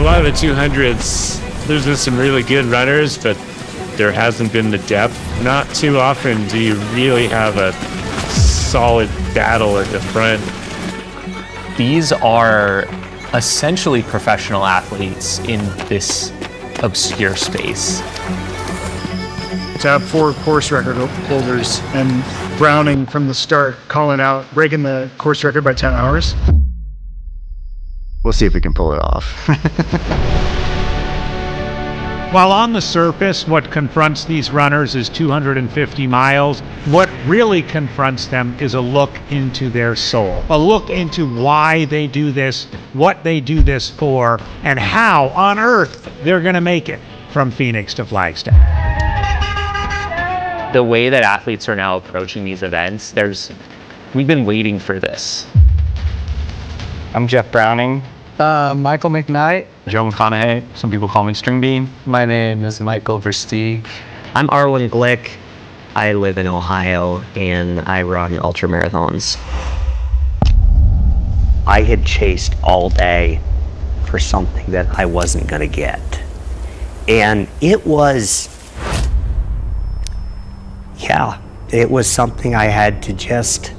lot of the 200s, there's been some really good runners, but there hasn't been the depth. Not too often do you really have a solid battle at the front. These are essentially professional athletes in this obscure space. To have 4 course record holders and Browning from the start calling out, breaking the course record by 10 hours. We'll see if we can pull it off. While on the surface, what confronts these runners is 250 miles. What really confronts them is a look into their soul, a look into why they do this, what they do this for, and how on earth they're going to make it from Phoenix to Flagstaff. The way that athletes are now approaching these events, we've been waiting for this. I'm Jeff Browning. Michael McKnight. Joe McConaughey. Some people call me String Bean. My name is Michael Versteig. I'm Arlen Glick. I live in Ohio and I run ultra marathons. I had chased all day for something that I wasn't going to get. And it was something I had to just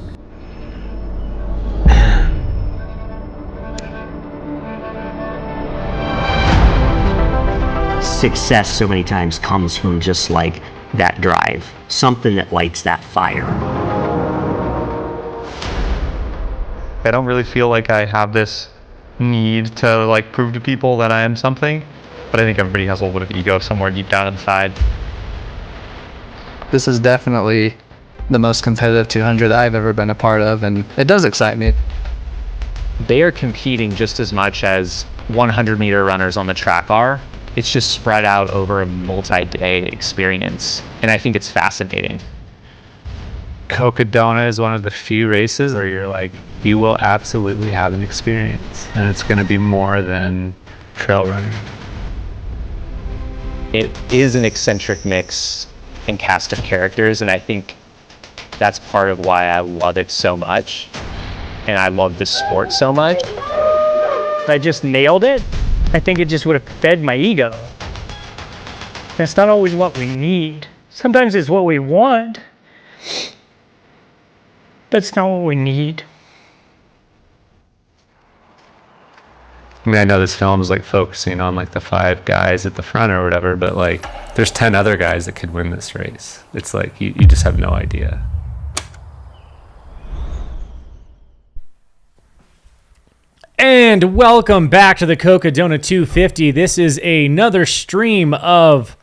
success so many times comes from just like that drive, something that lights that fire. I don't really feel like I have this need to like prove to people that I am something, but I think everybody has a little bit of ego somewhere deep down inside. This is definitely the most competitive 200 I've ever been a part of, and it does excite me. They are competing just as much as 100-meter runners on the track are. It's just spread out over a multi-day experience, and I think it's fascinating. Cocodona is one of the few races where you're like, you will absolutely have an experience, and it's going to be more than trail running. It is an eccentric mix and cast of characters, and I think that's part of why I love it so much, and I love this sport so much. I just nailed it. I think it just would have fed my ego. That's not always what we need. Sometimes it's what we want. That's not what we need. I mean, I know this film is like focusing on like the 5 guys at the front or whatever, but like there's 10 other guys that could win this race. It's like you just have no idea. And welcome back to the Cocodona 250. This is another stream of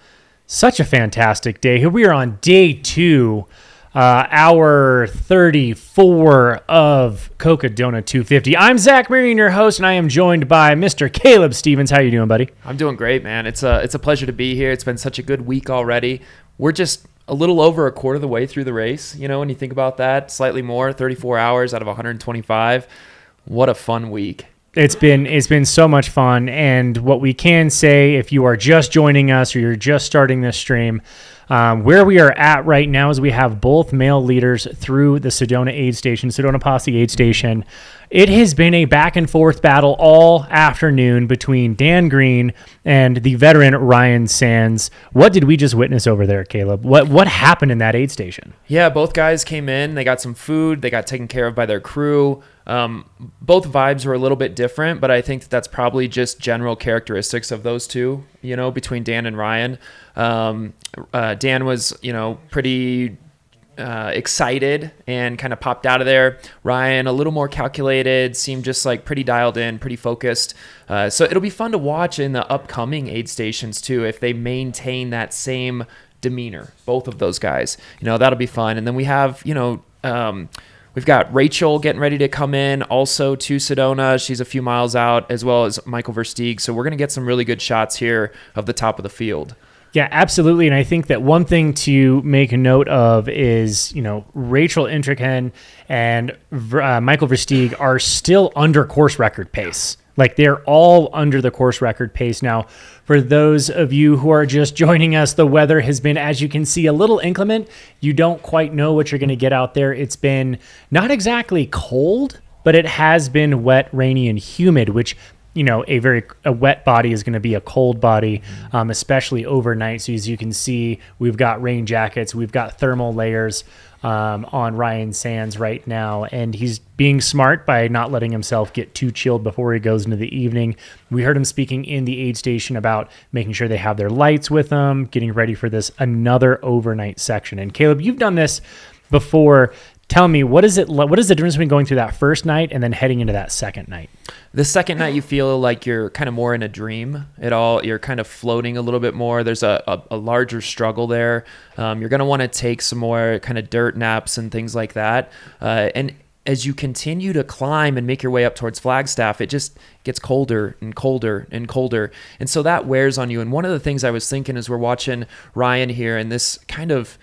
such a fantastic day. Here we are on day 2, hour 34 of Cocodona 250. I'm Zach Marion, your host, and I am joined by Mr. Caleb Stevens. How you doing, buddy? I'm doing great, man. It's a pleasure to be here. It's been such a good week already. We're just a little over a quarter of the way through the race. You know, when you think about that, slightly more, 34 hours out of 125. What a fun week. It's been so much fun, and what we can say, if you are just joining us or you're just starting this stream, where we are at right now is we have both male leaders through the Sedona Posse aid station. It has been a back and forth battle all afternoon between Dan Green and the veteran Ryan Sands. What did we just witness over there, Caleb? What happened in that aid station? Yeah, both guys came in. They got some food. They got taken care of by their crew. Both vibes were a little bit different, but I think that's probably just general characteristics of those two, you know, between Dan and Ryan. Dan was, you know, pretty excited and kind of popped out of there. Ryan, a little more calculated, seemed just like pretty dialed in, pretty focused. So it'll be fun to watch in the upcoming aid stations too, if they maintain that same demeanor, both of those guys. You know, that'll be fun. And then we have, you know, we've got Rachel getting ready to come in also to Sedona. She's a few miles out, as well as Michael Versteig. So we're going to get some really good shots here of the top of the field. Yeah, absolutely. And I think that one thing to make a note of is, you know, Rachel Entrekin and Michael Versteig are still under course record pace. Like, they're all under the course record pace. Now, for those of you who are just joining us, the weather has been, as you can see, a little inclement. You don't quite know what you're going to get out there. It's been not exactly cold, but it has been wet, rainy, and humid, which a wet body is going to be a cold body, especially overnight. So as you can see, we've got rain jackets, we've got thermal layers on Ryan Sands right now, and he's being smart by not letting himself get too chilled before he goes into the evening. We heard him speaking in the aid station about making sure they have their lights with them, getting ready for this another overnight section. And Caleb, you've done this before. Tell me, what is the difference between going through that first night and then heading into that second night? The second night, you feel like you're kind of more in a dream. You're kind of floating a little bit more. There's a larger struggle there. You're going to want to take some more kind of dirt naps and things like that. And as you continue to climb and make your way up towards Flagstaff, it just gets colder and colder and colder. And so that wears on you. And one of the things I was thinking as we're watching Ryan here and this kind of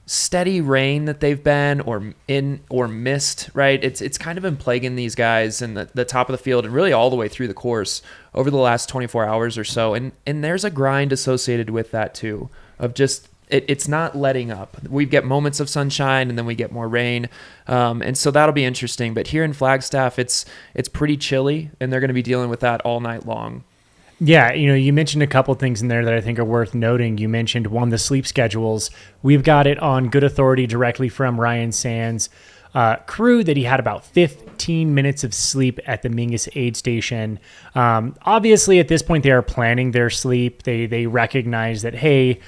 steady rain that they've been or mist, right? It's kind of been plaguing these guys in the top of the field and really all the way through the course over the last 24 hours or so. And there's a grind associated with that too, of just it's not letting up. We get moments of sunshine and then we get more rain. And so that'll be interesting. But here in Flagstaff, it's pretty chilly and they're going to be dealing with that all night long. Yeah, you mentioned a couple things in there that I think are worth noting. You mentioned one, the sleep schedules. We've got it on good authority directly from Ryan Sands' crew that he had about 15 minutes of sleep at the Mingus aid station. Obviously, at this point, they are planning their sleep. They recognize that, hey,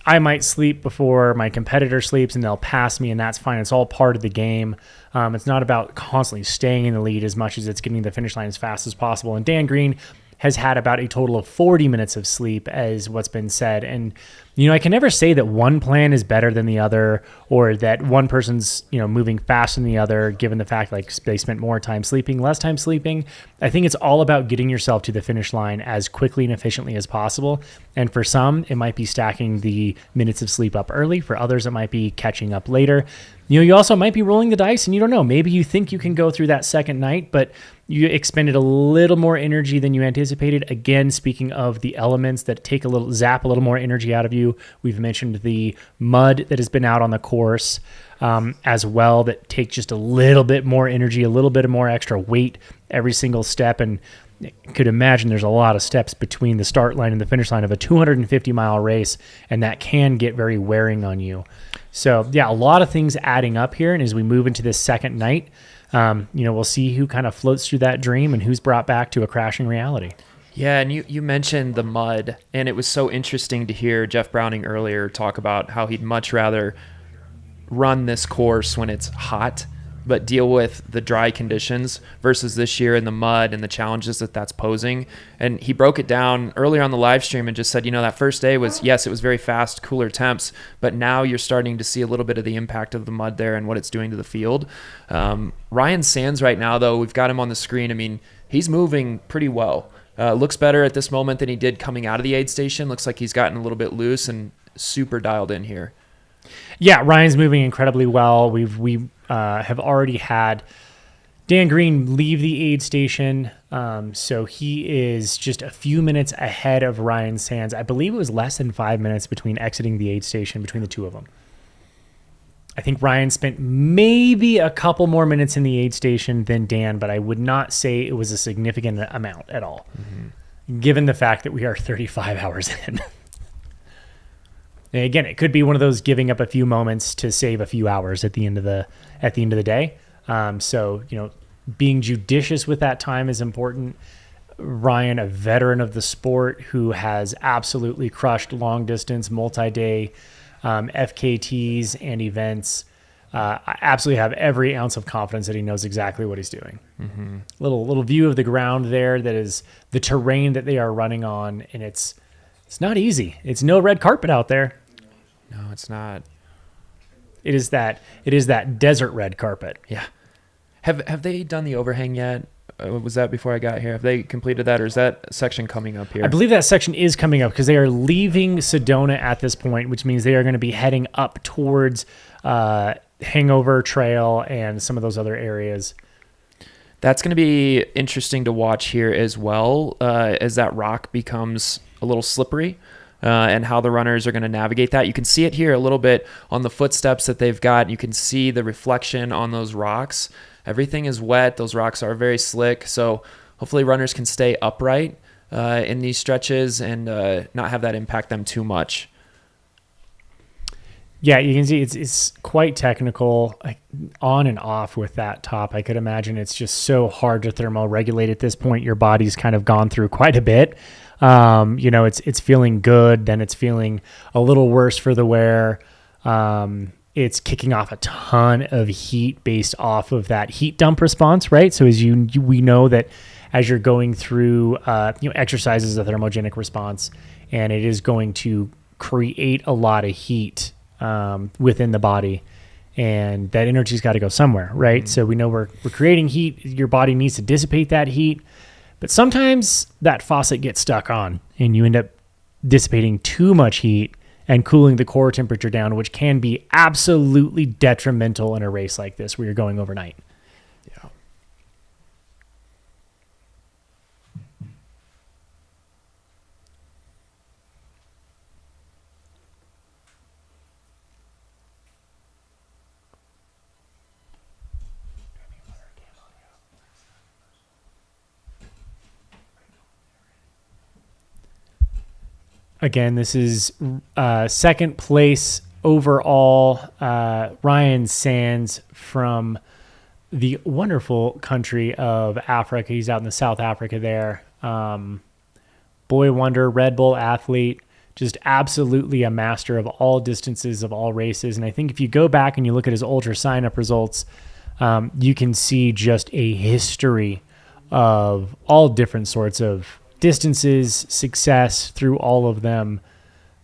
I might sleep before my competitor sleeps and they'll pass me, and that's fine. It's all part of the game. It's not about constantly staying in the lead as much as it's getting to the finish line as fast as possible. And Dan Green has had about a total of 40 minutes of sleep, as what's been said. And, I can never say that one plan is better than the other, or that one person's, moving faster than the other, given the fact like they spent more time sleeping, less time sleeping. I think it's all about getting yourself to the finish line as quickly and efficiently as possible. And for some, it might be stacking the minutes of sleep up early. For others, it might be catching up later. You also might be rolling the dice and you don't know. Maybe you think you can go through that second night, but you expended a little more energy than you anticipated. Again, speaking of the elements that zap a little more energy out of you, we've mentioned the mud that has been out on the course as well, that take just a little bit more energy, a little bit more extra weight every single step. And you could imagine there's a lot of steps between the start line and the finish line of a 250-mile race, and that can get very wearing on you. So, yeah, a lot of things adding up here. And as we move into this second night, we'll see who kind of floats through that dream and who's brought back to a crashing reality. Yeah, and you mentioned the mud, and it was so interesting to hear Jeff Browning earlier talk about how he'd much rather run this course when it's hot, but deal with the dry conditions versus this year in the mud and the challenges that's posing. And he broke it down earlier on the live stream and just said, that first day was, yes, it was very fast, cooler temps, but now you're starting to see a little bit of the impact of the mud there and what it's doing to the field. Ryan Sands right now, though, we've got him on the screen. I mean, he's moving pretty well. Looks better at this moment than he did coming out of the aid station. Looks like he's gotten a little bit loose and super dialed in here. Yeah, Ryan's moving incredibly well. We have already had Dan Green leave the aid station, so he is just a few minutes ahead of Ryan Sands. I believe it was less than 5 minutes between exiting the aid station between the two of them. I think Ryan spent maybe a couple more minutes in the aid station than Dan, but I would not say it was a significant amount at all, given the fact that we are 35 hours in. And again, it could be one of those giving up a few moments to save a few hours at the end of the day. So, being judicious with that time is important. Ryan, a veteran of the sport who has absolutely crushed long distance, multi-day FKTs and events. I absolutely have every ounce of confidence that he knows exactly what he's doing. Mm-hmm. Little view of the ground there, that is the terrain that they are running on, and it's not easy. It's no red carpet out there. No, it's not. It is that desert red carpet. Yeah. Have they done the overhang yet? Was that before I got here? Have they completed that, or is that section coming up here? I believe that section is coming up because they are leaving Sedona at this point, which means they are going to be heading up towards Hangover Trail and some of those other areas. That's going to be interesting to watch here as well, as that rock becomes a little slippery, and how the runners are going to navigate that. You can see it here a little bit on the footsteps that they've got. You can see the reflection on those rocks. Everything is wet. Those rocks are very slick. So hopefully runners can stay upright in these stretches and not have that impact them too much. Yeah, you can see it's quite technical, like on and off with that top. I could imagine it's just so hard to thermoregulate at this point. Your body's kind of gone through quite a bit. It's feeling good, then it's feeling a little worse for the wear. It's kicking off a ton of heat based off of that heat dump response, right? So we know that as you're going through, exercise is a thermogenic response, and it is going to create a lot of heat within the body, and that energy's got to go somewhere, right? Mm-hmm. So we know we're creating heat. Your body needs to dissipate that heat, but sometimes that faucet gets stuck on, and you end up dissipating too much heat and cooling the core temperature down, which can be absolutely detrimental in a race like this where you're going overnight. Yeah. Again, this is second place overall. Ryan Sands from the wonderful country of Africa. He's out in the South Africa there. Boy wonder, Red Bull athlete, just absolutely a master of all distances, of all races. And I think if you go back and you look at his ultra sign-up results, you can see just a history of all different sorts of distances, success through all of them.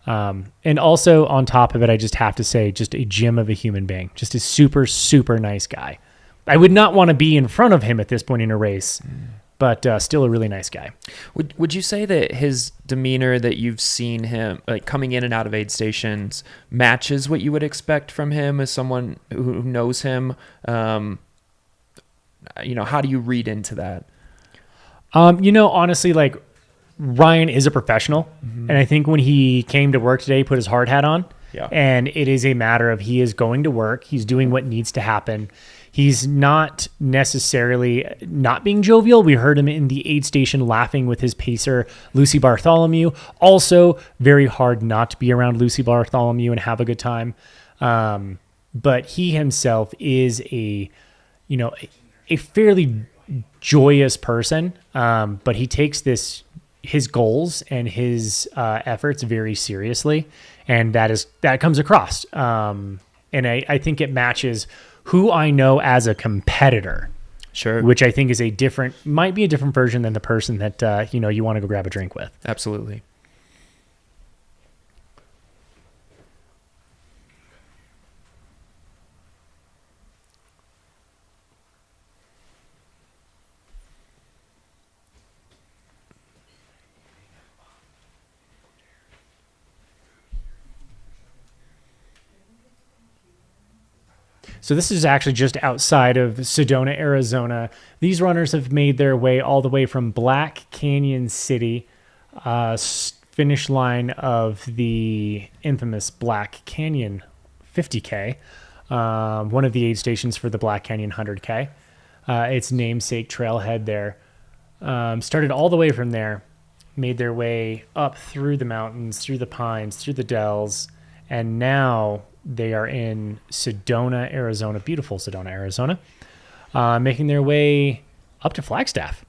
And also on top of it, I just have to say, just a gem of a human being, just a super, super nice guy. I would not want to be in front of him at this point in a race, but still a really nice guy. Would you say that his demeanor that you've seen him like coming in and out of aid stations matches what you would expect from him as someone who knows him? How do you read into that? Honestly, like Ryan is a professional, and I think when he came to work today, he put his hard hat on. Yeah. And it is a matter of he is going to work. He's doing what needs to happen. He's not necessarily not being jovial. We heard him in the aid station laughing with his pacer, Lucy Bartholomew. Also, very hard not to be around Lucy Bartholomew and have a good time. But he himself is a fairly joyous person, but he takes his goals and his efforts very seriously, and that comes across. And I think it matches who I know as a competitor. Sure. Which I think is might be a different version than the person that you want to go grab a drink with. Absolutely. So this is actually just outside of Sedona, Arizona. These runners have made their way all the way from Black Canyon City, finish line of the infamous Black Canyon 50K, one of the aid stations for the Black Canyon 100K. Its namesake trailhead there. Started all the way from there, made their way up through the mountains, through the pines, through the dells, and now they are in Sedona, Arizona, beautiful Sedona, Arizona, making their way up to Flagstaff.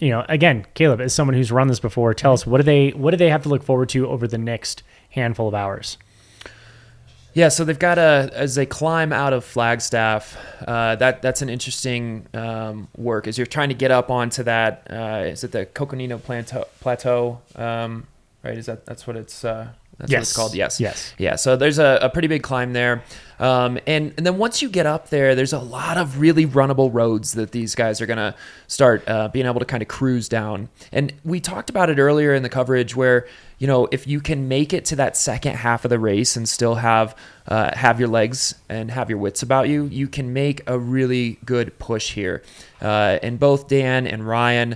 Again, Caleb, as someone who's run this before, tell us what do they have to look forward to over the next handful of hours? Yeah, so they've got as they climb out of Flagstaff, that's an interesting work as you're trying to get up onto that. Is it the Cocodona Plateau? Right? That's what it's. That's what it's called. Yes. Yeah. So there's a pretty big climb there. And then once you get up there, there's a lot of really runnable roads that these guys are going to start being able to kind of cruise down. And we talked about it earlier in the coverage where, if you can make it to that second half of the race and still have your legs and have your wits about you, you can make a really good push here. And both Dan and Ryan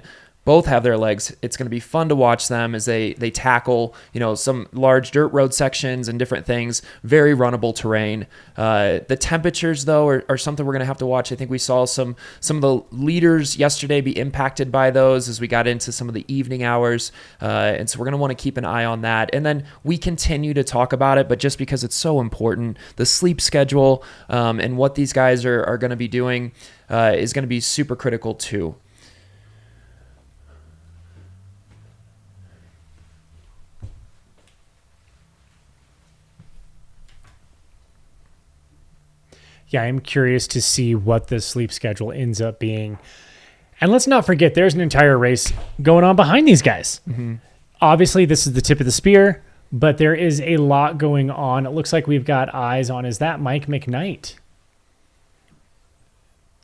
both have their legs. It's going to be fun to watch them as they tackle, some large dirt road sections and different things. Very runnable terrain. The temperatures, though, are something we're going to have to watch. I think we saw some of the leaders yesterday be impacted by those as we got into some of the evening hours. And so we're going to want to keep an eye on that. And then we continue to talk about it, but just because it's so important, the sleep schedule and what these guys are going to be doing is going to be super critical too. Yeah, I'm curious to see what the sleep schedule ends up being. And let's not forget, there's an entire race going on behind these guys. Mm-hmm. Obviously, this is the tip of the spear, but there is a lot going on. It looks like we've got eyes on, is that Mike McKnight?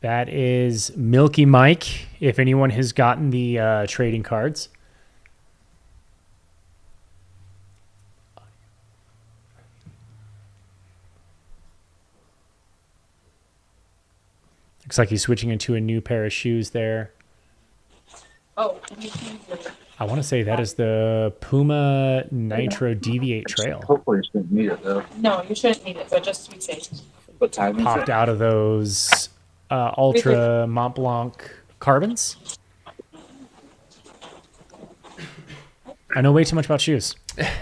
That is Milky Mike, if anyone has gotten the trading cards. Looks like he's switching into a new pair of shoes there. Oh, I want to say that is the Puma Nitro Deviate Trail. hopefully you shouldn't need it though. No, you shouldn't need it, but just to be safe. What time is Popped it? out of those Ultra Mont Blanc carbons. I know way too much about shoes.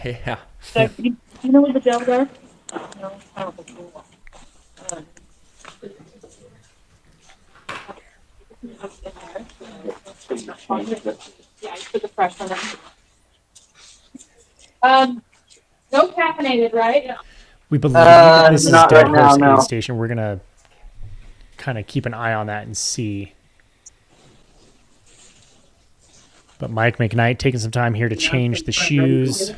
Yeah. So, you know where the gels are? No, I don't think you will. Yeah, you put the fresh one in. No caffeinated, right? We believe that this is not Dead right now, Horse no. Aid Station. We're going to kind of keep an eye on that and see. But Mike McKnight taking some time here to change the shoes.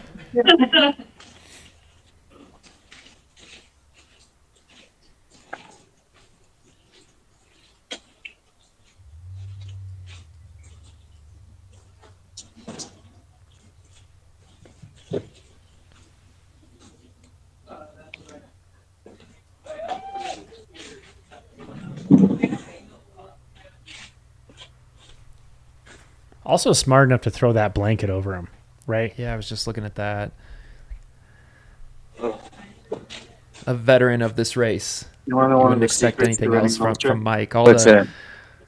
Also smart enough to throw that blanket over him, right? Yeah, I was just looking at that. A veteran of this race. You want to know I one of wouldn't the expect secrets anything to else running from ultra? Mike. All What's the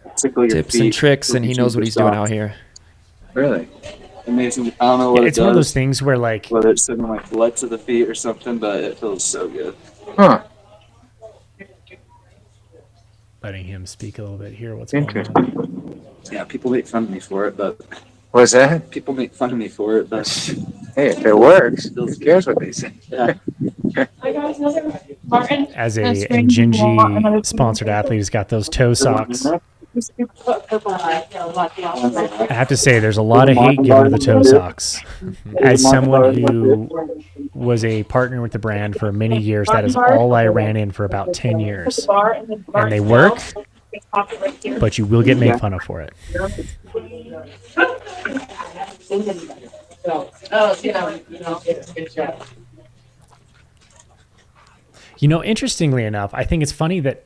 that? Tickle your tips and feet tricks, and he knows what he's doing out soft. here. Really? Amazing. I don't know what It's it one of those does, things where, like, whether it's sitting like blood to the feet or something, but it feels so good. Huh. letting him speak a little bit here. What's going on? Interesting. Yeah, people make fun of me for it, but What's that? people make fun of me for it, but Hey, if it works, who cares what they say? yeah. As a Gingy sponsored athlete, he's got those toe socks. I have to say, there's a lot of hate given to the toe socks. As someone who was a partner with the brand for many years, that is all I ran in for about 10 years. And they work, but you will get made fun of for it. You know, interestingly enough, I think it's funny that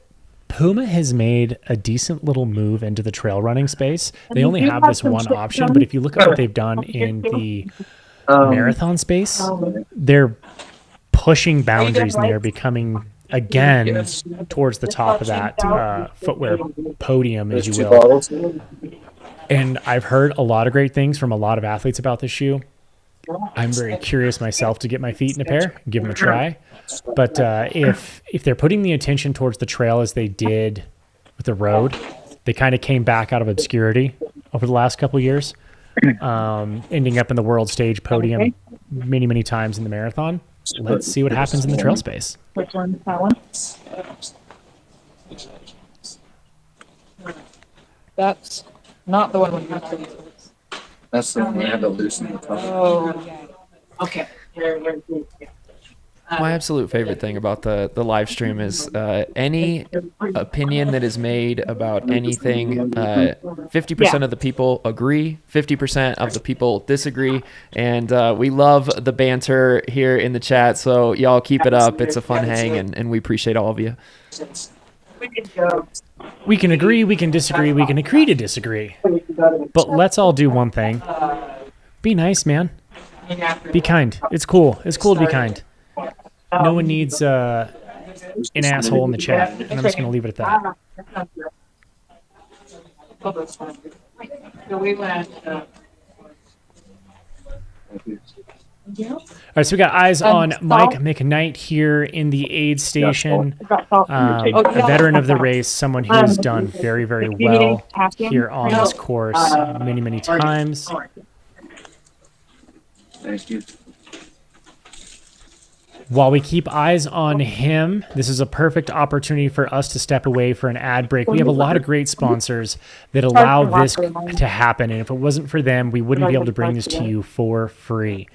Puma has made a decent little move into the trail running space. They only have this one option, but if you look at what they've done in the marathon space, they're pushing boundaries and they're becoming, again, towards the top of that footwear podium, as you will. And I've heard a lot of great things from a lot of athletes about this shoe. I'm very curious myself to get my feet in a pair, give them a try. But if they're putting the attention towards the trail as they did with the road, they kind of came back out of obscurity over the last couple of years, ending up in the world stage podium many, many times in the marathon. Let's see what happens in the trail space. Which one's that one? That's not the one we have to use. That's the one we had to loosen the top. Oh, yeah. Okay. My absolute favorite thing about the live stream is any opinion that is made about anything, 50% of the people agree, 50% of the people disagree, and we love the banter here in the chat, so y'all keep it up. It's a fun hang, and we appreciate all of you. We can go. We can agree, we can disagree, we can agree to disagree. But let's all do one thing. Be nice, man. Be kind. It's cool. It's cool to be kind. No one needs an asshole in the chat, and I'm just going to leave it at that. All right, so we got eyes on Mike McKnight here in the aid station, a veteran of the race, someone who has done very, very well here on this course many, many times. Thank you. While we keep eyes on him, this is a perfect opportunity for us to step away for an ad break. We have a lot of great sponsors that allow this to happen, and if it wasn't for them, we wouldn't be able to bring this to you for free.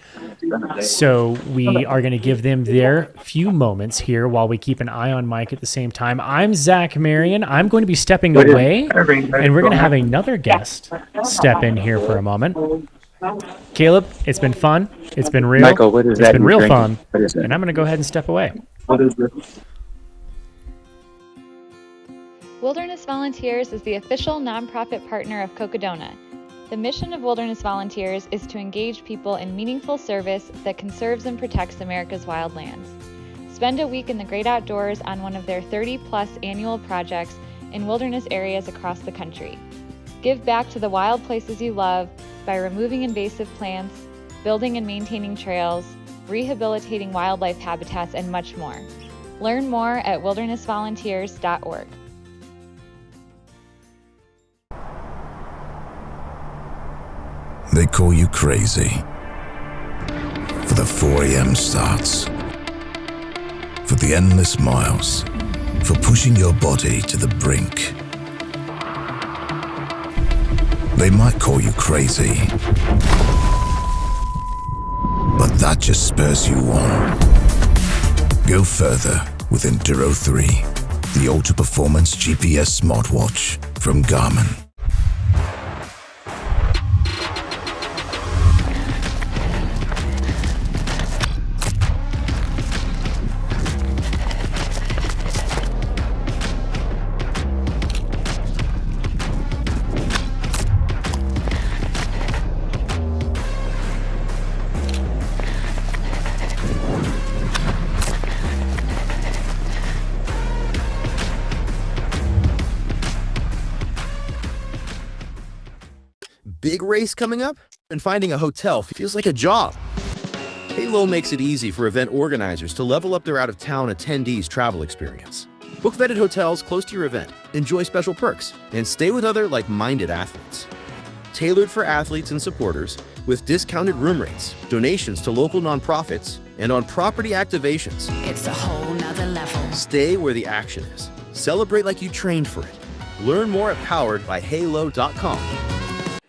So we are going to give them their few moments here while we keep an eye on Mike at the same time. I'm Zach Marion. I'm going to be stepping away, and we're going to have another guest step in here for a moment. Caleb, it's been fun. It's been real. Michael, what is it's that been you're real drinking? fun. What is it? And I'm going to go ahead and step away. What is this? Wilderness Volunteers is the official nonprofit partner of Cocodona. The mission of Wilderness Volunteers is to engage people in meaningful service that conserves and protects America's wildlands. Spend a week in the great outdoors on one of their 30-plus annual projects in wilderness areas across the country. Give back to the wild places you love by removing invasive plants, building and maintaining trails, rehabilitating wildlife habitats, and much more. Learn more at wildernessvolunteers.org. They call you crazy for the 4 a.m. starts, for the endless miles, for pushing your body to the brink. They might call you crazy, but that just spurs you on. Go further with Enduro 3, the ultra-performance GPS smartwatch from Garmin. Big race coming up? And finding a hotel feels like a job. Halo makes it easy for event organizers to level up their out-of-town attendees' travel experience. Book vetted hotels close to your event, enjoy special perks, and stay with other like-minded athletes. Tailored for athletes and supporters, with discounted room rates, donations to local nonprofits, and on property activations. It's a whole nother level. Stay where the action is. Celebrate like you trained for it. Learn more at poweredbyhalo.com.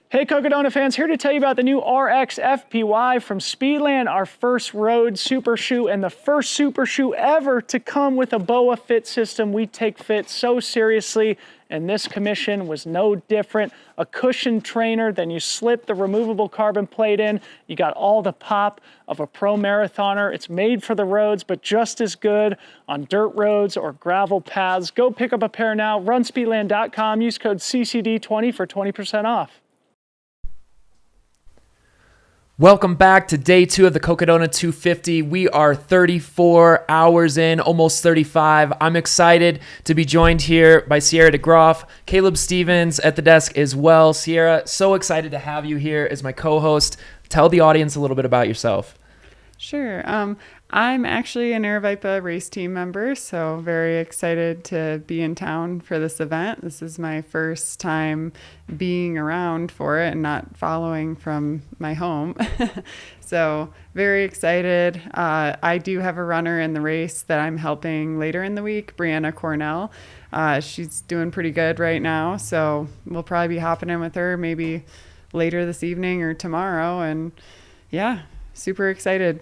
Hey Cocodona fans, here to tell you about the new RX FPY from Speedland, our first road super shoe and the first super shoe ever to come with a BOA fit system. We take fit so seriously, and this commission was no different. A cushioned trainer, then you slip the removable carbon plate in. You got all the pop of a pro marathoner. It's made for the roads, but just as good on dirt roads or gravel paths. Go pick up a pair now. Runspeedland.com. Use code CCD20 for 20% off. Welcome back to day 2 of the Cocodona 250. We are 34 hours in, almost 35. I'm excited to be joined here by Sierra DeGroff, Caleb Stevens at the desk as well. Sierra, so excited to have you here as my co-host. Tell the audience a little bit about yourself. Sure. I'm actually an Aravipa race team member, so very excited to be in town for this event. This is my first time being around for it and not following from my home. So very excited. I do have a runner in the race that I'm helping later in the week, Brianna Cornell. She's doing pretty good right now, so we'll probably be hopping in with her maybe later this evening or tomorrow. And yeah, super excited.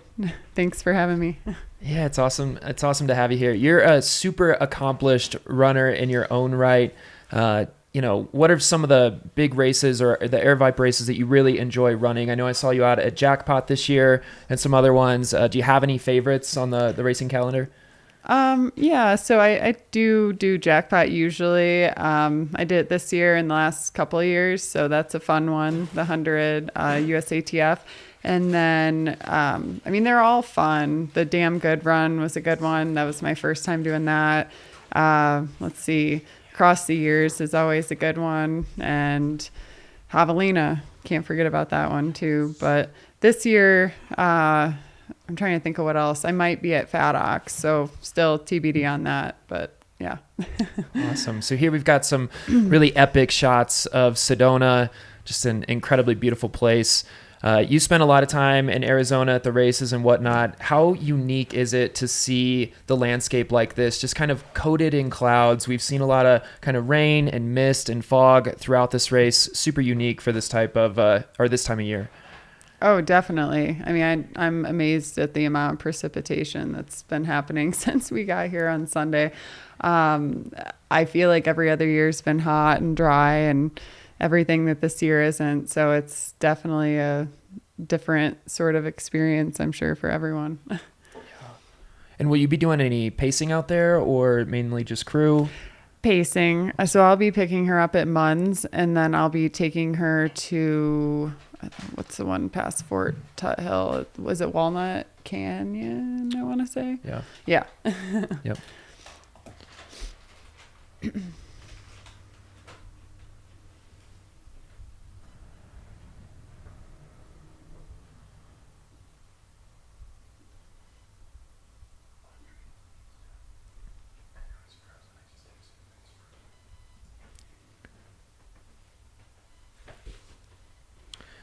Thanks for having me. Yeah, it's awesome. It's awesome to have you here. You're a super accomplished runner in your own right. What are some of the big races or the Aravipa races that you really enjoy running? I know I saw you out at Jackpot this year and some other ones. Do you have any favorites on the racing calendar? Yeah, so I do jackpot usually. I did it this year and the last couple of years, so that's a fun one, the 100 USATF. And then, I mean, they're all fun. The Damn Good Run was a good one. That was my first time doing that. Let's see, Across the Years is always a good one. And Javelina, can't forget about that one too. But this year, I'm trying to think of what else. I might be at Fat Ox, so still TBD on that, but yeah. Awesome. So here we've got some really epic shots of Sedona, just an incredibly beautiful place. You spent a lot of time in Arizona at the races and whatnot. How unique is it to see the landscape like this, just kind of coated in clouds? We've seen a lot of kind of rain and mist and fog throughout this race. Super unique for this type of, or this time of year. Oh, definitely. I mean, I'm amazed at the amount of precipitation that's been happening since we got here on Sunday. I feel like every other year's been hot and dry and everything that this year isn't. So it's definitely a different sort of experience, I'm sure, for everyone. And will you be doing any pacing out there or mainly just crew? Pacing. So I'll be picking her up at Munns, and then I'll be taking her to, what's the one past Fort Tut Hill? Was it Walnut Canyon, I want to say? Yeah. Yeah. Yep.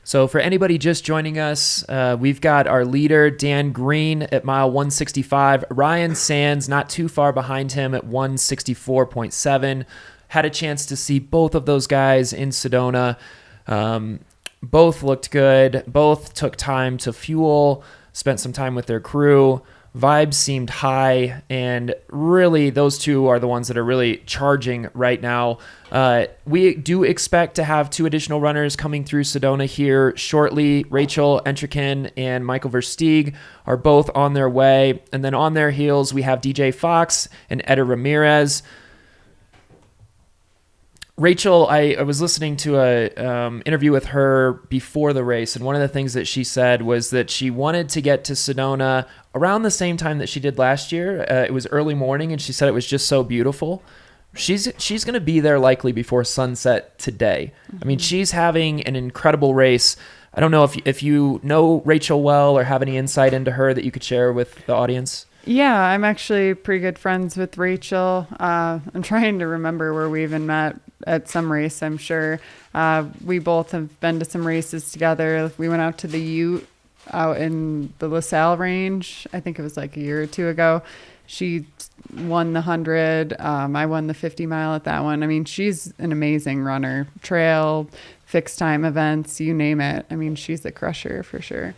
So for anybody just joining us, we've got our leader, Dan Green, at mile 165. Ryan Sands not too far behind him at 164.7. Had a chance to see both of those guys in Sedona. Both looked good. Both took time to fuel, spent some time with their crew. Vibes seemed high, and really those two are the ones that are really charging right now. We do expect to have 2 additional runners coming through Sedona here shortly. Rachel Entrekin and Michael Versteig are both on their way. And then on their heels, we have DJ Fox and Eder Ramirez. Rachel, I was listening to a interview with her before the race, and one of the things that she said was that she wanted to get to Sedona around the same time that she did last year. It was early morning, and she said it was just so beautiful. She's going to be there likely before sunset today. I mean, she's having an incredible race. I don't know if you know Rachel well or have any insight into her that you could share with the audience. Yeah, I'm actually pretty good friends with Rachel. I'm trying to remember where we even met at some race, I'm sure. We both have been to some races together. We went out to the Ute out in the LaSalle range. I think it was like a year or two ago. She won the 100. I won the 50 mile at that one. I mean, she's an amazing runner. Trail, fixed time events, you name it. I mean, she's a crusher for sure.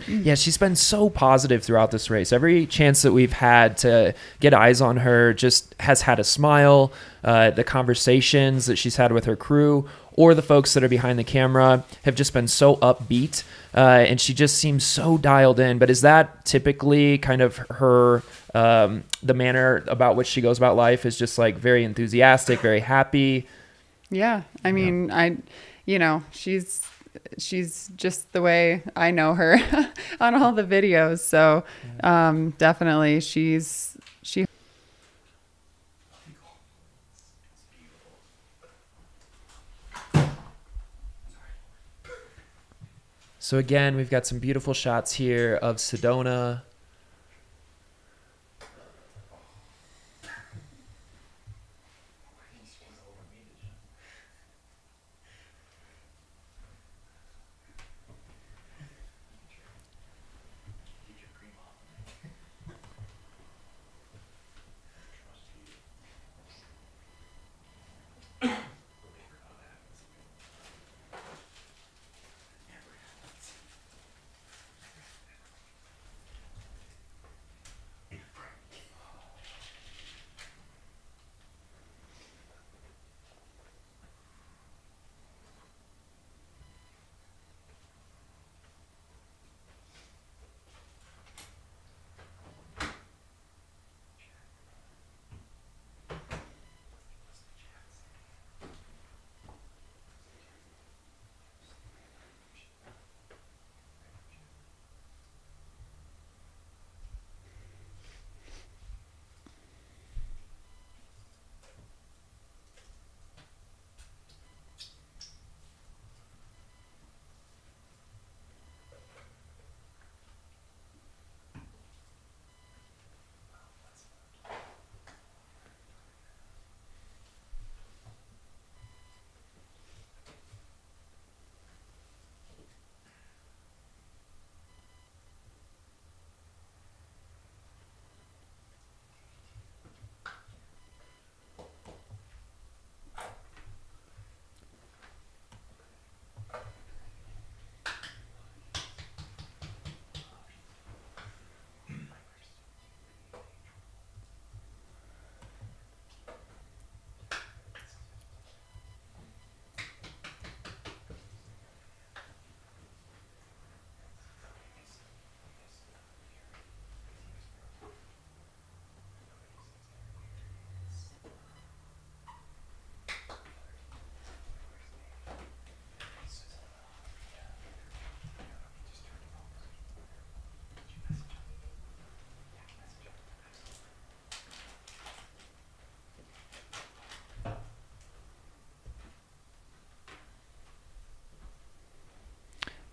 Yeah, she's been so positive throughout this race. Every chance that we've had to get eyes on her just has had a smile. The conversations that she's had with her crew or the folks that are behind the camera have just been so upbeat, and she just seems so dialed in. But is that typically kind of her, the manner about which she goes about life is just like very enthusiastic, very happy? Yeah, I mean, she's just the way I know her on all the videos. So definitely she. So again, we've got some beautiful shots here of Sedona.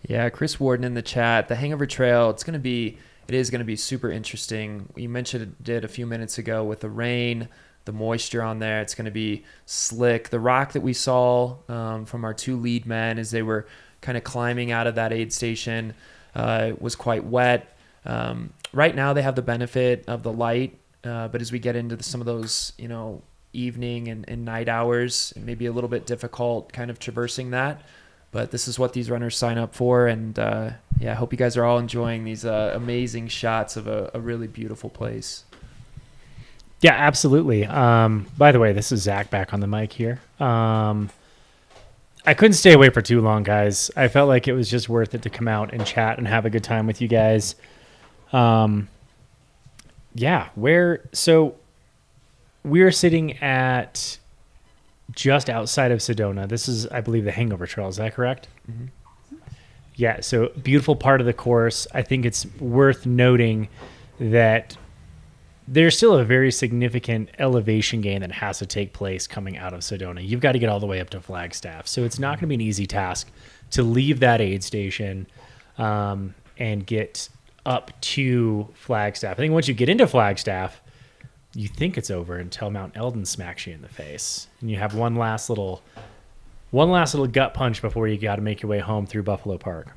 Yeah, Chris Warden in the chat. The Hangover Trail, it is going to be super interesting. You mentioned it a few minutes ago with the rain, the moisture on there. It's going to be slick. The rock that we saw from our 2 lead men as they were kind of climbing out of that aid station was quite wet. Right now they have the benefit of the light, but as we get into some of those, evening and night hours, it may be a little bit difficult kind of traversing that. But this is what these runners sign up for. And I hope you guys are all enjoying these amazing shots of a really beautiful place. Yeah, absolutely. By the way, this is Zach back on the mic here. I couldn't stay away for too long, guys. I felt like it was just worth it to come out and chat and have a good time with you guys. We're sitting at just outside of Sedona. This is, I believe, the Hangover Trail. Is that correct? Mm-hmm. Yeah, so beautiful part of the course. I think it's worth noting that there's still a very significant elevation gain that has to take place coming out of Sedona. You've got to get all the way up to Flagstaff. So it's not going to be an easy task to leave that aid station and get up to Flagstaff. I think once you get into Flagstaff, you think it's over until Mount Eldon smacks you in the face. And you have one last little gut punch before you got to make your way home through Buffalo Park.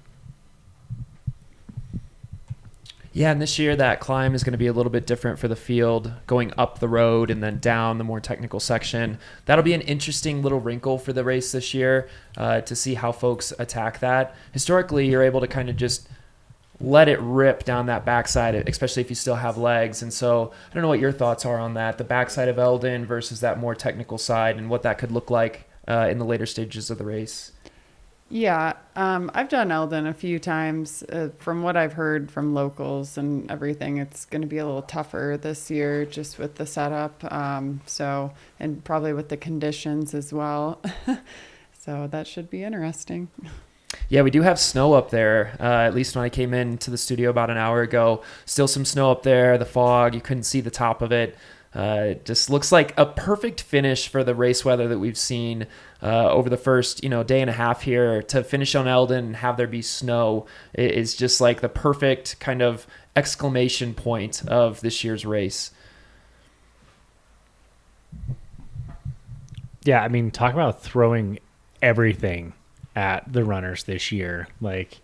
Yeah, and this year that climb is going to be a little bit different for the field, going up the road and then down the more technical section. That'll be an interesting little wrinkle for the race this year to see how folks attack that. Historically, you're able to kind of just let it rip down that backside, especially if you still have legs. And so I don't know what your thoughts are on that, the backside of Eldon versus that more technical side and what that could look like in the later stages of the race. Yeah, I've done Eldon a few times. From what I've heard from locals and everything, it's going to be a little tougher this year just with the setup. And probably with the conditions as well. So that should be interesting. Yeah, we do have snow up there, at least when I came into the studio about an hour ago. Still some snow up there, the fog, you couldn't see the top of it. It just looks like a perfect finish for the race weather that we've seen over the first day and a half here. To finish on Eldon and have there be snow is just like the perfect kind of exclamation point of this year's race. Yeah, I mean, talk about throwing everything at the runners this year. Like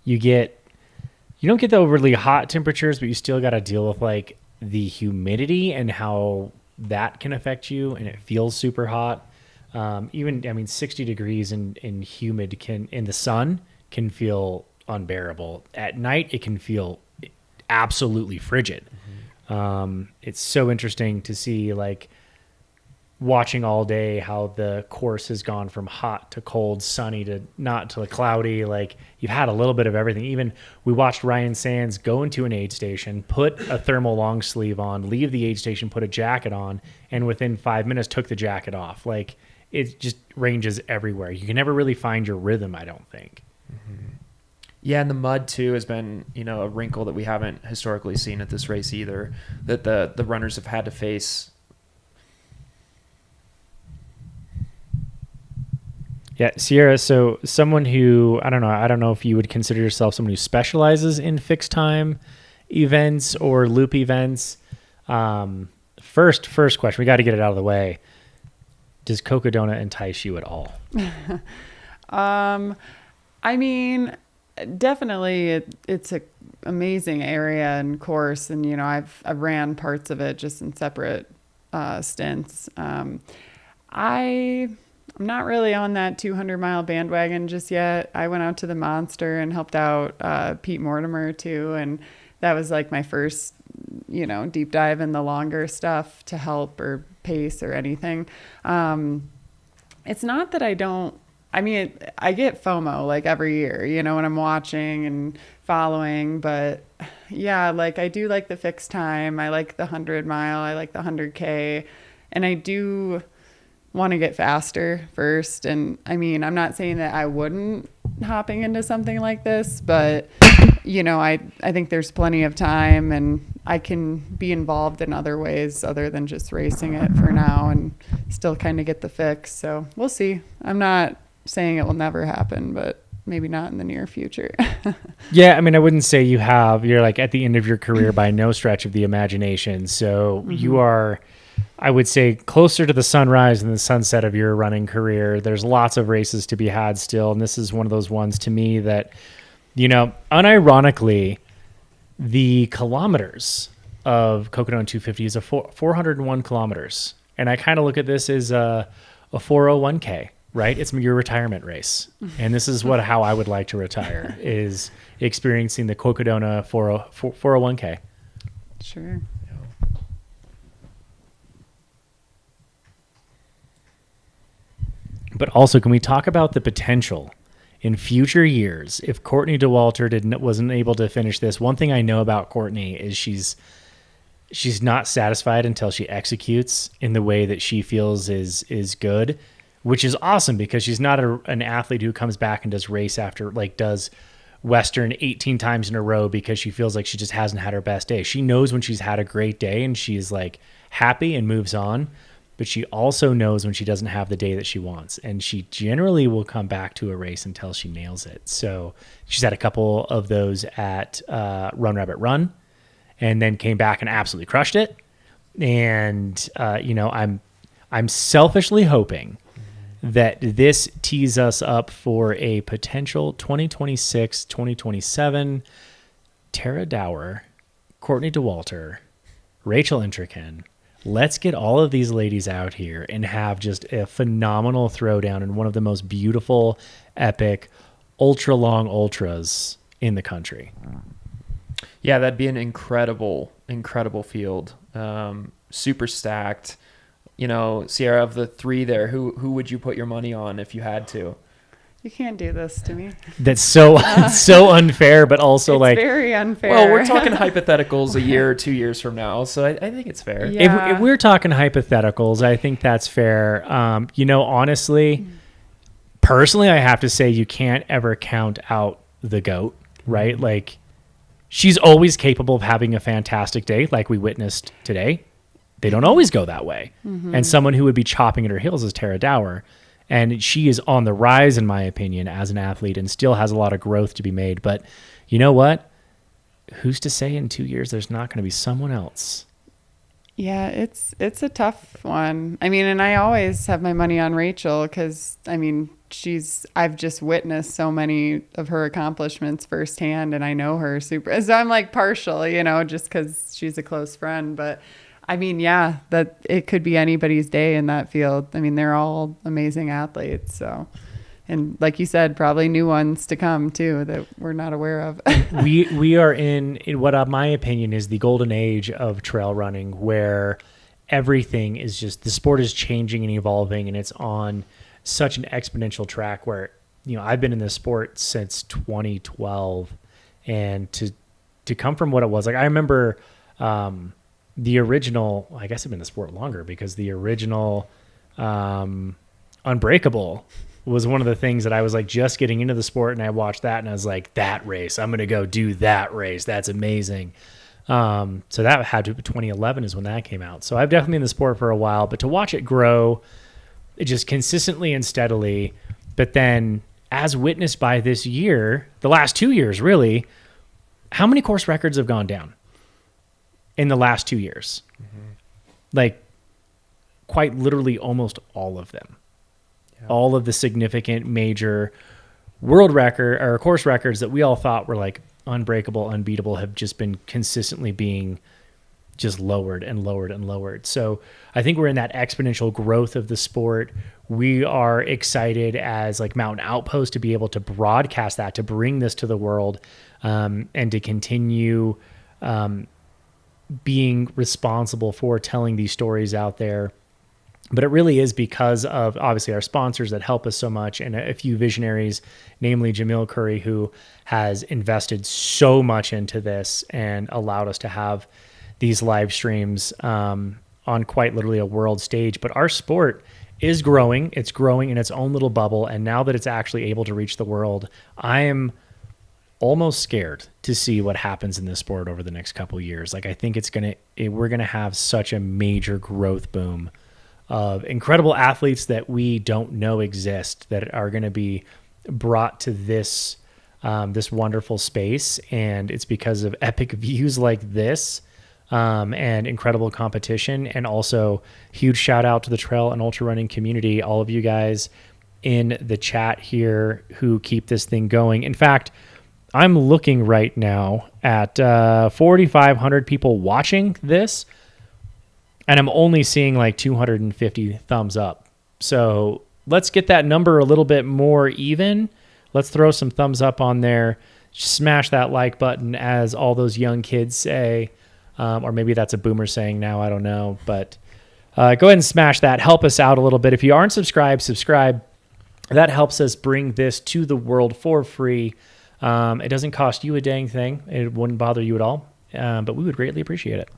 you don't get the overly hot temperatures, but you still got to deal with like the humidity and how that can affect you, and it feels super hot. 60 degrees and humid in the sun can feel unbearable. At night, it can feel absolutely frigid. Mm-hmm. It's so interesting to see, like, watching all day how the course has gone from hot to cold, sunny to not to cloudy. Like, you've had a little bit of everything. Even we watched Ryan Sands go into an aid station, put a thermal long sleeve on, leave the aid station, put a jacket on, and within 5 minutes took the jacket off. Like, it just ranges everywhere. You can never really find your rhythm, I don't think. Mm-hmm. Yeah, and the mud too has been, a wrinkle that we haven't historically seen at this race either, that the runners have had to face. Yeah, Sierra, so someone who, I don't know if you would consider yourself someone who specializes in fixed time events or loop events. First question, we got to get it out of the way. Does Cocodona entice you at all? I mean, definitely it's an amazing area and course. And, I've ran parts of it just in separate stints. I'm not really on that 200-mile bandwagon just yet. I went out to the Monster and helped out Pete Mortimer too, and that was like my first, deep dive in the longer stuff to help or pace or anything. It's not that I don't. I mean, I get FOMO like every year, when I'm watching and following. But yeah, like I do like the fixed time. I like the 100-mile. I like the 100K, and I do want to get faster first. And I mean, I'm not saying that I wouldn't hopping into something like this, but I think there's plenty of time and I can be involved in other ways other than just racing it for now and still kind of get the fix. So we'll see. I'm not saying it will never happen, but maybe not in the near future. Yeah, I mean, I wouldn't say you're like at the end of your career by no stretch of the imagination. So you are, I would say, closer to the sunrise and the sunset of your running career. There's lots of races to be had still. And this is one of those ones to me that, unironically, the kilometers of Cocodona 250 is 401 kilometers. And I kind of look at this as a 401k. Right? It's your retirement race. And this is how I would like to retire, is experiencing the Cocodona 401k. Sure. But also, can we talk about the potential in future years if Courtney Dauwalter wasn't able to finish this? One thing I know about Courtney is she's not satisfied until she executes in the way that she feels is good. Which is awesome because she's not an athlete who comes back and does race after, does Western 18 times in a row because she feels like she just hasn't had her best day. She knows when she's had a great day and she's happy and moves on, but she also knows when she doesn't have the day that she wants. And she generally will come back to a race until she nails it. So she's had a couple of those at Run Rabbit Run and then came back and absolutely crushed it. And, I'm selfishly hoping that this tees us up for a potential 2026, 2027 Tara Dower, Courtney Dauwalter, Rachel Entrekin. Let's get all of these ladies out here and have just a phenomenal throwdown in one of the most beautiful, epic, ultra-long ultras in the country. Yeah, that'd be an incredible field. Super stacked. Sierra, of the three there, who would you put your money on if you had to? You can't do this to me. That's so unfair, but also it's very unfair. Well, we're talking hypotheticals a year or 2 years from now, so I think it's fair. Yeah. If we're talking hypotheticals, I think that's fair. Honestly, personally, I have to say you can't ever count out the GOAT, right? She's always capable of having a fantastic day like we witnessed today. They don't always go that way. Mm-hmm. And someone who would be chopping at her heels is Tara Dower. And she is on the rise, in my opinion, as an athlete and still has a lot of growth to be made. But you know what? Who's to say in 2 years there's not going to be someone else? Yeah, it's a tough one. I mean, and I always have my money on Rachel because, I've just witnessed so many of her accomplishments firsthand and I know her super. So I'm partial, just because she's a close friend. But that it could be anybody's day in that field. They're all amazing athletes. So, and like you said, probably new ones to come too that we're not aware of. we are in what my opinion is the golden age of trail running, where everything is just, the sport is changing and evolving, and it's on such an exponential track where, I've been in this sport since 2012, and to come from what it was, I remember, the original, I guess I've been in the sport longer because the original Unbreakable was one of the things that I was just getting into the sport, and I watched that and I was like, that race, I'm going to go do that race. That's amazing. So that had to be 2011 is when that came out. So I've definitely been in the sport for a while, but to watch it grow just consistently and steadily, but then as witnessed by this year, the last 2 years, really, how many course records have gone down in the last 2 years? Mm-hmm. Quite literally almost all of them. Yeah. All of the significant major world record or course records that we all thought were unbreakable, unbeatable have just been consistently being just lowered and lowered and lowered. So I think we're in that exponential growth of the sport. We are excited as Mountain Outpost to be able to broadcast that, to bring this to the world, and to continue being responsible for telling these stories out there. But it really is because of obviously our sponsors that help us so much, and a few visionaries, namely Jamil Curry, who has invested so much into this and allowed us to have these live streams on quite literally a world stage. But our sport is growing. It's growing in its own little bubble. And now that it's actually able to reach the world, I am almost scared to see what happens in this sport over the next couple of years. I think we're going to have such a major growth boom of incredible athletes that we don't know exist that are going to be brought to this this wonderful space, and it's because of epic views like this and incredible competition. And also huge shout out to the trail and ultra running community, all of you guys in the chat here who keep this thing going. In fact, I'm looking right now at 4,500 people watching this, and I'm only seeing like 250 thumbs up. So let's get that number a little bit more even. Let's throw some thumbs up on there. Smash that like button, as all those young kids say. Or maybe that's a boomer saying now, I don't know. But go ahead and smash that. Help us out a little bit. If you aren't subscribed, subscribe. That helps us bring this to the world for free. It doesn't cost you a dang thing. It wouldn't bother you at all. But we would greatly appreciate it.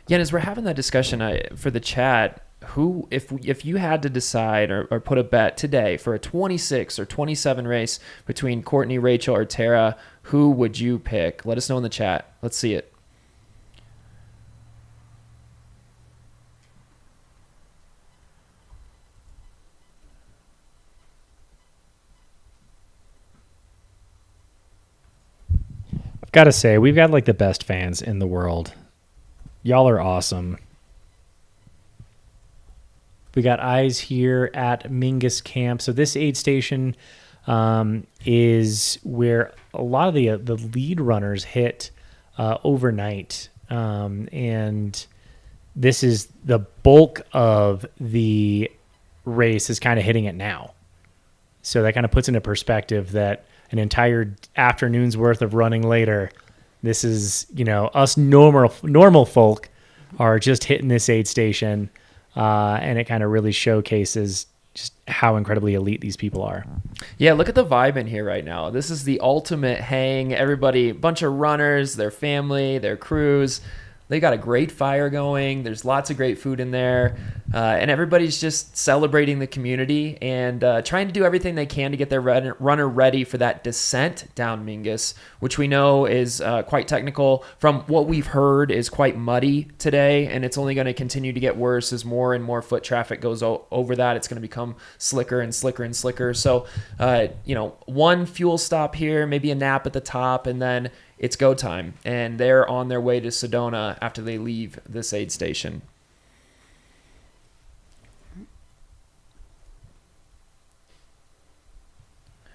Yeah, and as we're having that discussion for the chat, who, if you had to decide or put a bet today for a 26 or 27 race between Courtney, Rachel, or Tara, who would you pick? Let us know in the chat. Let's see it. I've got to say, we've got like the best fans in the world. Y'all are awesome. We got eyes here at Mingus Camp. So this aid station is where a lot of the lead runners hit overnight. And this is the bulk of the race is kind of hitting it now. So that kind of puts into perspective that an entire afternoon's worth of running later, this is, us normal folk are just hitting this aid station. And it kind of really showcases just how incredibly elite these people are. Yeah, look at the vibe in here right now. This is the ultimate hang. Everybody, bunch of runners, their family, their crews. They got a great fire going. There's lots of great food in there. And everybody's just celebrating the community and trying to do everything they can to get their runner ready for that descent down Mingus, which we know is quite technical. From what we've heard, is quite muddy today, and it's only going to continue to get worse as more and more foot traffic goes over that. It's going to become slicker and slicker and slicker. So, one fuel stop here, maybe a nap at the top, and then it's go time. And they're on their way to Sedona after they leave this aid station.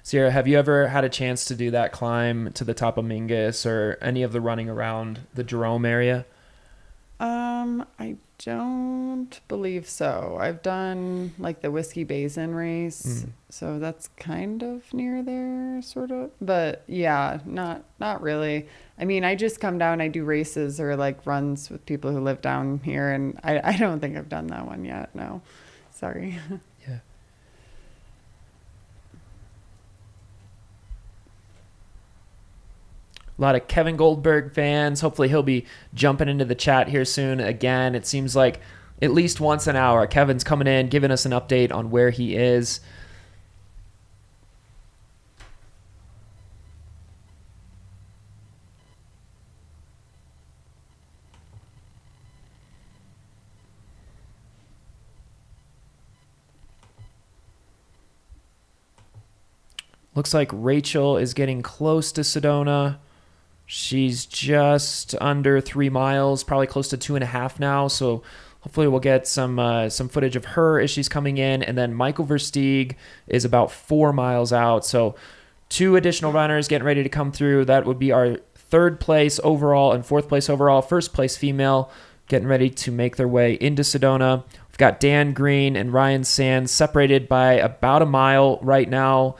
Sierra, have you ever had a chance to do that climb to the top of Mingus or any of the running around the Jerome area? I don't believe so. I've done like the Whiskey Basin race, so that's kind of near there, sort of. But yeah, not really. I mean, I just come down, I do races or like runs with people who live down here, and I don't think I've done that one yet. No, sorry. Yeah. A lot of Kevin Goldberg fans. Hopefully he'll be jumping into the chat here soon. Again, it seems like at least once an hour, Kevin's coming in, giving us an update on where he is. Looks like Rachel is getting close to Sedona. She's just under 3 miles, probably close to 2.5 now. So hopefully we'll get some footage of her as she's coming in. And then Michael Versteig is about 4 miles out. So 2 additional runners getting ready to come through. That would be our 3rd place overall and 4th place overall. 1st place female getting ready to make their way into Sedona. We've got Dan Green and Ryan Sands separated by about a mile right now.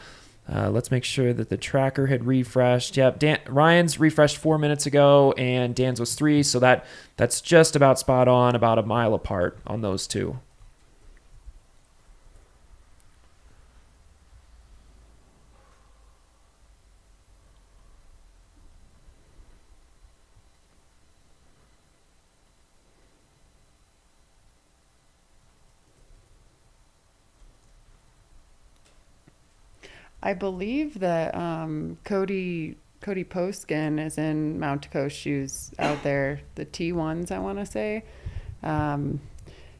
Let's make sure that the tracker had refreshed. Yep, Ryan's refreshed 4 minutes ago, and Dan's was 3, so that's just about spot on, about a mile apart on those 2. I believe that Cody Poskin is in Mount Coast shoes out there, the T1s, I want to say.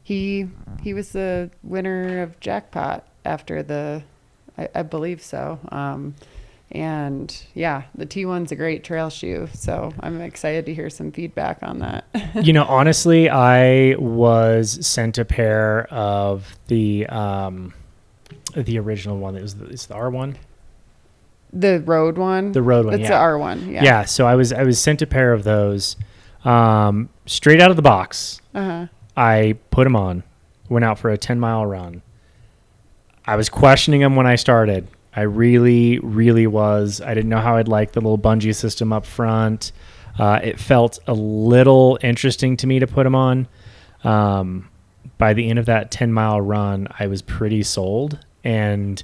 He was the winner of Jackpot after the I believe so. And yeah, the T1's a great trail shoe. So I'm excited to hear some feedback on that. Honestly, I was sent a pair of the original one. It's the R1. The road one? The road one, It's yeah. the R1, yeah. Yeah, so I was sent a pair of those straight out of the box. Uh-huh. I put them on, went out for a 10-mile run. I was questioning them when I started. I really, really was. I didn't know how I'd like the little bungee system up front. It felt a little interesting to me to put them on. By the end of that 10-mile run, I was pretty sold. And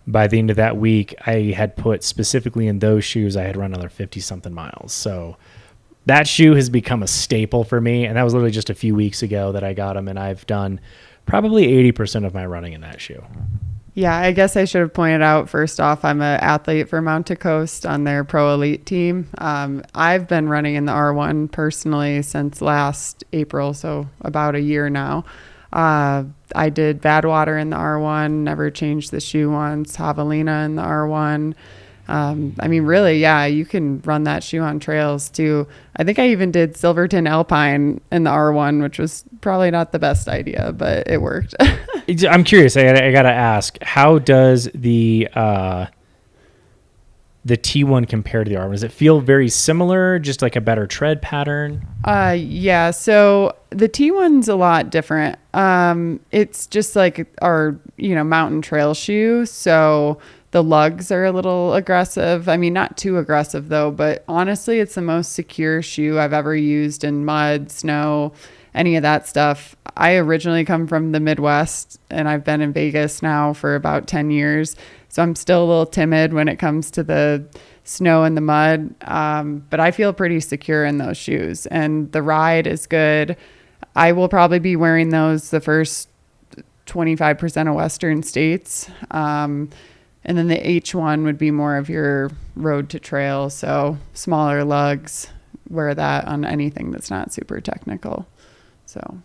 by the end of that week, I had put specifically in those shoes, I had run another 50-something miles. So that shoe has become a staple for me. And that was literally just a few weeks ago that I got them. And I've done probably 80% of my running in that shoe. Yeah, I guess I should have pointed out first off, I'm an athlete for Mount to Coast on their pro elite team. I've been running in the R1 personally since last April, so about a year now. I did Badwater in the R1, never changed the shoe once, Javelina in the R1. I mean, really, yeah, you can run that shoe on trails too. I think I even did Silverton Alpine in the R1, which was probably not the best idea, but it worked. I'm curious. I gotta ask, how does the T1 compare to the R1? Does it feel very similar, just like a better tread pattern? Yeah. So the T1's a lot different. It's just like our, mountain trail shoe. So the lugs are a little aggressive. I mean, not too aggressive though, but honestly, it's the most secure shoe I've ever used in mud, snow, any of that stuff. I originally come from the Midwest and I've been in Vegas now for about 10 years. So I'm still a little timid when it comes to the snow and the mud. But I feel pretty secure in those shoes and the ride is good. I will probably be wearing those the first 25% of Western states. And then the H1 would be more of your road to trail. So smaller lugs, wear that on anything that's not super technical. So.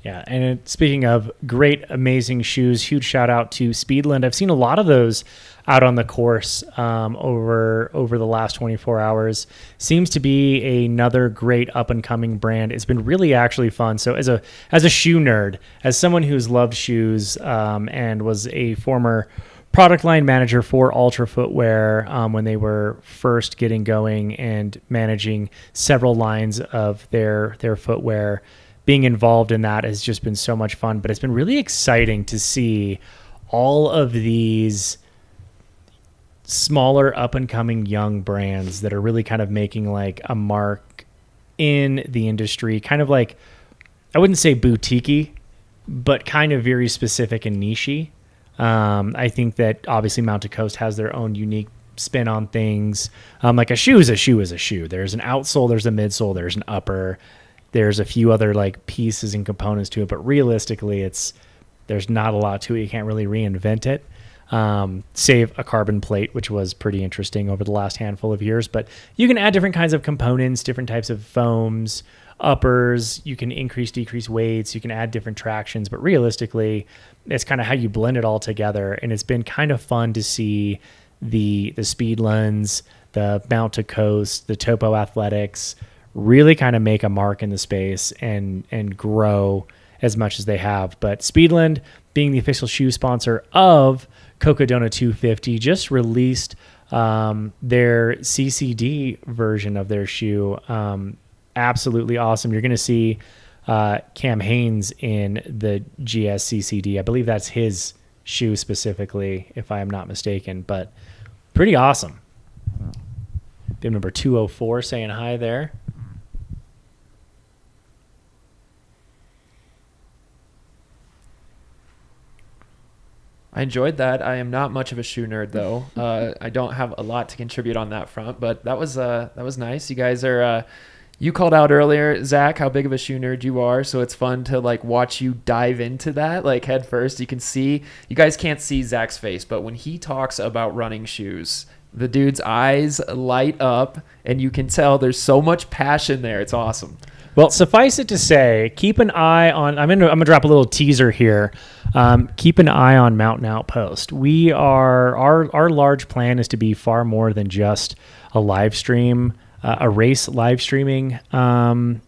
Yeah, and speaking of great, amazing shoes, huge shout out to Speedland. I've seen a lot of those out on the course over the last 24 hours. Seems to be another great up and coming brand. It's been really actually fun. So as a shoe nerd, as someone who's loved shoes and was a former product line manager for Ultra Footwear when they were first getting going and managing several lines of their footwear. Being involved in that has just been so much fun, but it's been really exciting to see all of these smaller up and coming young brands that are really kind of making like a mark in the industry, kind of like, I wouldn't say boutique-y, but kind of very specific and niche-y. I think that obviously Mount to Coast has their own unique spin on things. Like a shoe is a shoe is a shoe. There's an outsole, there's a midsole, there's an upper. There's a few other like pieces and components to it, but realistically there's not a lot to it. You can't really reinvent it. Save a carbon plate, which was pretty interesting over the last handful of years, but you can add different kinds of components, different types of foams, uppers, you can decrease weights, you can add different tractions, but realistically it's kind of how you blend it all together. And it's been kind of fun to see the Speedlands, the Mount to Coast, the Topo Athletics, really kind of make a mark in the space and grow as much as they have. But Speedland, being the official shoe sponsor of Cocodona 250, just released their CCD version of their shoe. Absolutely awesome. You're going to see Cam Haynes in the GS CCD. I believe that's his shoe specifically, if I am not mistaken, but pretty awesome. Bib number 204 saying hi there. I enjoyed that. I am not much of a shoe nerd though. I don't have a lot to contribute on that front, but that was nice. You guys are, you called out earlier, Zach, how big of a shoe nerd you are. So it's fun to like watch you dive into that like head first. You guys can't see Zach's face, but when he talks about running shoes, the dude's eyes light up and you can tell there's so much passion there. It's awesome. Well, suffice it to say, keep an eye on. I'm gonna drop a little teaser here. Keep an eye on Mountain Outpost. We are our large plan is to be far more than just a live stream, a race live streaming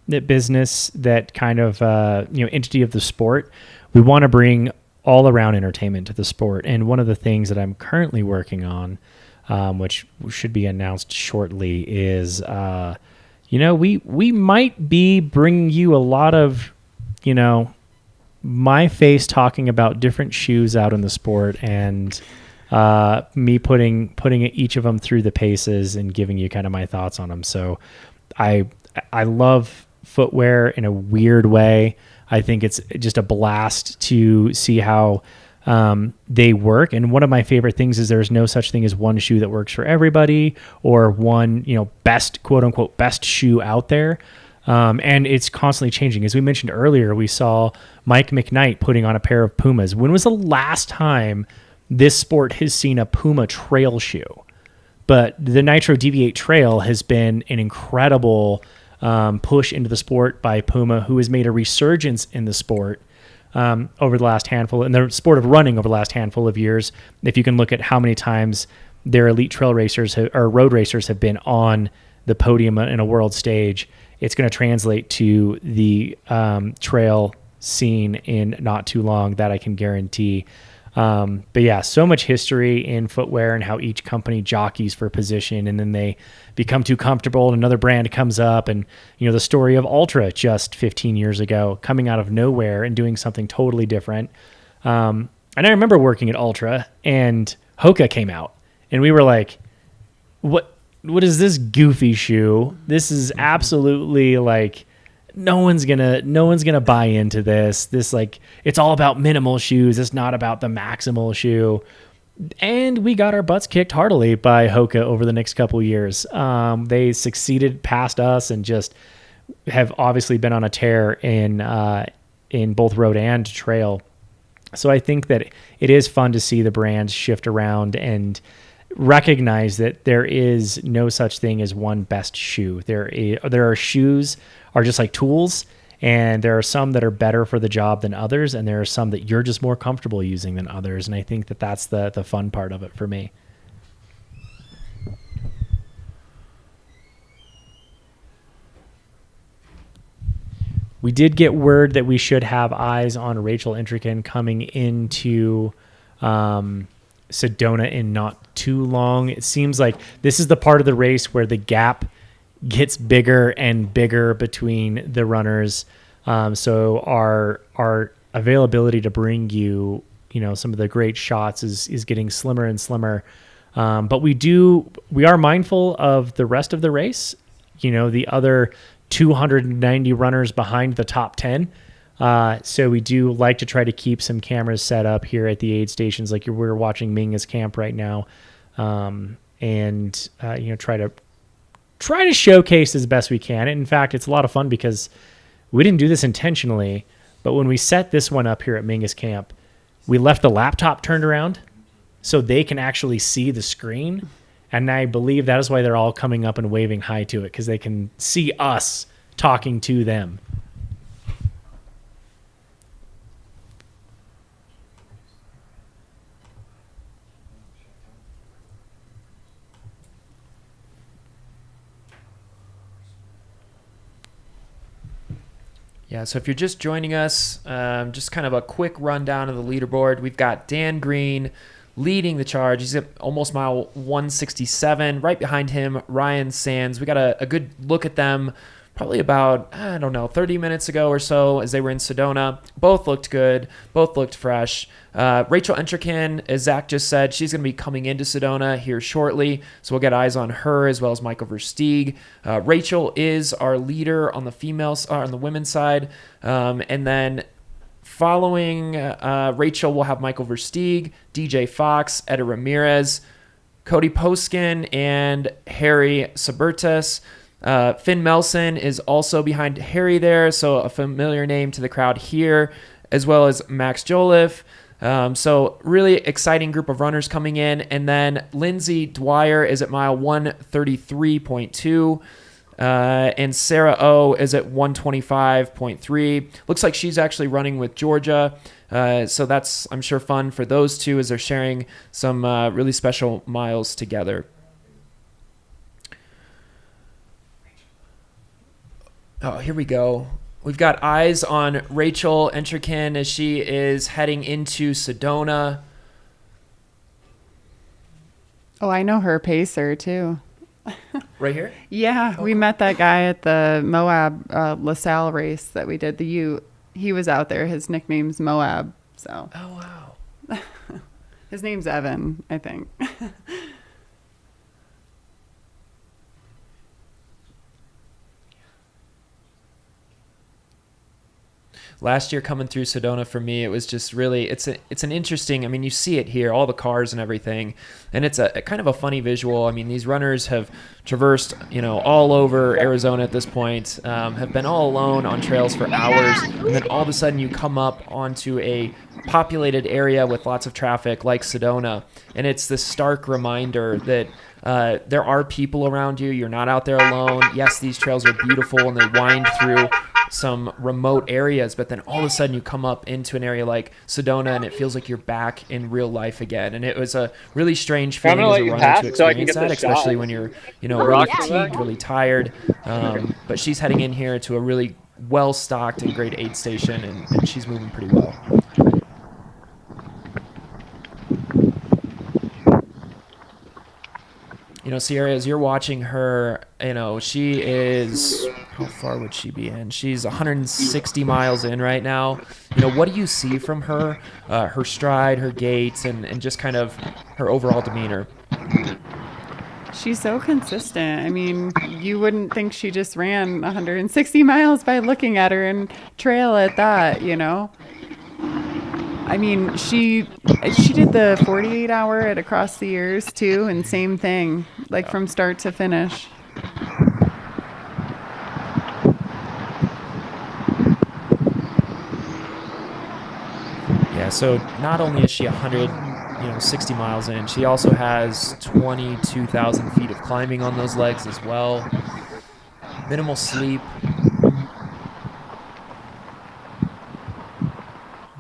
business. That kind of entity of the sport. We want to bring all around entertainment to the sport. And one of the things that I'm currently working on, which should be announced shortly, is we might be bringing you a lot of, my face talking about different shoes out in the sport, and me putting each of them through the paces and giving you kind of my thoughts on them. So I love footwear in a weird way. I think it's just a blast to see how they work. And one of my favorite things is there's no such thing as one shoe that works for everybody, or one, best, quote unquote, best shoe out there. And it's constantly changing. As we mentioned earlier, we saw Mike McKnight putting on a pair of Pumas. When was the last time this sport has seen a Puma trail shoe? But the Nitro DV8 Trail has been an incredible push into the sport by Puma, who has made a resurgence in the sport over the last handful, in the sport of running over the last handful of years. If you can look at how many times their elite trail racers or road racers have been on the podium in a world stage, it's going to translate to the trail scene in not too long. That I can guarantee. But yeah, so much history in footwear and how each company jockeys for position, and then they become too comfortable and another brand comes up. And, the story of Ultra just 15 years ago, coming out of nowhere and doing something totally different. And I remember working at Ultra, and Hoka came out, and we were like, what is this goofy shoe? This is absolutely like, no one's gonna buy into this. This, like, it's all about minimal shoes. It's not about the maximal shoe. And we got our butts kicked heartily by Hoka over the next couple of years. They succeeded past us and just have obviously been on a tear in both road and trail. So I think that it is fun to see the brands shift around and recognize that there is no such thing as one best shoe. There are shoes are just like tools, and there are some that are better for the job than others, and there are some that you're just more comfortable using than others. And I think that that's the fun part of it for me. We did get word that we should have eyes on Rachel Entrekin coming into Sedona in not too long. It seems like this is the part of the race where the gap gets bigger and bigger between the runners. So our availability to bring you, some of the great shots is getting slimmer and slimmer. But we are mindful of the rest of the race, the other 290 runners behind the top 10. So we do like to try to keep some cameras set up here at the aid stations, like we're watching Minga's camp right now, and try to showcase as best we can. And in fact, it's a lot of fun because we didn't do this intentionally, but when we set this one up here at Minga's camp, we left the laptop turned around so they can actually see the screen. And I believe that is why they're all coming up and waving hi to it, because they can see us talking to them. Yeah, so if you're just joining us, just kind of a quick rundown of the leaderboard. We've got Dan Green leading the charge. He's at almost mile 167. Right behind him, Ryan Sands. We got a good look at them probably about, 30 minutes ago or so as they were in Sedona. Both looked good. Both looked fresh. Rachel Entrekin, as Zach just said, she's going to be coming into Sedona here shortly, so we'll get eyes on her as well as Michael Versteig. Rachel is our leader on the women's side, and then following Rachel, we'll have Michael Versteig, DJ Fox, Eder Ramirez, Cody Poskin, and Harry Sabertas. Finn Melson is also behind Harry there, so a familiar name to the crowd here, as well as Max Joliffe. So really exciting group of runners coming in. And then Lindsay Dwyer is at mile 133.2. And Sarah O is at 125.3. Looks like she's actually running with Georgia. So that's, I'm sure, fun for those two as they're sharing some really special miles together. Oh, here we go. We've got eyes on Rachel Entrekin as she is heading into Sedona. Oh, I know her pacer too. Right here? Yeah, we met that guy at the Moab LaSalle race that we did. The Ute. He was out there. His nickname's Moab. So. Oh wow. His name's Evan, I think. Last year coming through Sedona for me, it was just really, it's an interesting, I mean, you see it here, all the cars and everything, and it's a kind of a funny visual. I mean, these runners have traversed, all over Arizona at this point, have been all alone on trails for hours, and then all of a sudden you come up onto a populated area with lots of traffic like Sedona, and it's this stark reminder that there are people around you. You're not out there alone. Yes, these trails are beautiful and they wind through some remote areas, but then all of a sudden you come up into an area like Sedona and it feels like you're back in real life again. And it was a really strange feeling as a runner to experience that, especially when you're, really fatigued, really tired. But she's heading in here to a really well-stocked and great aid station, and she's moving pretty well. Sierra, as you're watching her, she is, how far would she be in? She's 160 miles in right now. What do you see from her, her stride, her gait, and just kind of her overall demeanor? She's so consistent. I mean, you wouldn't think she just ran 160 miles by looking at her and trail at that, I mean, she did the 48-hour at Across the Years too, and same thing, like from start to finish. Yeah, so not only is she 60 miles in, she also has 22,000 feet of climbing on those legs as well. Minimal sleep.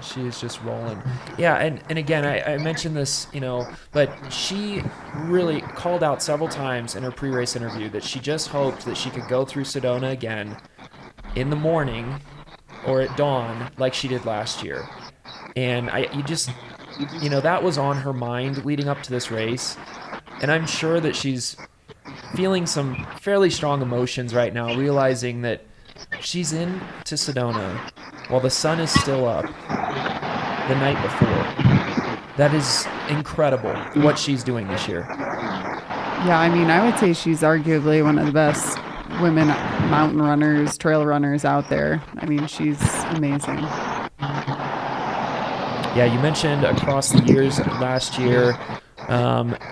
She is just rolling. Yeah, and again, I mentioned this, but she really called out several times in her pre-race interview that she just hoped that she could go through Sedona again in the morning or at dawn like she did last year. And that was on her mind leading up to this race. And I'm sure that she's feeling some fairly strong emotions right now, realizing that she's in to Sedona while the sun is still up the night before. That is incredible what she's doing this year. Yeah, I mean, I would say she's arguably one of the best women mountain runners, trail runners out there. I mean, she's amazing. Yeah, you mentioned Across the Years last year.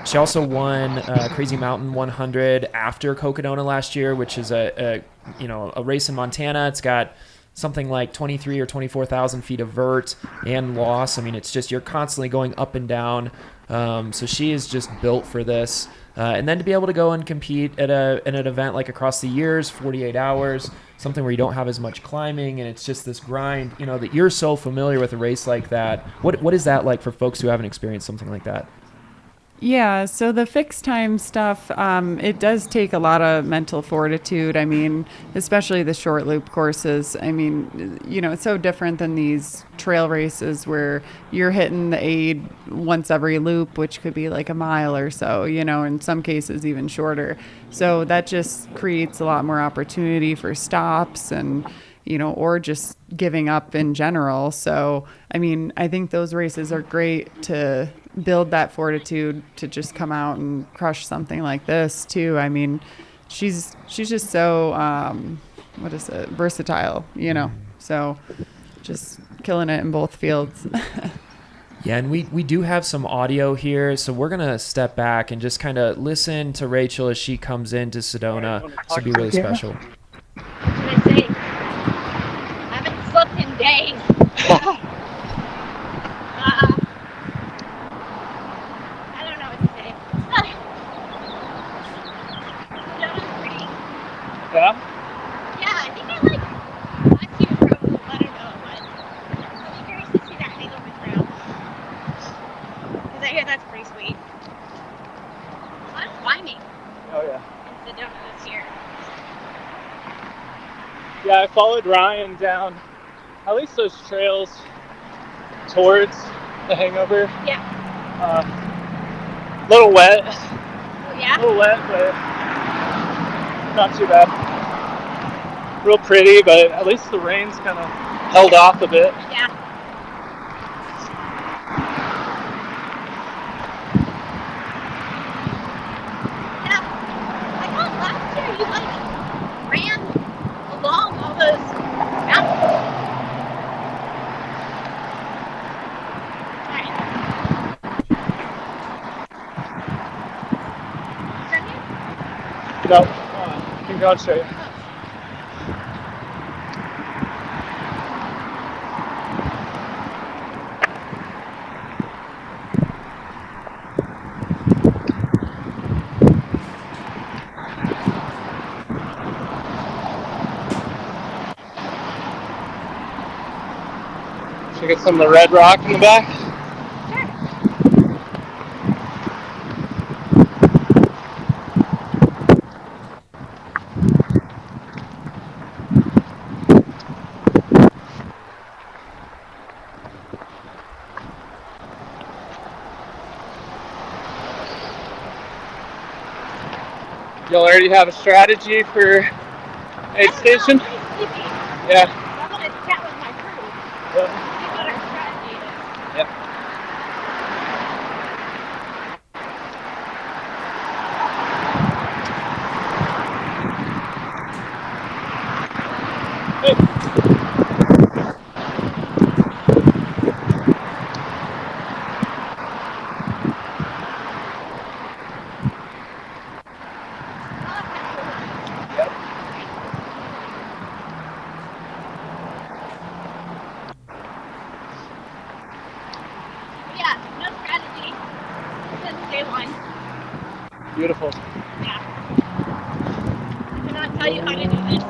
She also won Crazy Mountain 100 after Cocodona last year, which is a race in Montana. It's got something like 23 or 24,000 feet of vert and loss. I mean, it's just, you're constantly going up and down. So she is just built for this. And then to be able to go and compete at an event like Across the Years, 48 hours, something where you don't have as much climbing, and it's just this grind, that you're so familiar with a race like that. What is that like for folks who haven't experienced something like that? Yeah, so the fixed time stuff, it does take a lot of mental fortitude. I mean, especially the short loop courses. I mean, it's so different than these trail races where you're hitting the aid once every loop, which could be like a mile or so, in some cases even shorter. So that just creates a lot more opportunity for stops and, or just giving up in general. So, I mean, I think those races are great to build that fortitude to just come out and crush something like this too. I mean, she's just so, versatile, so just killing it in both fields. Yeah, and we do have some audio here, so we're going to step back and just kind of listen to Rachel as she comes into Sedona. This will be really special. I haven't slept in days. I don't know what to say. Yeah? Yeah, I think I like last year for a little better though it was. I'll be curious to see that hangover trail. Because I hear that's pretty sweet. A lot of climbing Oh yeah. in Sedona this year. Yeah, I followed Ryan down at least those trails towards the hangover. Yeah. Little wet. Oh yeah? A little wet, but not too bad. Real pretty, but at least the rain's kind of held off a bit. Yeah. Yeah. I thought last year you like ran along all those mountains. Alright. Turn here? No, keep going straight. Should I get some of the red rock in the back? Y'all already have a strategy for aid station? Yeah. I'm gonna chat with my crew. See what our strategy is. Yep. Yeah, no strategy since day one. Beautiful. Yeah. I cannot tell you how to do this.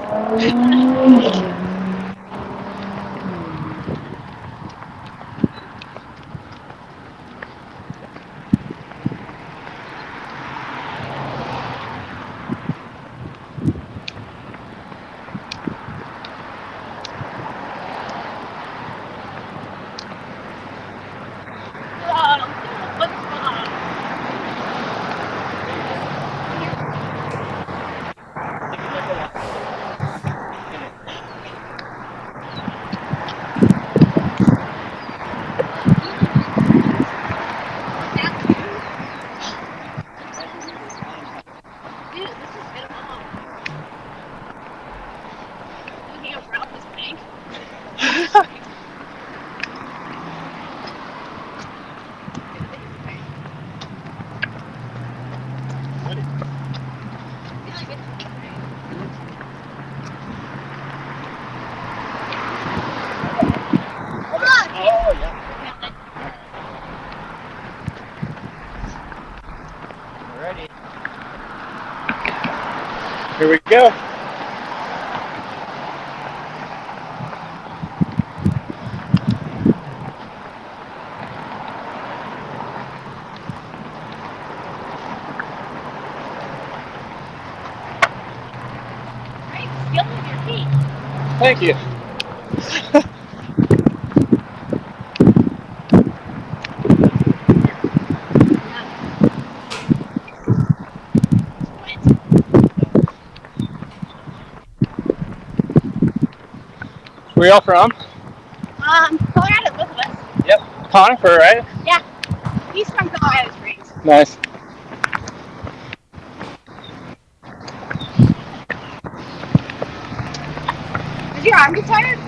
What's going on? Dude, this is good along. Looking around this bank. Ready. Here we go. Great skill with your feet. Thank you. Where y'all from? Colorado, both of us. Yep. Conifer, right? Yeah. He's from Colorado Springs. Nice. Is your arm retired?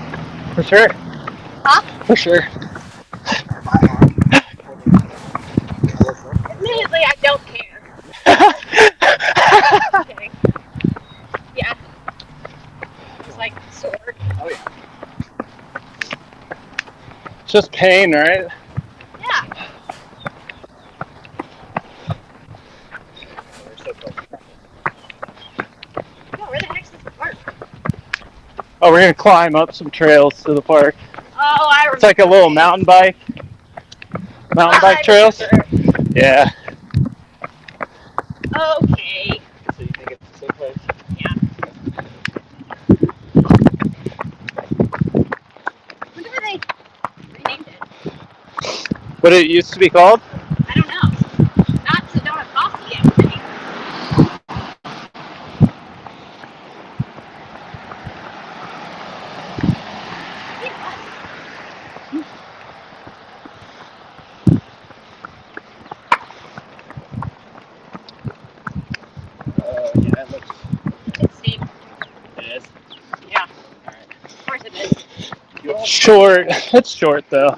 For sure. Huh? For sure. Admittedly, I don't care. Okay. Yeah. It's like sore. Oh yeah. It's just pain, right? Yeah. We're so close. No, where the heck is this Oh, we're gonna climb up some trails to the park. Oh, I remember. It's like a little mountain bike trails. Yeah. Okay. So you think it's the same place? Yeah. Wonder why they renamed it. What it used to be called? I don't know. Not Sedona Coffee, I think. Yeah, it looks. It's steep. It is. Yeah. Of course it is. It's short. It's short though.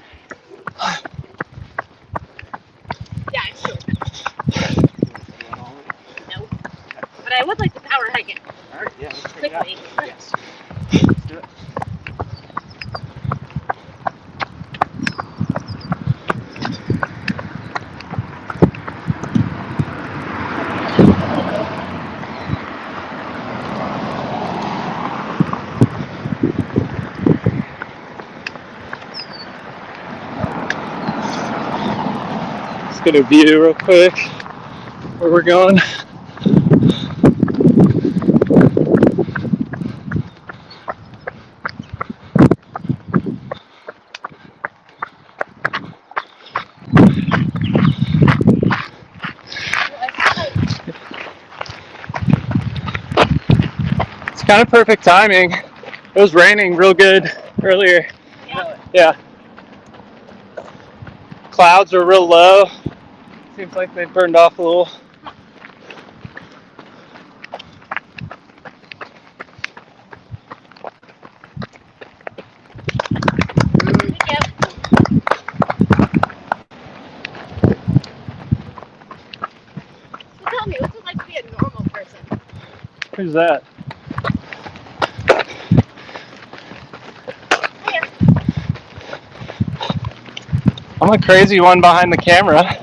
Yeah, it's short. No. But I would like to power hike it. Alright, yeah, let's check it out. Quickly. Yes. Let's do it. Let's get a view real quick where we're going. It's kind of perfect timing. It was raining real good earlier. Yeah. Clouds are real low. Seems like they burned off a little. So tell me, what's it like to be a normal person? Who's that? I'm a crazy one behind the camera.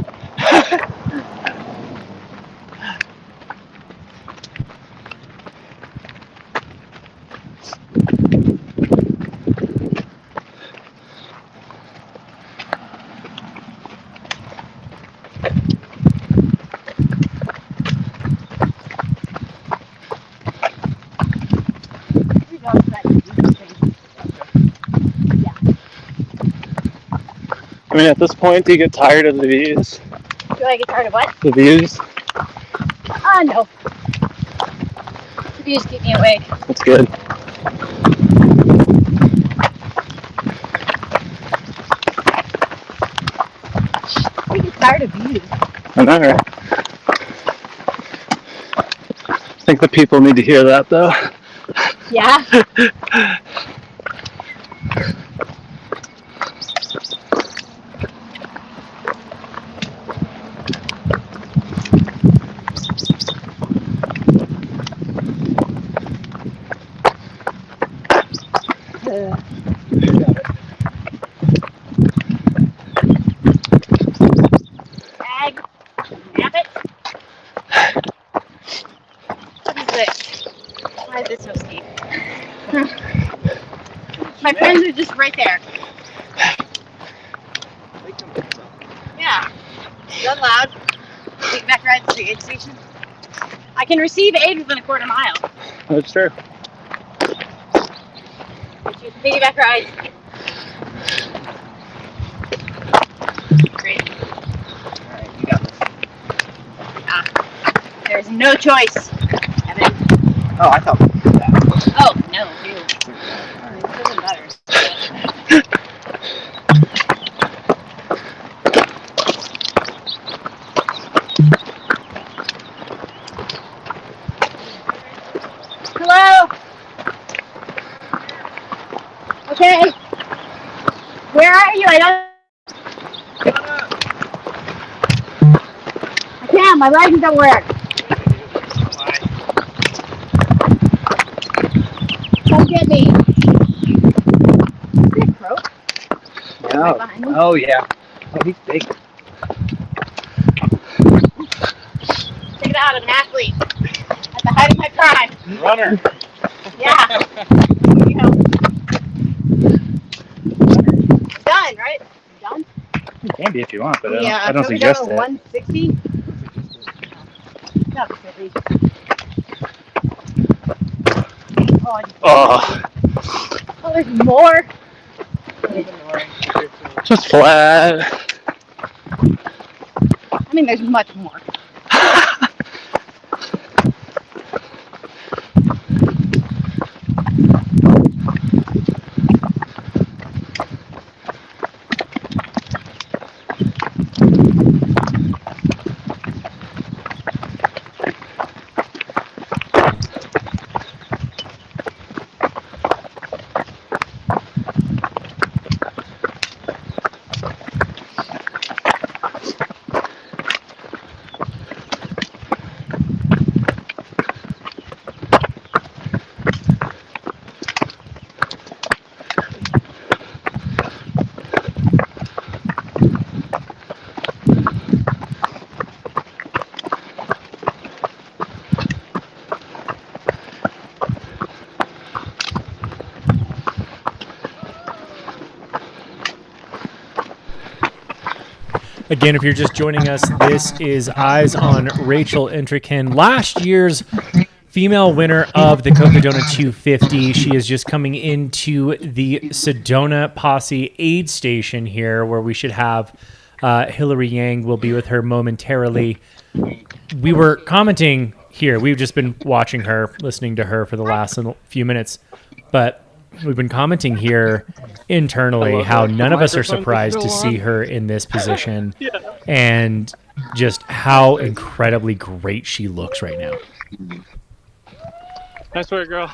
I mean, at this point, do you get tired of the views? Do I get tired of what? The views? No. The views keep me awake. That's good. I get tired of views. I know, right? I think the people need to hear that, though. Yeah? Ag. Rabbit. What is this? Why is it so steep? My friends are just right there. Yeah. Run loud. Take back rides to the aid station. I can receive aid within a quarter mile. That's true. Piggyback rides. Great. Alright, you got this. There's no choice, Evan. Oh, I thought we could do that. Oh, no, dude. It doesn't matter. Hello? Okay. Where are you? I can't. My legs don't work. Come get me. Is it Croak? No. Right behind me? Oh, yeah. Oh, he's big. Check it out. I'm an athlete. At the height of my prime. Runner. Yeah. You know. Can be if you want, but Yeah, I don't can we suggest go to it. 160? Not silly. Oh, Oh, there's more. There's more. just flat. I mean, there's much more. Again, if you're just joining us, this is Eyes on Rachel Entrekin, last year's female winner of the Cocodona 250. She is just coming into the Sedona Posse aid station here, where we should have Hillary Yang will be with her momentarily. We were commenting here. We've just been watching her, listening to her for the last few minutes, but we've been commenting here internally how none of us are surprised to see her in this position and just how incredibly great she looks right now. Nice work, girl.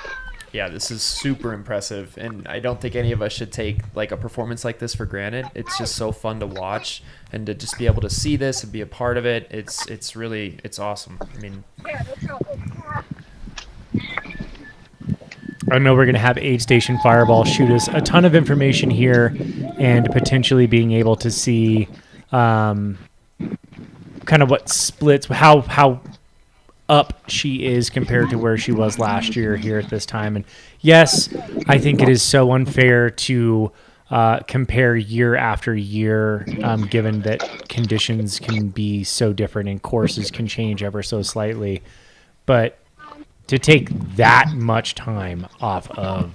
Yeah, this is super impressive, and I don't think any of us should take like a performance like this for granted. It's just so fun to watch, and to just be able to see this and be a part of it. It's really awesome. I mean, I know we're going to have Aid Station Fireball shoot us a ton of information here, and potentially being able to see kind of what splits, how up she is compared to where she was last year here at this time. And yes, I think it is so unfair to compare year after year, given that conditions can be so different and courses can change ever so slightly. But to take that much time off of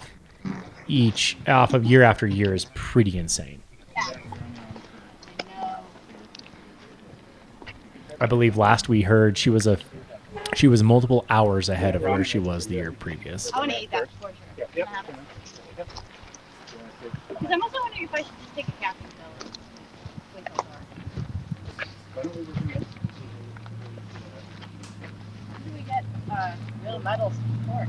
year after year is pretty insane. I believe last we heard she was multiple hours ahead of where she was the year previous. I want to eat that for sure. Because I'm also wondering if I should just take a caffeine pill and wait till dark. Do we get real medals for?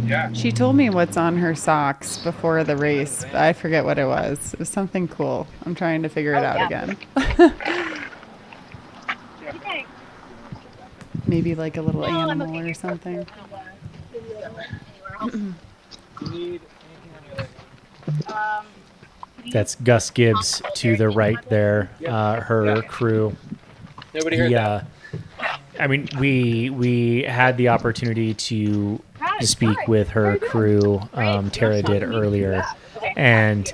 Yeah. She told me what's on her socks before the race. But I forget what it was. It was something cool. I'm trying to figure it out again. Okay. Maybe like a little animal or something. That's Gus Gibbs to the right there, her crew. Nobody heard that. I mean, we had the opportunity to speak with her crew. Tara did earlier, and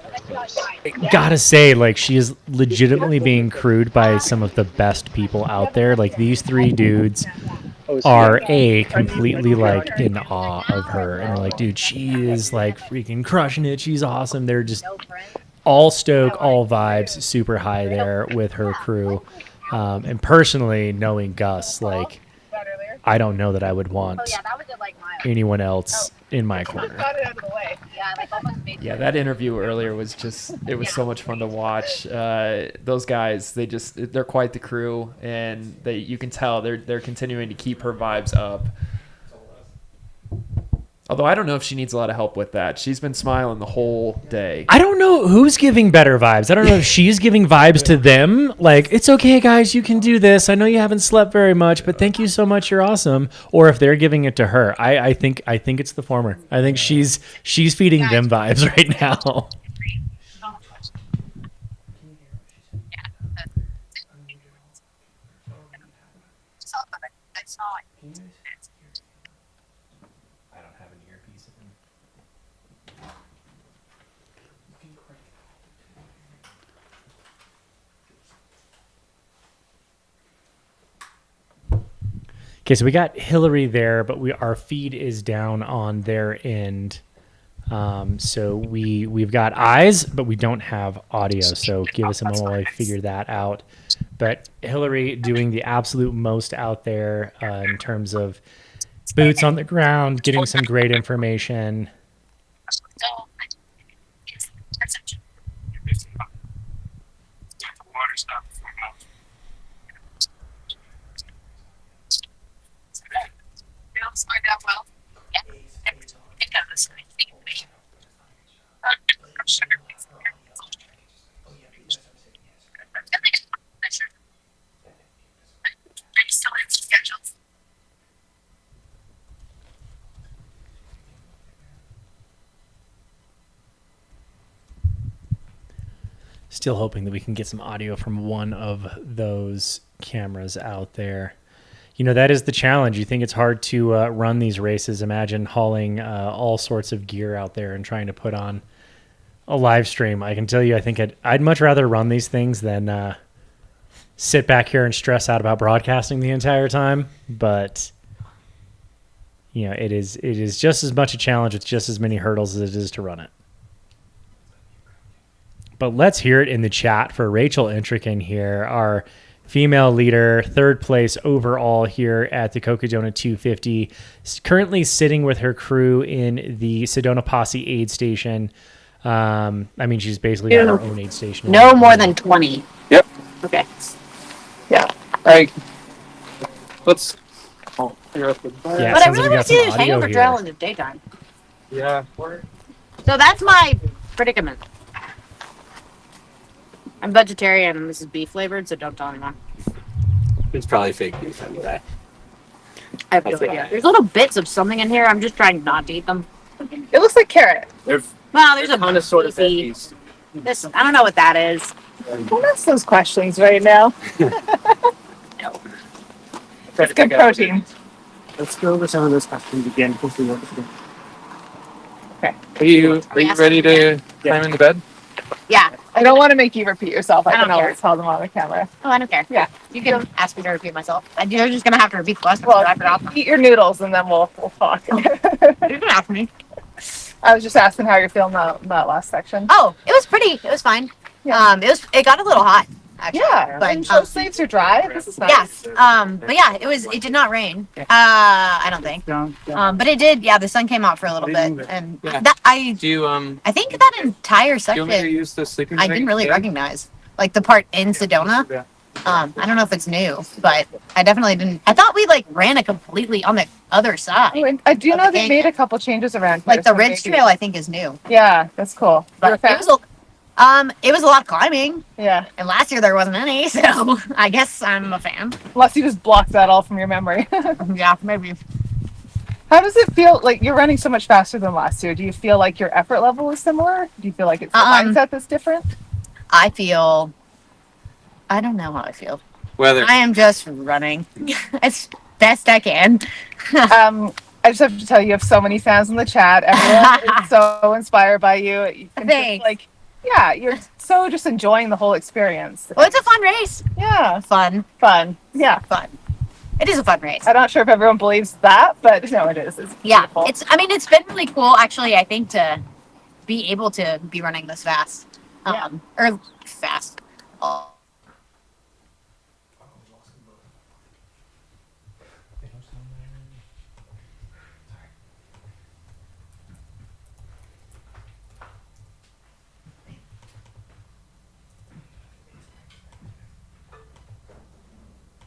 gotta say, like, she is legitimately being crewed by some of the best people out there. Like, these three dudes are completely like in awe of her, and they're like, dude, she is like freaking crushing it. She's awesome. They're just all stoke, all vibes, super high there with her crew. And personally, knowing Gus, like, I don't know that I would want anyone else in my corner. Yeah, that interview earlier was it was so much fun to watch. Those guys, they're quite the crew, and you can tell they're continuing to keep her vibes up. Although I don't know if she needs a lot of help with that. She's been smiling the whole day. I don't know who's giving better vibes. I don't know if she's giving vibes to them. Like, it's okay, guys, you can do this. I know you haven't slept very much, but thank you so much. You're awesome. Or if they're giving it to her. I think it's the former. I think she's feeding them vibes right now. Okay, so we got Hillary there, but our feed is down on their end. So we've got eyes, but we don't have audio. So give us a moment while I figure that out. But Hillary doing the absolute most out there in terms of boots on the ground, getting some great information. Find out well. Yeah, it does. Still in schedules. Still hoping that we can get some audio from one of those cameras out there. You know, that is the challenge. You think it's hard to run these races. Imagine hauling all sorts of gear out there and trying to put on a live stream. I can tell you, I think I'd much rather run these things than sit back here and stress out about broadcasting the entire time. But, you know, it is just as much a challenge with just as many hurdles as it is to run it. But let's hear it in the chat for Rachel Entrekin here, our female leader, third place overall here at the Cocodona 250, currently sitting with her crew in the Sedona Posse aid station. I mean, she's basically got her own aid station. No more than 20. Yep. Okay. Yeah. Like, let's. Oh, Yeah, But it I sounds like really we want got to see some this audio hangover here. trail in the daytime. Yeah. So that's my predicament. I'm vegetarian and this is beef flavored, so don't tell anyone. It's probably fake beef anyway. I have no idea. There's little bits of something in here. I'm just trying not to eat them. It looks like carrot. Well, there's a kind of sort of beefy- veggies. This I don't know what that is. Don't ask those questions right now. It's good protein. Let's go over some of those questions again. Okay. Are you ready to climb into bed? Yeah. I don't want to make you repeat yourself. I I can don't care. always tell them on the camera. Oh, I don't care. Yeah. You can ask me to repeat myself. You're just gonna have to repeat the question. Well, I forgot. eat your noodles and then we'll talk. You can ask me. I was just asking how you're feeling that last section. Oh, it was pretty. It was fine. Yeah. It got a little hot. Actually, Yeah, but and those sleeves are dry. This is nice. yeah. But yeah, it did not rain. I don't think. But it did. Yeah, the sun came out for a little bit, and that Do you I think that entire do you want me to section use the sleeping I bag didn't really again? recognize, like the part in Sedona. Yeah. I don't know if it's new, but I definitely didn't. I thought we like ran it completely on the other side. Oh, and I do of know the they canyon. made a couple changes around here. Like the so Ridge maybe- Trail, I think is new. Yeah, that's cool. You're a But fan? it was a lot of climbing. Yeah. And last year there wasn't any, so I guess I'm a fan. Unless you just blocked that all from your memory. Yeah, maybe. How does it feel? Like you're running so much faster than last year. Do you feel like your effort level is similar? Do you feel like it's the mindset that's different? I don't know how I feel. Weather. I am just running as best I can. I just have to tell you, you have so many fans in the chat. Everyone is so inspired by you. You can just, Thanks. like, yeah, you're so just enjoying the whole experience. Well, it's a fun race. Yeah. Fun. Yeah. Fun. It is a fun race. I'm not sure if everyone believes that, but no, it is. It's Yeah, beautiful. it's been really cool actually, I think, to be able to be running this fast. Or fast. Oh.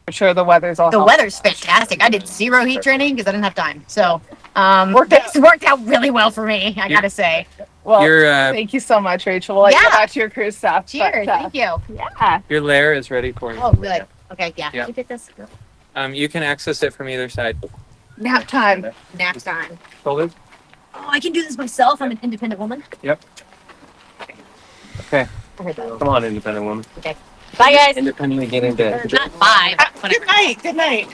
I'm sure the weather's all The helpful. weather's fantastic. I did zero heat training because I didn't have time. So it's worked out really well for me, I gotta say. Well, Your, thank you so much, Rachel. We'll let you Yeah. go back to your cruise stuff. Cheers, thank you. Yeah. Your lair is ready for you. Oh, really? Okay, yeah. Yeah. You did this? You can access it from either side. Nap time. Nap time. Shoulders? Oh, I can do this myself. I'm an independent woman. Yep. Okay. I heard that. Come on, independent woman. Okay. Bye, guys. Independently get in bed. Not bye. Good night. Good night.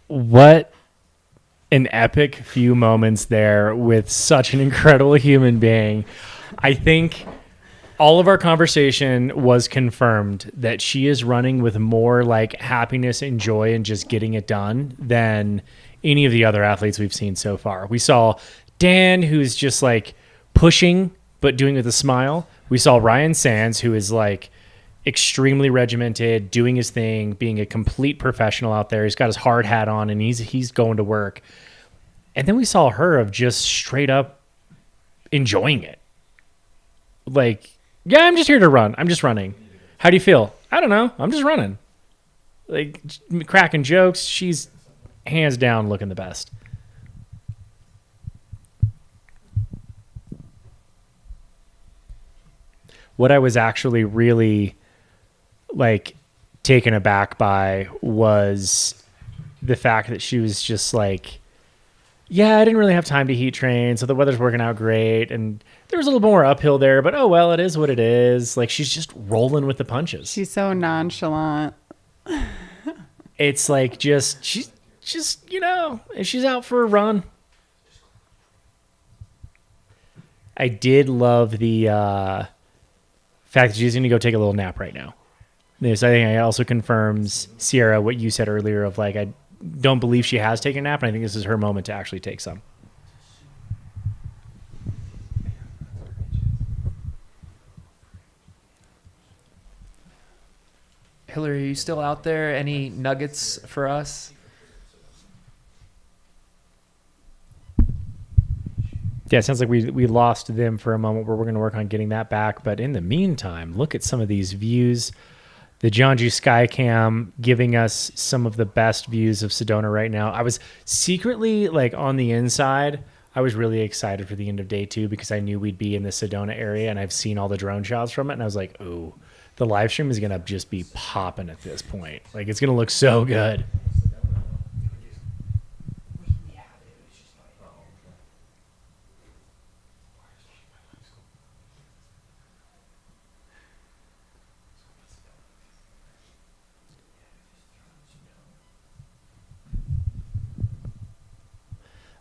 What an epic few moments there with such an incredible human being. I think all of our conversation was confirmed that she is running with more like happiness and joy and just getting it done than any of the other athletes we've seen so far. We saw Dan, who's just like pushing, but doing it with a smile. We saw Ryan Sands, who is like extremely regimented, doing his thing, being a complete professional out there. He's got his hard hat on and he's going to work. And then we saw her of just straight up enjoying it. Like, yeah, I'm just here to run. I'm just running. How do you feel? I don't know. I'm just running. Like, cracking jokes. She's hands down looking the best. What I was actually really like taken aback by was the fact that she was just like, yeah, I didn't really have time to heat train, so the weather's working out great, and there was a little more uphill there, but oh well, it is what it is. Like, she's just rolling with the punches. She's so nonchalant. It's like she's just, you know, if she's out for a run. I did love the fact that she's going to go take a little nap right now. This, I think, it also confirms, Sierra, what you said earlier of like, I don't believe she has taken a nap, and I think this is her moment to actually take some. Hillary, are you still out there? Any nuggets for us? Yeah, it sounds like we lost them for a moment, where we're going to work on getting that back. But in the meantime, look at some of these views. The John G Skycam giving us some of the best views of Sedona right now. I was secretly, like, on the inside, I was really excited for the end of day 2 because I knew we'd be in the Sedona area, and I've seen all the drone shots from it, and I was like, ooh, the live stream is going to just be popping at this point. Like, it's going to look so good.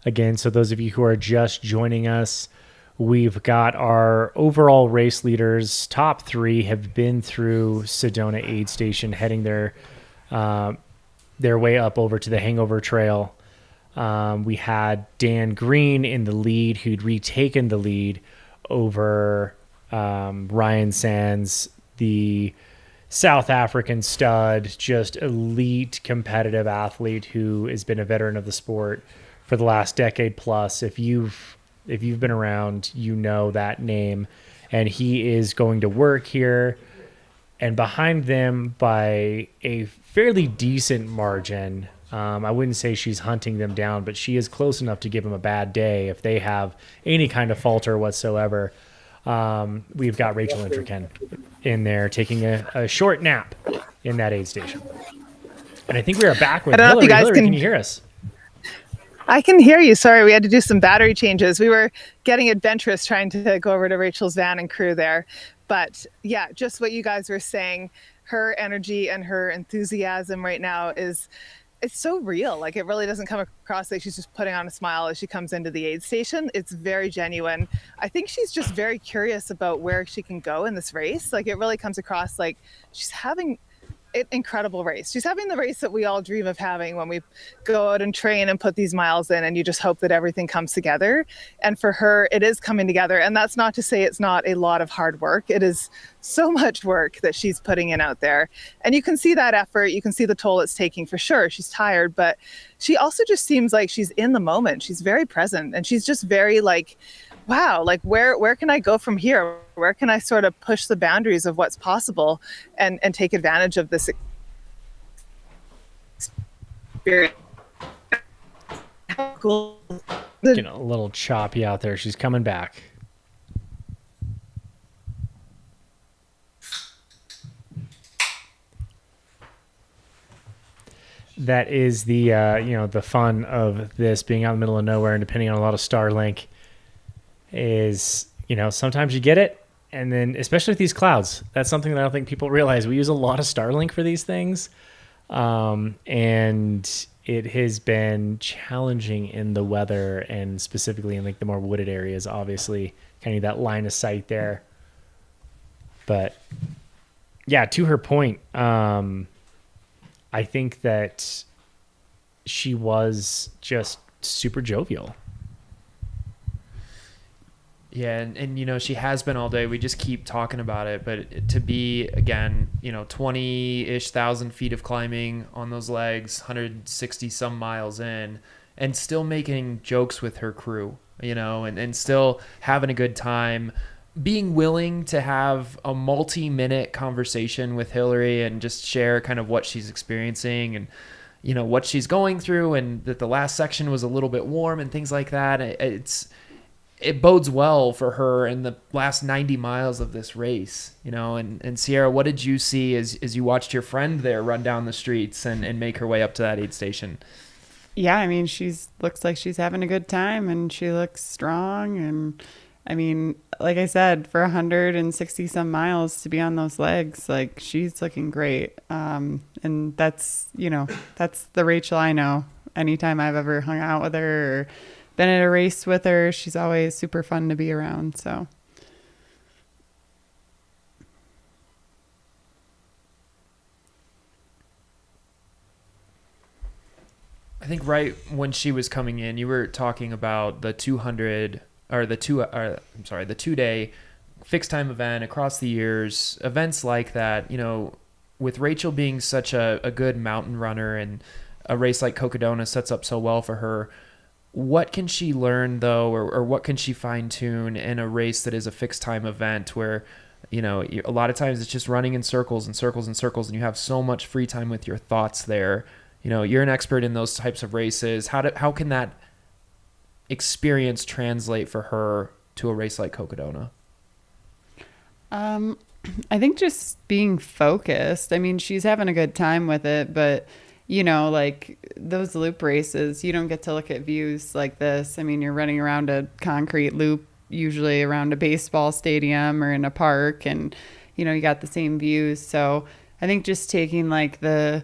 Again, so those of you who are just joining us, we've got our overall race leaders. Top 3 have been through Sedona Aid Station, heading their way up over to the Hangover Trail. We had Dan Green in the lead, who'd retaken the lead over Ryan Sands, the South African stud, just elite competitive athlete who has been a veteran of the sport for the last decade plus. If you've been around, you know that name, and he is going to work here. And behind them by a fairly decent margin, I wouldn't say she's hunting them down, but she is close enough to give them a bad day if they have any kind of falter whatsoever. We've got Rachel Entrekin in there taking a short nap in that aid station. And I think we are back with Hillary. Hillary, can you hear us? I can hear you. Sorry, we had to do some battery changes. We were getting adventurous trying to go over to Rachel's van and crew there. But yeah, just what you guys were saying, her energy and her enthusiasm right now it's so real. Like, it really doesn't come across like she's just putting on a smile as she comes into the aid station. It's very genuine. I think she's just very curious about where she can go in this race. Like, it really comes across like she's having an incredible race. She's having the race that we all dream of having when we go out and train and put these miles in, and you just hope that everything comes together. And for her, it is coming together. And that's not to say it's not a lot of hard work. It is so much work that she's putting in out there. And you can see that effort. You can see the toll it's taking for sure. She's tired, but she also just seems like she's in the moment. She's very present, and she's just very like, wow, like where can I go from here? Where can I sort of push the boundaries of what's possible and take advantage of this experience? How cool. Getting a little choppy out there. She's coming back. That is the the fun of this being out in the middle of nowhere and depending on a lot of Starlink is, sometimes you get it, and then especially with these clouds, that's something that I don't think people realize. We use a lot of Starlink for these things, and it has been challenging in the weather, and specifically in like the more wooded areas. Obviously, kind of that line of sight there. But yeah, to her point, I think that she was just super jovial. Yeah, and you know, she has been all day. We just keep talking about it, but to be, again, you know, 20-ish thousand feet of climbing on those legs, 160 some miles in, and still making jokes with her crew, you know, and still having a good time, being willing to have a multi-minute conversation with Hillary and just share kind of what she's experiencing and, you know, what she's going through, and that the last section was a little bit warm and things like that. It bodes well for her in the last 90 miles of this race, you know. And Sierra, what did you see as you watched your friend there run down the streets and make her way up to that aid station? Yeah, I mean, looks like she's having a good time, and she looks strong. And I mean, like I said, for 160 some miles to be on those legs, like, she's looking great. And that's, you know, that's the Rachel I know. Anytime I've ever hung out with her or been at a race with her, she's always super fun to be around. So I think right when she was coming in, you were talking about the 2-day fixed time event across the years, events like that. You know, with Rachel being such a good mountain runner, and a race like Cocodona sets up so well for her, what can she learn though, or what can she fine tune in a race that is a fixed time event where, you know, a lot of times it's just running in circles and circles and circles, and you have so much free time with your thoughts there. You know, you're an expert in those types of races. How can that experience translate for her to a race like Cocodona? I think just being focused. I mean, she's having a good time with it, but you know, like those loop races, you don't get to look at views like this. I mean, you're running around a concrete loop, usually around a baseball stadium or in a park, and, you know, you got the same views. So I think just taking like the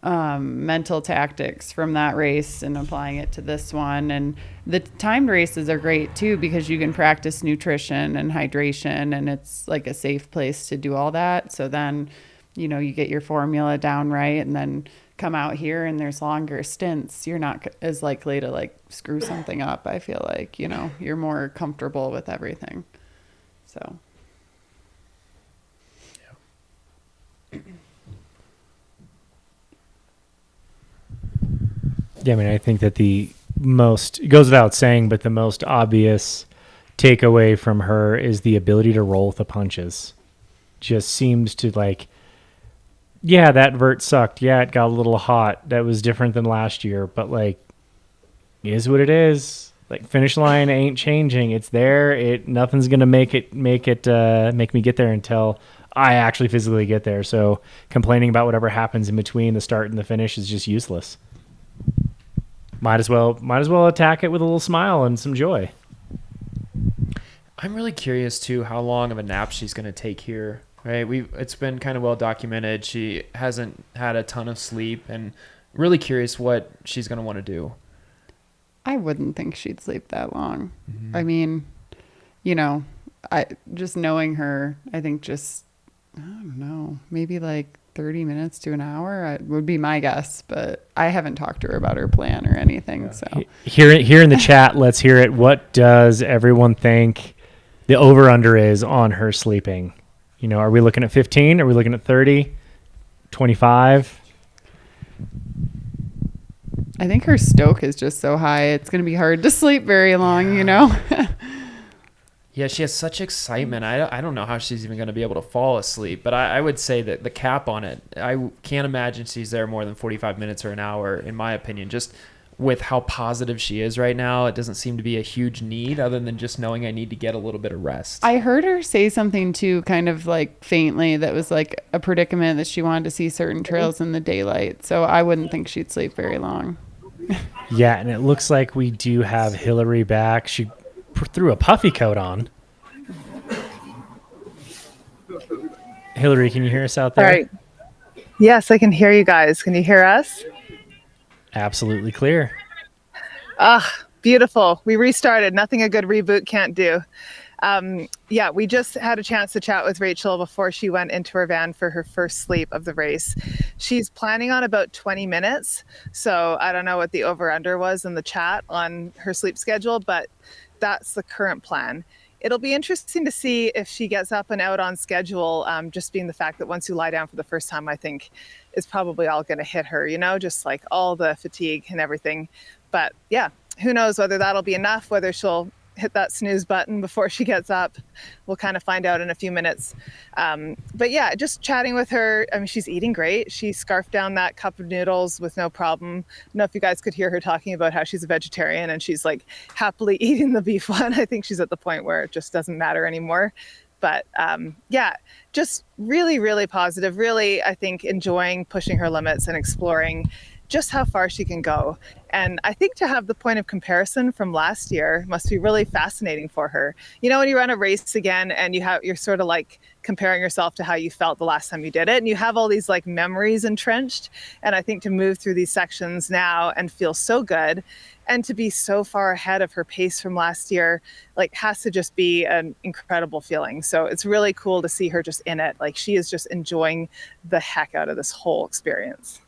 mental tactics from that race and applying it to this one. And the timed races are great too, because you can practice nutrition and hydration, and it's like a safe place to do all that. So then, you know, you get your formula down right, and then come out here and there's longer stints, you're not as likely to like screw something up. I feel like, you know, you're more comfortable with everything. So Yeah, I mean, I think that it goes without saying, but the most obvious takeaway from her is the ability to roll with the punches. Just seems to like, yeah, that vert sucked. Yeah, it got a little hot. That was different than last year, but like, it is what it is. Like, finish line ain't changing. It's there. Nothing's gonna make me get there until I actually physically get there. So complaining about whatever happens in between the start and the finish is just useless. Might as well attack it with a little smile and some joy. I'm really curious too how long of a nap she's going to take here. Right? It's been kind of well documented. She hasn't had a ton of sleep, and really curious what she's going to want to do. I wouldn't think she'd sleep that long. Mm-hmm. I mean, you know, just knowing her, I think I don't know, maybe like 30 minutes to an hour would be my guess, but I haven't talked to her about her plan or anything. Yeah. So here in the chat, let's hear it. What does everyone think the over-under is on her sleeping? You know, are we looking at 15? Are we looking at 30? 25? I think her stoke is just so high. It's going to be hard to sleep very long, you know? Yeah, she has such excitement. I don't know how she's even going to be able to fall asleep, but I would say that the cap on it, I can't imagine she's there more than 45 minutes or an hour, in my opinion. Just with how positive she is right now, it doesn't seem to be a huge need other than just knowing I need to get a little bit of rest. I heard her say something too, kind of like faintly, that was like a predicament that she wanted to see certain trails in the daylight. So I wouldn't think she'd sleep very long. Yeah, and it looks like we do have Hillary back. She threw a puffy coat on. Hillary, can you hear us out there? All right. Yes, I can hear you guys. Can you hear us? Absolutely clear. Ah, beautiful. We restarted. Nothing a good reboot can't do. Yeah, we just had a chance to chat with Rachel before she went into her van for her first sleep of the race. She's planning on about 20 minutes. So I don't know what the over-under was in the chat on her sleep schedule, but that's the current plan. It'll be interesting to see if she gets up and out on schedule, just being the fact that once you lie down for the first time, I think it's probably all going to hit her, you know, just like all the fatigue and everything. But yeah, who knows whether that'll be enough, whether she'll hit that snooze button before she gets up. We'll kind of find out in a few minutes. But yeah, just chatting with her. I mean, she's eating great. She scarfed down that cup of noodles with no problem. I don't know if you guys could hear her talking about how she's a vegetarian and she's like happily eating the beef one. I think she's at the point where it just doesn't matter anymore. But yeah, just really, really positive, really, I think, enjoying pushing her limits and exploring just how far she can go. And I think to have the point of comparison from last year must be really fascinating for her. You know, when you run a race again and you're sort of like comparing yourself to how you felt the last time you did it, and you have all these like memories entrenched. And I think to move through these sections now and feel so good and to be so far ahead of her pace from last year, like, has to just be an incredible feeling. So it's really cool to see her just in it. Like, she is just enjoying the heck out of this whole experience.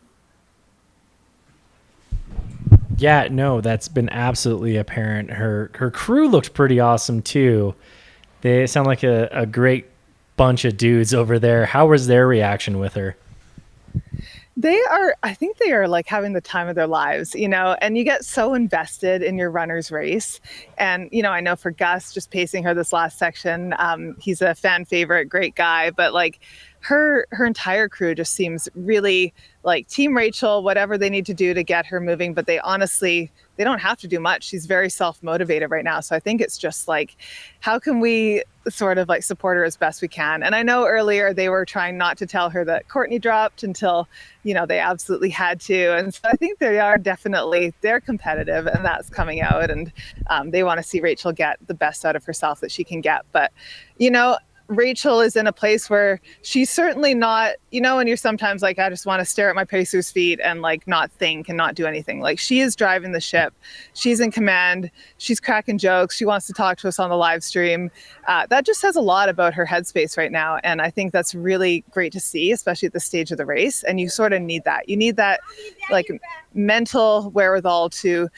Yeah, no, that's been absolutely apparent. Her crew looked pretty awesome too. They sound like a great bunch of dudes over there. How was their reaction with her? I think they are like having the time of their lives, you know, and you get so invested in your runner's race. And, you know, I know for Gus, just pacing her this last section, he's a fan favorite, great guy, but like her entire crew just seems really like Team Rachel, whatever they need to do to get her moving. But they don't have to do much. She's very self-motivated right now. So I think it's just like, how can we sort of like support her as best we can? And I know earlier they were trying not to tell her that Courtney dropped until, you know, they absolutely had to. And so I think they're competitive, and that's coming out. And they want to see Rachel get the best out of herself that she can get. But, you know, Rachel is in a place where she's certainly not, you know, and you're sometimes like, I just want to stare at my pacer's feet and like not think and not do anything. Like, she is driving the ship. She's in command. She's cracking jokes. She wants to talk to us on the live stream. That just says a lot about her headspace right now. And I think that's really great to see, especially at this stage of the race. And you sort of need that. You need that like mental wherewithal to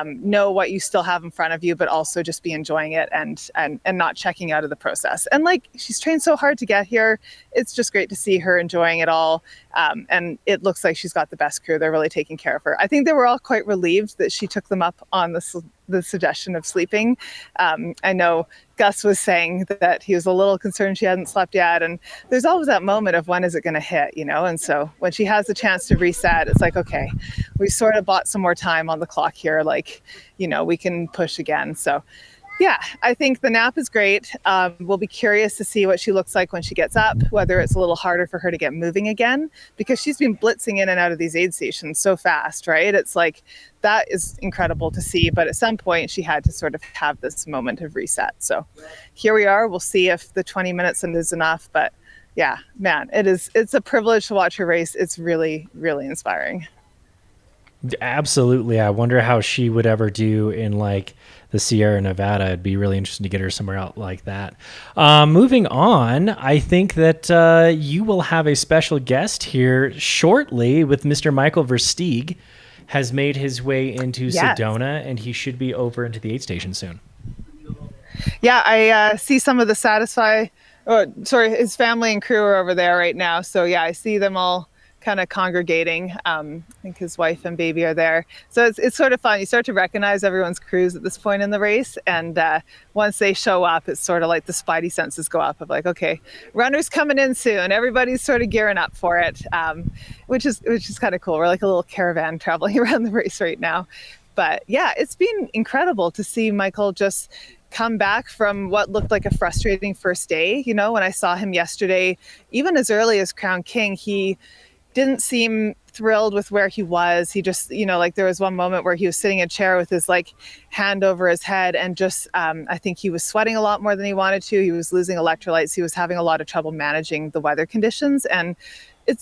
know what you still have in front of you, but also just be enjoying it and not checking out of the process. And like, she's trained so hard to get here. It's just great to see her enjoying it all. And it looks like she's got the best crew. They're really taking care of her. I think they were all quite relieved that she took them up on the suggestion of sleeping. I know Gus was saying that he was a little concerned she hadn't slept yet. And there's always that moment of when is it going to hit, you know? And so when she has the chance to reset, it's like, okay, we sort of bought some more time on the clock here. Like, you know, we can push again. So yeah, I think the nap is great. We'll be curious to see what she looks like when she gets up, whether it's a little harder for her to get moving again, because she's been blitzing in and out of these aid stations so fast, right? It's like, that is incredible to see. But at some point she had to sort of have this moment of reset. So here we are. We'll see if the 20 minutes is enough. But yeah, man, it's a privilege to watch her race. It's really, really inspiring. Absolutely. I wonder how she would ever do in like the Sierra Nevada. It'd be really interesting to get her somewhere out like that. Moving on, I think that you will have a special guest here shortly with Mr. Michael Versteig. Has made his way into Sedona, and he should be over into the aid station soon. Yeah, I see some of the his family and crew are over there right now. So yeah, I see them all kind of congregating. I think his wife and baby are there. So it's sort of fun. You start to recognize everyone's crews at this point in the race. And once they show up, it's sort of like the spidey senses go up of like, okay, runner's coming in soon. Everybody's sort of gearing up for it, which is kind of cool. We're like a little caravan traveling around the race right now. But yeah, it's been incredible to see Michael just come back from what looked like a frustrating first day. You know, when I saw him yesterday, even as early as Crown King, he didn't seem thrilled with where he was. He just, you know, like there was one moment where he was sitting in a chair with his like hand over his head and just, I think he was sweating a lot more than he wanted to. He was losing electrolytes. He was having a lot of trouble managing the weather conditions. And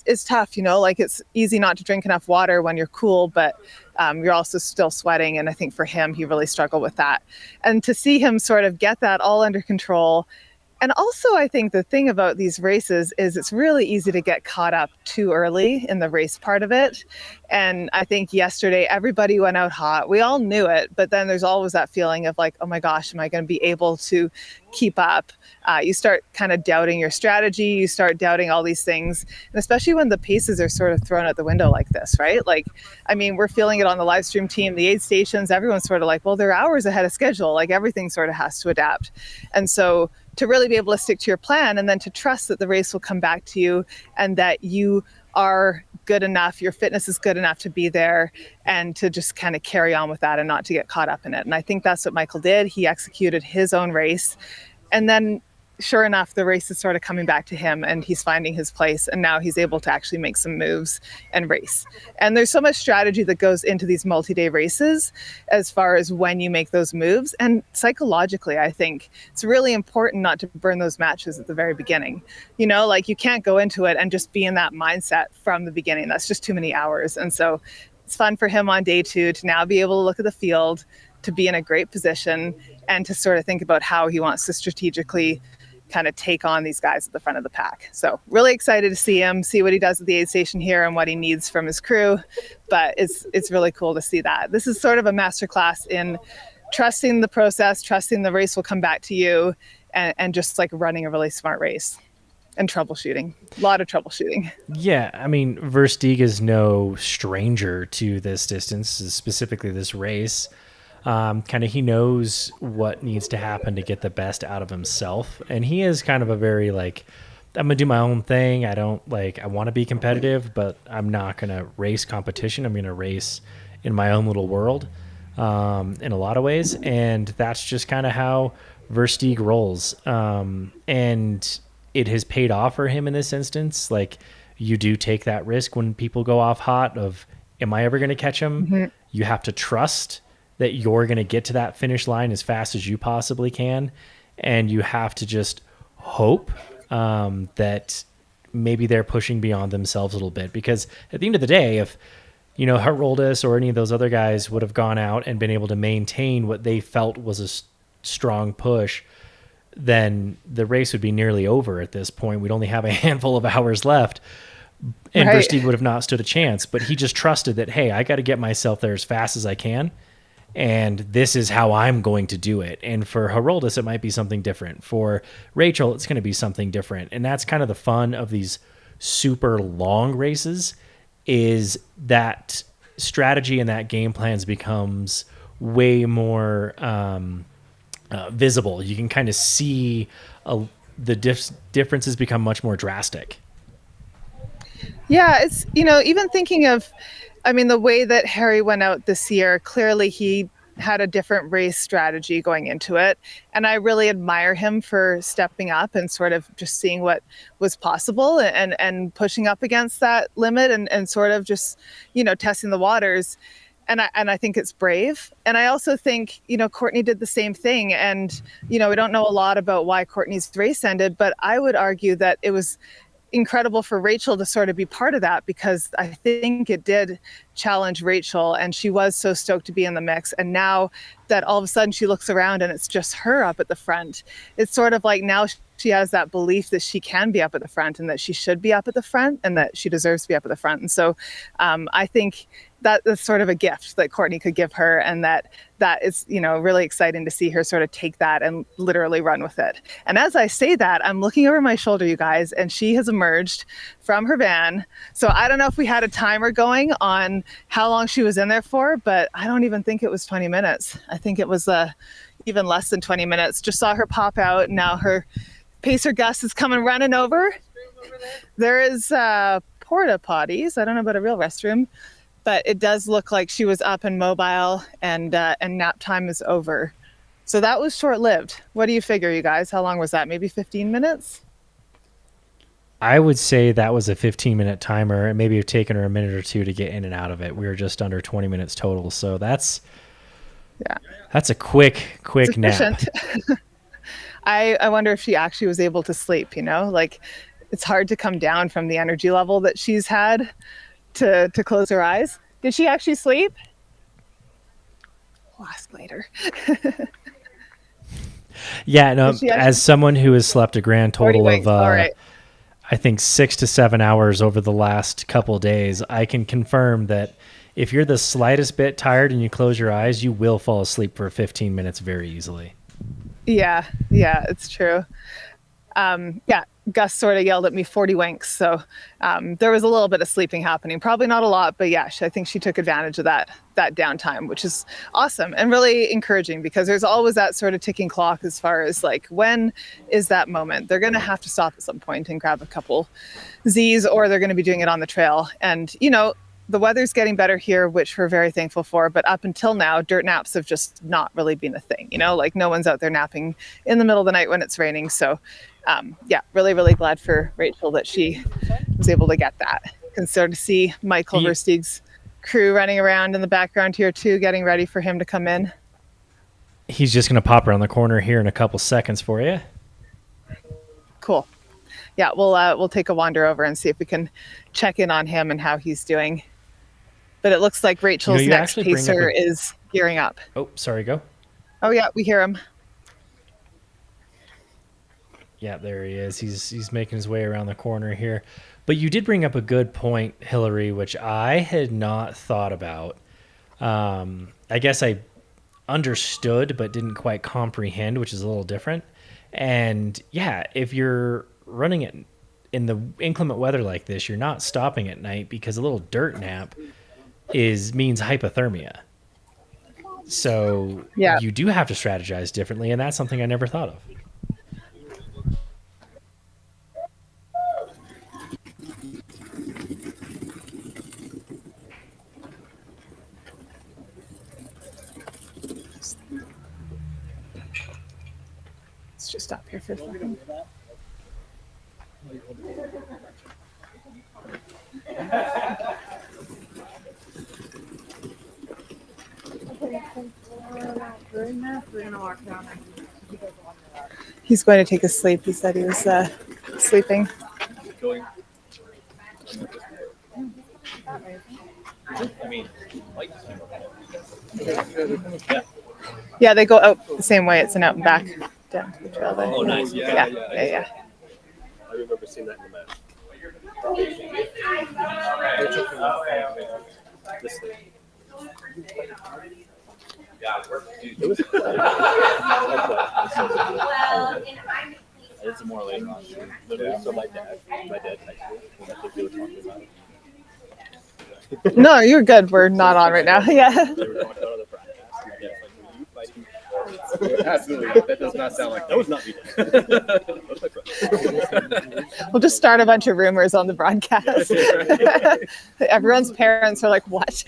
it's tough, you know, like it's easy not to drink enough water when you're cool, but you're also still sweating. And I think for him, he really struggled with that. And to see him sort of get that all under control. And also, I think the thing about these races is it's really easy to get caught up too early in the race part of it. And I think yesterday, everybody went out hot. We all knew it, but then there's always that feeling of like, oh my gosh, am I going to be able to keep up? You start kind of doubting your strategy. You start doubting all these things. And especially when the paces are sort of thrown out the window like this, right? Like, I mean, we're feeling it on the live stream team, the aid stations, everyone's sort of like, well, they're hours ahead of schedule. Like everything sort of has to adapt. And so to really be able to stick to your plan and then to trust that the race will come back to you and that you are good enough, your fitness is good enough to be there, and to just kind of carry on with that and not to get caught up in it. And I think that's what Michael did. He executed his own race. And then sure enough, the race is sort of coming back to him and he's finding his place. And now he's able to actually make some moves and race. And there's so much strategy that goes into these multi-day races as far as when you make those moves. And psychologically, I think it's really important not to burn those matches at the very beginning. You know, like you can't go into it and just be in that mindset from the beginning. That's just too many hours. And so it's fun for him on day 2 to now be able to look at the field, to be in a great position, and to sort of think about how he wants to strategically kind of take on these guys at the front of the pack. So really excited to see him, see what he does at the aid station here and what he needs from his crew. But it's really cool to see that. This is sort of a masterclass in trusting the process, trusting the race will come back to you, and just like running a really smart race and troubleshooting. A lot of troubleshooting. Yeah, I mean, Versteig is no stranger to this distance, specifically this race. Kind of he knows what needs to happen to get the best out of himself. And he is kind of a very like, I'm going to do my own thing. I want to be competitive, but I'm not going to race competition. I'm going to race in my own little world in a lot of ways. And that's just kind of how Versteig rolls. And it has paid off for him in this instance. Like you do take that risk when people go off hot of, am I ever going to catch him? Mm-hmm. You have to trust that you're going to get to that finish line as fast as you possibly can. And you have to just hope that maybe they're pushing beyond themselves a little bit. Because at the end of the day, if, you know, Haroldus or any of those other guys would have gone out and been able to maintain what they felt was a strong push, then the race would be nearly over at this point. We'd only have a handful of hours left. And right. Versteig would have not stood a chance. But he just trusted that, hey, I got to get myself there as fast as I can. And this is how I'm going to do it. And for Haroldus, it might be something different. For Rachel, it's going to be something different. And that's kind of the fun of these super long races, is that strategy and that game plans becomes way more visible. You can kind of see the differences become much more drastic. Yeah, it's, you know, even thinking of, I mean, the way that Harry went out this year, clearly he had a different race strategy going into it. And I really admire him for stepping up and sort of just seeing what was possible and pushing up against that limit and sort of just, you know, testing the waters. And I think it's brave. And I also think, you know, Courtney did the same thing. And, you know, we don't know a lot about why Courtney's race ended, but I would argue that it was incredible for Rachel to sort of be part of that, because I think it did challenge Rachel, and she was so stoked to be in the mix. And now that all of a sudden she looks around and it's just her up at the front, it's sort of like now she has that belief that she can be up at the front and that she should be up at the front and that she deserves to be up at the front. And so I think that's sort of a gift that Courtney could give her, and that is, you know, really exciting to see her sort of take that and literally run with it. And as I say that, I'm looking over my shoulder, you guys, and she has emerged from her van. So I don't know if we had a timer going on how long she was in there for, but I don't even think it was 20 minutes. I think it was even less than 20 minutes. Just saw her pop out. Now her pacer Gus is coming running over. There is porta potties. I don't know about a real restroom, but it does look like she was up and mobile, and nap time is over. So that was short-lived. What do you figure, you guys? How long was that? Maybe 15 minutes? I would say that was a 15-minute timer. It maybe have taken her a minute or two to get in and out of it. We were just under 20 minutes total. So that's a quick nap. I wonder if she actually was able to sleep, you know? Like, it's hard to come down from the energy level that she's had to close her eyes. Did she actually sleep? We'll ask later. Yeah, no, Did she actually- as someone who has slept a grand 40 total winks, of, all right. I think 6 to 7 hours over the last couple of days, I can confirm that if you're the slightest bit tired and you close your eyes, you will fall asleep for 15 minutes very easily. Yeah, it's true. Gus sort of yelled at me 40 winks. So there was a little bit of sleeping happening. Probably not a lot, but yeah, I think she took advantage of that downtime, which is awesome and really encouraging because there's always that sort of ticking clock as far as like, when is that moment? They're going to have to stop at some point and grab a couple Z's, or they're going to be doing it on the trail. And, you know, the weather's getting better here, which we're very thankful for. But up until now, dirt naps have just not really been a thing. You know, like no one's out there napping in the middle of the night when it's raining. So really, really glad for Rachel that she was able to get that. And so to see Michael Versteig's crew running around in the background here too, getting ready for him to come in. He's just going to pop around the corner here in a couple seconds for you. Cool. Yeah, we'll take a wander over and see if we can check in on him and how he's doing. But it looks like Rachel's next pacer is gearing up. Oh, sorry, go. Oh yeah, we hear him. Yeah, there he is. He's making his way around the corner here. But you did bring up a good point, Hillary, which I had not thought about. I guess I understood but didn't quite comprehend, which is a little different. And yeah, if you're running it in the inclement weather like this, you're not stopping at night because a little dirt nap means hypothermia. So you do have to strategize differently, and that's something I never thought of. Let's just stop here for a second. He's going to take a sleep. He said he was sleeping. Yeah, they go out the same way. It's an out and back down to the trail there. Oh, nice. Yeah. I remember seeing that in the map. This thing. It was. I did some more later on. Literally, so my dad texted me when I think they were talking about it. No, you're good. We're not on right now. Yeah. They were talking about the broadcast. My dad's like, "Were you fighting?" Absolutely. That does not sound like that was not me. We'll just start a bunch of rumors on the broadcast. Everyone's parents are like, "What?"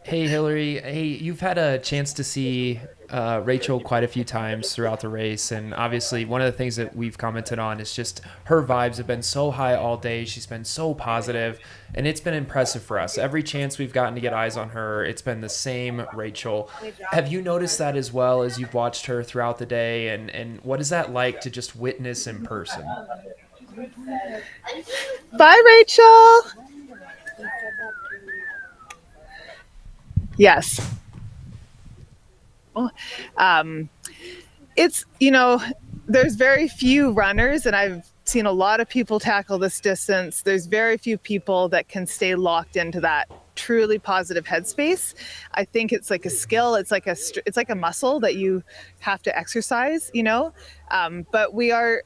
Hey, Hillary. Hey, you've had a chance to see Rachel quite a few times throughout the race. And obviously, one of the things that we've commented on is just her vibes have been so high all day. She's been so positive, and it's been impressive for us. Every chance we've gotten to get eyes on her, it's been the same Rachel. Have you noticed that as well as you've watched her throughout the day? And what is that like to just witness in person? Bye, Rachel. Yes. It's, there's very few runners, and I've seen a lot of people tackle this distance. There's very few people that can stay locked into that truly positive headspace. I think it's like a skill. It's like a muscle that you have to exercise, but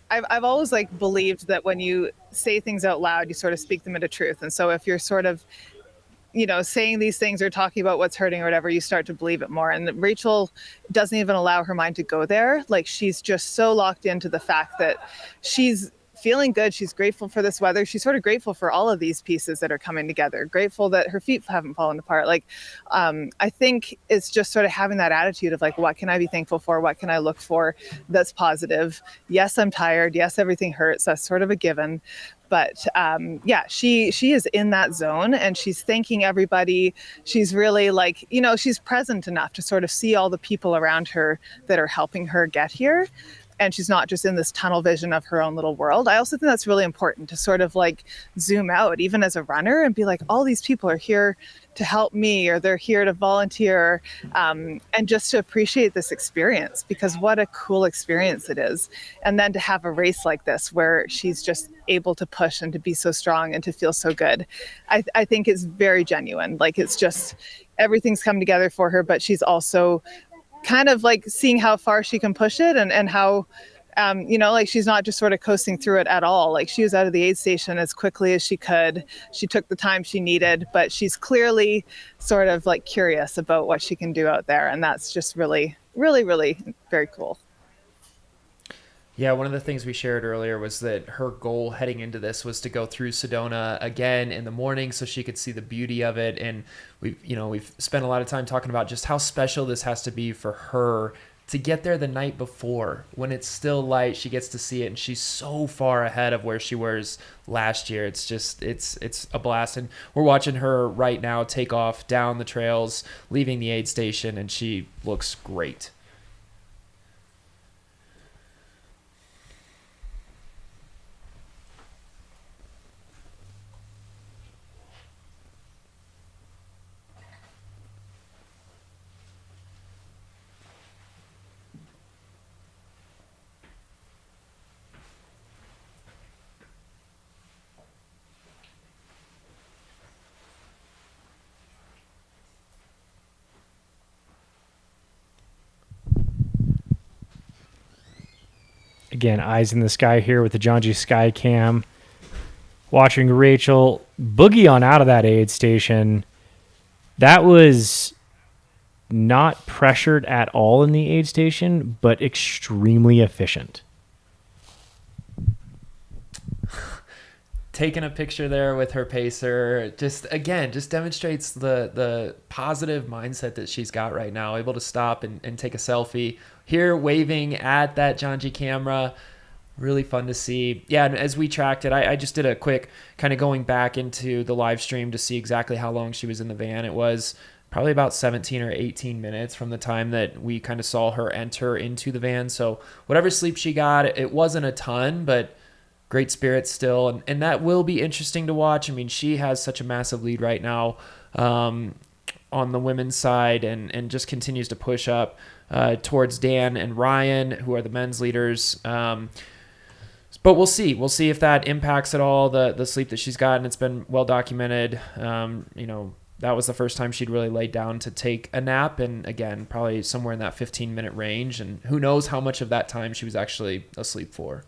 I've always believed that when you say things out loud, you sort of speak them into truth. And so if you're sort of saying these things or talking about what's hurting or whatever, you start to believe it more. And Rachel doesn't even allow her mind to go there. Like, she's just so locked into the fact that she's feeling good. She's grateful for this weather. She's sort of grateful for all of these pieces that are coming together, grateful that her feet haven't fallen apart. I think it's just sort of having that attitude of what can I be thankful for? What can I look for that's positive? Yes, I'm tired. Yes, everything hurts. That's sort of a given. But she is in that zone, and she's thanking everybody. She's really she's present enough to sort of see all the people around her that are helping her get here. and she's not just in this tunnel vision of her own little world. I also think that's really important to sort of like zoom out, even as a runner, and be like, all these people are here to help me, or they're here to volunteer, and just to appreciate this experience, because what a cool experience it is. And then to have a race like this where she's just able to push and to be so strong and to feel so good, I think it's very genuine. Like, it's just everything's come together for her, but she's also kind of like seeing how far she can push it, and how like she's not just sort of coasting through it at all. Like, she was out of the aid station as quickly as she could. She took the time she needed, but she's clearly sort of like curious about what she can do out there. And that's just really, really, really very cool. Yeah, one of the things we shared earlier was that her goal heading into this was to go through Sedona again in the morning so she could see the beauty of it. And we've spent a lot of time talking about just how special this has to be for her to get there the night before when it's still light. She gets to see it, and she's so far ahead of where she was last year. It's just it's a blast. And we're watching her right now take off down the trails, leaving the aid station, and she looks great. Again, eyes in the sky here with the John G Sky Cam. Watching Rachel boogie on out of that aid station. That was not pressured at all in the aid station, but extremely efficient. Taking a picture there with her pacer just demonstrates the positive mindset that she's got right now, able to stop and take a selfie here, waving at that John G camera. Really fun to see. Yeah, and as we tracked it, I just did a quick kind of going back into the live stream to see exactly how long she was in the van. It was probably about 17 or 18 minutes from the time that we kind of saw her enter into the van. So whatever sleep she got, it wasn't a ton, but great spirits still. And that will be interesting to watch. I mean, she has such a massive lead right now on the women's side, and just continues to push up towards Dan and Ryan, who are the men's leaders. But we'll see. We'll see if that impacts at all the sleep that she's gotten. It's been well documented. That was the first time she'd really laid down to take a nap. And again, probably somewhere in that 15-minute range. And who knows how much of that time she was actually asleep for.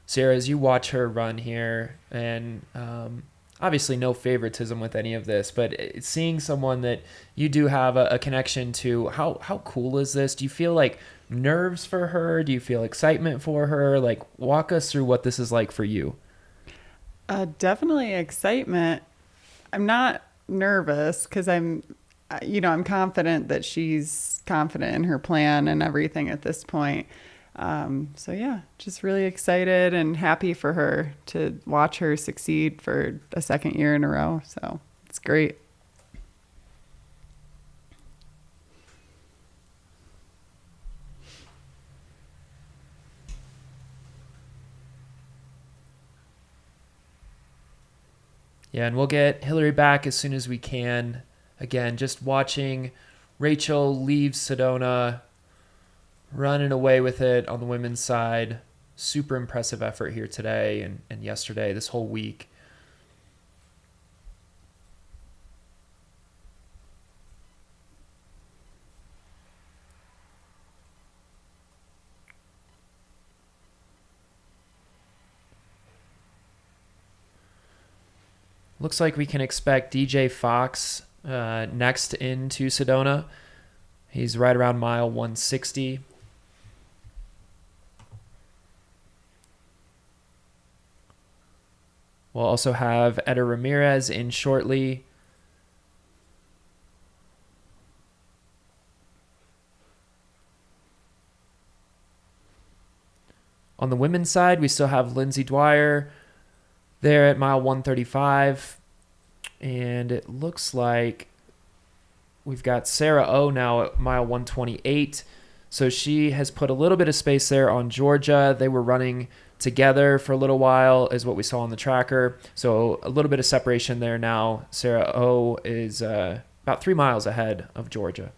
Sarah, as you watch her run here, and obviously no favoritism with any of this, but seeing someone that you do have a connection to, how cool is this? Do you feel like nerves for her? Do you feel excitement for her? Like, walk us through what this is like for you. Definitely excitement. I'm not nervous because I'm confident that she's confident in her plan and everything at this point. So yeah, just really excited and happy for her to watch her succeed for a second year in a row. So it's great. Yeah, and we'll get Hillary back as soon as we can. Again, just watching Rachel leave Sedona, running away with it on the women's side. Super impressive effort here today and yesterday, this whole week. Looks like we can expect DJ Fox next into Sedona. He's right around mile 160. We'll also have Eder Ramirez in shortly. On the women's side, we still have Lindsay Dwyer there at mile 135. And it looks like we've got Sarah O now at mile 128. So she has put a little bit of space there on Georgia. They were running together for a little while is what we saw on the tracker. So a little bit of separation there now. Sarah O is about 3 miles ahead of Georgia.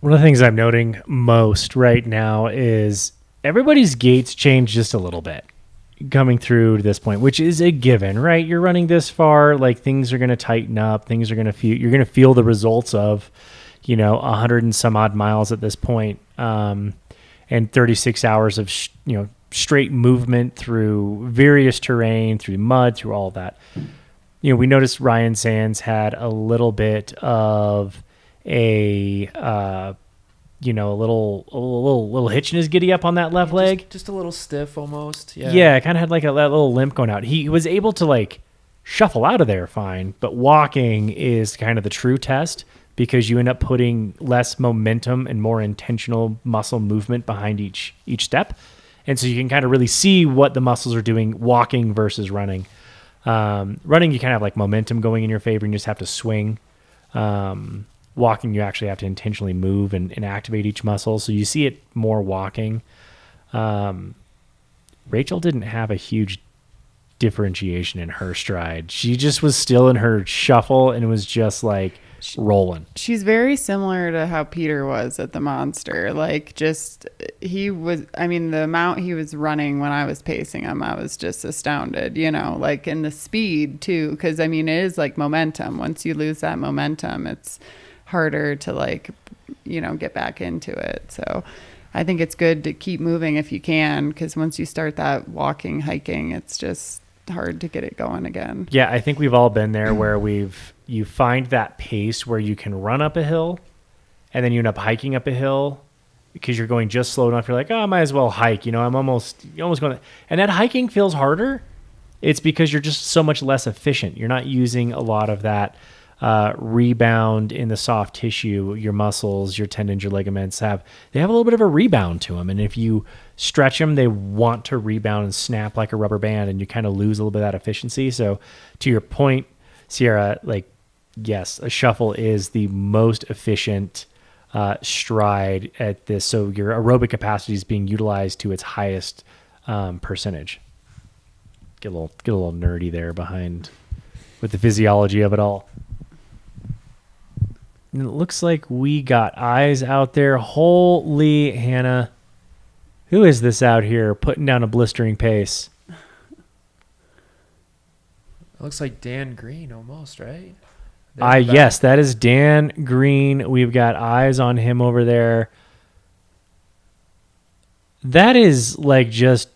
One of the things I'm noting most right now is everybody's gaits change just a little bit coming through to this point, which is a given, right? You're running this far, like things are going to tighten up, things are going to feel, you're going to feel the results of, 100 and some odd miles at this point, and 36 hours of, straight movement through various terrain, through mud, through all of that. We noticed Ryan Sands had a little bit of a little hitch in his giddy up on that left leg. Just a little stiff almost. Yeah, kind of had like that little limp going out. He was able to like shuffle out of there fine, but walking is kind of the true test because you end up putting less momentum and more intentional muscle movement behind each step. And so you can kind of really see what the muscles are doing walking versus running. Running, you kind of have like momentum going in your favor and you just have to swing. Walking, you actually have to intentionally move and activate each muscle. So you see it more walking. Rachel didn't have a huge differentiation in her stride. She just was still in her shuffle and was just like rolling. She's very similar to how Peter was at the Monster. The amount he was running when I was pacing him, I was just astounded, and the speed too. Because, it is like momentum. Once you lose that momentum, it's harder to get back into it. So I think it's good to keep moving if you can, because once you start that walking, hiking, it's just hard to get it going again. Yeah, I think we've all been there where you find that pace where you can run up a hill and then you end up hiking up a hill because you're going just slow enough. You're like, oh, I might as well hike. I'm almost going. And that hiking feels harder. It's because you're just so much less efficient. You're not using a lot of that rebound in the soft tissue. Your muscles, your tendons, your ligaments they have a little bit of a rebound to them. And if you stretch them, they want to rebound and snap like a rubber band, and you kind of lose a little bit of that efficiency. So to your point, Sierra, yes, a shuffle is the most efficient stride at this. So your aerobic capacity is being utilized to its highest percentage. Get a little nerdy there behind with the physiology of it all. And it looks like we got eyes out there. Holy Hannah. Who is this out here putting down a blistering pace? It looks like Dan Green almost, right? Yes, that is Dan Green. We've got eyes on him over there. That is just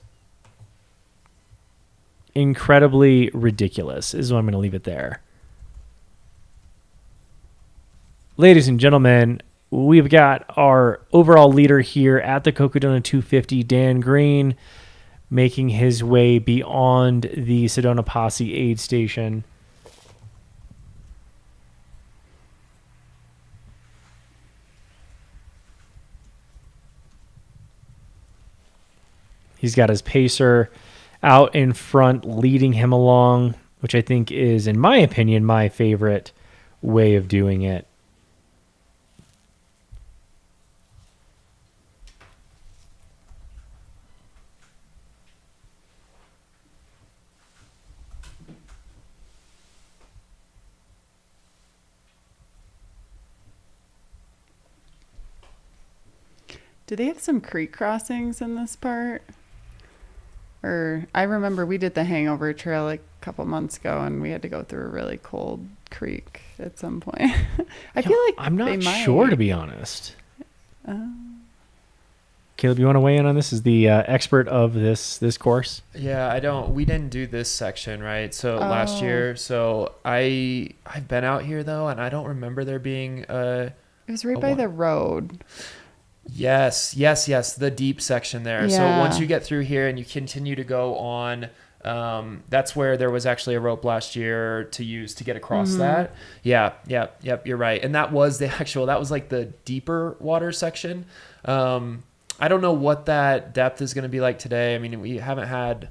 incredibly ridiculous is what I'm going to leave it there. Ladies and gentlemen, we've got our overall leader here at the Cocodona 250, Dan Green, making his way beyond the Sedona Posse aid station. He's got his pacer out in front, leading him along, which I think is, in my opinion, my favorite way of doing it. Do they have some creek crossings in this part? Or I remember we did the Hangover Trail a couple months ago, and we had to go through a really cold creek at some point. I feel like I'm not sure, to be honest. Caleb, you want to weigh in on this? Is the expert of this course? Yeah, we didn't do this section, right? So last year, so I've been out here though, and I don't remember there being it was right by the road. Yes, the deep section there. Yeah. So once you get through here and you continue to go on That's where there was actually a rope last year to use to get across that. Yep, you're right. And that was that was like the deeper water section. I don't know what that depth is going to be like today. I mean, we haven't had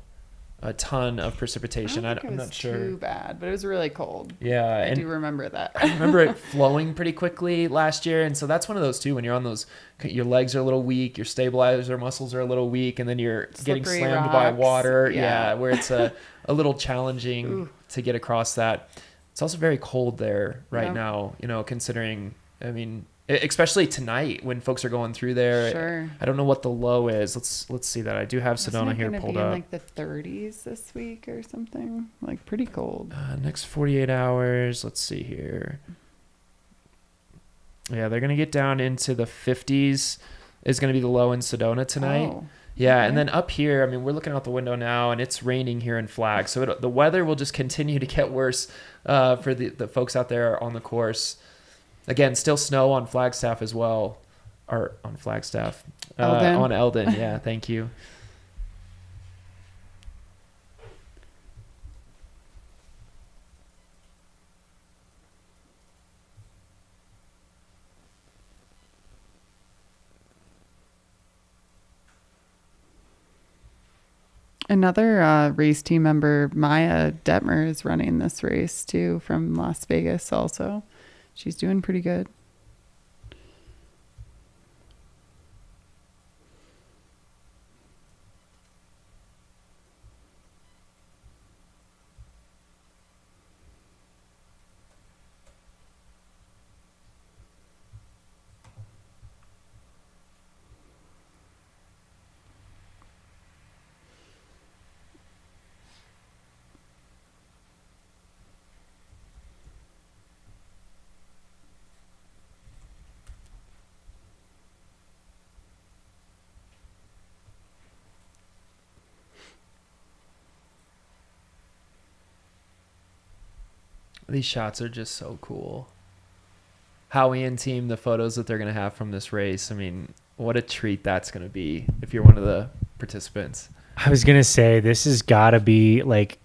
a ton of precipitation. I'm not sure. Too bad, but it was really cold. Yeah, I do remember that. I remember it flowing pretty quickly last year, and so that's one of those too. When you're on those, your legs are a little weak, your stabilizer muscles are a little weak, and then you're getting Slippery slammed by rocks. water. Yeah. Where it's a little challenging to get across that. It's also very cold there right now. You know, considering, I mean, especially tonight when folks are going through there. Sure. I don't know what the low is. Let's see that. I do have Sedona here pulled be up. In like the 30s this week or something. Like pretty cold. Next 48 hours. Let's see here. Yeah, they're gonna get down into the 50s. Is gonna be the low in Sedona tonight. Oh, yeah, and then up here, I mean, we're looking out the window now, and it's raining here in Flag. So the weather will just continue to get worse for the folks out there on the course. Again, still snow on Flagstaff as well, or on Flagstaff, on Eldon. Yeah, thank you. Another race team member, Maya Detmer, is running this race too from Las Vegas also. She's doing pretty good. These shots are just so cool. Howie and team, the photos that they're going to have from this race. I mean, what a treat that's going to be if you're one of the participants. I was going to say, this has got to be like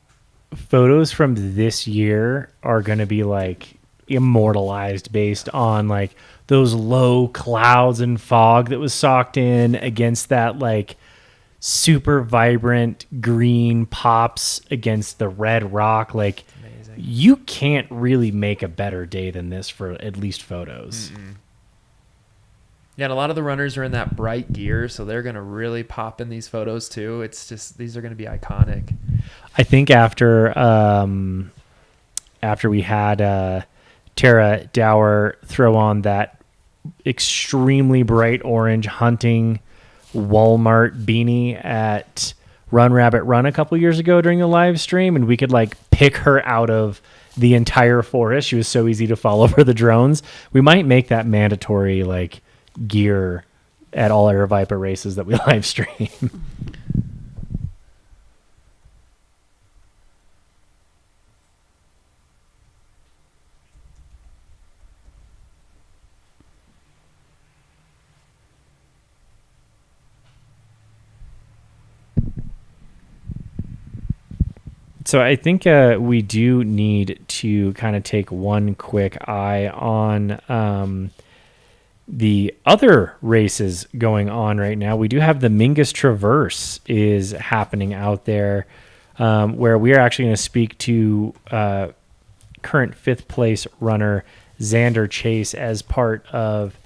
photos from this year are going to be like immortalized based on like those low clouds and fog that was socked in against that like super vibrant green pops against the red rock. Like, you can't really make a better day than this for at least photos. Yeah, and a lot of the runners are in that bright gear, so they're going to really pop in these photos too. It's just, these are going to be iconic. I think after we had Tara Dower throw on that extremely bright orange hunting Walmart beanie at Run Rabbit Run a couple years ago during the live stream, and we could like pick her out of the entire forest. She was so easy to follow for the drones. We might make that mandatory like gear at all our Aravipa races that we live stream. So I think we do need to kind of take one quick eye on the other races going on right now. We do have the Mingus Traverse is happening out there, where we are actually going to speak to current 5th place runner Xander Chase as part of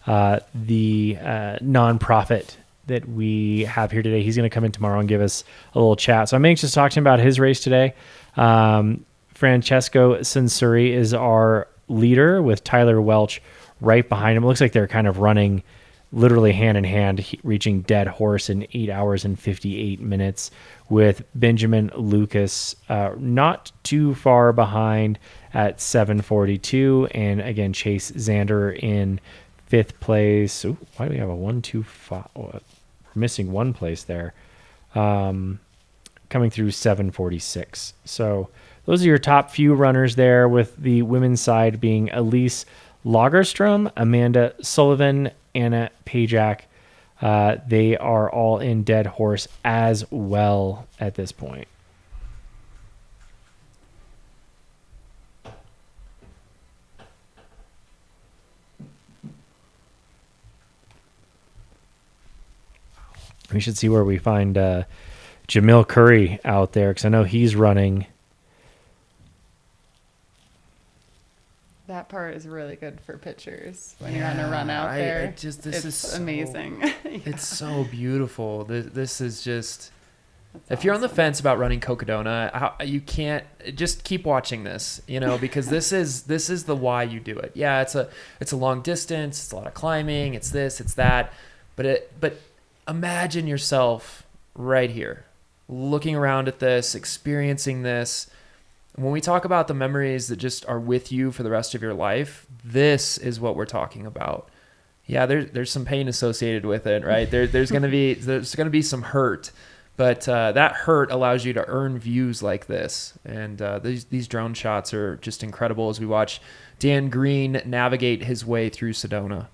the nonprofit that we have here today. He's going to come in tomorrow and give us a little chat. So I'm anxious to talk to him about his race today. Francesco Sensuri is our leader with Tyler Welch right behind him. It looks like they're kind of running literally hand in hand, reaching dead horse in 8 hours and 58 minutes, with Benjamin Lucas not too far behind at 7:42. And again, Chase Xander in 5th place. Ooh, why do we have a 1-2-5? We're missing one place there. Coming through 7:46. So those are your top few runners there, with the women's side being Elise Lagerstrom, Amanda Sullivan, Anna Pajak. They are all in dead horse as well at this point. We should see where we find Jamil Curry out there, because I know he's running. That part is really good for pictures when you're on a run out there. This it's is so, amazing. It's so beautiful. This is just. If you're on the fence about running Cocodona, you can't just keep watching this, because this is the why you do it. Yeah, it's a long distance, it's a lot of climbing, it's this, it's that, but imagine yourself right here, looking around at this, experiencing this. When we talk about the memories that just are with you for the rest of your life, this is what we're talking about. Yeah, there's some pain associated with it, right? There's gonna be some hurt. But that hurt allows you to earn views like this. And these drone shots are just incredible as we watch Dan Green navigate his way through Sedona.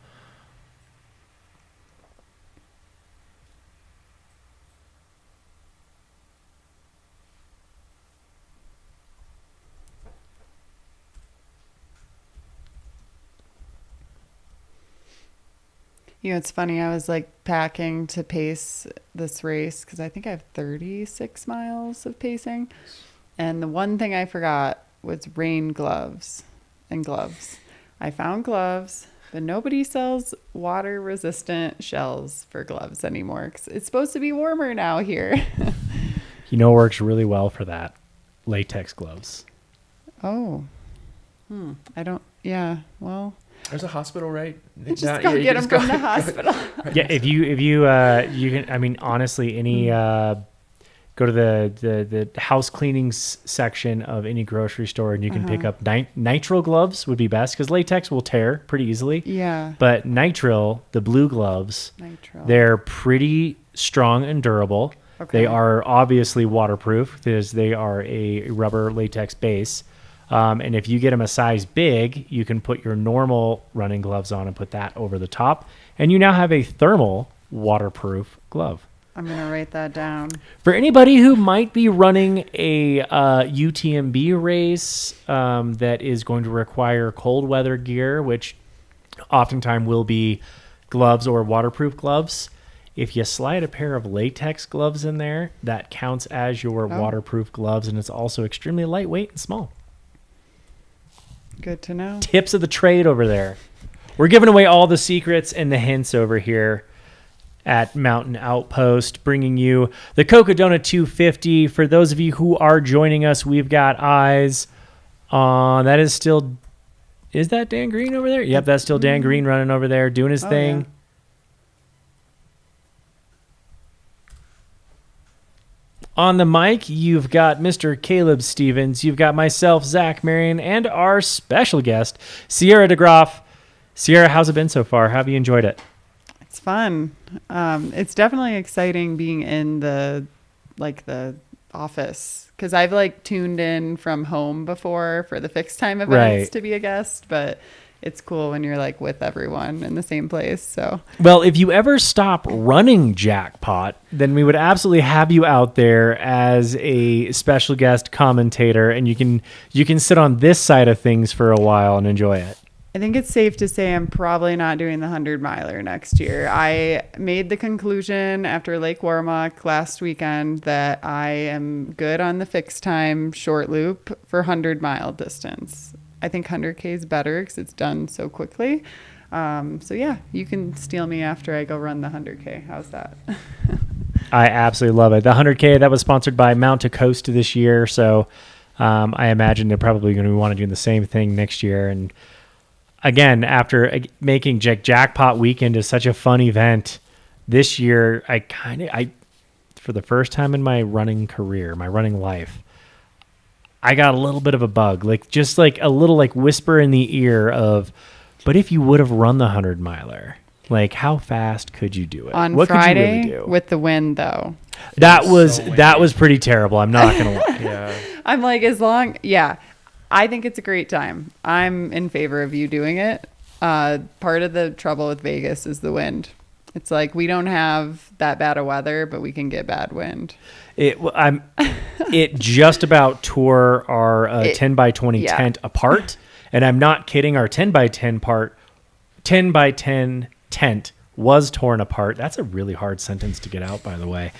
It's funny. I was like packing to pace this race because I think I have 36 miles of pacing. And the one thing I forgot was rain gloves and gloves. I found gloves, but nobody sells water resistant shells for gloves anymore because it's supposed to be warmer now here. It works really well for that. Latex gloves. Oh. I don't, yeah, well. There's a hospital, right? Just go get them from the hospital. Yeah, if you you can. I mean, honestly, any go to the house cleaning section of any grocery store, and you can pick up nitrile gloves would be best because latex will tear pretty easily. Yeah. But nitrile, the blue gloves, they're pretty strong and durable. Okay. They are obviously waterproof because they are a rubber latex base. And if you get them a size big, you can put your normal running gloves on and put that over the top. And you now have a thermal waterproof glove. I'm going to write that down. For anybody who might be running a UTMB race that is going to require cold weather gear, which oftentimes will be gloves or waterproof gloves, if you slide a pair of latex gloves in there, that counts as your waterproof gloves. And it's also extremely lightweight and small. Good to know. Tips of the trade over there. We're giving away all the secrets and the hints over here at Mountain Outpost, bringing you the Cocodona 250. For those of you who are joining us, we've got eyes on, is that Dan Green over there? Yep, that's still Dan Green running over there, doing his thing. Yeah. On the mic, you've got Mr. Caleb Stevens. You've got myself, Zach Marion, and our special guest, Sierra DeGroff. Sierra, how's it been so far? How have you enjoyed it? It's fun. It's definitely exciting being in the office because I've tuned in from home before for the fixed time events to be a guest, but it's cool when you're with everyone in the same place. So, well, if you ever stop running Jackpot, then we would absolutely have you out there as a special guest commentator, and you can sit on this side of things for a while and enjoy it. I think it's safe to say I'm probably not doing the 100-miler next year. I made the conclusion after Lake Warmuck last weekend that I am good on the fixed time short loop for 100-mile distance. I think 100K is better because it's done so quickly. So yeah, you can steal me after I go run the 100K. How's that? I absolutely love it. The 100K, that was sponsored by Mount to Coast this year. So I imagine they're probably going to want to do the same thing next year. And again, after making Jackpot Weekend is such a fun event, this year I for the first time in my running career, my running life, I got a little bit of a bug, just a little whisper in the ear of, but if you would have run the 100-miler, how fast could you do it? On what Friday could you really do? With the wind though? That was pretty terrible. I'm not going to lie. Yeah. I'm I think it's a great time. I'm in favor of you doing it. Part of the trouble with Vegas is the wind. It's we don't have that bad of weather, but we can get bad wind. It just about tore our 10x20 tent apart, and I'm not kidding. Our 10x10 tent was torn apart. That's a really hard sentence to get out, by the way.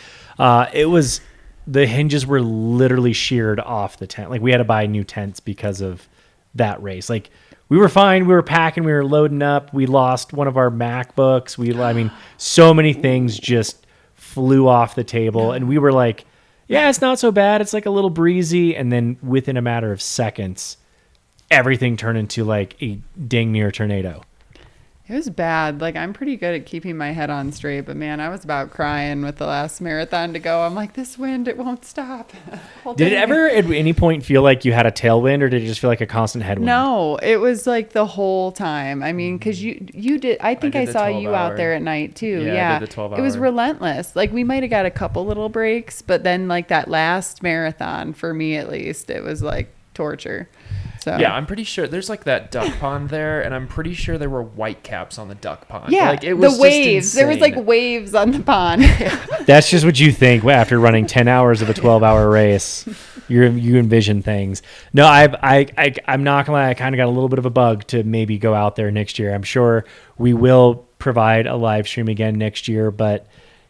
The hinges were literally sheared off the tent. Like, we had to buy new tents because of that race. Like, we were fine. We were packing. We were loading up. We lost one of our MacBooks. So many things just flew off the table. And we were like, yeah, it's not so bad. It's like a little breezy. And then within a matter of seconds, everything turned into like a dang near tornado. It was bad. Like, I'm pretty good at keeping my head on straight, but man, I was about crying with the last marathon to go. I'm like, this wind, it won't stop. Did it ever at any point feel like you had a tailwind, or did it just feel like a constant headwind? No, it was like the whole time. I mean, because you did, I think I saw you out there at night too. Yeah, I did the 12 It was hour. relentless. Like, we might have got a couple little breaks, but then like that last marathon, for me at least, it was like torture. So yeah, I'm pretty sure there's like that duck pond there, and I'm pretty sure there were white caps on the duck pond. Yeah, like, it was the waves. Just there was like insane. waves on the pond. That's just what you think after running 10 hours of a 12-hour race. You envision things. No, I'm not gonna lie. I kind of got a little bit of a bug to maybe go out there next year. I'm sure we will provide a live stream again next year, but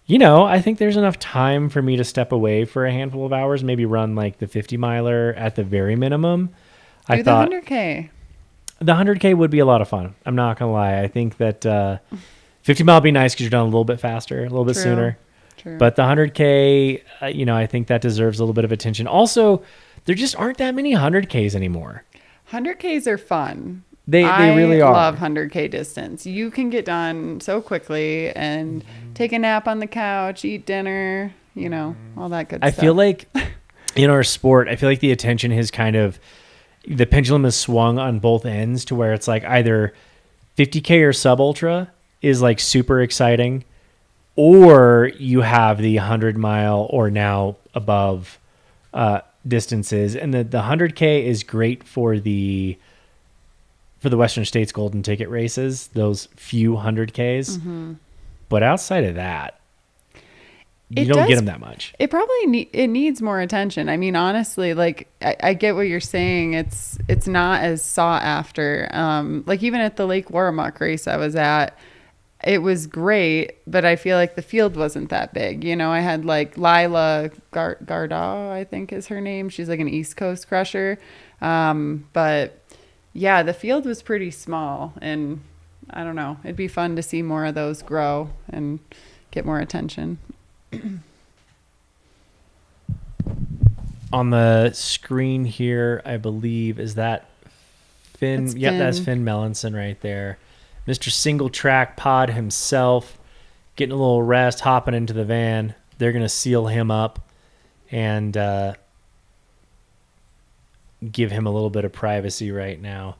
I think there's enough time for me to step away for a handful of hours, maybe run like the 50 miler at the very minimum. Do the 100K. The 100K would be a lot of fun. I'm not going to lie. I think that 50 mile would be nice because you're done a little bit faster, a little bit sooner. True. But the 100K, I think that deserves a little bit of attention. Also, there just aren't that many 100Ks anymore. 100Ks are fun. They really are. I love 100K distance. You can get done so quickly and take a nap on the couch, eat dinner, all that good stuff. I feel like in our sport, the attention has the pendulum is swung on both ends to where it's like either 50K or sub ultra is like super exciting, or you have the 100 mile or now above distances. And the 100K is great for the Western States Golden Ticket races, those few 100Ks. Mm-hmm. But outside of that, you don't get them that much. It probably it needs more attention. I mean, honestly, like I get what you're saying. It's not as sought after. Like even at the Lake Warramuck race I was at, it was great, but I feel like the field wasn't that big. I had like Lila Gardaw, I think is her name. She's like an East Coast crusher. But yeah, the field was pretty small, and I don't know. It'd be fun to see more of those grow and get more attention. On the screen here, I believe, is that Finn? That's Yep, Finn. that's Finn Mellinson right there. Mr. Single Track Pod himself, getting a little rest, hopping into the van. They're going to seal him up and give him a little bit of privacy right now.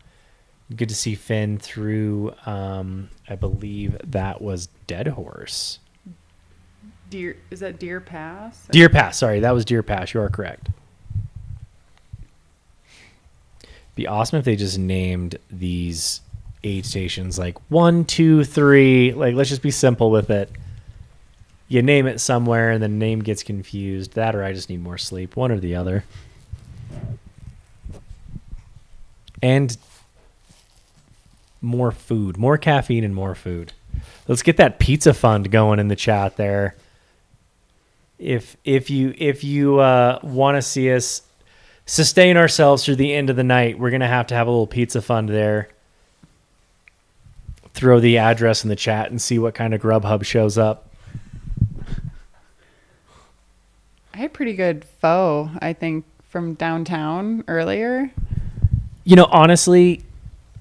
Good to see Finn through, I believe that was Dead Horse. Is that Deer Pass? Deer Pass, sorry, that was Deer Pass. You are correct. Be awesome if they just named these aid stations like 1, 2, 3. Like, let's just be simple with it. You name it somewhere and the name gets confused. That, or I just need more sleep. One or the other. And more food, more caffeine, and more food. Let's get that pizza fund going in the chat there. If you want to see us sustain ourselves through the end of the night, we're gonna have a little pizza fund there. Throw the address in the chat and see what kind of Grubhub shows up. I had pretty good pho, I think, from downtown earlier. Honestly,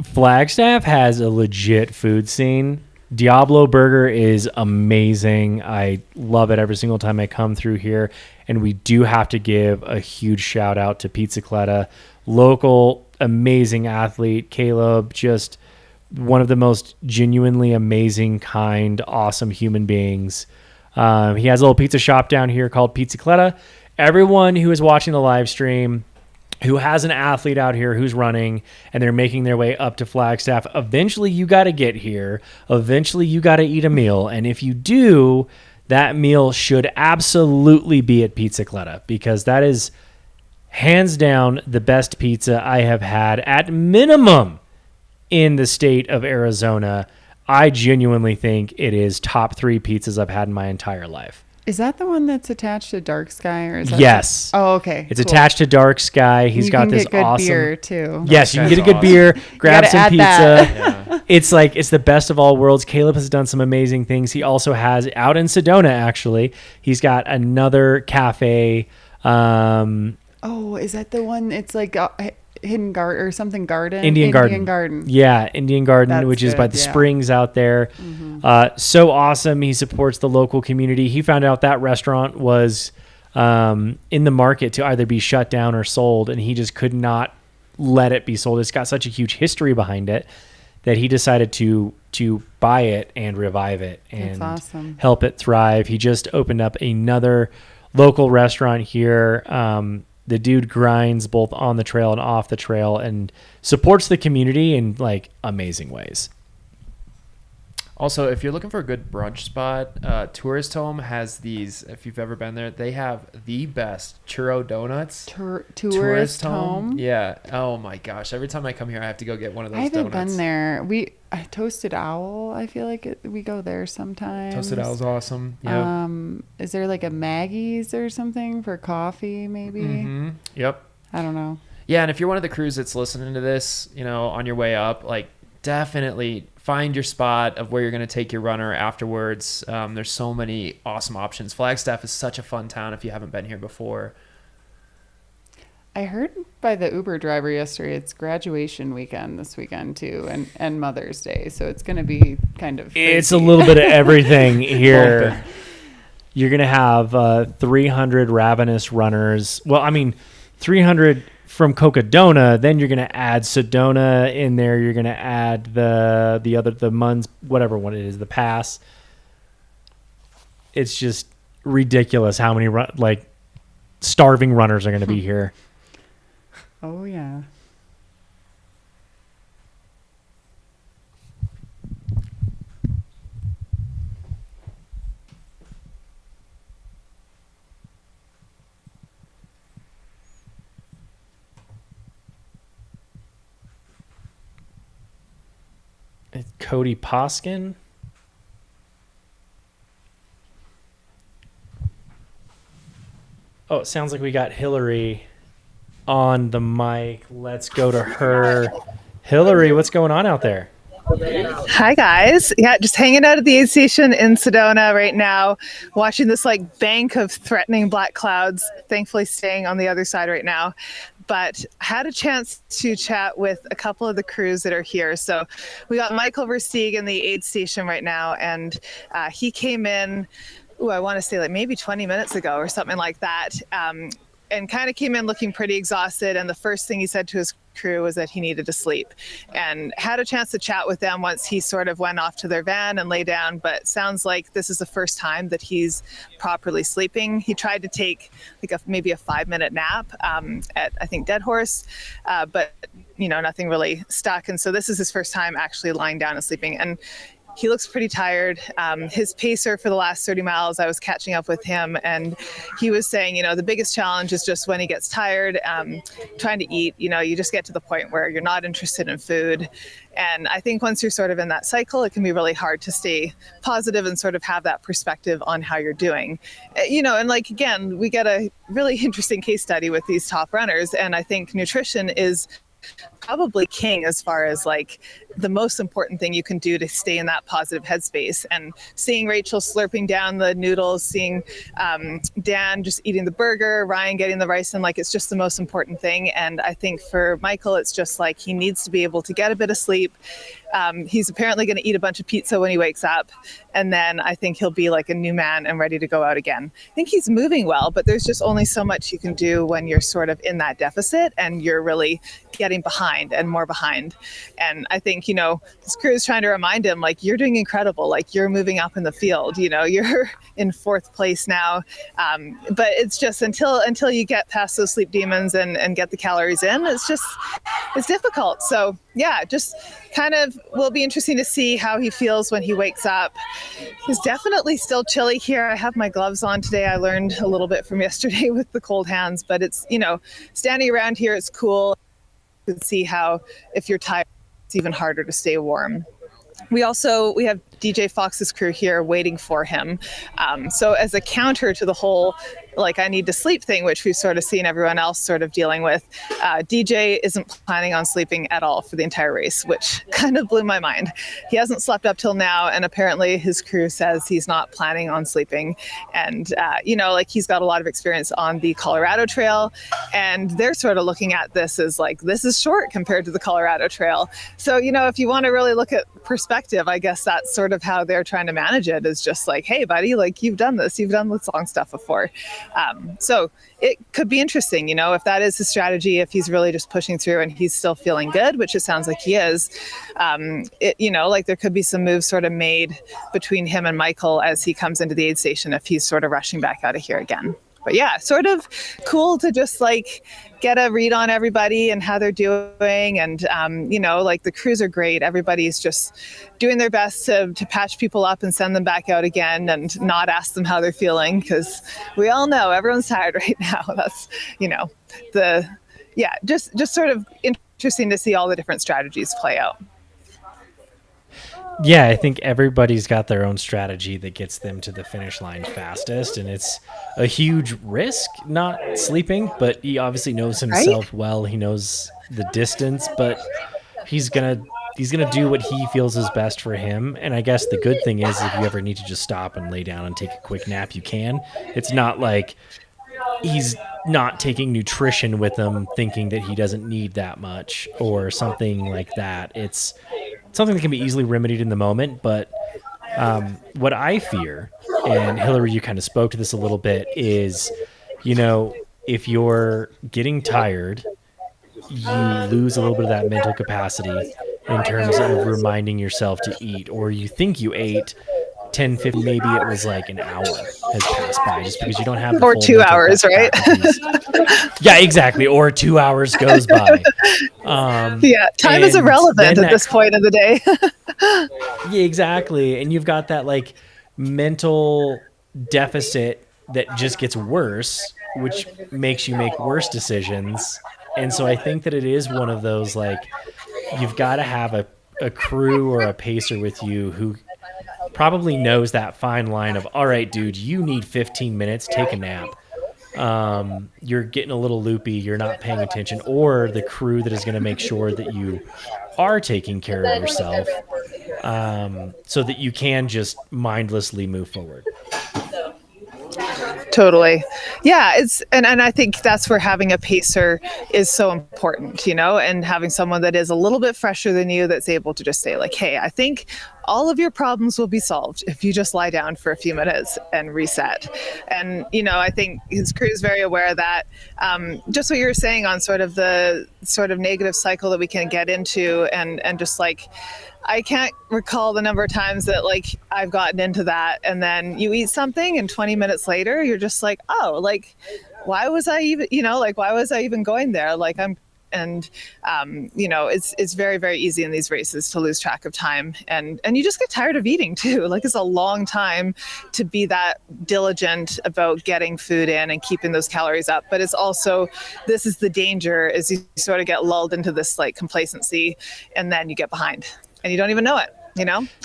Flagstaff has a legit food scene. Diablo Burger is amazing. I love it every single time I come through here. And we do have to give a huge shout out to Pizzicletta. Local, amazing athlete. Caleb, just one of the most genuinely amazing, kind, awesome human beings. He has a little pizza shop down here called Pizzicletta. Everyone who is watching the live stream, who has an athlete out here who's running and they're making their way up to Flagstaff, eventually you got to get here. Eventually you got to eat a meal. And if you do, that meal should absolutely be at Pizzicletta, because that is hands down the best pizza I have had at minimum in the state of Arizona. I genuinely think it is top 3 pizzas I've had in my entire life. Is that the one that's attached to Dark Sky, or is that? Yes. Oh, okay. It's cool. attached to Dark Sky. He's You got can this get good awesome beer, too. Yes, you can get a good That's beer, grab gotta some add pizza. that. It's the best of all worlds. Caleb has done some amazing things. He also has out in Sedona, actually. He's got another cafe. Oh, is that the one? It's like Hidden Garden or something garden? Indian Garden. Yeah, Indian Garden, That's which is by good, the yeah. springs out there. So awesome. He supports the local community. He found out that restaurant was in the market to either be shut down or sold, and he just could not let it be sold. It's got such a huge history behind it that he decided to buy it and revive it and That's awesome. help it thrive. He just opened up another local restaurant here. The dude grinds both on the trail and off the trail and supports the community in amazing ways. Also, if you're looking for a good brunch spot, Tourist Home has these. If you've ever been there, they have the best churro donuts. Tourist Home? Yeah. Oh my gosh. Every time I come here, I have to go get one of those I haven't donuts. been there. Toasted Owl. I feel like we go there sometimes. Toasted Owl's awesome. Yeah. Is there like a Maggie's or something for coffee? Maybe. Mm-hmm. Yep. I don't know. Yeah, and if you're one of the crews that's listening to this, on your way up, definitely find your spot of where you're going to take your runner afterwards. There's so many awesome options. Flagstaff is such a fun town if you haven't been here before. I heard by the Uber driver yesterday it's graduation weekend this weekend too, and Mother's Day, so it's going to be kind of crazy. It's a little bit of everything here. You're going to have 300 ravenous runners. Well, 300 from Cocodona, then you're going to add Sedona in there. You're going to add the Munns, whatever one it is, the pass. It's just ridiculous how many starving runners are going to be here. Oh yeah. Cody Poskin. Oh, it sounds like we got Hillary on the mic. Let's go to her. Hillary, what's going on out there? Hi guys. Yeah, just hanging out at the aid station in Sedona right now, watching this bank of threatening black clouds, thankfully staying on the other side right now. But had a chance to chat with a couple of the crews that are here. So we got Michael Versteig in the aid station right now, and he came in, I want to say maybe 20 minutes ago or something like that. And kind of came in looking pretty exhausted. And the first thing he said to his crew was that he needed to sleep, and had a chance to chat with them once he sort of went off to their van and lay down. But sounds like this is the first time that he's properly sleeping. He tried to take maybe a 5-minute nap at, I think, Dead Horse, but nothing really stuck. And so this is his first time actually lying down and sleeping. And he looks pretty tired. His pacer for the last 30 miles, I was catching up with him, and he was saying, the biggest challenge is just when he gets tired, trying to eat. You just get to the point where you're not interested in food. And I think once you're sort of in that cycle, it can be really hard to stay positive and sort of have that perspective on how you're doing. And again, we get a really interesting case study with these top runners. And I think nutrition is probably king as far as the most important thing you can do to stay in that positive headspace. And seeing Rachel slurping down the noodles, seeing Dan just eating the burger, Ryan getting the rice, and it's just the most important thing. And I think for Michael, it's just he needs to be able to get a bit of sleep. He's apparently going to eat a bunch of pizza when he wakes up, and then I think he'll be a new man and ready to go out again. I think he's moving well, but there's just only so much you can do when you're sort of in that deficit and you're really getting behind and more behind. And I think, this crew is trying to remind him, you're doing incredible, you're moving up in the field, you're in 4th place now. But it's just until you get past those sleep demons and get the calories in, it's difficult. So yeah, just kind of will be interesting to see how he feels when he wakes up. It's definitely still chilly here. I have my gloves on today. I learned a little bit from yesterday with the cold hands, but it's, standing around here, it's cool. You can see how if you're tired, it's even harder to stay warm. we have DJ Fox's crew here waiting for him. So as a counter to the whole, like, I need to sleep thing, which we've sort of seen everyone else sort of dealing with, DJ isn't planning on sleeping at all for the entire race, which kind of blew my mind. He hasn't slept up till now, and apparently his crew says he's not planning on sleeping. And, like, he's got a lot of experience on the Colorado Trail, and they're sort of looking at this as like, this is short compared to the Colorado Trail. So, if you want to really look at perspective, I guess that's sort of how they're trying to manage it, is just like, hey buddy, like, you've done this long stuff before. So it could be interesting, if that is his strategy, if he's really just pushing through and he's still feeling good, which it sounds like he is. Like, there could be some moves sort of made between him and Michael as he comes into the aid station if he's sort of rushing back out of here again. But yeah, sort of cool to just like get a read on everybody and how they're doing. And, like, the crews are great. Everybody's just doing their best to patch people up and send them back out again and not ask them how they're feeling, because we all know everyone's tired right now. That's, just sort of interesting to see all the different strategies play out. Yeah, I think everybody's got their own strategy that gets them to the finish line fastest, and it's a huge risk not sleeping, but he obviously knows himself well. He knows the distance, but he's gonna do what he feels is best for him. And I guess the good thing is, if you ever need to just stop and lay down and take a quick nap, you can. It's not like he's not taking nutrition with him thinking that he doesn't need that much or something like that. It's something that can be easily remedied in the moment. But what I fear, and Hillary, you kind of spoke to this a little bit, is, if you're getting tired, you lose a little bit of that mental capacity in terms of reminding yourself to eat, or you think you ate 10, 15, maybe it was like an hour has passed by just because you don't have the or full 2 hours, right? Yeah, exactly. Or 2 hours goes by. Time is irrelevant at this point of the day. Yeah, exactly. And you've got that like mental deficit that just gets worse, which makes you make worse decisions. And so I think that it is one of those, like, you've got to have a crew or a pacer with you who probably knows that fine line of, all right, dude, you need 15 minutes, take a nap. You're getting a little loopy, you're not paying attention, or the crew that is going to make sure that you are taking care of yourself, so that you can just mindlessly move forward. Totally. Yeah, and I think that's where having a pacer is so important, and having someone that is a little bit fresher than you that's able to just say like, hey, I think all of your problems will be solved if you just lie down for a few minutes and reset. And, I think his crew is very aware of that. Just what you were saying on sort of the sort of negative cycle that we can get into, and just like, I can't recall the number of times that like I've gotten into that, and then you eat something and 20 minutes later you're just like, oh, like, why was I even, why was I even going there? Like it's very, very easy in these races to lose track of time, and you just get tired of eating too. Like, it's a long time to be that diligent about getting food in and keeping those calories up. But it's also, this is the danger, is you sort of get lulled into this like complacency, and then you get behind and you don't even know it,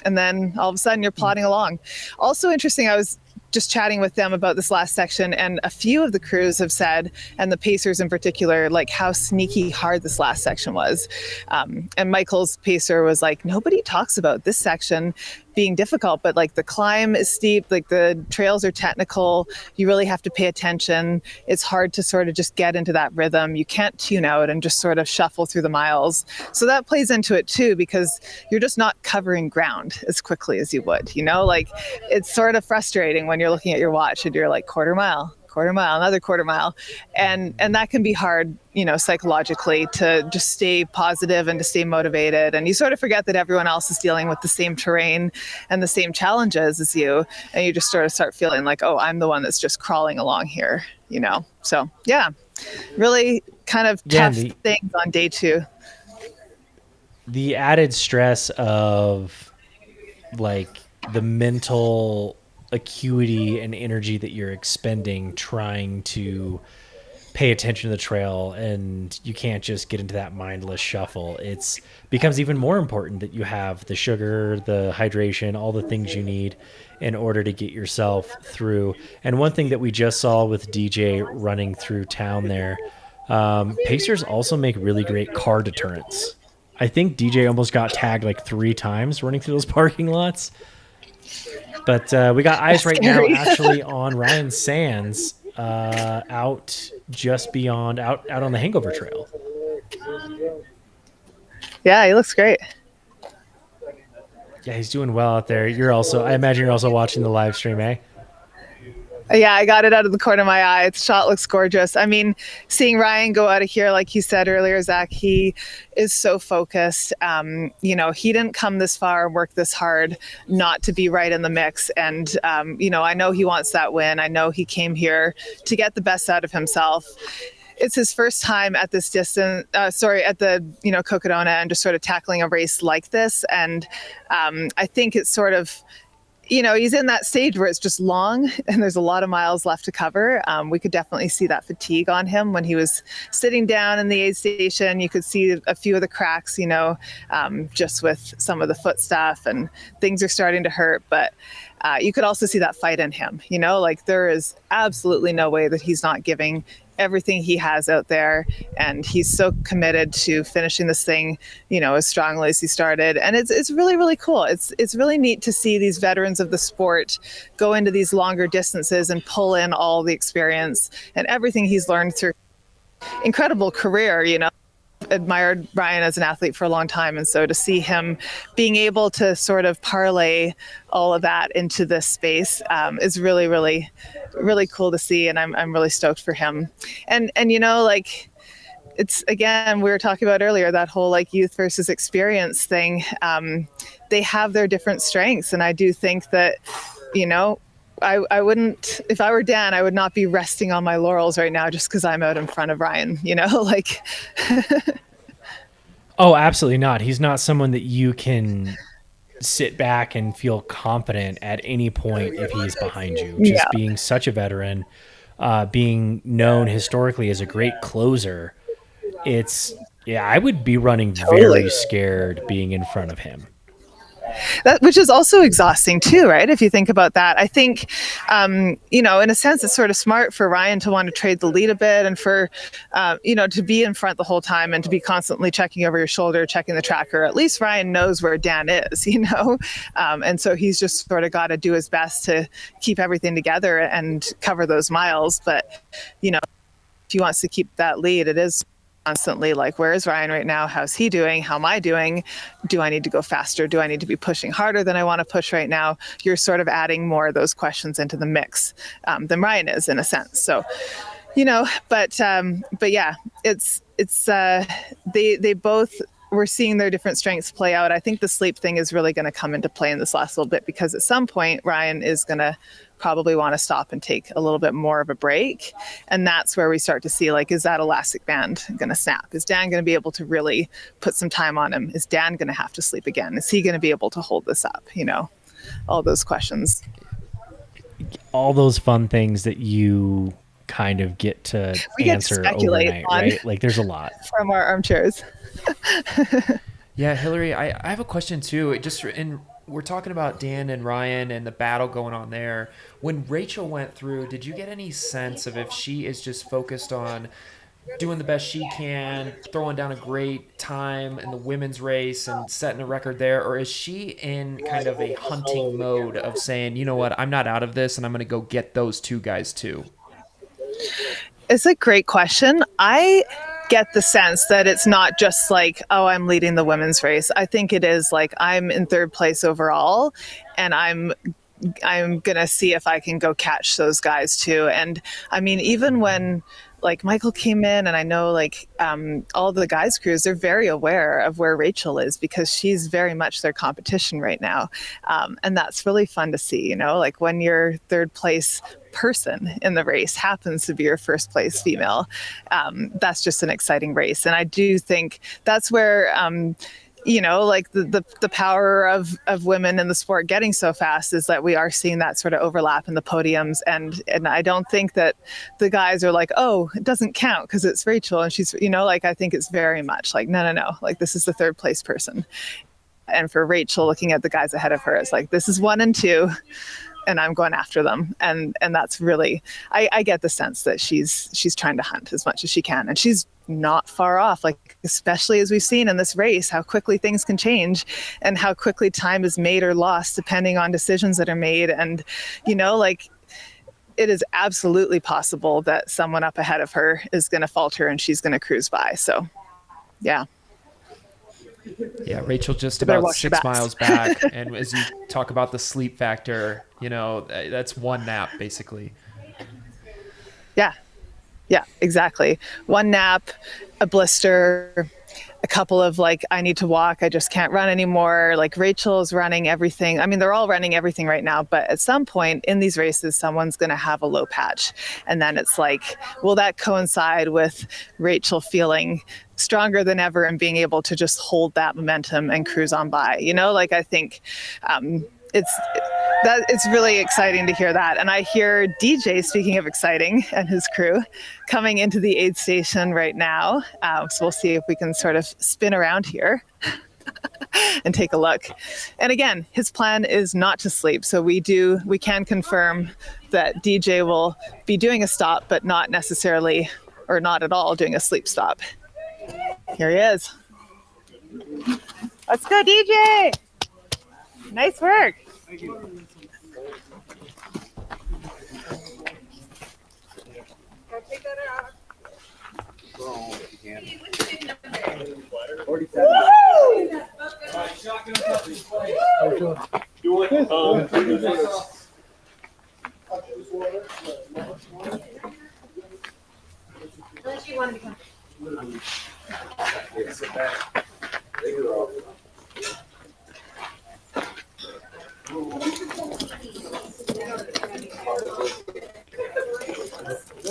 and then all of a sudden you're plodding along. Also interesting, I was just chatting with them about this last section, and a few of the crews have said, and the pacers in particular, like how sneaky hard this last section was. And Michael's pacer was like, nobody talks about this section being difficult, but like the climb is steep, like the trails are technical, you really have to pay attention. It's hard to sort of just get into that rhythm. You can't tune out and just sort of shuffle through the miles. So that plays into it too, because you're just not covering ground as quickly as you would, like it's sort of frustrating when you're looking at your watch and you're like quarter mile, another quarter mile. And that can be hard, psychologically, to just stay positive and to stay motivated. And you sort of forget that everyone else is dealing with the same terrain and the same challenges as you. And you just sort of start feeling like, oh, I'm the one that's just crawling along here, So yeah, really kind of tough things on day 2. The added stress of like the mental acuity and energy that you're expending trying to pay attention to the trail, and you can't just get into that mindless shuffle. It's becomes even more important that you have the sugar, the hydration, all the things you need in order to get yourself through. And one thing that we just saw with DJ running through town there, pacers also make really great car deterrents. I think DJ almost got tagged like 3 times running through those parking lots. But we got eyes right now actually on Ryan Sands out just beyond, out on the Hangover Trail. Yeah, he looks great. Yeah, he's doing well out there. You're also, I imagine you're also watching the live stream, eh? Yeah, I got it out of the corner of my eye. The shot looks gorgeous. I mean, seeing Ryan go out of here, like you said earlier, Zach, he is so focused. You know, he didn't come this far and work this hard not to be right in the mix. And, you know, I know he wants that win. I know he came here to get the best out of himself. It's his first time at this distance, at the, you know, Cocodona, and just sort of tackling a race like this. And I think it's sort of, you know, he's in that stage where it's just long and there's a lot of miles left to cover. We could definitely see that fatigue on him when he was sitting down in the aid station. You could see a few of the cracks, you know, just with some of the foot stuff, and things are starting to hurt. But you could also see that fight in him, you know, like there is absolutely no way that he's not giving everything he has out there, and he's so committed to finishing this thing, you know, as strongly as he started. And it's really, really cool. It's really neat to see these veterans of the sport go into these longer distances and pull in all the experience and everything he's learned through incredible career. You know, admired Ryan as an athlete for a long time, and so to see him being able to sort of parlay all of that into this space is really, really, really cool to see. And I'm really stoked for him. And you know, like, it's, again, we were talking about earlier, that whole like youth versus experience thing. They have their different strengths, and I do think that, you know, I wouldn't, if I were Dan, I would not be resting on my laurels right now just because I'm out in front of Ryan, you know, like. Oh, absolutely not. He's not someone that you can sit back and feel confident at any point if he's behind you. Just being such a veteran, being known historically as a great closer. I would be running very scared being in front of him. That, which is also exhausting too, right? If you think about that, I think, you know, in a sense, it's sort of smart for Ryan to want to trade the lead a bit, and for, you know, to be in front the whole time and to be constantly checking over your shoulder, checking the tracker. At least Ryan knows where Dan is, you know? And so he's just sort of got to do his best to keep everything together and cover those miles. But, you know, if he wants to keep that lead, it is constantly like, where is Ryan right now? How's he doing? How am I doing? Do I need to go faster? Do I need to be pushing harder than I want to push right now? You're sort of adding more of those questions into the mix than Ryan is, in a sense. So, you know, but yeah, it's they both, we're seeing their different strengths play out. I think the sleep thing is really going to come into play in this last little bit, because at some point Ryan is going to probably want to stop and take a little bit more of a break. And that's where we start to see, like, is that elastic band going to snap? Is Dan going to be able to really put some time on him? Is Dan going to have to sleep again? Is he going to be able to hold this up? You know, all those questions. All those fun things that you kind of get to answer overnight, right? Like, there's a lot. From our armchairs. Yeah, Hillary, I have a question too. We're talking about Dan and Ryan and the battle going on there. When Rachel went through, did you get any sense of if she is just focused on doing the best she can, throwing down a great time in the women's race and setting a record there, or is she in kind of a hunting mode of saying, you know what, I'm not out of this and I'm going to go get those two guys too? It's a great question. I get the sense that it's not just like, oh, I'm leading the women's race. I think it is like, I'm in third place overall, and I'm going to see if I can go catch those guys too. And I mean, even when like Michael came in, and I know like all the guys' crews, they're very aware of where Rachel is, because she's very much their competition right now. And that's really fun to see, you know, like when your third place person in the race happens to be your first place female. That's just an exciting race. And I do think that's where you know, like the power of women in the sport getting so fast is that we are seeing that sort of overlap in the podiums. And I don't think that the guys are like, oh, it doesn't count because it's Rachel and she's, you know, like I think it's very much like, no, like this is the third place person. And for Rachel, looking at the guys ahead of her, it's like, this is 1 and 2 and I'm going after them. And that's really, I get the sense that she's trying to hunt as much as she can. And she's not far off, like especially as we've seen in this race, how quickly things can change and how quickly time is made or lost depending on decisions that are made. And, you know, like it is absolutely possible that someone up ahead of her is going to falter and she's going to cruise by. So, yeah. Yeah, Rachel just You better about watch your 6 backs. miles back. And as you talk about the sleep factor, you know, that's 1 nap basically. Yeah, exactly. 1 nap, a blister, a couple of like, I need to walk, I just can't run anymore. Like Rachel's running everything. I mean, they're all running everything right now, but at some point in these races, someone's going to have a low patch. And then it's like, will that coincide with Rachel feeling stronger than ever and being able to just hold that momentum and cruise on by? You know, like I think it's really exciting to hear that. And I hear DJ, speaking of exciting, and his crew coming into the aid station right now. So we'll see if we can sort of spin around here and take a look. And again, his plan is not to sleep. So we can confirm that DJ will be doing a stop, but not necessarily, or not at all doing a sleep stop. Here he is. Let's go, DJ. Nice work.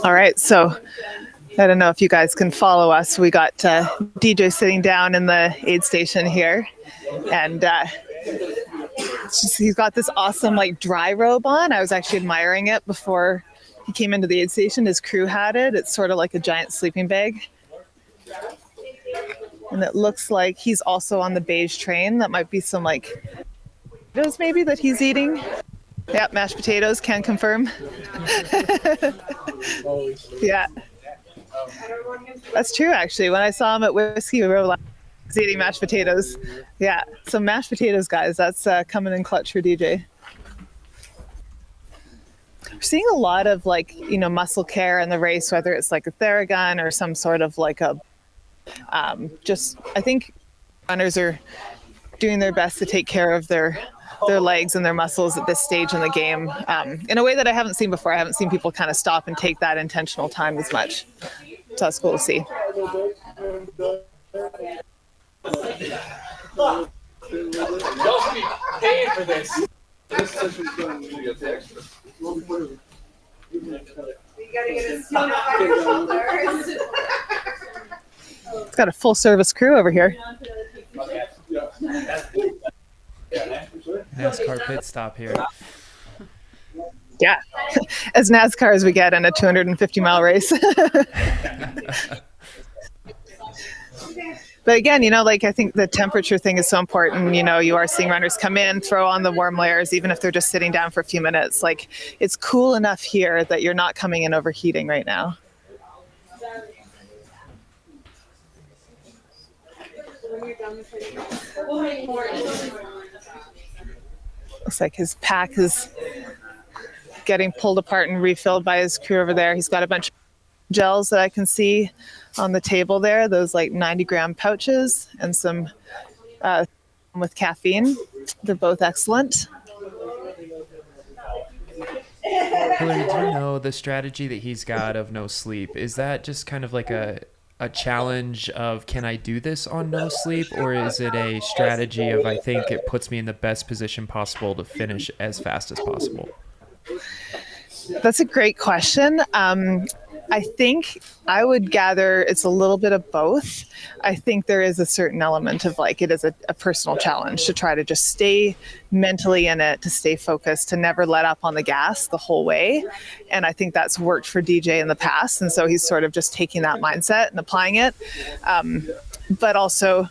All right, so I don't know if you guys can follow us. We got DJ sitting down in the aid station here, and he's got this awesome like dry robe on. I was actually admiring it before he came into the aid station. His crew had it. It's sort of like a giant sleeping bag. And it looks like he's also on the beige train. That might be some like potatoes maybe that he's eating. Yep, mashed potatoes, can confirm. Yeah. That's true, actually. When I saw him at Whiskey, we were like, he's eating mashed potatoes. Yeah, so mashed potatoes, guys. That's coming in clutch for DJ. We're seeing a lot of like, you know, muscle care in the race, whether it's like a Theragun or some sort of like a, I think runners are doing their best to take care of their legs and their muscles at this stage in the game in a way that I haven't seen before. I haven't seen people kind of stop and take that intentional time as much. So that's cool to see. Y'all should be paying for this. It's got a full service crew over here. NASCAR pit stop here. Yeah, as NASCAR as we get in a 250-mile race. But again, you know, like I think the temperature thing is so important. You know, you are seeing runners come in, throw on the warm layers, even if they're just sitting down for a few minutes. Like it's cool enough here that you're not coming in overheating right now. Looks like his pack is getting pulled apart and refilled by his crew over there. He's got a bunch of gels that I can see on the table there, those like 90-gram pouches and some with caffeine. They're both excellent. Hillary, do you know the strategy that he's got of no sleep? Is that just kind of like a challenge of, can I do this on no sleep? Or is it a strategy of, I think it puts me in the best position possible to finish as fast as possible? That's a great question. I think I would gather it's a little bit of both. I think there is a certain element of like it is a personal challenge to try to just stay mentally in it, to stay focused, to never let up on the gas the whole way. And I think that's worked for DJ in the past. And so he's sort of just taking that mindset and applying it. But also,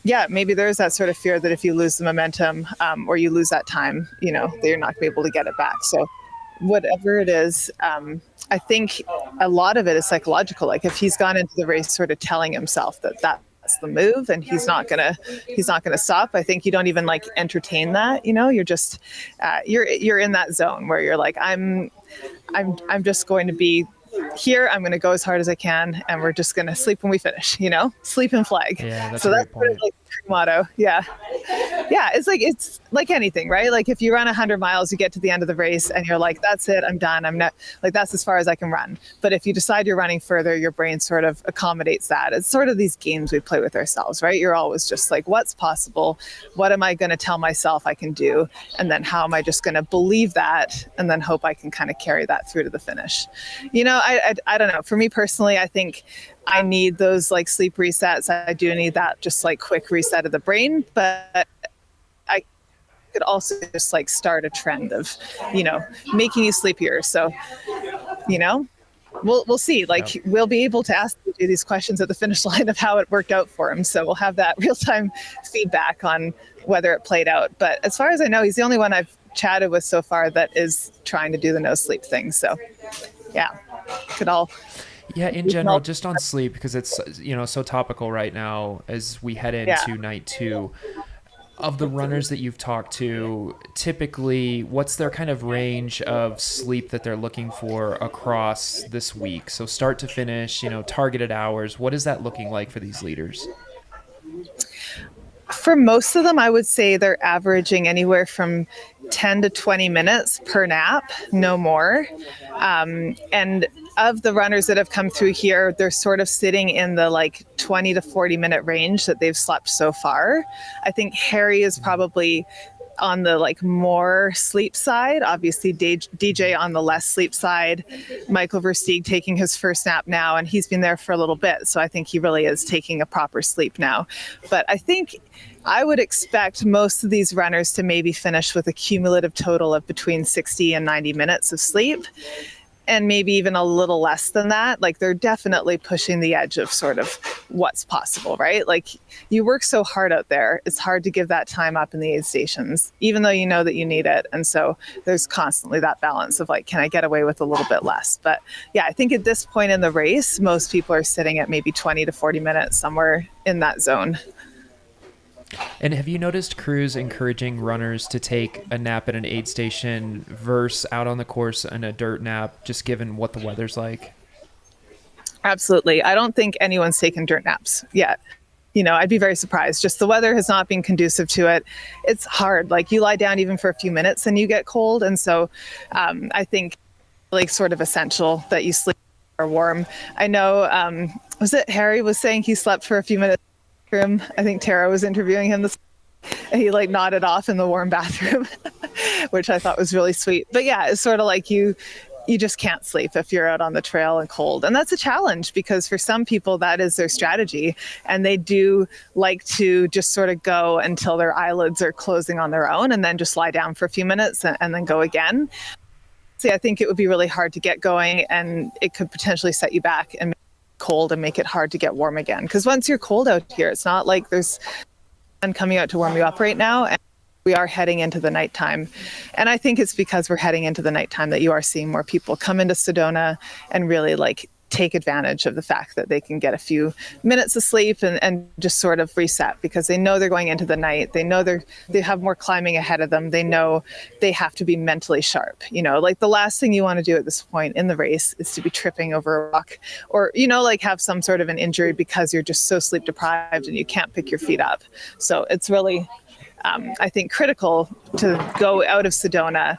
yeah, maybe there is that sort of fear that if you lose the momentum or you lose that time, you know, that you're not going to be able to get it back. So whatever it is, I think a lot of it is psychological. Like if he's gone into the race sort of telling himself that that's the move and he's not gonna stop, I think you don't even like entertain that, you know. You're just you're in that zone where you're like, I'm just going to be here. I'm going to go as hard as I can, and we're just going to sleep when we finish, you know, sleep and flag. Yeah, that's so a that's great point. sort of like the motto. Yeah. It's like anything, right? Like if you run 100 miles, you get to the end of the race and you're like, that's it, I'm done. I'm not like, that's as far as I can run. But if you decide you're running further, your brain sort of accommodates that. It's sort of these games we play with ourselves, right? You're always just like, what's possible? What am I going to tell myself I can do? And then how am I just going to believe that and then hope I can kind of carry that through to the finish? You know, I don't know. For me personally, I think I need those like sleep resets. I do need that just like quick reset of the brain, but I could also just like start a trend of, you know, making you sleepier. So, you know, we'll see. Like we'll be able to ask you these questions at the finish line of how it worked out for him. So we'll have that real-time feedback on whether it played out. But as far as I know, he's the only one I've chatted with so far that is trying to do the no sleep thing. So yeah, could all. Yeah, in general, just on sleep, because it's, you know, so topical right now as we head into night 2. Of the runners that you've talked to, typically, what's their kind of range of sleep that they're looking for across this week? So start to finish, you know, targeted hours. What is that looking like for these leaders? For most of them, I would say they're averaging anywhere from 10 to 20 minutes per nap, no more. And of the runners that have come through here, they're sort of sitting in the like 20 to 40 minute range that they've slept so far. I think Harry is probably on the like more sleep side, obviously DJ on the less sleep side, Michael Versteig taking his first nap now, and he's been there for a little bit. So I think he really is taking a proper sleep now. But I think I would expect most of these runners to maybe finish with a cumulative total of between 60 and 90 minutes of sleep. And maybe even a little less than that. Like they're definitely pushing the edge of sort of what's possible, right? Like you work so hard out there, it's hard to give that time up in the aid stations, even though you know that you need it. And so there's constantly that balance of like, can I get away with a little bit less? But yeah, I think at this point in the race, most people are sitting at maybe 20 to 40 minutes, somewhere in that zone. And have you noticed crews encouraging runners to take a nap at an aid station versus out on the course and a dirt nap, just given what the weather's like? Absolutely. I don't think anyone's taken dirt naps yet. You know, I'd be very surprised. Just the weather has not been conducive to it. It's hard. Like you lie down even for a few minutes and you get cold. And so I think like sort of essential that you sleep or warm. I know, was it Harry was saying he slept for a few minutes? I think Tara was interviewing him this and he like nodded off in the warm bathroom, which I thought was really sweet. But yeah, it's sort of like you just can't sleep if you're out on the trail and cold. And that's a challenge because for some people that is their strategy and they do like to just sort of go until their eyelids are closing on their own and then just lie down for a few minutes and then go again. See, I think it would be really hard to get going and it could potentially set you back and cold and make it hard to get warm again. Because once you're cold out here, it's not like there's sun coming out to warm you up right now. And we are heading into the nighttime. And I think it's because we're heading into the nighttime that you are seeing more people come into Sedona and really like take advantage of the fact that they can get a few minutes of sleep and just sort of reset because they know they're going into the night. They know they have more climbing ahead of them. They know they have to be mentally sharp. You know, like the last thing you want to do at this point in the race is to be tripping over a rock or, you know, like have some sort of an injury because you're just so sleep deprived and you can't pick your feet up. So it's really, I think, critical to go out of Sedona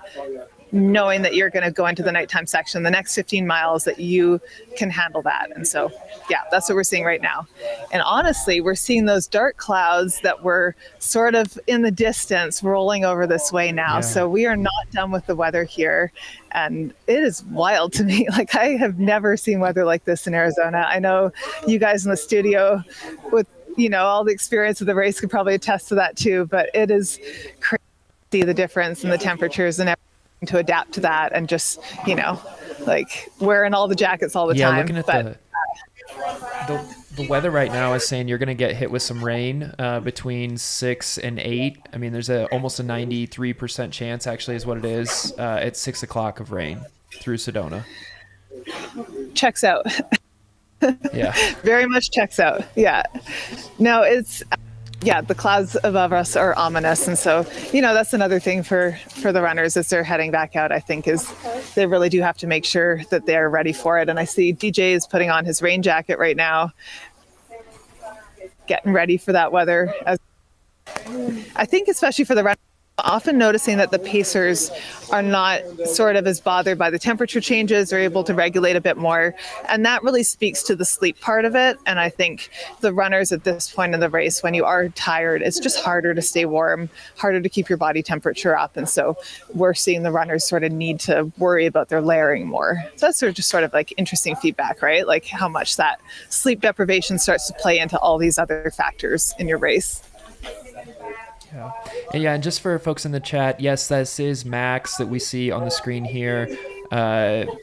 knowing that you're going to go into the nighttime section, the next 15 miles, that you can handle that. And so, yeah, that's what we're seeing right now. And honestly, we're seeing those dark clouds that were sort of in the distance rolling over this way now. Yeah. So we are not done with the weather here. And it is wild to me. Like, I have never seen weather like this in Arizona. I know you guys in the studio with, you know, all the experience of the race could probably attest to that too, but it is crazy to see the difference in the temperatures and everything to adapt to that, and just, you know, like wearing all the jackets all the time. Looking at the weather right now is saying you're going to get hit with some rain between 6 and 8. I mean, there's almost a 93% chance, actually, is what it is, at 6 o'clock of rain through Sedona. Checks out. Yeah. Very much checks out. Yeah. No, it's, yeah, the clouds above us are ominous. And so, you know, that's another thing for the runners as they're heading back out, I think, is they really do have to make sure that they're ready for it. And I see DJ is putting on his rain jacket right now, getting ready for that weather. I think especially for the runners, often noticing that the pacers are not sort of as bothered by the temperature changes. They're able to regulate a bit more. And that really speaks to the sleep part of it. And I think the runners at this point in the race, when you are tired, it's just harder to stay warm, harder to keep your body temperature up. And so we're seeing the runners sort of need to worry about their layering more. So that's just sort of like interesting feedback, right? Like how much that sleep deprivation starts to play into all these other factors in your race. Yeah, and just for folks in the chat, yes, this is Max that we see on the screen here.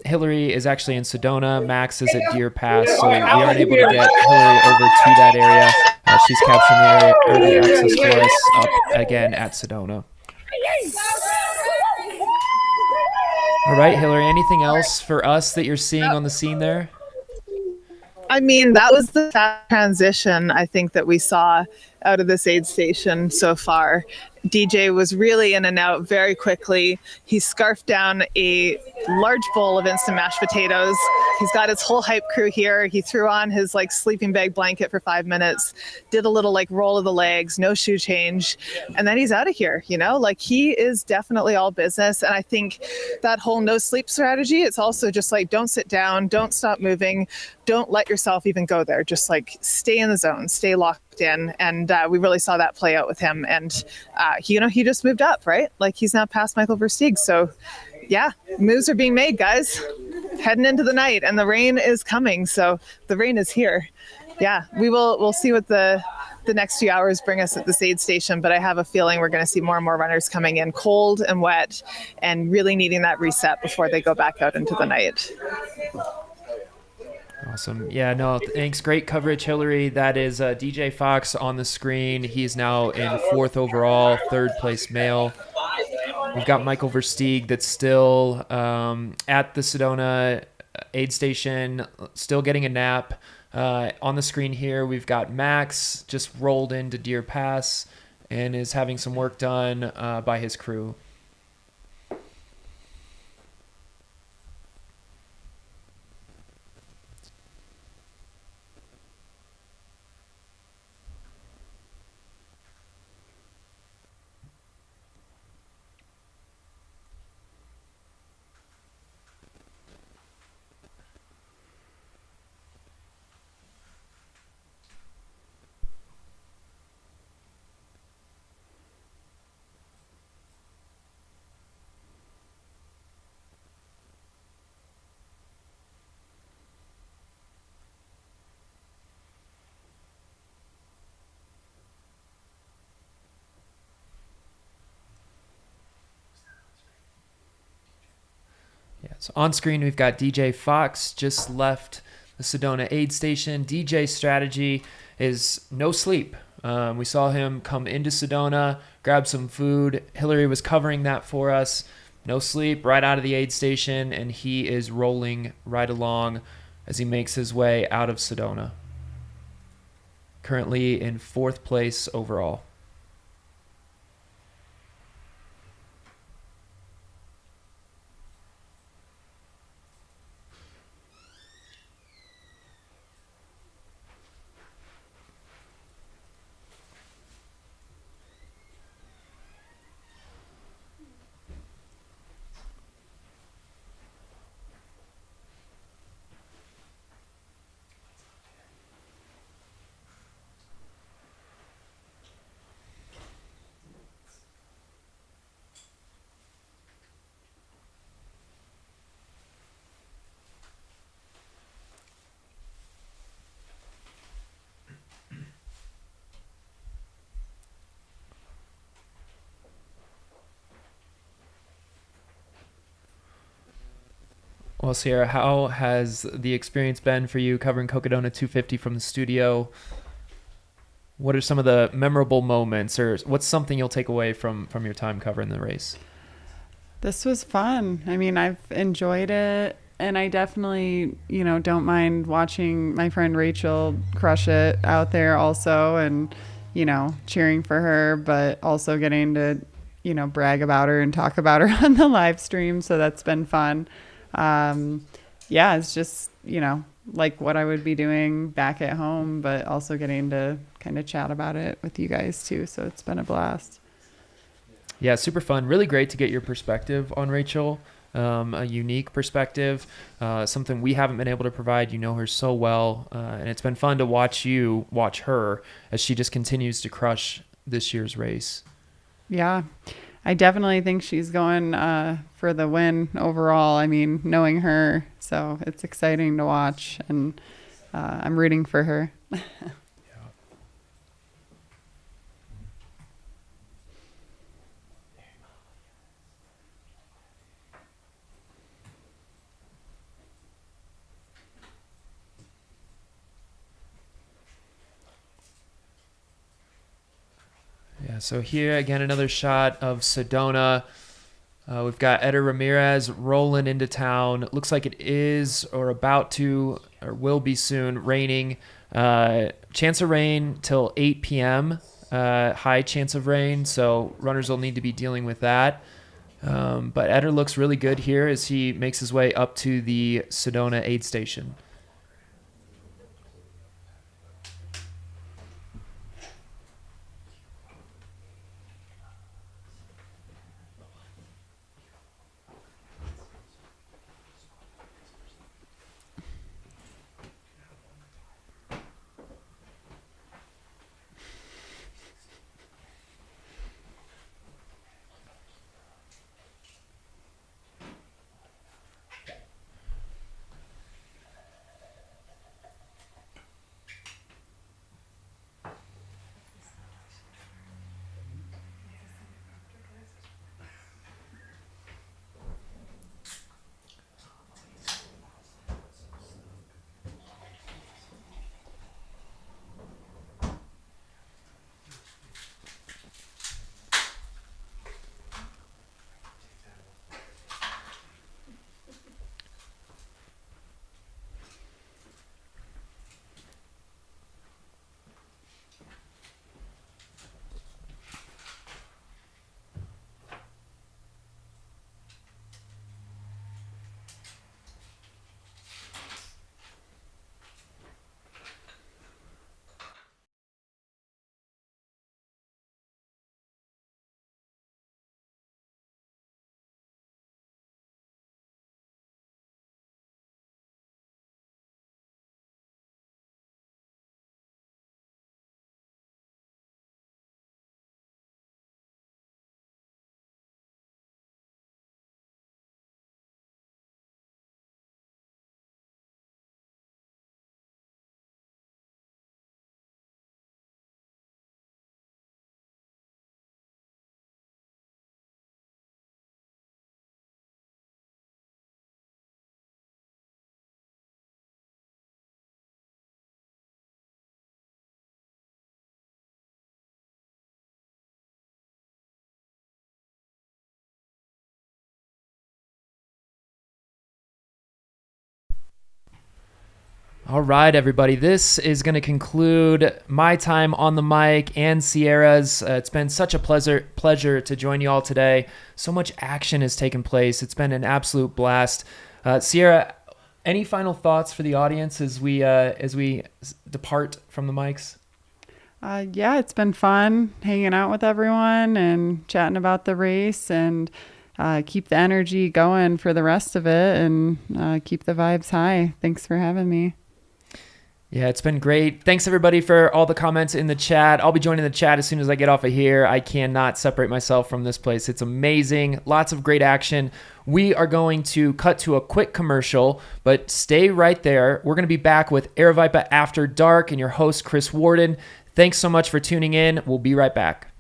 Hillary is actually in Sedona. Max is at Deer Pass, so we aren't able to get Hillary over to that area. She's capturing the area, or the access for us up again at Sedona. All right, Hillary, anything else for us that you're seeing on the scene there? I mean, that was the fast transition, I think, that we saw out of this aid station so far. DJ was really in and out very quickly. He scarfed down a large bowl of instant mashed potatoes. He's got his whole hype crew here. He threw on his like sleeping bag blanket for 5 minutes, did a little like roll of the legs, no shoe change, and then he's out of here, you know? Like, he is definitely all business. And I think that whole no sleep strategy, it's also just like, don't sit down, don't stop moving, don't let yourself even go there. Just like stay in the zone, stay locked in. And we really saw that play out with him. And he just moved up, right? Like, he's now past Michael Versteig. So yeah, moves are being made, guys, heading into the night, and the rain is coming. So the rain is here. Yeah, we'll see what the next few hours bring us at this aid station, but I have a feeling we're going to see more and more runners coming in cold and wet and really needing that reset before they go back out into the night. Awesome. Yeah, no, thanks. Great coverage, Hillary. That is DJ Fox on the screen. He's now in 4th overall, 3rd place male. We've got Michael Versteig that's still at the Sedona aid station, still getting a nap. On the screen here, we've got Max just rolled into Deer Pass and is having some work done by his crew. Yeah, so on screen we've got DJ Fox just left the Sedona aid station. DJ's strategy is no sleep. We saw him come into Sedona, grab some food. Hillary was covering that for us. No sleep, right out of the aid station, and he is rolling right along as he makes his way out of Sedona. Currently in 4th place overall. Well, Sierra, how has the experience been for you covering Cocodona 250 from the studio? What are some of the memorable moments, or what's something you'll take away from your time covering the race? This was fun. I mean, I've enjoyed it, and I definitely, don't mind watching my friend Rachel crush it out there also, and, cheering for her, but also getting to, brag about her and talk about her on the live stream. So that's been fun. Yeah, it's just, like what I would be doing back at home, but also getting to kind of chat about it with you guys too. So it's been a blast. Yeah, super fun. Really great to get your perspective on Rachel, a unique perspective, something we haven't been able to provide. You know her so well, and it's been fun to watch her as she just continues to crush this year's race. Yeah, I definitely think she's going for the win overall. I mean, knowing her, so it's exciting to watch, and I'm rooting for her. Yeah, so here again, another shot of Sedona. We've got Eder Ramirez rolling into town. It looks like it is or about to or will be soon raining. Chance of rain till 8 p.m. High chance of rain, so runners will need to be dealing with that. But Eder looks really good here as he makes his way up to the Sedona aid station. All right, everybody. This is going to conclude my time on the mic and Sierra's. It's been such a pleasure to join you all today. So much action has taken place. It's been an absolute blast. Sierra, any final thoughts for the audience as we depart from the mics? Yeah, it's been fun hanging out with everyone and chatting about the race, and keep the energy going for the rest of it, and keep the vibes high. Thanks for having me. Yeah, it's been great. Thanks, everybody, for all the comments in the chat. I'll be joining the chat as soon as I get off of here. I cannot separate myself from this place. It's amazing. Lots of great action. We are going to cut to a quick commercial, but stay right there. We're going to be back with Aravipa After Dark and your host, Chris Warden. Thanks so much for tuning in. We'll be right back.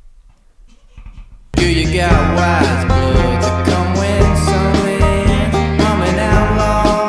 You got wise blood to come win some in. I'm an outlaw.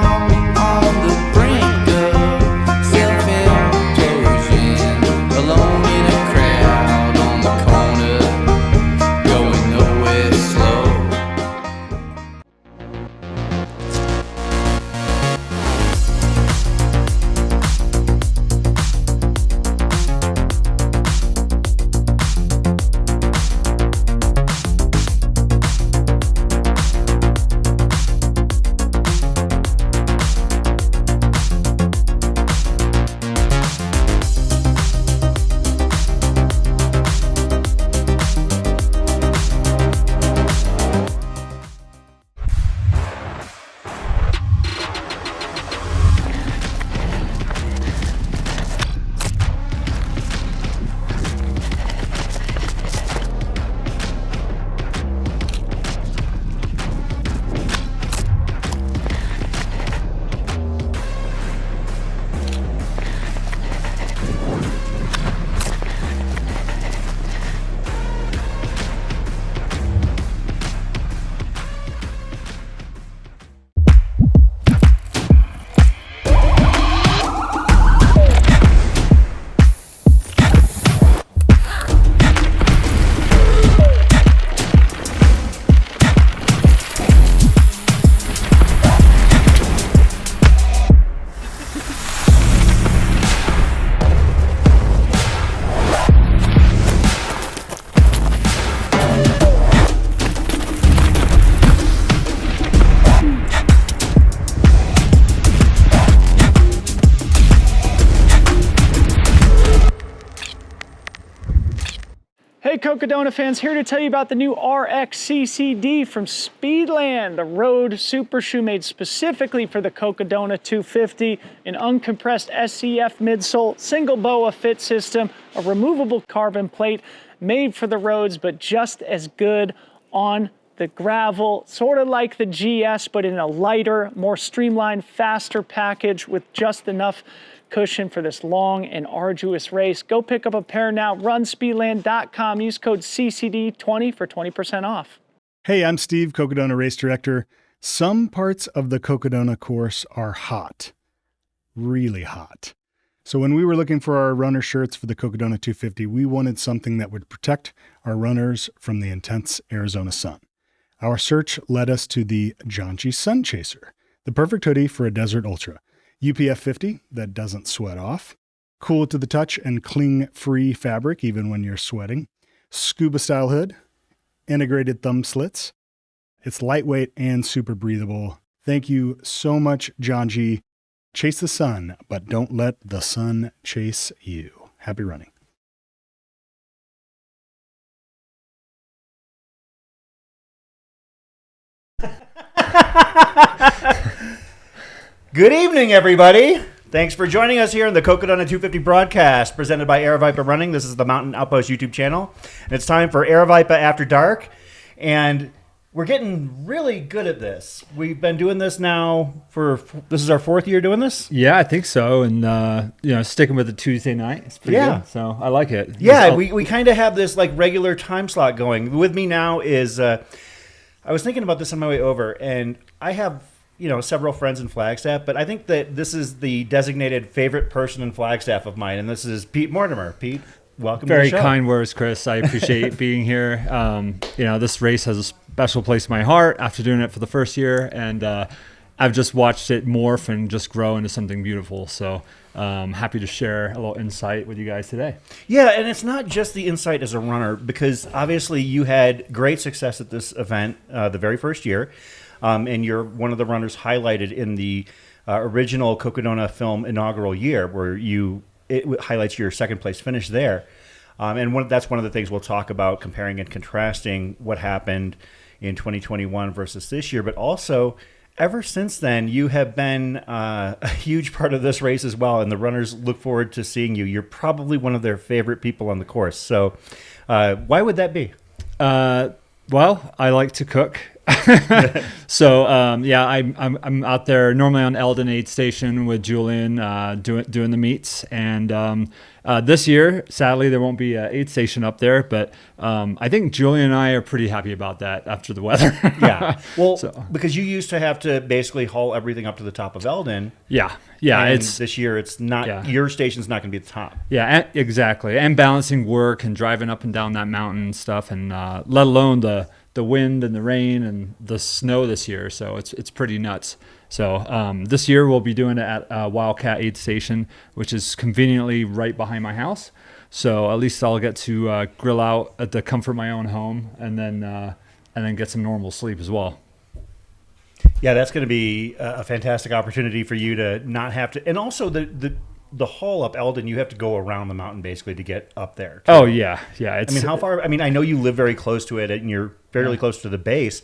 Cocodona fans, here to tell you about the new RX-CCD from Speedland, the road super shoe made specifically for the Cocodona 250, an uncompressed SCF midsole, single BOA fit system, a removable carbon plate made for the roads, but just as good on the gravel, sort of like the GS, but in a lighter, more streamlined, faster package with just enough cushion for this long and arduous race. Go pick up a pair now. Runspeedland.com. Use code CCD20 for 20% off. Hey, I'm Steve, Cocodona Race Director. Some parts of the Cocodona course are hot, really hot. So when we were looking for our runner shirts for the Cocodona 250, we wanted something that would protect our runners from the intense Arizona sun. Our search led us to the Janchi Sun Chaser, the perfect hoodie for a desert ultra. UPF 50 that doesn't sweat off, cool to the touch and cling-free fabric even when you're sweating, scuba style hood, integrated thumb slits. It's lightweight and super breathable. Thank you so much, John G. Chase the sun, but don't let the sun chase you. Happy running. Good evening, everybody. Thanks for joining us here in the Cocodona 250 broadcast presented by Aravipa Running. This is the Mountain Outpost YouTube channel. And it's time for Aravipa After Dark. And we're getting really good at this. We've been doing this now this is our 4th year doing this? Yeah, I think so. And, sticking with the Tuesday night. It's pretty good. So I like it. Yeah, we kind of have this like regular time slot going. With me now is, I was thinking about this on my way over, and I have several friends in Flagstaff, but I think that this is the designated favorite person in Flagstaff of mine, and this is Pete Mortimer. Pete, welcome to the show. Very kind words, Chris. I appreciate being here. This race has a special place in my heart after doing it for the first year, and I've just watched it morph and just grow into something beautiful. So happy to share a little insight with you guys today. Yeah, and it's not just the insight as a runner, because obviously you had great success at this event the very first year. And you're one of the runners highlighted in the original Cocodona film inaugural year, where it highlights your second place finish there. That's one of the things we'll talk about, comparing and contrasting what happened in 2021 versus this year. But also, ever since then, you have been a huge part of this race as well, and the runners look forward to seeing you. You're probably one of their favorite people on the course. So why would that be? Well, I like to cook. So I'm out there normally on Eldon aid station with Julian doing the meets, and this year sadly there won't be an aid station up there, but I think Julian and I are pretty happy about that after the weather. Yeah, well, because you used to have to basically haul everything up to the top of Eldon. Yeah, and this year it's not. Your station's not going to be at the top. Yeah, exactly, and balancing work and driving up and down that mountain and stuff, and let alone the wind and the rain and the snow this year. So it's pretty nuts. So this year we'll be doing it at Wildcat Aid Station, which is conveniently right behind my house. So at least I'll get to grill out at the comfort of my own home, and then get some normal sleep as well. Yeah, that's going to be a fantastic opportunity for you to not have to, and also the haul up Eldon, you have to go around the mountain basically to get up there. Oh yeah. How far? I know you live very close to it, and you're fairly close to the base.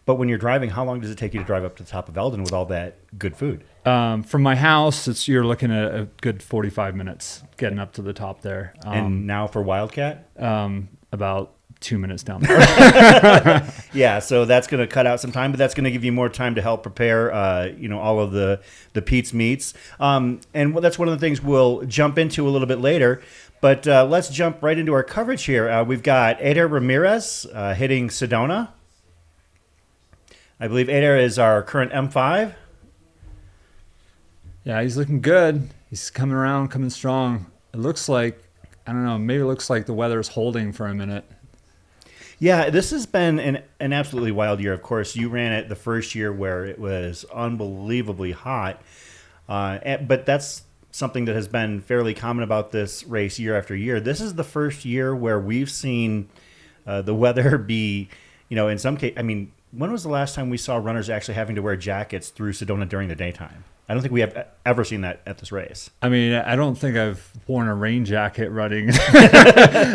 But when you're driving, how long does it take you to drive up to the top of Eldon with all that good food? From my house, you're looking at a good 45 minutes getting up to the top there. And now for Wildcat? About 2 minutes down there. Yeah, so that's going to cut out some time, but that's going to give you more time to help prepare, all of the Pete's meets. And that's one of the things we'll jump into a little bit later. But let's jump right into our coverage here. We've got Eder Ramirez hitting Sedona. I believe Eder is our current M5. Yeah, he's looking good. He's coming around, coming strong. It looks like, I don't know, maybe it looks like the weather's holding for a minute. Yeah, this has been an absolutely wild year. Of course, you ran it the first year where it was unbelievably hot. But that's something that has been fairly common about this race year after year. This is the first year where we've seen the weather be, in some case, when was the last time we saw runners actually having to wear jackets through Sedona during the daytime? I don't think we have ever seen that at this race. I mean, I don't think I've worn a rain jacket running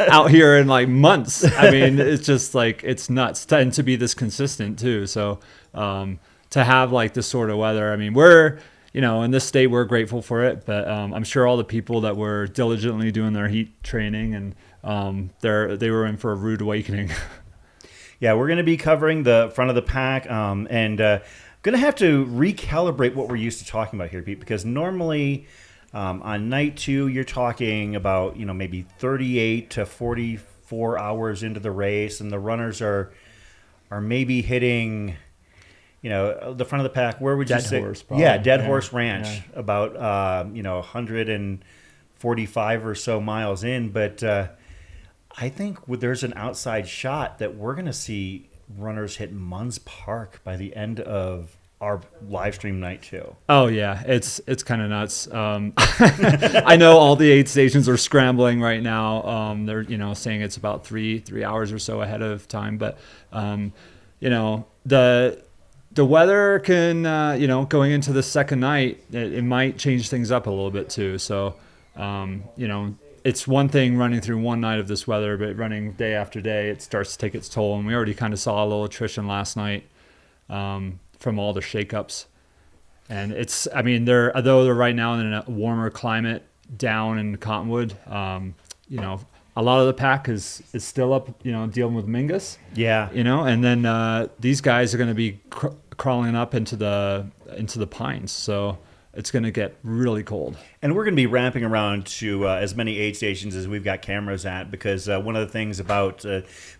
out here in like months. I mean, it's just like, it's nuts. And to be this consistent too. So to have like this sort of weather, I mean, we're, in this state, we're grateful for it, but I'm sure all the people that were diligently doing their heat training and they were in for a rude awakening. Yeah, we're going to be covering the front of the pack and going to have to recalibrate what we're used to talking about here, Pete, because normally on night 2, you're talking about, maybe 38 to 44 hours into the race, and the runners are maybe hitting, the front of the pack. Where would you say? Horse, probably. Yeah, Dead Horse Ranch, about 145 or so miles in. But I think there's an outside shot that we're going to see runners hit Munns Park by the end of our live stream night 2. Oh yeah, it's kind of nuts. I know all the aid stations are scrambling right now. They're saying it's about three hours or so ahead of time, but the weather can going into the second night, it might change things up a little bit too. So it's one thing running through one night of this weather, but running day after day, it starts to take its toll. And we already kind of saw a little attrition last night from all the shakeups. And although they're right now in a warmer climate down in Cottonwood, a lot of the pack is still up, dealing with Mingus. Yeah. And then these guys are going to be crawling up into the pines. So it's going to get really cold. And we're going to be ramping around to as many aid stations as we've got cameras at, because one of the things about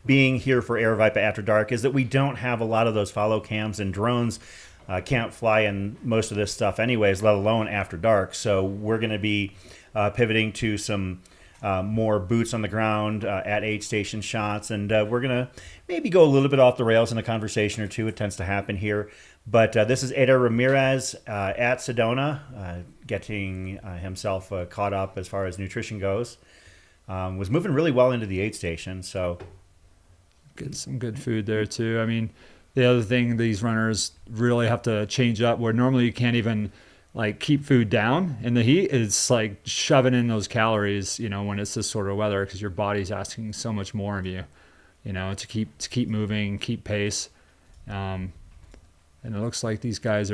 being here for Aravipa After Dark is that we don't have a lot of those follow cams, and drones can't fly in most of this stuff anyways, let alone after dark. So we're going to be pivoting to some more boots on the ground at aid station shots, and we're going to maybe go a little bit off the rails in a conversation or two. It tends to happen here. But this is Eder Ramirez at Sedona, getting himself caught up as far as nutrition goes. Was moving really well into the aid station, so get some good food there too. I mean, the other thing these runners really have to change up, where normally you can't even like keep food down in the heat, is like shoving in those calories, when it's this sort of weather, because your body's asking so much more of you, to keep moving, keep pace. And it looks like these guys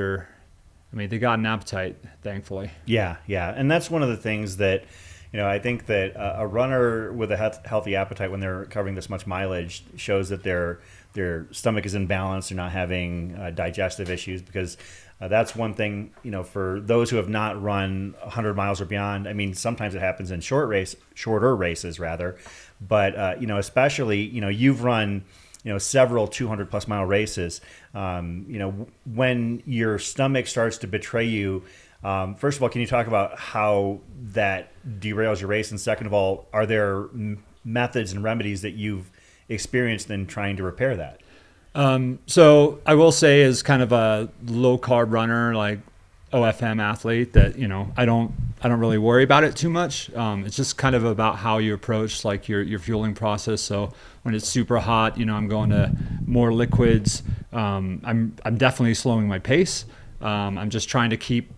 they got an appetite, thankfully. Yeah. And that's one of the things that, I think that a runner with a healthy appetite, when they're covering this much mileage, shows that their stomach is in balance. They're not having digestive issues, because that's one thing, for those who have not run 100 miles or beyond. I mean, sometimes it happens in shorter races rather. But, especially, you've run several 200 plus mile races. When your stomach starts to betray you, first of all, can you talk about how that derails your race? And second of all, are there methods and remedies that you've experienced in trying to repair that? So I will say, as kind of a low carb runner, like OFM athlete, that, I don't really worry about it too much. It's just kind of about how you approach like your fueling process. So when it's super hot, I'm going to more liquids. I'm definitely slowing my pace. I'm just trying to keep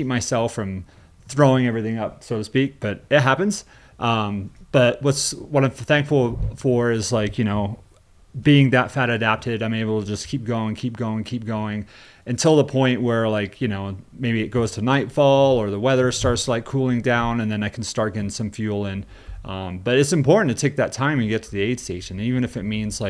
myself from throwing everything up, so to speak, but it happens. But what I'm thankful for is being that fat adapted, I'm able to just keep going until the point where maybe it goes to nightfall or the weather starts cooling down, and then I can start getting some fuel in. But it's important to take that time and get to the aid station, even if it means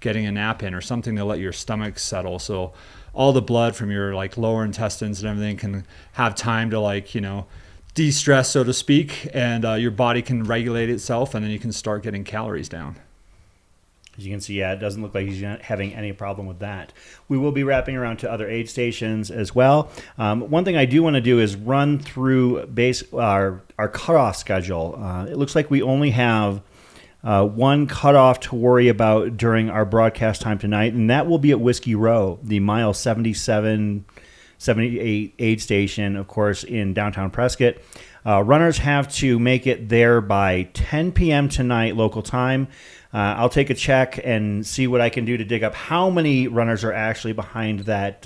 getting a nap in or something to let your stomach settle. So all the blood from your lower intestines and everything can have time to de-stress, so to speak, and your body can regulate itself, and then you can start getting calories down. As you can see, it doesn't look like he's not having any problem with that. We will be wrapping around to other aid stations as well. One thing I do want to do is run through our cutoff schedule. It looks like we only have one cutoff to worry about during our broadcast time tonight, and that will be at Whiskey Row, the mile 77, 78 aid station, of course, in downtown Prescott. Runners have to make it there by 10 p.m. tonight, local time. I'll take a check and see what I can do to dig up how many runners are actually behind that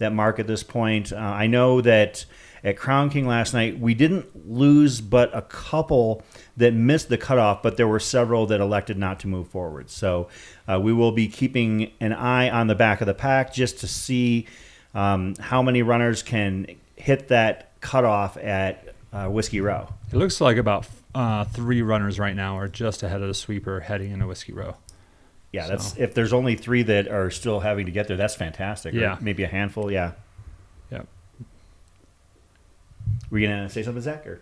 mark at this point. I know that at Crown King last night, we didn't lose but a couple that missed the cutoff, but there were several that elected not to move forward. So we will be keeping an eye on the back of the pack just to see how many runners can hit that cutoff at Whiskey Row. It looks like about 3 runners right now are just ahead of the sweeper heading into Whiskey Row. Yeah, that's if there's only 3 that are still having to get there, that's fantastic. Yeah. Or maybe a handful, yeah. Yep. Were you going to say something, Zach? Or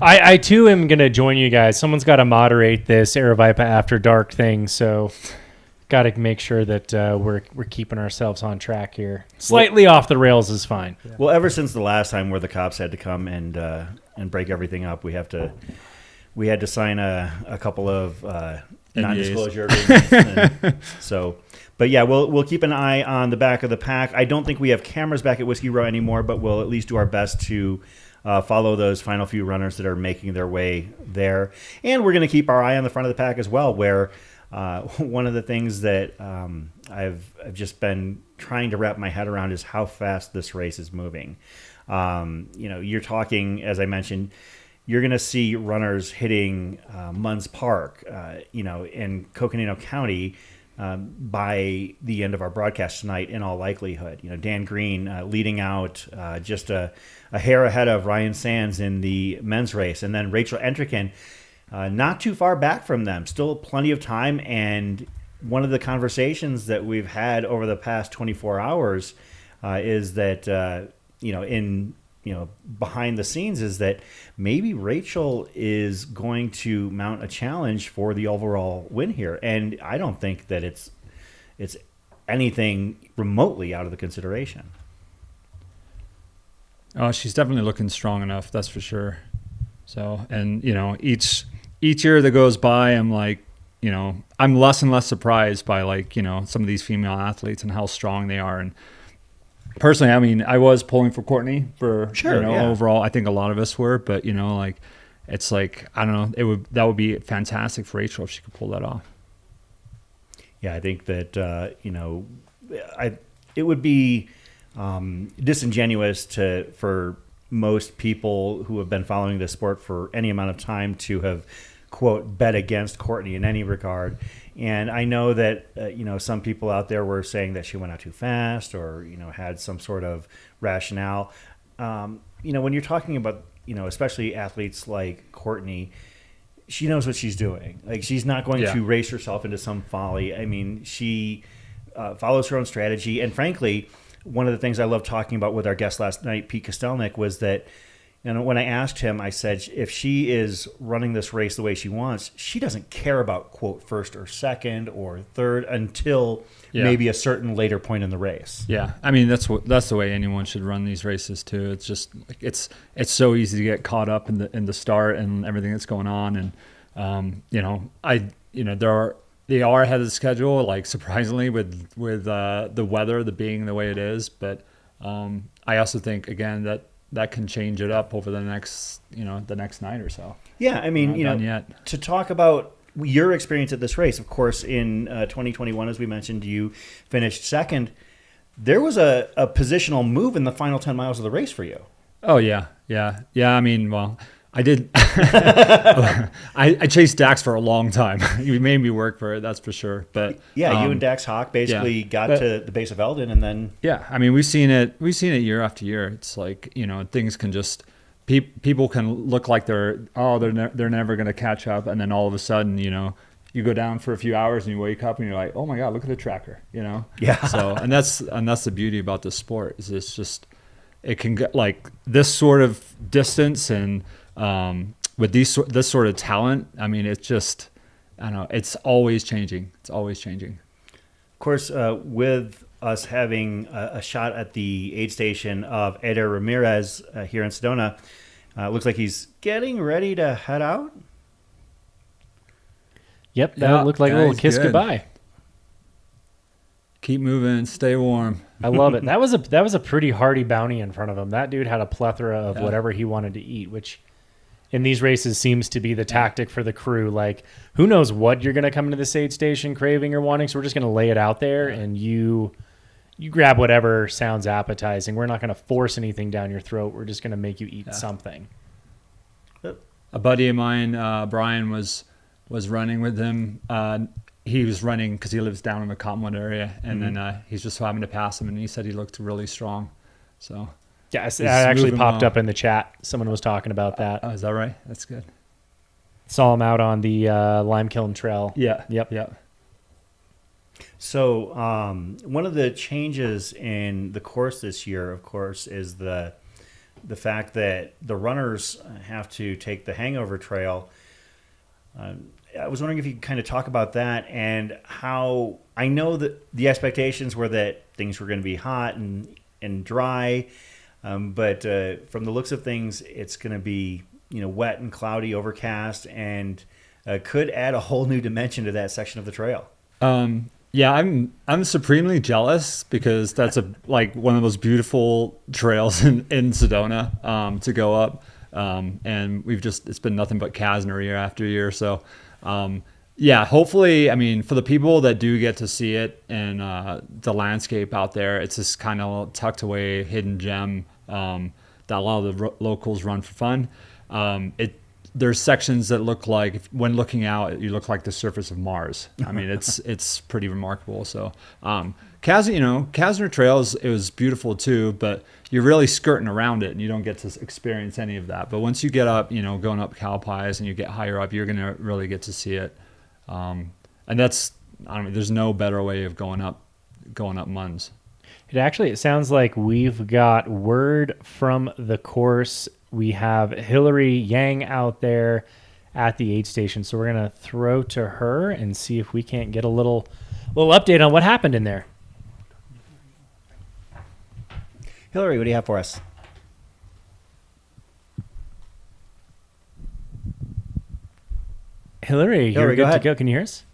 I too am going to join you guys. Someone's got to moderate this Aravipa After Dark thing, so got to make sure that we're keeping ourselves on track here. Slightly off the rails is fine. Well, ever since the last time where the cops had to come and break everything up, we had to sign a couple of non-disclosure agreements. But yeah, we'll keep an eye on the back of the pack. I don't think we have cameras back at Whiskey Row anymore, but we'll at least do our best to follow those final few runners that are making their way there. And we're going to keep our eye on the front of the pack as well, where one of the things that I've just been trying to wrap my head around is how fast this race is moving. You're talking, as I mentioned, you're going to see runners hitting Munns Park, in Coconino County by the end of our broadcast tonight, in all likelihood. Dan Green leading out just a hair ahead of Ryan Sands in the men's race, and then Rachel Entrekin not too far back from them. Still plenty of time, and one of the conversations that we've had over the past 24 hours is that behind the scenes is that maybe Rachel is going to mount a challenge for the overall win here. And I don't think that it's anything remotely out of the consideration. Oh, she's definitely looking strong enough, that's for sure. So, and each year that goes by, I'm like, I'm less and less surprised by some of these female athletes and how strong they are. And personally, I mean, I was pulling for Courtney for overall. I think a lot of us were, but it's like, I don't know, that would be fantastic for Rachel if she could pull that off. Yeah, I think that it would be disingenuous for most people who have been following this sport for any amount of time to have, quote, bet against Courtney in any regard. And I know that, some people out there were saying that she went out too fast or, had some sort of rationale. When you're talking about, especially athletes like Courtney, she knows what she's doing. Like, she's not going to race herself into some folly. I mean, she follows her own strategy. And frankly, one of the things I love talking about with our guest last night, Pete Kostelnik, was that, when I asked him, I said, if she is running this race the way she wants, she doesn't care about, quote, first or second or third until maybe a certain later point in the race. Yeah. I mean, that's the way anyone should run these races too. It's just, it's so easy to get caught up in the start and everything that's going on. And, they are ahead of the schedule, like surprisingly with the weather, being the way it is. But I also think, again, that can change it up over the next night or so. Yeah, I mean, to talk about your experience at this race, of course, in 2021, as we mentioned, you finished second. There was a positional move in the final 10 miles of the race for you. Oh, yeah. I mean, well, I did. I chased Dax for a long time. He made me work for it, that's for sure. But yeah, you and Dax Hawk basically got to the base of Eldon, and then I mean, we've seen it year after year. It's like, things can just people can look like they're never going to catch up, and then all of a sudden, you go down for a few hours and you wake up and you're like, oh my God, look at the tracker, Yeah. So and that's the beauty about this sport is it's just it can get like this sort of distance and. With this sort of talent, I mean, it's just, I don't know, it's always changing. It's always changing. Of course, with us having a shot at the aid station of Eder Ramirez here in Sedona, looks like he's getting ready to head out. Yep, that looked like a little kiss goodbye. Keep moving, stay warm. I love it. That was a pretty hearty bounty in front of him. That dude had a plethora of whatever he wanted to eat, which in these races seems to be the tactic for the crew. Like, who knows what you're going to come into this aid station craving or wanting, so we're just going to lay it out there, and you you grab whatever sounds appetizing. We're not going to force anything down your throat. We're just going to make you eat something. A buddy of mine, Brian, was running with him. He was running because he lives down in the Cottonwood area, and then he's just having to pass him, and he said he looked really strong. So yeah, that actually popped up in the chat. Someone was talking about that. Oh, is that right? That's good. Saw him out on the Lime Kiln Trail. Yeah. Yep. So one of the changes in the course this year, of course, is the fact that the runners have to take the hangover trail. I was wondering if you could kind of talk about that and how I know that the expectations were that things were going to be hot and dry, but from the looks of things, it's going to be wet and cloudy, overcast, and could add a whole new dimension to that section of the trail. Yeah, I'm supremely jealous because that's one of those beautiful trails in Sedona to go up, and it's been nothing but Kasner year after year. So yeah, hopefully, I mean, for the people that do get to see it and the landscape out there, it's this kind of tucked away hidden gem that a lot of the locals run for fun. There's sections that look like, when looking out, you look like the surface of Mars. I mean, it's pretty remarkable. So, Kasner Trails, it was beautiful too, but you're really skirting around it and you don't get to experience any of that. But once you get up, going up Calpais and you get higher up, you're going to really get to see it. And that's, there's no better way of going up Munns. It sounds like we've got word from the course. We have Hillary Yang out there at the aid station. So we're going to throw to her and see if we can't get a little update on what happened in there. Hillary, what do you have for us? Hillary, you're good to go. Can you hear us?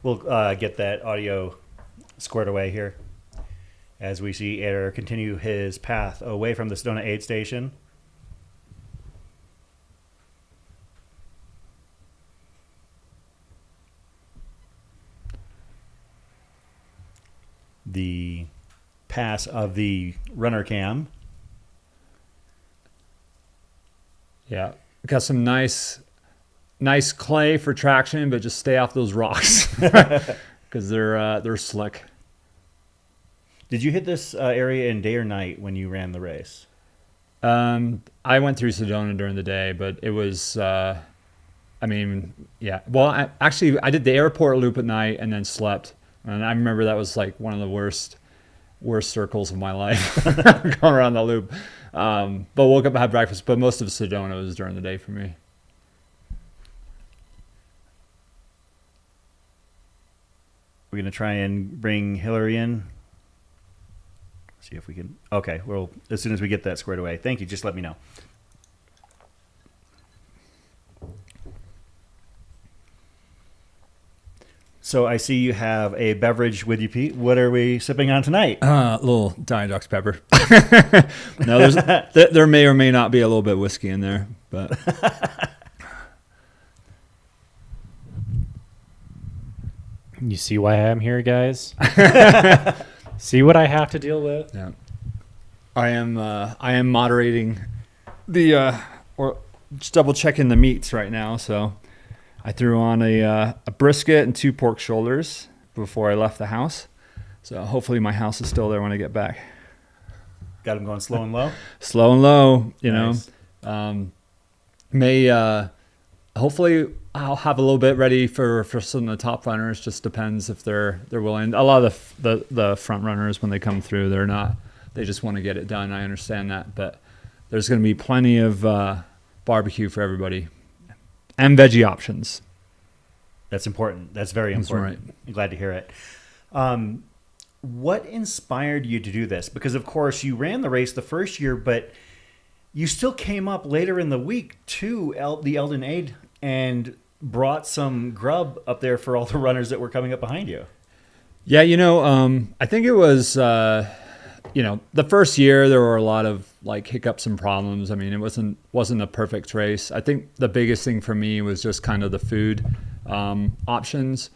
We'll get that audio squared away here as we see Eder continue his path away from the Sedona aid station. The pass of the runner cam. Yeah, got some nice clay for traction, but just stay off those rocks because they're slick. Did you hit this area in day or night when you ran the race? I went through Sedona during the day, but it was, yeah. Well, I did the airport loop at night and then slept. And I remember that was like one of the worst circles of my life, going around the loop. But woke up and had breakfast. But most of Sedona was during the day for me. We're going to try and bring Hillary in. See if we can. Okay, well, as soon as we get that squared away. Thank you. Just let me know. So I see you have a beverage with you, Pete. What are we sipping on tonight? A little Diet Dr Pepper. No, there may or may not be a little bit of whiskey in there, but you see why I'm here, guys? See what I have to deal with? Yeah. I am moderating or just double checking the meats right now. So I threw on a brisket and 2 pork shoulders before I left the house. So hopefully my house is still there when I get back. Got them going slow and low? Slow and low, Nice. Hopefully I'll have a little bit ready for some of the top runners. Just depends if they're willing. A lot of the front runners, when they come through, they're not. They just want to get it done. I understand that, but there's going to be plenty of barbecue for everybody and veggie options. That's important. That's very important. Right. I'm glad to hear it. What inspired you to do this? Because of course you ran the race the first year, but you still came up later in the week to the Eldon Aid and brought some grub up there for all the runners that were coming up behind you. Yeah, I think it was, the first year there were a lot of like hiccups and problems. I mean, it wasn't a perfect race. I think the biggest thing for me was just kind of the food options.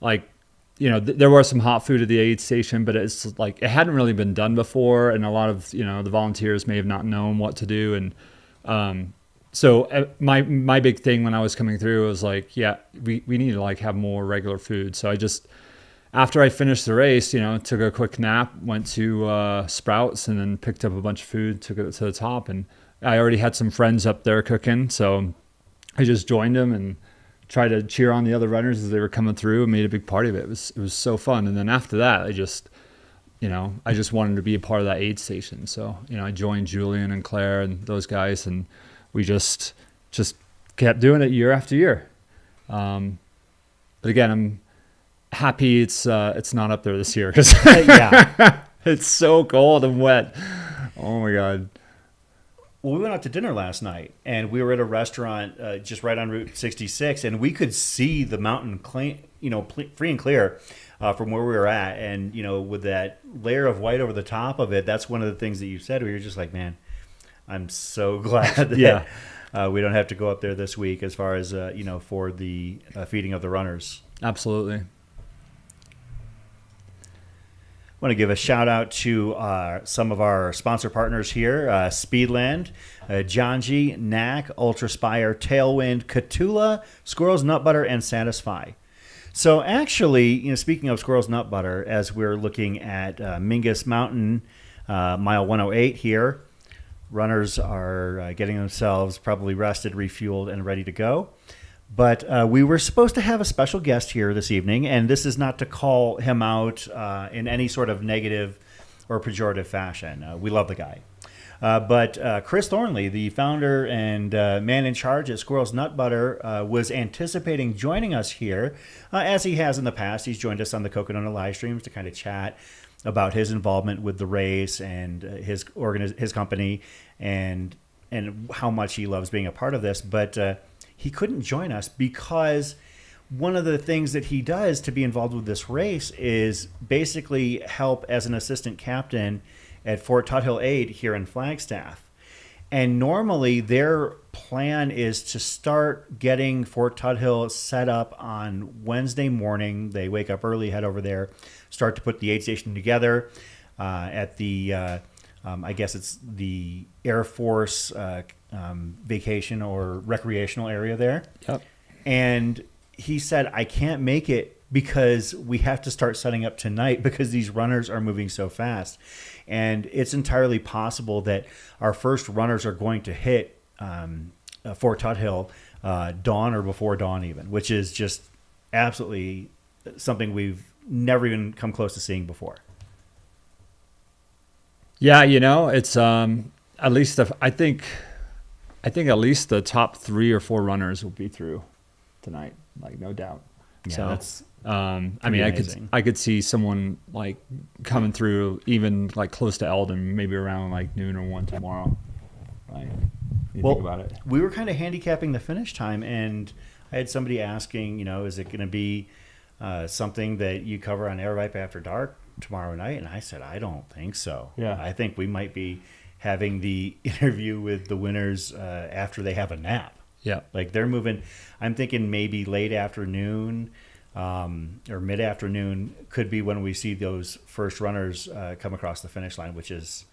Like, there was some hot food at the aid station, but it's like it hadn't really been done before, and a lot of the volunteers may have not known what to do. And so my big thing when I was coming through was like, yeah, we need to like have more regular food. So I just, after I finished the race, took a quick nap, went to Sprouts, and then picked up a bunch of food, took it to the top, and I already had some friends up there cooking, so I just joined them and tried to cheer on the other runners as they were coming through and made a big party of it. It was so fun. And then after that, I just wanted to be a part of that aid station. So, I joined Julian and Claire and those guys, and we just kept doing it year after year. But again, I'm happy it's not up there this year because it's so cold and wet. Oh my God. Well, we went out to dinner last night, and we were at a restaurant just right on Route 66, and we could see the mountain clean, free and clear from where we were at. And, with that layer of white over the top of it, that's one of the things that you said. We were just like, man, I'm so glad that we don't have to go up there this week as far as, for the feeding of the runners. Absolutely. I want to give a shout out to some of our sponsor partners here, Speedland, Janji, Knack, Ultraspire, Tailwind, Catula, Squirrel's Nut Butter, and Satisfy. So actually, speaking of Squirrel's Nut Butter, as we're looking at Mingus Mountain, mile 108 here, runners are getting themselves probably rested, refueled, and ready to go. But we were supposed to have a special guest here this evening, and this is not to call him out in any sort of negative or pejorative fashion. We love the guy. But Chris Thornley, the founder and man in charge at Squirrel's Nut Butter, was anticipating joining us here, as he has in the past. He's joined us on the Cocodona Livestreams to kind of chat about his involvement with the race and his company and how much he loves being a part of this. But he couldn't join us because one of the things that he does to be involved with this race is basically help as an assistant captain at Fort Tuthill Aid here in Flagstaff. And normally their plan is to start getting Fort Tuthill set up on Wednesday morning. They wake up early, head over there, start to put the aid station together at the I guess it's the Air Force vacation or recreational area there. Yep. And he said, I can't make it because we have to start setting up tonight because these runners are moving so fast. And it's entirely possible that our first runners are going to hit Fort Tuthill dawn or before dawn even, which is just absolutely something we've never even come close to seeing before. Yeah, it's at least I think at least the top 3 or 4 runners will be through tonight, like no doubt. Yeah, so that's I mean, amazing. I could see someone like coming through even like close to Eldon, maybe around like noon or 1 tomorrow. Right? You think about it. We were kind of handicapping the finish time, and I had somebody asking, is it going to be something that you cover on Aravipa After Dark tomorrow night? And I said, I don't think so. Yeah. I think we might be having the interview with the winners after they have a nap. Yeah. Like they're moving. I'm thinking maybe late afternoon or mid-afternoon could be when we see those first runners come across the finish line, which is,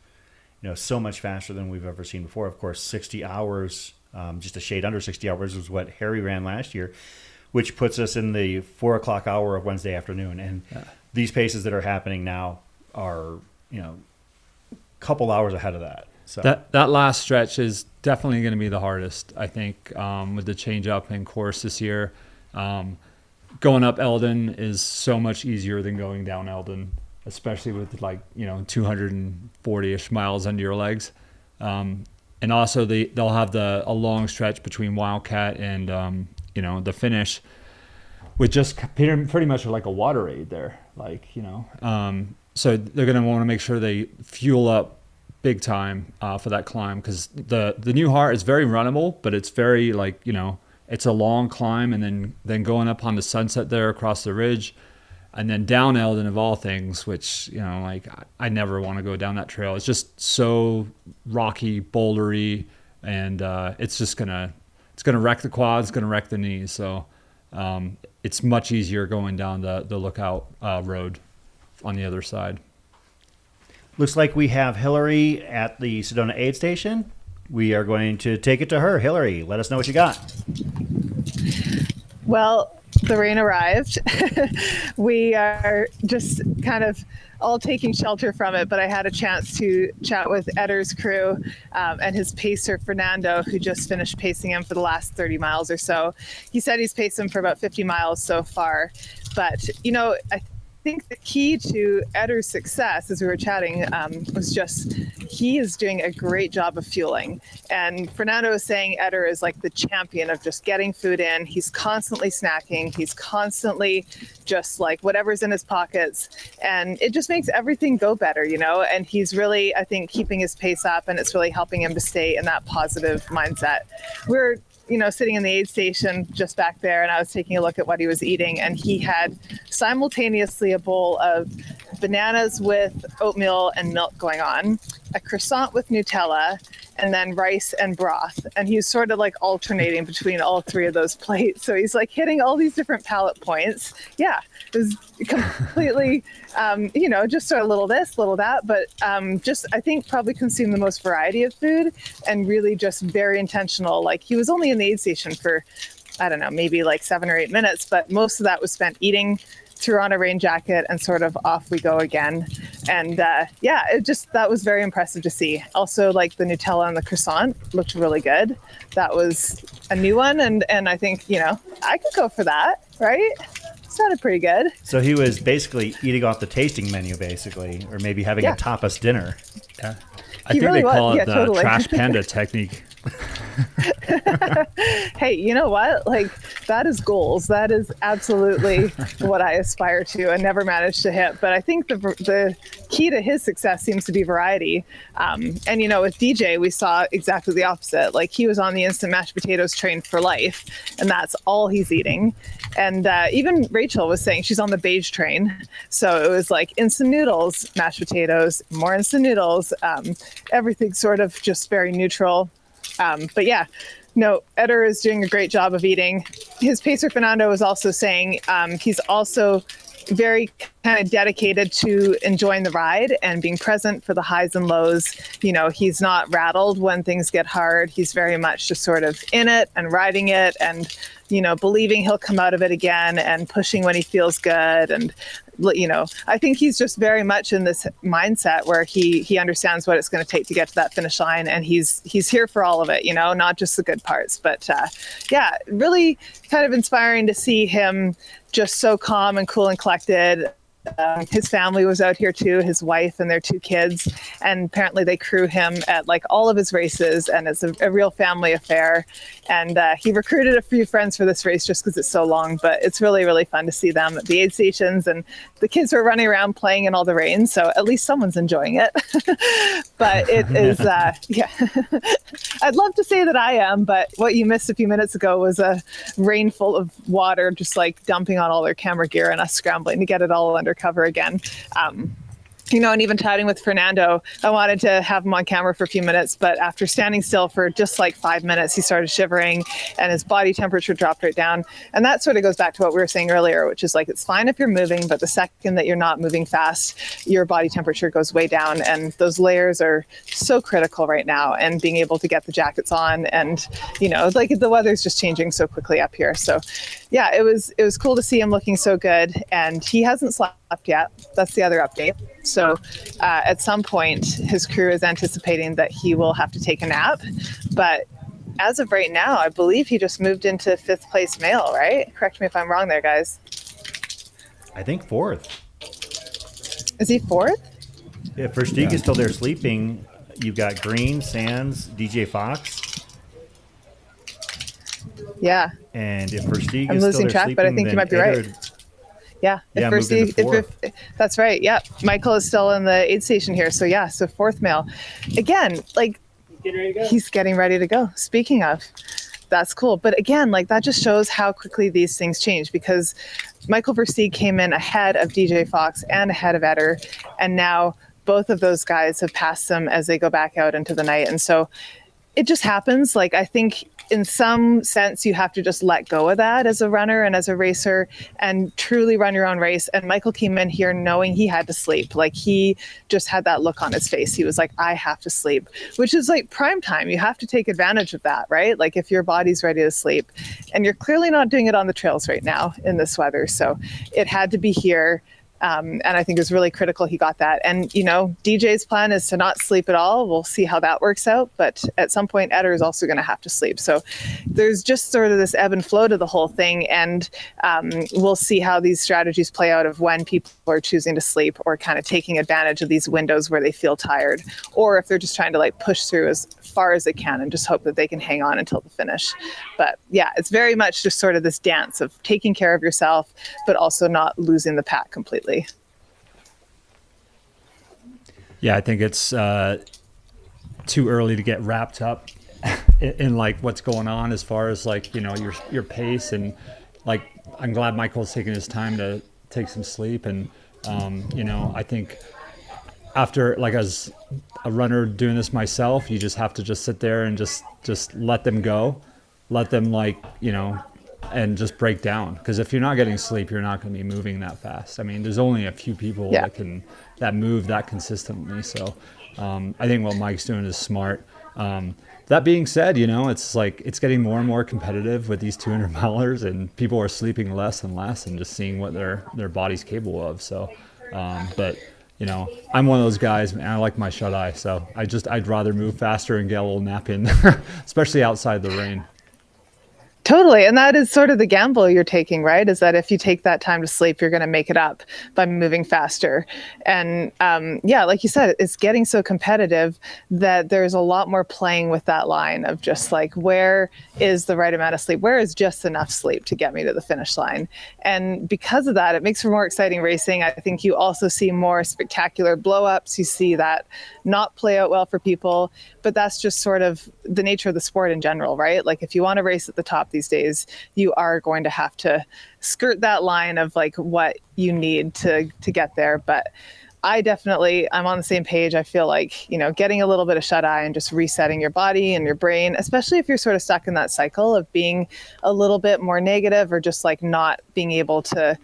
so much faster than we've ever seen before. Of course, 60 hours, just a shade under 60 hours was what Harry ran last year, which puts us in the 4 o'clock hour of Wednesday afternoon. And these paces that are happening now are, a couple hours ahead of that. So that last stretch is definitely going to be the hardest, I think, with the change up in course this year. Going up Eldon is so much easier than going down Eldon, especially with 240-ish miles under your legs. And also they'll have a long stretch between Wildcat and the finish with just pretty much like a water aid there, so they're going to want to make sure they fuel up big time for that climb, because the New Heart is very runnable, but it's very it's a long climb, and then going up on the Sunset there across the ridge, And then down Eldon of all things, which, you know, like I never want to go down that trail. It's just so rocky, bouldery, and it's just gonna wreck the quads, gonna wreck the knees. So it's much easier going down the Lookout road on the other side. Looks like we have Hillary at the Sedona aid station. We are going to take it to her. Hillary, let us know what you got. Well, the rain arrived. We are just kind of all taking shelter from it, but I had a chance to chat with Eder's crew and his pacer, Fernando, who just finished pacing him for the last 30 miles or so. He said he's paced him for about 50 miles so far. But, you know, I think the key to Eder's success, as we were chatting, was just he is doing a great job of fueling. And Fernando is saying Eder is like the champion of just getting food in. He's constantly snacking. He's constantly just like whatever's in his pockets. And it just makes everything go better, you know? And he's really, I think, keeping his pace up, and it's really helping him to stay in that positive mindset. We're sitting in the aid station just back there, and I was taking a look at what he was eating, and he had simultaneously a bowl of bananas with oatmeal and milk going on, a croissant with Nutella, and then rice and broth. And he was sort of like alternating between all three of those plates. So he's like hitting all these different palate points. Yeah, it was completely, just sort of little this, little that, but just, I think, probably consumed the most variety of food and really just very intentional. Like, he was only in the aid station for, I don't know, maybe like 7 or 8 minutes, but most of that was spent eating, threw on a rain jacket, and sort of off we go again. And that was very impressive to see. Also, like, the Nutella and the croissant looked really good. That was a new one, and I think, I could go for that, right? Sounded pretty good. So he was basically eating off the tasting menu, basically, or maybe having a tapas dinner. Yeah. I think they call it the trash panda technique. Hey, you know what? Like, that is goals. That is absolutely what I aspire to and never managed to hit. But I think the key to his success seems to be variety. And, with DJ, we saw exactly the opposite. Like, he was on the instant mashed potatoes train for life, and that's all he's eating. And even Rachel was saying she's on the beige train. So it was like instant noodles, mashed potatoes, more instant noodles, everything sort of just very neutral. But yeah, no, Eder is doing a great job of eating. His pacer, Fernando, was also saying he's also very kind of dedicated to enjoying the ride and being present for the highs and lows. He's not rattled when things get hard. He's very much just sort of in it and riding it and, believing he'll come out of it again and pushing when he feels good. And, I think he's just very much in this mindset where he understands what it's going to take to get to that finish line. And he's here for all of it, not just the good parts. But really kind of inspiring to see him just so calm and cool and collected. His family was out here too, his wife and their 2 kids, and apparently they crew him at like all of his races, and it's a real family affair. And he recruited a few friends for this race just because it's so long, but it's really, really fun to see them at the aid stations, and the kids were running around playing in all the rain, so at least someone's enjoying it. But it is, I'd love to say that I am, but what you missed a few minutes ago was a rain full of water just like dumping on all their camera gear and us scrambling to get it all under cover again. And even chatting with Fernando, I wanted to have him on camera for a few minutes, but after standing still for just like 5 minutes, he started shivering and his body temperature dropped right down. And that sort of goes back to what we were saying earlier, which is like, it's fine if you're moving, but the second that you're not moving fast, your body temperature goes way down. And those layers are so critical right now, and being able to get the jackets on, and, like the weather's just changing so quickly up here. So yeah, it was cool to see him looking so good, and he hasn't slept yet. That's the other update. So at some point, his crew is anticipating that he will have to take a nap. But as of right now, I believe he just moved into 5th place male, right? Correct me if I'm wrong there, guys. I think 4th. Is he 4th? Yeah, Versteig is still there sleeping. You've got Green, Sands, DJ Fox. Yeah. And if Versteig I'm is losing still there track, sleeping, but I think you might be right. Yeah, if that's right. Yeah, Michael is still in the aid station here. So yeah, so 4th male. Again, like, he's getting ready to go. Speaking of, that's cool. But again, like that just shows how quickly these things change, because Michael Versteig came in ahead of DJ Fox and ahead of Eder, and now both of those guys have passed them as they go back out into the night. And so it just happens. Like, I think in some sense you have to just let go of that as a runner and as a racer and truly run your own race. And Michael came in here knowing he had to sleep. Like, he just had that look on his face. He was like, I have to sleep, which is like prime time. You have to take advantage of that, right? Like, if your body's ready to sleep, and you're clearly not doing it on the trails right now in this weather. So it had to be here. And I think it was really critical he got that. And, you know, DJ's plan is to not sleep at all. We'll see how that works out. But at some point, Eder is also going to have to sleep. So there's just sort of this ebb and flow to the whole thing. And we'll see how these strategies play out of when people are choosing to sleep or kind of taking advantage of these windows where they feel tired, or if they're just trying to like push through as far as they can and just hope that they can hang on until the finish. But yeah, it's very much just sort of this dance of taking care of yourself, but also not losing the pack completely. Yeah, I think it's too early to get wrapped up in like what's going on as far as like, you know, your pace. And like, I'm glad Michael's taking his time to take some sleep. And you know, I think after, like, as a runner doing this myself, you just have to just sit there and just let them go, let them, like, you know, and just break down. Because if you're not getting sleep, you're not going to be moving that fast. I mean, there's only a few people that move that consistently. So I think what Mike's doing is smart. That being said, you know, it's like it's getting more and more competitive with these 200 milers, and people are sleeping less and less and just seeing what their body's capable of. So, but you know, I'm one of those guys, man. I like my shut eye, so I'd rather move faster and get a little nap in, especially outside the rain. Totally. And that is sort of the gamble you're taking, right? Is that if you take that time to sleep, you're going to make it up by moving faster. And yeah, like you said, it's getting so competitive that there's a lot more playing with that line of just like, where is the right amount of sleep? Where is just enough sleep to get me to the finish line? And because of that, it makes for more exciting racing. I think you also see more spectacular blow-ups. You see that not play out well for people, but that's just sort of the nature of the sport in general, right? Like, if you want to race at the top these days, you are going to have to skirt that line of like what you need to get there. But I'm on the same page. I feel like, you know, getting a little bit of shut eye and just resetting your body and your brain, especially if you're sort of stuck in that cycle of being a little bit more negative or just like not being able to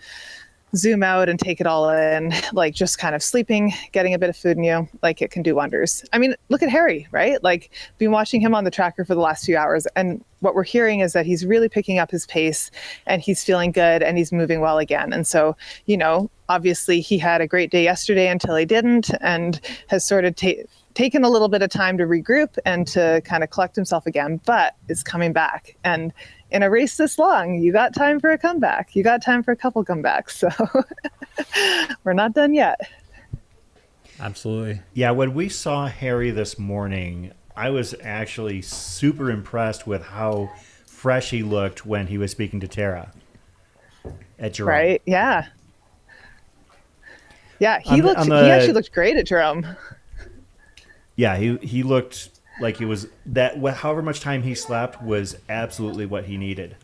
zoom out and take it all in, like just kind of sleeping, getting a bit of food in you, like it can do wonders. I mean, look at Harry, right? Like, been watching him on the tracker for the last few hours, and what we're hearing is that he's really picking up his pace and he's feeling good and he's moving well again. And so, you know, obviously he had a great day yesterday until he didn't, and has sort of taken a little bit of time to regroup and to kind of collect himself again, but is coming back. And in a race this long, you got time for a comeback. You got time for a couple comebacks. So we're not done yet. Absolutely. Yeah, when we saw Harry this morning, I was actually super impressed with how fresh he looked when he was speaking to Tara at Jerome. Right, yeah. Yeah, he actually looked great at Jerome. Yeah, he looked like it was that however much time he slept was absolutely what he needed.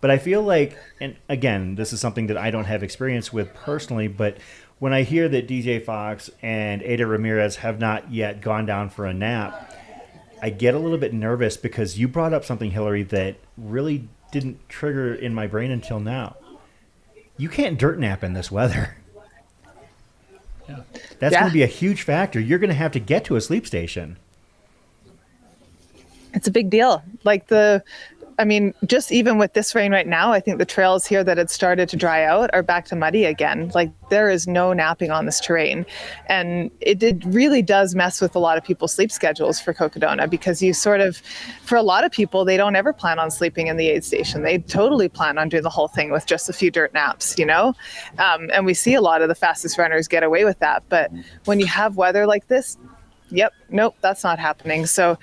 But I feel like, and again, this is something that I don't have experience with personally, but when I hear that DJ Fox and Eder Ramirez have not yet gone down for a nap, I get a little bit nervous, because you brought up something, Hillary, that really didn't trigger in my brain until now. You can't dirt nap in this weather. Yeah. That's going to be a huge factor. You're going to have to get to a sleep station. It's a big deal. Like just even with this rain right now, I think the trails here that had started to dry out are back to muddy again. Like, there is no napping on this terrain. And it really does mess with a lot of people's sleep schedules for Cocodona, because you sort of, for a lot of people, they don't ever plan on sleeping in the aid station. They totally plan on doing the whole thing with just a few dirt naps, you know? And we see a lot of the fastest runners get away with that. But when you have weather like this, Yep. Nope, that's not happening. So,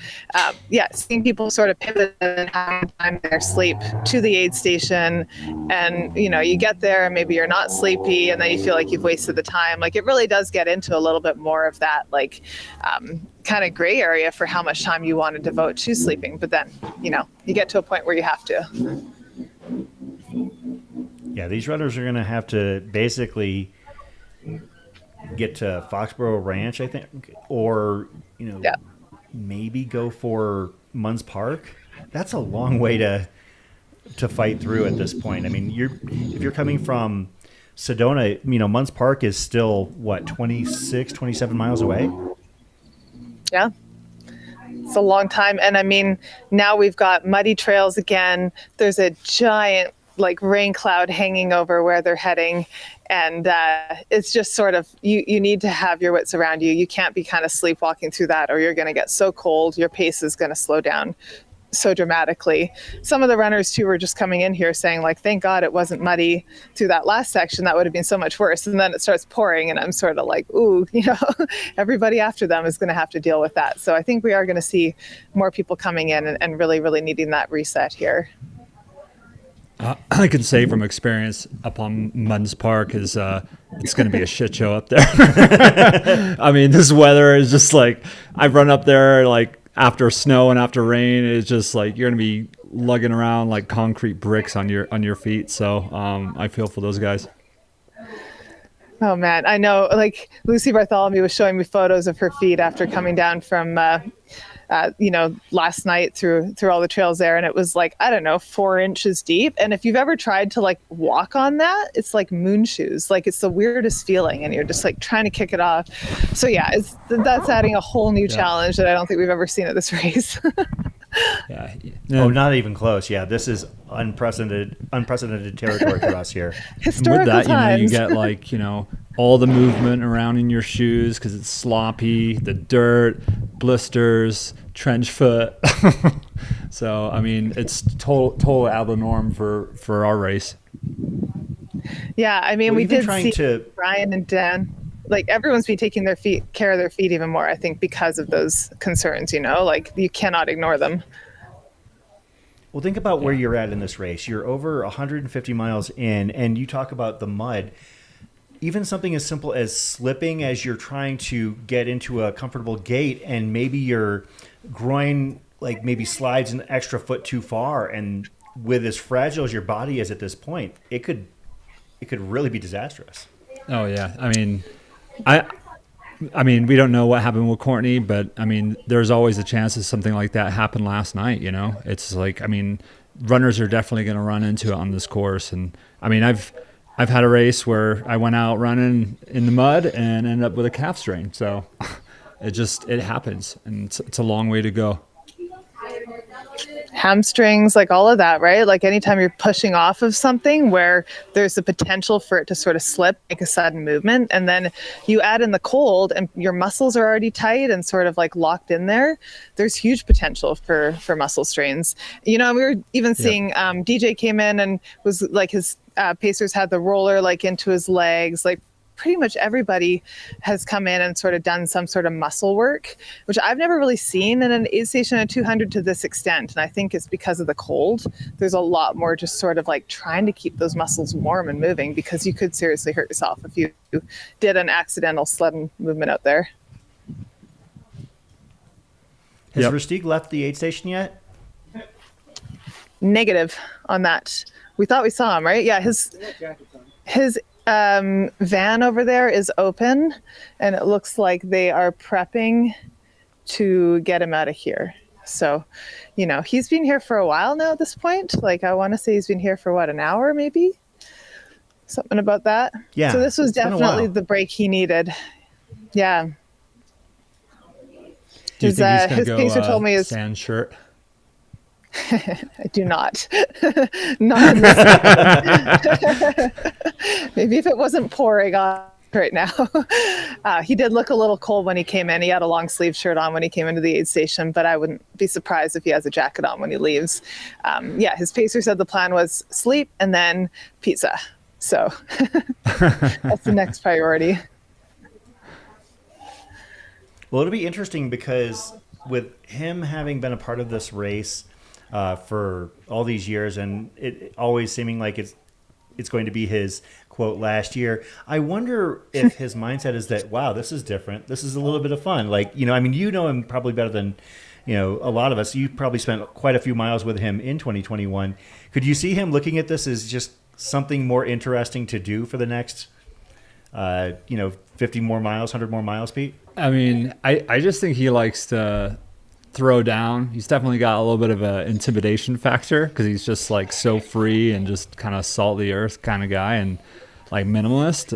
yeah, seeing people sort of pivot and having time in their sleep to the aid station, and you get there and maybe you're not sleepy, and then you feel like you've wasted the time. Like it really does get into a little bit more of that, like kind of gray area for how much time you want to devote to sleeping. But then, you get to a point where you have to. Yeah, these runners are going to have to basically get to Foxborough Ranch, I think, or maybe go for Munns Park. That's a long way to fight through at this point. I mean, if you're coming from Sedona, Munns Park is still what, 26, 27 miles away? Yeah. It's a long time. And I mean, now we've got muddy trails again. There's a giant rain cloud hanging over where they're heading. And it's just sort of, you need to have your wits around you. You can't be kind of sleepwalking through that, or you're going to get so cold, your pace is going to slow down so dramatically. Some of the runners too were just coming in here saying thank God it wasn't muddy through that last section. That would have been so much worse. And then it starts pouring and I'm sort of like, ooh, everybody after them is going to have to deal with that. So I think we are going to see more people coming in and really, really needing that reset here. I can say from experience up on Munns Park is it's going to be a shit show up there. I mean, this weather is just I run up there after snow and after rain. It's just you're going to be lugging around like concrete bricks on your feet. So I feel for those guys. Oh man, I know. Lucy Bartholomew was showing me photos of her feet after coming down from last night through all the trails there, and it was 4 inches deep. And if you've ever tried to walk on that, it's like moon shoes. It's the weirdest feeling, and you're just trying to kick it off. So yeah, that's adding a whole new challenge that I don't think we've ever seen at this race. Yeah. Oh, not even close. Yeah, this is unprecedented territory for us here. Historical with that, times. You get all the movement around in your shoes because it's sloppy, the dirt, blisters, trench foot. So I mean, it's total out of the norm for our race. Yeah, I mean, we did see to... Brian and Dan. Everyone's been taking care of their feet even more, I think, because of those concerns. You cannot ignore them. Well, think about where you're at in this race. You're over 150 miles in, and you talk about the mud. Even something as simple as slipping as you're trying to get into a comfortable gait, and maybe your groin maybe slides an extra foot too far, and with as fragile as your body is at this point, it could really be disastrous. Oh yeah, I mean, we don't know what happened with Courtney, but I mean, there's always a chance that something like that happened last night. It's runners are definitely going to run into it on this course, and I mean, I've had a race where I went out running in the mud and ended up with a calf strain. So it happens, and it's a long way to go. Hamstrings, all of that, right? Anytime you're pushing off of something where there's the potential for it to sort of slip, make a sudden movement, and then you add in the cold and your muscles are already tight and sort of locked in there, there's huge potential for muscle strains. We were even seeing DJ came in and was his pacers had the roller into his legs. Pretty much everybody has come in and sort of done some sort of muscle work, which I've never really seen in an aid station at 200 to this extent. And I think it's because of the cold. There's a lot more just sort of trying to keep those muscles warm and moving, because you could seriously hurt yourself if you did an accidental sudden movement out there. Has Versteig left the aid station yet? Negative on that. We thought we saw him, right? Yeah, his van over there is open, and it looks like they are prepping to get him out of here. So, he's been here for a while now at this point. I want to say he's been here for an hour, maybe? Something about that. Yeah. So this was definitely the break he needed. Yeah. Do you think he's his pacer told me his sand shirt? I do not. Not in this. Maybe if it wasn't pouring on right now. He did look a little cold when he came in. He had a long sleeve shirt on when he came into the aid station, but I wouldn't be surprised if he has a jacket on when he leaves. His pacer said the plan was sleep and then pizza. So that's the next priority. Well, it'll be interesting because with him having been a part of this race for all these years, and it always seeming like it's going to be his quote last year, I wonder if his mindset is that, wow, this is different. This is a little bit of fun. Like, I mean, you know him probably better than a lot of us. You probably spent quite a few miles with him in 2021. Could you see him looking at this as just something more interesting to do for the next 50 more miles, 100 more miles, Pete? I mean, I just think he likes to throw down. He's definitely got a little bit of an intimidation factor because he's just like so free and just kind of salt the earth kind of guy and like minimalist.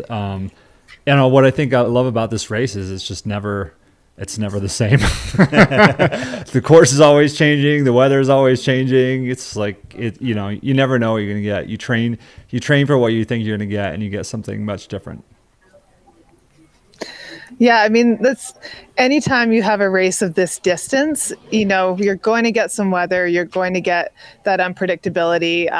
What I think I love about this race is it's never the same. The course is always changing. The weather is always changing. It's like you never know what you're going to get. You train for what you think you're going to get, and you get something much different. Yeah, I mean, that's anytime you have a race of this distance, you're going to get some weather, you're going to get that unpredictability.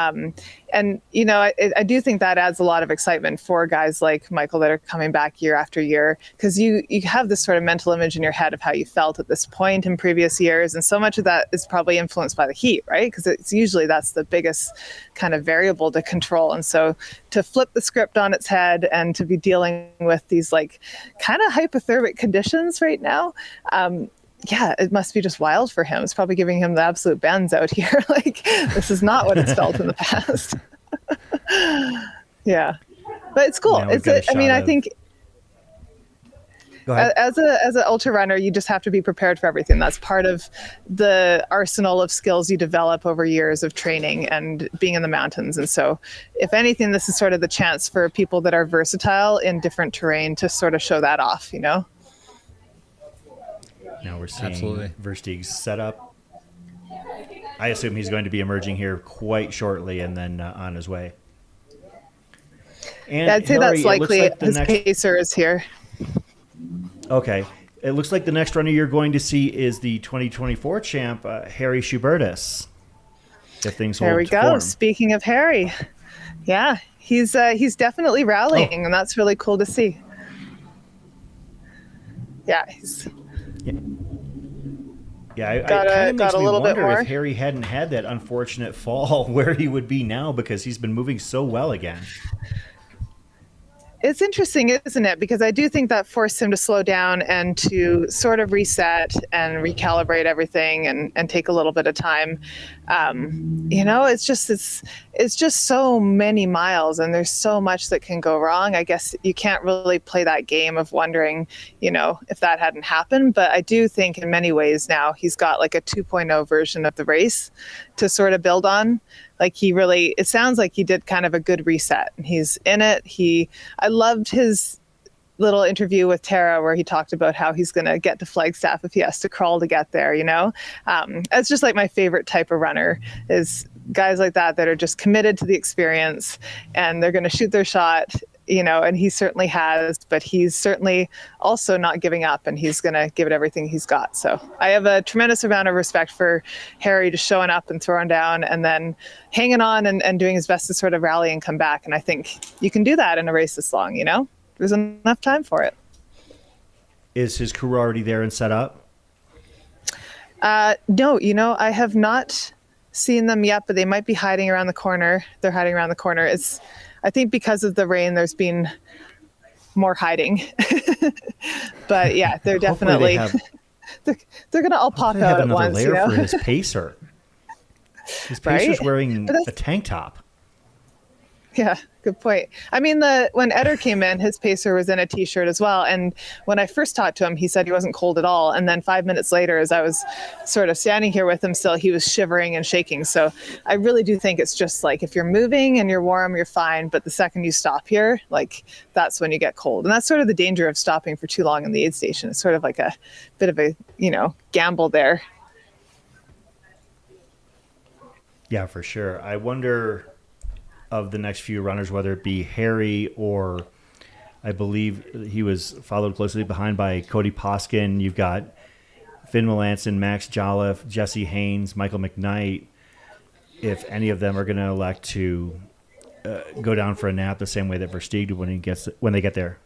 And I do think that adds a lot of excitement for guys like Michael that are coming back year after year, because you have this sort of mental image in your head of how you felt at this point in previous years. And so much of that is probably influenced by the heat, right? Because it's usually that's the biggest kind of variable to control. And so to flip the script on its head and to be dealing with these like kind of hypothermic conditions right now, yeah, it must be just wild for him. It's probably giving him the absolute bends out here. Like, this is not what it's felt in the past. Yeah, but it's cool. I think as an ultra runner, you just have to be prepared for everything. That's part of the arsenal of skills you develop over years of training and being in the mountains. And so if anything, this is sort of the chance for people that are versatile in different terrain to sort of show that off, Now we're seeing Versteig's setup. I assume he's going to be emerging here quite shortly and then on his way. And I'd say Hillary, that's likely. like His pacer is here. Okay. It looks like the next runner you're going to see is the 2024 champ, Harry Schubeis. If things hold There we go. form. Speaking of Harry, yeah, he's definitely rallying, and that's really cool to see. Yeah, Yeah, it got kind of makes a me little bit wonder more. if Harry hadn't had that unfortunate fall, where he would be now, because he's been moving so well again. It's interesting, isn't it? Because I do think that forced him to slow down and to sort of reset and recalibrate everything and take a little bit of time. It's just so many miles and there's so much that can go wrong. I guess you can't really play that game of wondering, if that hadn't happened. But I do think in many ways now he's got like a 2.0 version of the race to sort of build on. Like it sounds like he did kind of a good reset. He's in it. I loved his little interview with Tara where he talked about how he's going to get to Flagstaff if he has to crawl to get there, That's just like my favorite type of runner is guys like that are just committed to the experience and they're going to shoot their shot, and he certainly has, but he's certainly also not giving up and he's going to give it everything he's got. So I have a tremendous amount of respect for Harry just showing up and throwing down and then hanging on and doing his best to sort of rally and come back. And I think you can do that in a race this long, There's enough time for it. Is his crew already there and set up? No, I have not seen them yet, but they might be hiding around the corner. They're hiding around the corner. I think because of the rain, there's been more hiding. But yeah, they're definitely they're going to all pop out at once. Layer for his pacer. His pacer's wearing a tank top. Yeah, good point. I mean, when Eder came in, his pacer was in a t-shirt as well. And when I first talked to him, he said he wasn't cold at all. And then 5 minutes later, as I was sort of standing here with him still, he was shivering and shaking. So I really do think it's just like, if you're moving and you're warm, you're fine. But the second you stop here, like that's when you get cold. And that's sort of the danger of stopping for too long in the aid station. It's sort of like a bit of a, gamble there. Yeah, for sure. I wonder of the next few runners, whether it be Harry or I believe he was followed closely behind by Cody Poskin. You've got Finn Melanson, Max Jolliffe, Jesse Haynes, Michael McKnight. If any of them are going to elect to go down for a nap the same way that Versteig did when they get there.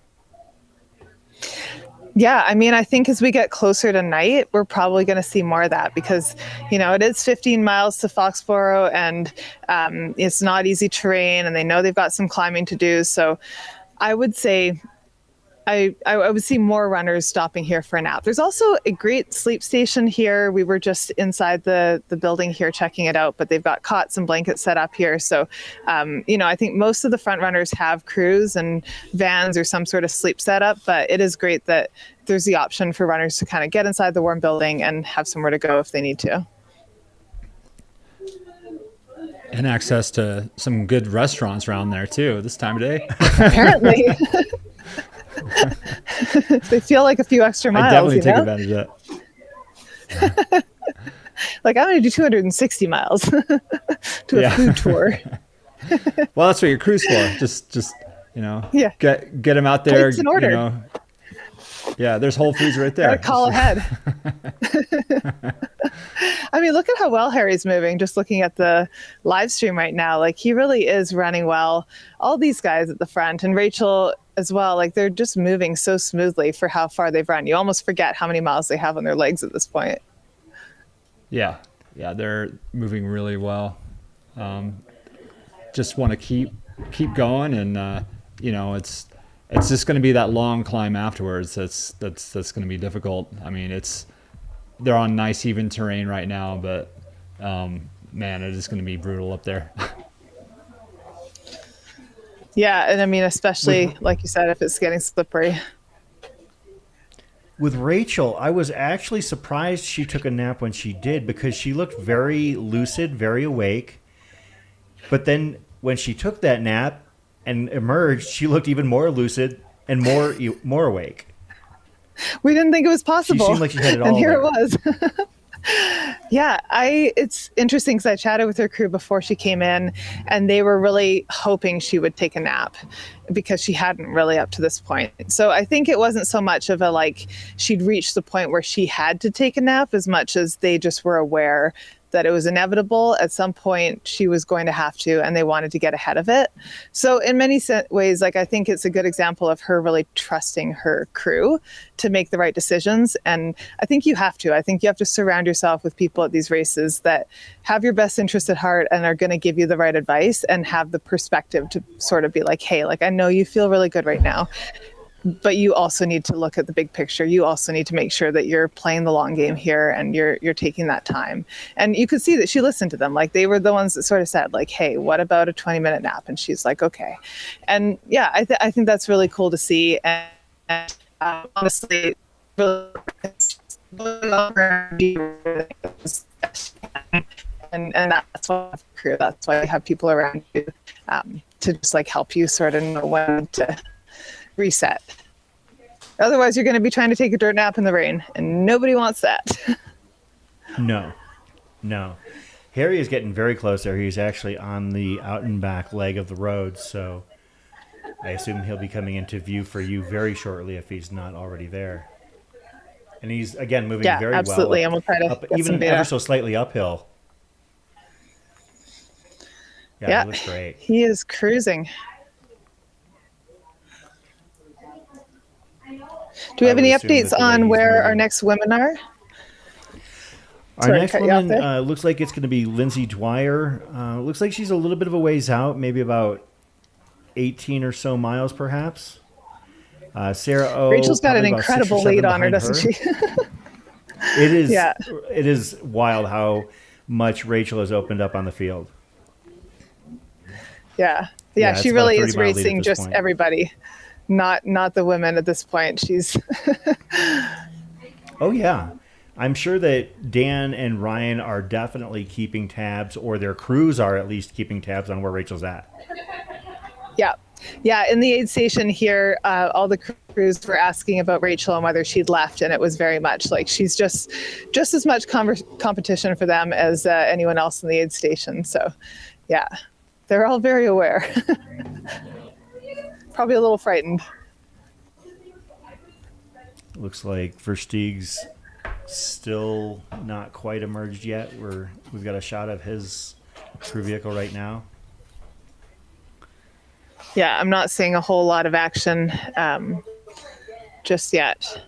Yeah, I mean, I think as we get closer to night, we're probably going to see more of that because, it is 15 miles to Foxborough and it's not easy terrain and they know they've got some climbing to do. So I would say I would see more runners stopping here for a nap. There's also a great sleep station here. We were just inside the building here checking it out, but they've got cots and blankets set up here. So, I think most of the front runners have crews and vans or some sort of sleep setup, but it is great that there's the option for runners to kind of get inside the warm building and have somewhere to go if they need to. And access to some good restaurants around there too this time of day. Apparently. They feel like a few extra miles. I definitely take advantage of that. Like I'm going to do 260 miles to a food tour. Well, that's what your crew's for. Just get them out there. Plates in order. Yeah, there's Whole Foods right there. Gotta call ahead. I mean, look at how well Harry's moving. Just looking at the live stream right now, like he really is running well. All these guys at the front and Rachel as well, like they're just moving so smoothly for how far they've run. You almost forget how many miles they have on their legs at this point. Yeah, they're moving really well. Just want to keep going, and it's just going to be that long climb afterwards. That's going to be difficult. I mean, they're on nice even terrain right now, but man, it is going to be brutal up there. Yeah, and I mean, especially like you said, if it's getting slippery. With Rachel, I was actually surprised she took a nap when she did because she looked very lucid, very awake. But then when she took that nap and emerged, she looked even more lucid and more awake. We didn't think it was possible. She seemed like she had it all. And here there. it was. Yeah, it's interesting because I chatted with her crew before she came in and they were really hoping she would take a nap because she hadn't really up to this point. So I think it wasn't so much of a she'd reached the point where she had to take a nap as much as they just were aware that it was inevitable. At some point she was going to have to, and they wanted to get ahead of it. So in many ways, I think it's a good example of her really trusting her crew to make the right decisions. And I think you have to. I think you have to surround yourself with people at these races that have your best interest at heart and are going to give you the right advice and have the perspective to sort of be like, hey, I know you feel really good right now, but you also need to look at the big picture. You also need to make sure that you're playing the long game here and you're taking that time. And you could see that she listened to them. They were the ones that sort of said hey, what about a 20-minute nap? And she's like, okay. And yeah, I think that's really cool to see. And honestly, really and that's why I have a crew. That's why I have people around you to just help you sort of know when to reset. Otherwise, you're going to be trying to take a dirt nap in the rain, and nobody wants that. No. Harry is getting very close there. He's actually on the out and back leg of the road, so I assume he'll be coming into view for you very shortly if he's not already there. And he's, again, moving very absolutely. well. And we'll try to get even some data. ever so slightly uphill. Yeah, he looks great. He is cruising. Do we have any updates on where our next women are? Our next woman looks like it's going to be Lindsay Dwyer. Looks like she's a little bit of a ways out, maybe about 18 or so miles, perhaps. Sarah O. Rachel's got an incredible lead on her, doesn't she? It is. Yeah. It is wild how much Rachel has opened up on the field. Yeah, she really is racing just everybody, not the women at this point. She's. Oh yeah, I'm sure that Dan and Ryan are definitely keeping tabs, or their crews are at least keeping tabs on where Rachel's at. Yeah. In the aid station here, all the crews were asking about Rachel and whether she'd left, and it was very much she's just as much competition for them as anyone else in the aid station. So, yeah. They're all very aware. Probably a little frightened. Looks like Versteig's still not quite emerged yet. We've got a shot of his crew vehicle right now. Yeah, I'm not seeing a whole lot of action just yet.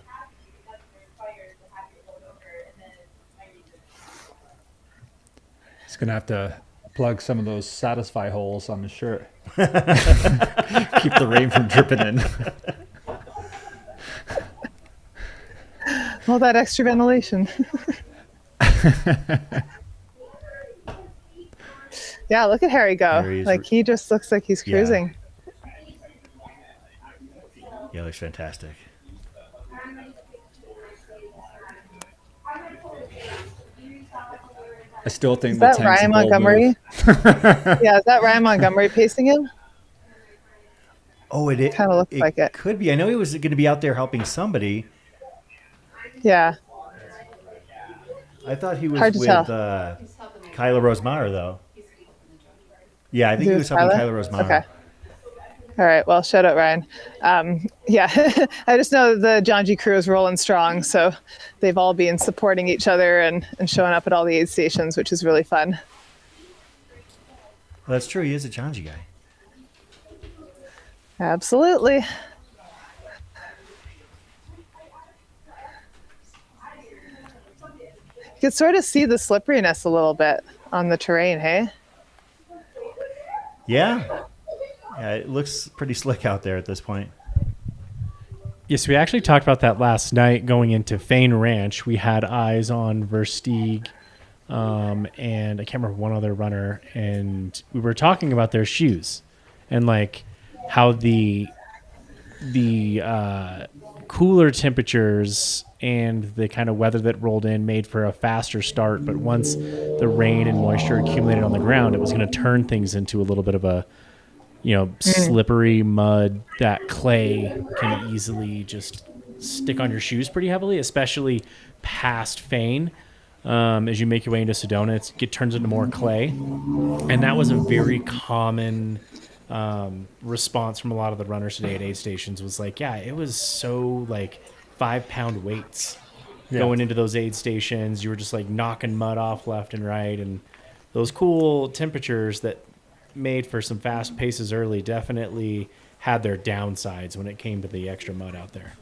He's gonna have to plug some of those Satisfy holes on his shirt. Keep the rain from dripping in. All that extra ventilation. Yeah, look at Harry go. Like he just looks like he's cruising. Yeah, looks fantastic. I still think Is that Ryan Montgomery? Yeah, is that Ryan Montgomery pacing him? Oh, it kind of looks like it. Could be. I know he was going to be out there helping somebody. Yeah. I thought he was Hard to with tell. Kyla Rosemeyer, though. Yeah, I think he was helping Kyla Rosemeyer. Okay. All right. Well, shout out, Ryan. Yeah, I just know the John G crew is rolling strong. So they've all been supporting each other and showing up at all the aid stations, which is really fun. Well, that's true. He is a John G guy. Absolutely. You could sort of see the slipperiness a little bit on the terrain, hey? Yeah. Yeah, it looks pretty slick out there at this point. Yes, we actually talked about that last night going into Fane Ranch. We had eyes on Versteig, and I can't remember one other runner, and we were talking about their shoes and like how the cooler temperatures and the kind of weather that rolled in made for a faster start, but once the rain and moisture accumulated on the ground, it was going to turn things into a little bit of a slippery mud. That clay can easily just stick on your shoes pretty heavily, especially past Fane. As you make your way into Sedona, it turns into more clay. And that was a very common response from a lot of the runners today at aid stations was like, yeah, it was so like 5-pound weights going into those aid stations. You were just like knocking mud off left and right. And those cool temperatures that made for some fast paces early definitely had their downsides when it came to the extra mud out there.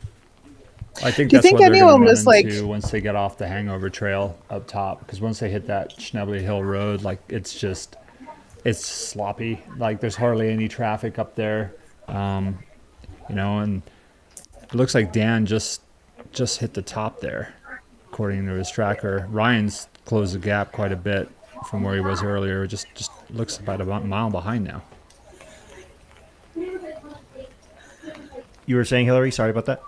I think Do you that's think what they're anyone going to was run like- into once they get off the hangover trail up top. Because once they hit that Schnebley Hill Road, like it's sloppy. Like there's hardly any traffic up there, and it looks like Dan just hit the top there, according to his tracker. Ryan's closed the gap quite a bit from where he was earlier. It just looks about a mile behind now. You were saying, Hillary? Sorry about that.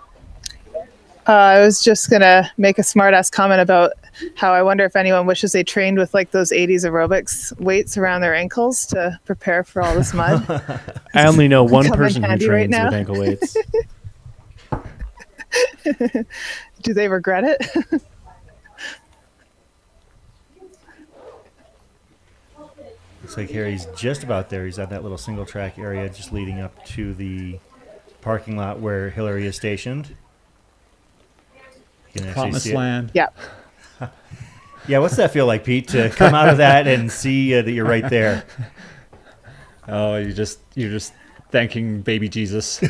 I was just going to make a smart-ass comment about how I wonder if anyone wishes they trained with like those 80s aerobics weights around their ankles to prepare for all this mud. I only know one Come in person who handy trains right now. with ankle weights. Do they regret it? Looks like Harry's just about there. He's at that little single track area just leading up to the parking lot where Hillary is stationed. You can actually Promised see it. land. Yeah. Yeah, what's that feel like, Pete, to come out of that and see that you're right there? Oh, you're just thanking baby Jesus.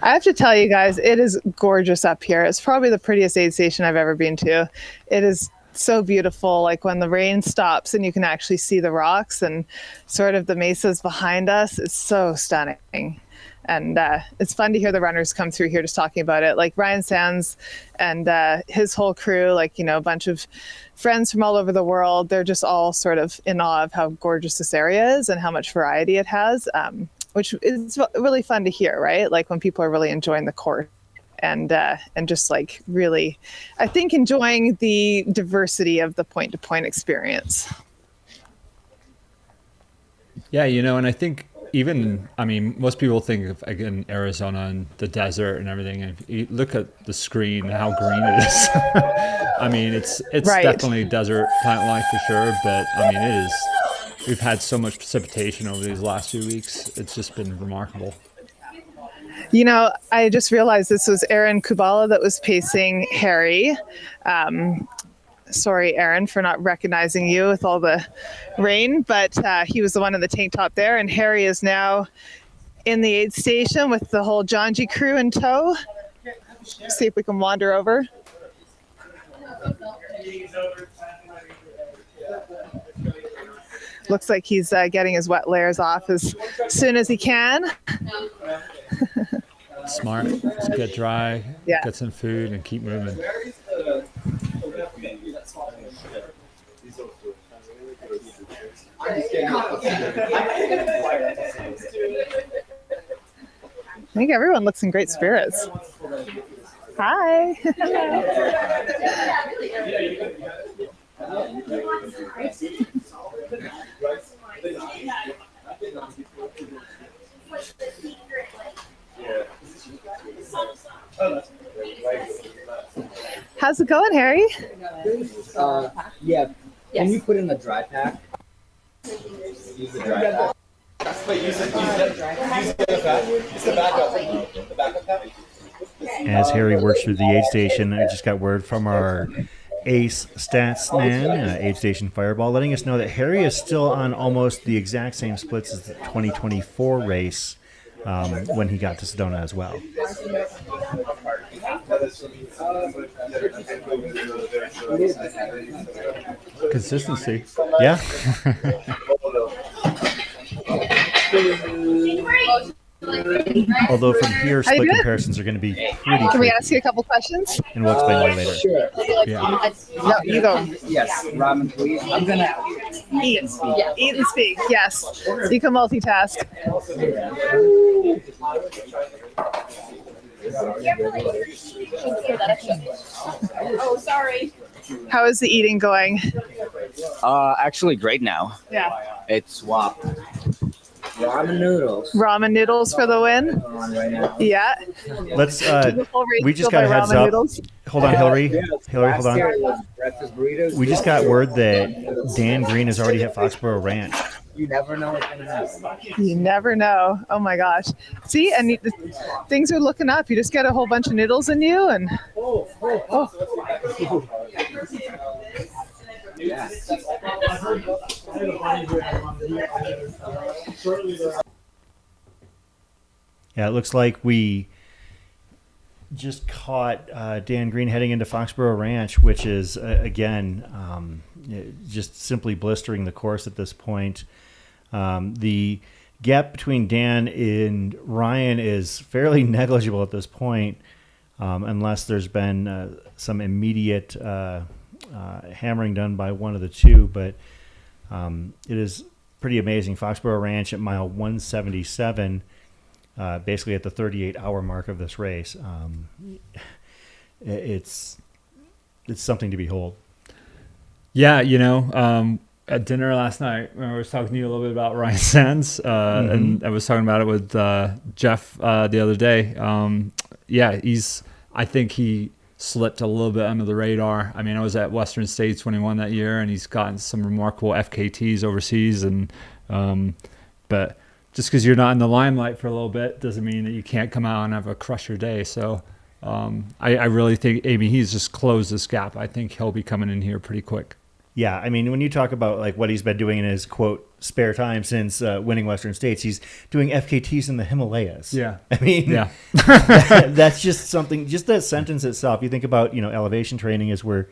I have to tell you guys, it is gorgeous up here. It's probably the prettiest aid station I've ever been to. It is so beautiful, like when the rain stops and you can actually see the rocks and sort of the mesas behind us. It's so stunning. And it's fun to hear the runners come through here just talking about it. Like Ryan Sands and his whole crew, like, a bunch of friends from all over the world. They're just all sort of in awe of how gorgeous this area is and how much variety it has, which is really fun to hear, right? Like when people are really enjoying the course and just like really, I think, enjoying the diversity of the point-to-point experience. Yeah, and I think most people think of, again, Arizona and the desert and everything. And if you look at the screen, how green it is. It's Right. definitely desert plant life for sure. But it is. We've had so much precipitation over these last few weeks. It's just been remarkable. I just realized this was Aaron Kubala that was pacing Harry. Sorry, Aaron, for not recognizing you with all the rain, but he was the one in the tank top there, and Harry is now in the aid station with the whole John G crew in tow. See if we can wander over. Looks like he's getting his wet layers off as soon as he can. Smart. Just get dry, Yeah. get some food, and keep moving. I think everyone looks in great spirits. Hi. How's it going, Harry? Yeah. Can you put in the dry pack? Use the dry pack. As Harry works through the aid station, I just got word from our ace stats man, aid station Fireball, letting us know that Harry is still on almost the exact same splits as the 2024 race when he got to Sedona as well. Consistency. Yeah. Although from here, How you split doing? comparisons are going to be pretty Can we tricky, ask you a couple questions? and we'll explain why later. Sure. Yeah. No, you go. Yes, ramen, please. I'm gonna Eat. Eat and speak. Yes. You can multitask. Oh, sorry. How is the eating going? Actually great now. Yeah. It's swapped. Ramen noodles. Ramen noodles for the win. On right now. Yeah. Let's. Beautiful race We just fueled got a by heads ramen up. noodles. Hold on, Hillary. Yeah, Hillary, hold last year on. was breakfast burritos. We just got word that Dan Green has already hit Foxborough Ranch. You never know what's gonna happen. You never know. Oh my gosh. See, and things are looking up. You just get a whole bunch of noodles in you, and Yeah. Yeah, it looks like we just caught Dan Green heading into Foxborough Ranch, which is, again, just simply blistering the course at this point. The gap between Dan and Ryan is fairly negligible at this point, unless there's been some immediate hammering done by one of the two. But it is pretty amazing. Foxborough Ranch at mile 177. Basically at the 38-hour mark of this race. It's something to behold. Yeah, at dinner last night, I was talking to you a little bit about Ryan Sands, and I was talking about it with Jeff the other day. I think he slipped a little bit under the radar. I mean, I was at Western States when he won that year, and he's gotten some remarkable FKTs overseas, but just because you're not in the limelight for a little bit doesn't mean that you can't come out and have a crusher day. So I really think, he's just closed this gap. I think he'll be coming in here pretty quick. Yeah, I mean, when you talk about like what he's been doing in his quote spare time since winning Western States, he's doing FKTs in the Himalayas. Yeah, I mean, yeah, that's just something. Just that sentence itself. You think about elevation training as we're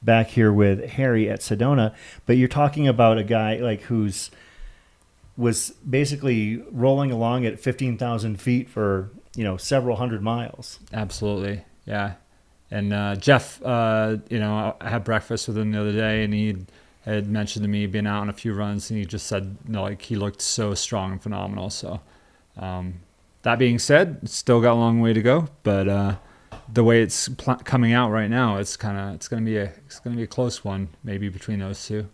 back here with Harry at Sedona, but you're talking about a guy like was basically rolling along at 15,000 feet for several hundred miles. Absolutely, yeah. And Jeff, I had breakfast with him the other day, and he had mentioned to me being out on a few runs, and he just said, he looked so strong and phenomenal. So, that being said, it's still got a long way to go, but the way it's coming out right now, it's going to be a close one, maybe between those two.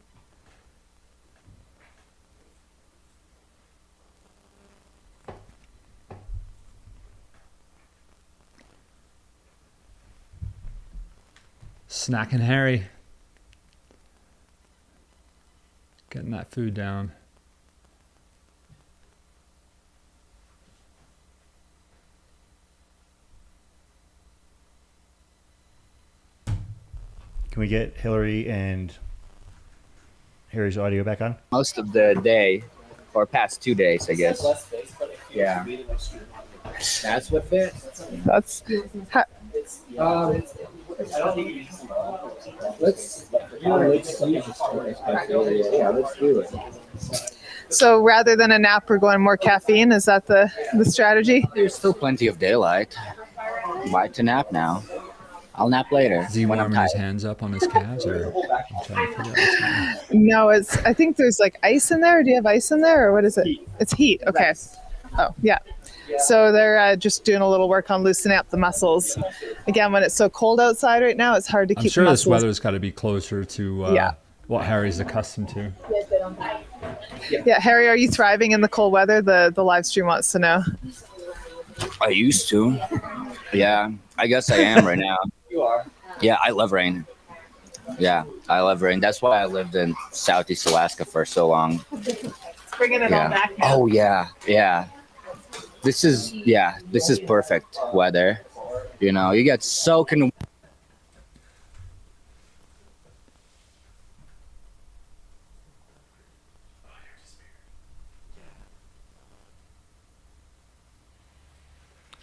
Snacking Harry. Getting that food down. Can we get Hillary and Harry's audio back on? Most of the day, or past 2 days, I guess. Yeah. That's what fits. That's Let's do it. So rather than a nap, we're going more caffeine. Is that the strategy? There's still plenty of daylight. Why to nap now? I'll nap later. Is he when I'm warming his tired. hands up on his calves, or I'm trying to figure out what's going on. No, I think there's like ice in there. Do you have ice in there, or what is it? It's heat. Okay. Oh, yeah. So they're just doing a little work on loosening up the muscles. Again, when it's so cold outside right now, it's hard to I'm keep sure the this muscles. weather's got to be closer to what Harry's accustomed to. Yeah, Harry, are you thriving in the cold weather? The live stream wants to know. I used to. Yeah, I guess I am right now. You are. Yeah, I love rain. Yeah, I love rain. That's why I lived in Southeast Alaska for so long. It's bringing it all Yeah. back now. Oh yeah, yeah. This is perfect weather. You know, you get soaking.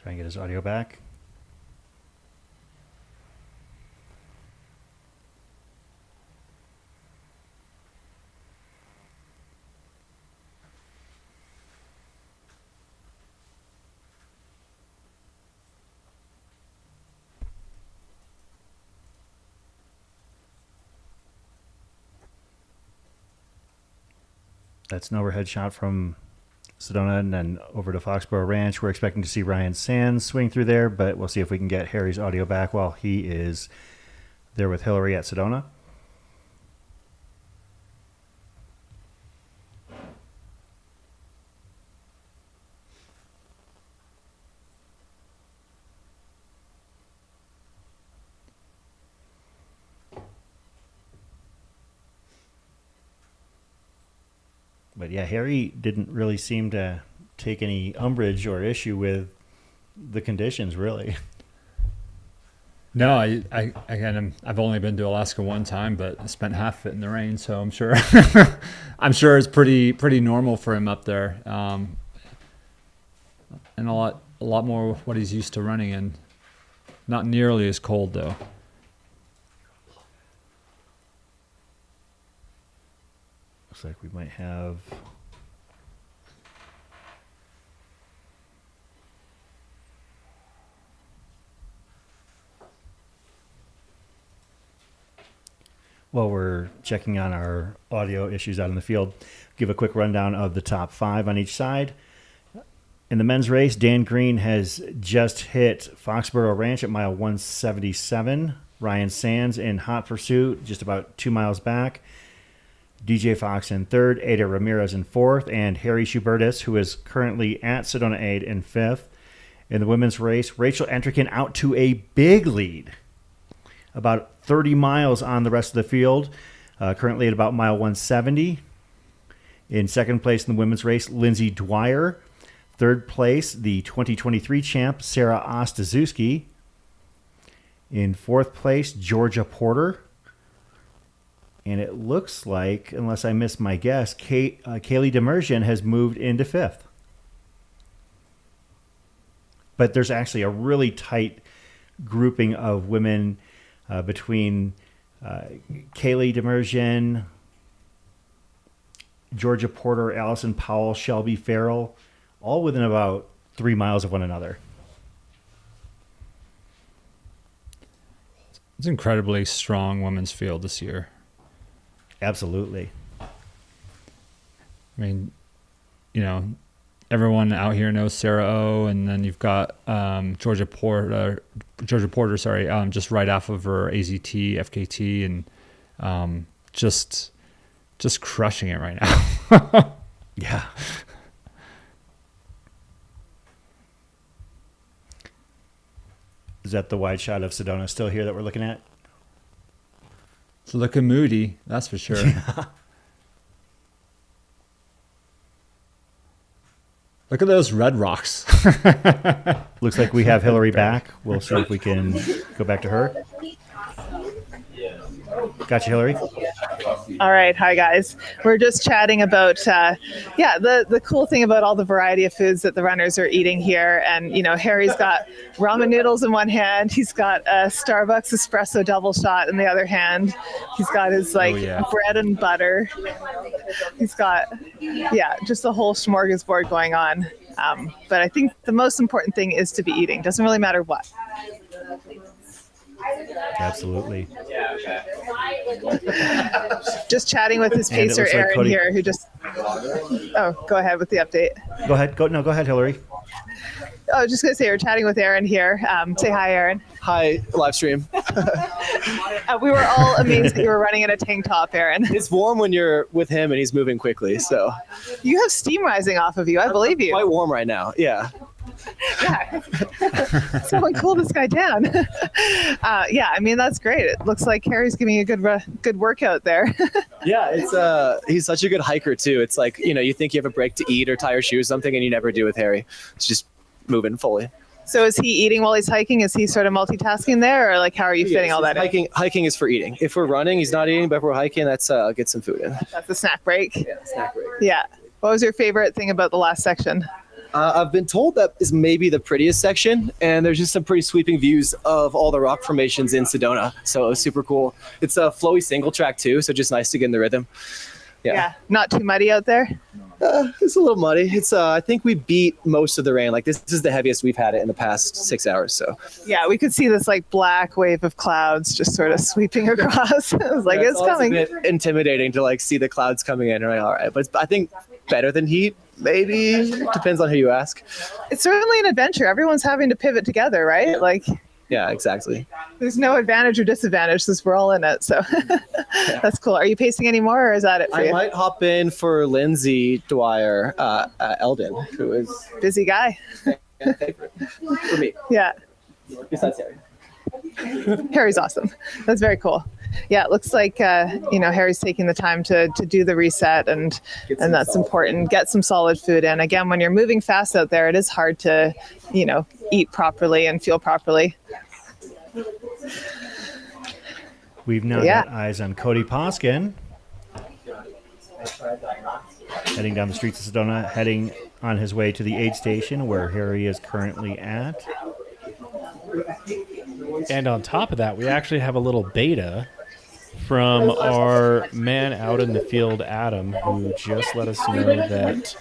Try and get his audio back. That's an overhead shot from Sedona and then over to Foxborough Ranch. We're expecting to see Ryan Sands swing through there, but we'll see if we can get Harry's audio back while he is there with Hillary at Sedona. But yeah, Harry didn't really seem to take any umbrage or issue with the conditions, really. No, I've only been to Alaska one time, but I spent half of it in the rain, so I'm sure it's pretty normal for him up there, and a lot more what he's used to running in. Not nearly as cold though. Looks like we might have while we're checking on our audio issues out in the field, give a quick rundown of the top 5 on each side. In the men's race, Dan Green has just hit Foxborough Ranch at mile 177. Ryan Sands in hot pursuit, just about 2 miles back. DJ Fox in 3rd, Eder Ramirez in 4th, and Harry Schubeis, who is currently at Sedona Aid, in 5th. In the women's race, Rachel Entrekin out to a big lead, about 30 miles on the rest of the field, currently at about mile 170. In 2nd place in the women's race, Lindsay Dwyer. 3rd place, the 2023 champ, Sarah Ostaszewski. In 4th place, Georgia Porter. And it looks like, unless I missed my guess, Kaylee Demerjian has moved into 5th. But there's actually a really tight grouping of women between Kaylee Demerjian, Georgia Porter, Allison Powell, Shelby Farrell, all within about 3 miles of one another. It's an incredibly strong women's field this year. Absolutely. I mean, you know, everyone out here knows Sarah O, and then you've got Georgia Porter, just right off of her AZT, FKT, and just crushing it right now. Yeah. Is that the wide shot of Sedona still here that we're looking at? It's looking moody, that's for sure. Yeah. Look at those red rocks. Looks like we have Hillary back. We'll see if we can go back to her. Gotcha, Hillary. All right. Hi, guys. We're just chatting about, the cool thing about all the variety of foods that the runners are eating here. And, Harry's got ramen noodles in one hand. He's got a Starbucks espresso double shot in the other hand. He's got his, bread and butter. He's got, just a whole smorgasbord going on. But I think the most important thing is to be eating. Doesn't really matter what. Absolutely. Just chatting with his pacer, like Aaron, Cody- here, who just... Oh, go ahead with the update. Go ahead. Go ahead, Hillary. Oh, I was just going to say, we're chatting with Aaron here. Say hi, Aaron. Hi, live stream. We were all amazed that you were running in a tank top, Aaron. It's warm when you're with him and he's moving quickly, so. You have steam rising off of you. I believe you. Quite warm right now, yeah. Yeah. Someone cool this guy down. That's great. It looks like Harry's giving you a good workout there. Yeah, it's he's such a good hiker too. It's like, you think you have a break to eat or tie your shoes or something, and you never do with Harry. It's just moving fully. So is he eating while he's hiking? Is he sort of multitasking there, or how are you fitting all that in? Hiking is for eating. If we're running, he's not eating, but if we're hiking, that's get some food in. That's a snack break? Yeah, snack break. Yeah. What was your favorite thing about the last section? I've been told that is maybe the prettiest section, and there's just some pretty sweeping views of all the rock formations in Sedona. So it was super cool. It's a flowy single track too, so just nice to get in the rhythm. Yeah. Not too muddy out there? It's a little muddy. It's I think we beat most of the rain. Like this is the heaviest we've had it in the past 6 hours. So yeah, we could see this black wave of clouds just sort of sweeping across. It was like, it's coming. It's a bit intimidating to see the clouds coming in. Right, all right, but I think better than heat. Maybe depends on who you ask. It's certainly an adventure. Everyone's having to pivot together, right? Yeah, exactly. There's no advantage or disadvantage since we're all in it. So that's cool. Are you pacing any more, or is that it for you? I might hop in for Lindsay Dwyer Eldon, who is busy guy. Favorite for me. Yeah. Besides Harry. Harry's awesome. That's very cool. Yeah, it looks like Harry's taking the time to do the reset, and that's important. Get some solid food in. Again, when you're moving fast out there, it is hard to eat properly and feel properly. We've now got eyes on Cody Poskin, heading down the streets of Sedona, heading on his way to the aid station where Harry is currently at. And on top of that, we actually have a little beta from our man out in the field, Adam, who just let us know that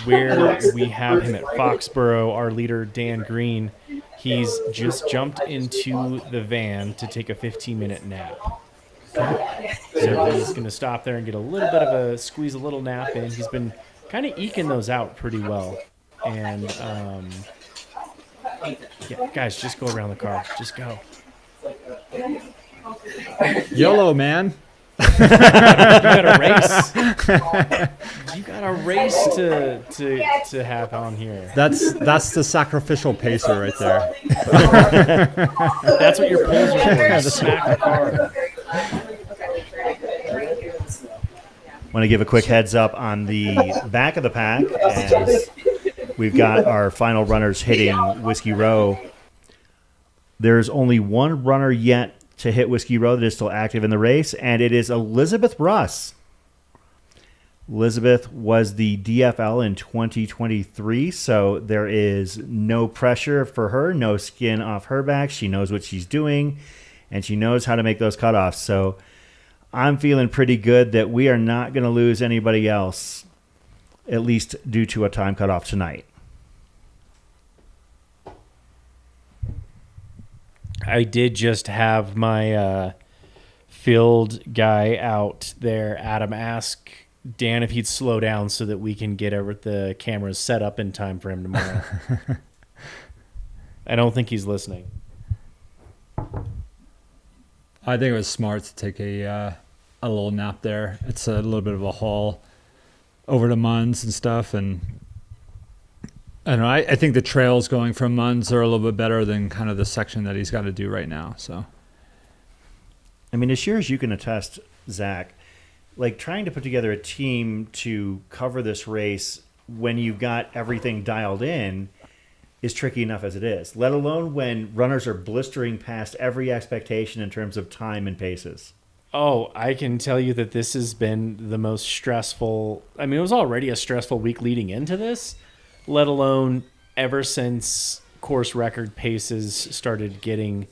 where we have him at Foxborough, our leader, Dan Green, he's just jumped into the van to take a 15-minute nap. So he's going to stop there and get a little bit of squeeze a little nap in. He's been kind of eking those out pretty well. And, guys, just go around the car. Just go. YOLO, man. You got a race. You got a race to have on here. That's the sacrificial pacer right there. That's what your poles are for, to smack the car. Want to give a quick heads up on the back of the pack as we've got our final runners hitting Whiskey Row. There's only one runner yet to hit Whiskey Row that is still active in the race, and it is Elizabeth Russ. Elizabeth was the DFL in 2023, so there is no pressure for her, no skin off her back. She knows what she's doing, and she knows how to make those cutoffs. So I'm feeling pretty good that we are not going to lose anybody else, at least due to a time cutoff tonight. I did just have my field guy out there, Adam, ask Dan if he'd slow down so that we can get the cameras set up in time for him tomorrow. I don't think he's listening. I think it was smart to take a little nap there. It's a little bit of a haul over to Munns and stuff, and I don't know. I think the trails going from Munns are a little bit better than kind of the section that he's got to do right now. So, I mean, as sure as you can attest, Zach, trying to put together a team to cover this race when you've got everything dialed in is tricky enough as it is, let alone when runners are blistering past every expectation in terms of time and paces. Oh, I can tell you that this has been the most stressful. I mean, it was already a stressful week leading into this, let alone ever since course record paces started getting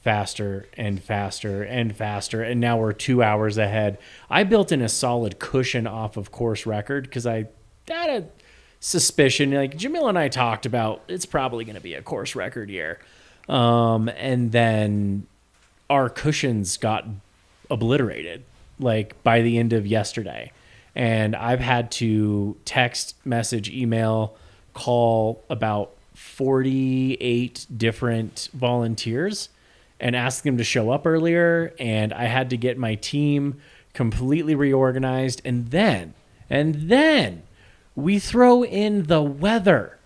faster and faster and faster. And now we're 2 hours ahead. I built in a solid cushion off of course record because I had a suspicion, like Jamil and I talked about, it's probably going to be a course record year. And then our cushions got obliterated like by the end of yesterday. And I've had to text, message, email, call about 48 different volunteers and ask them to show up earlier. And I had to get my team completely reorganized. And then we throw in the weather.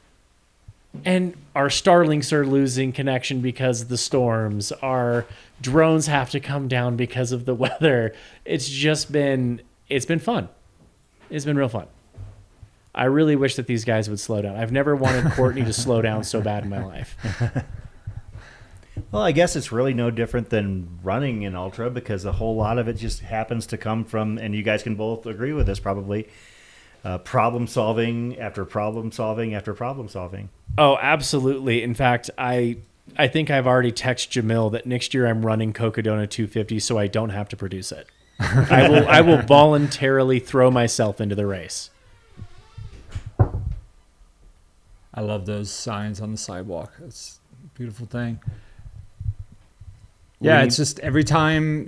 And our Starlinks are losing connection because of the storms. Our drones have to come down because of the weather. It's been fun. It's been real fun. I really wish that these guys would slow down. I've never wanted Courtney to slow down so bad in my life. Well, I guess it's really no different than running in ultra because a whole lot of it just happens to come from, and you guys can both agree with this probably, problem solving after problem solving after problem solving. Oh, absolutely. In fact, I think I've already texted Jamil that next year I'm running Cocodona 250 so I don't have to produce it. I will voluntarily throw myself into the race. I love those signs on the sidewalk. It's a beautiful thing. Yeah, it's just every time,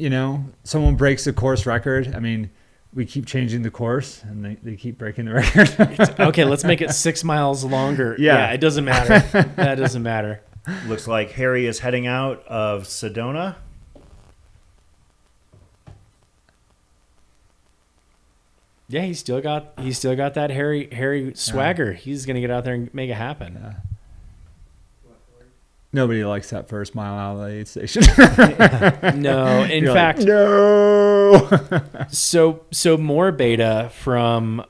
someone breaks a course record, I mean, we keep changing the course and they keep breaking the record. Okay, let's make it 6 miles longer. Yeah, it doesn't matter. That doesn't matter. Looks like Harry is heading out of Sedona. Yeah, he's still got that Harry swagger. Yeah. He's gonna get out there and make it happen. Yeah. Nobody likes that first mile out of the aid station. No, in fact, no. So more beta from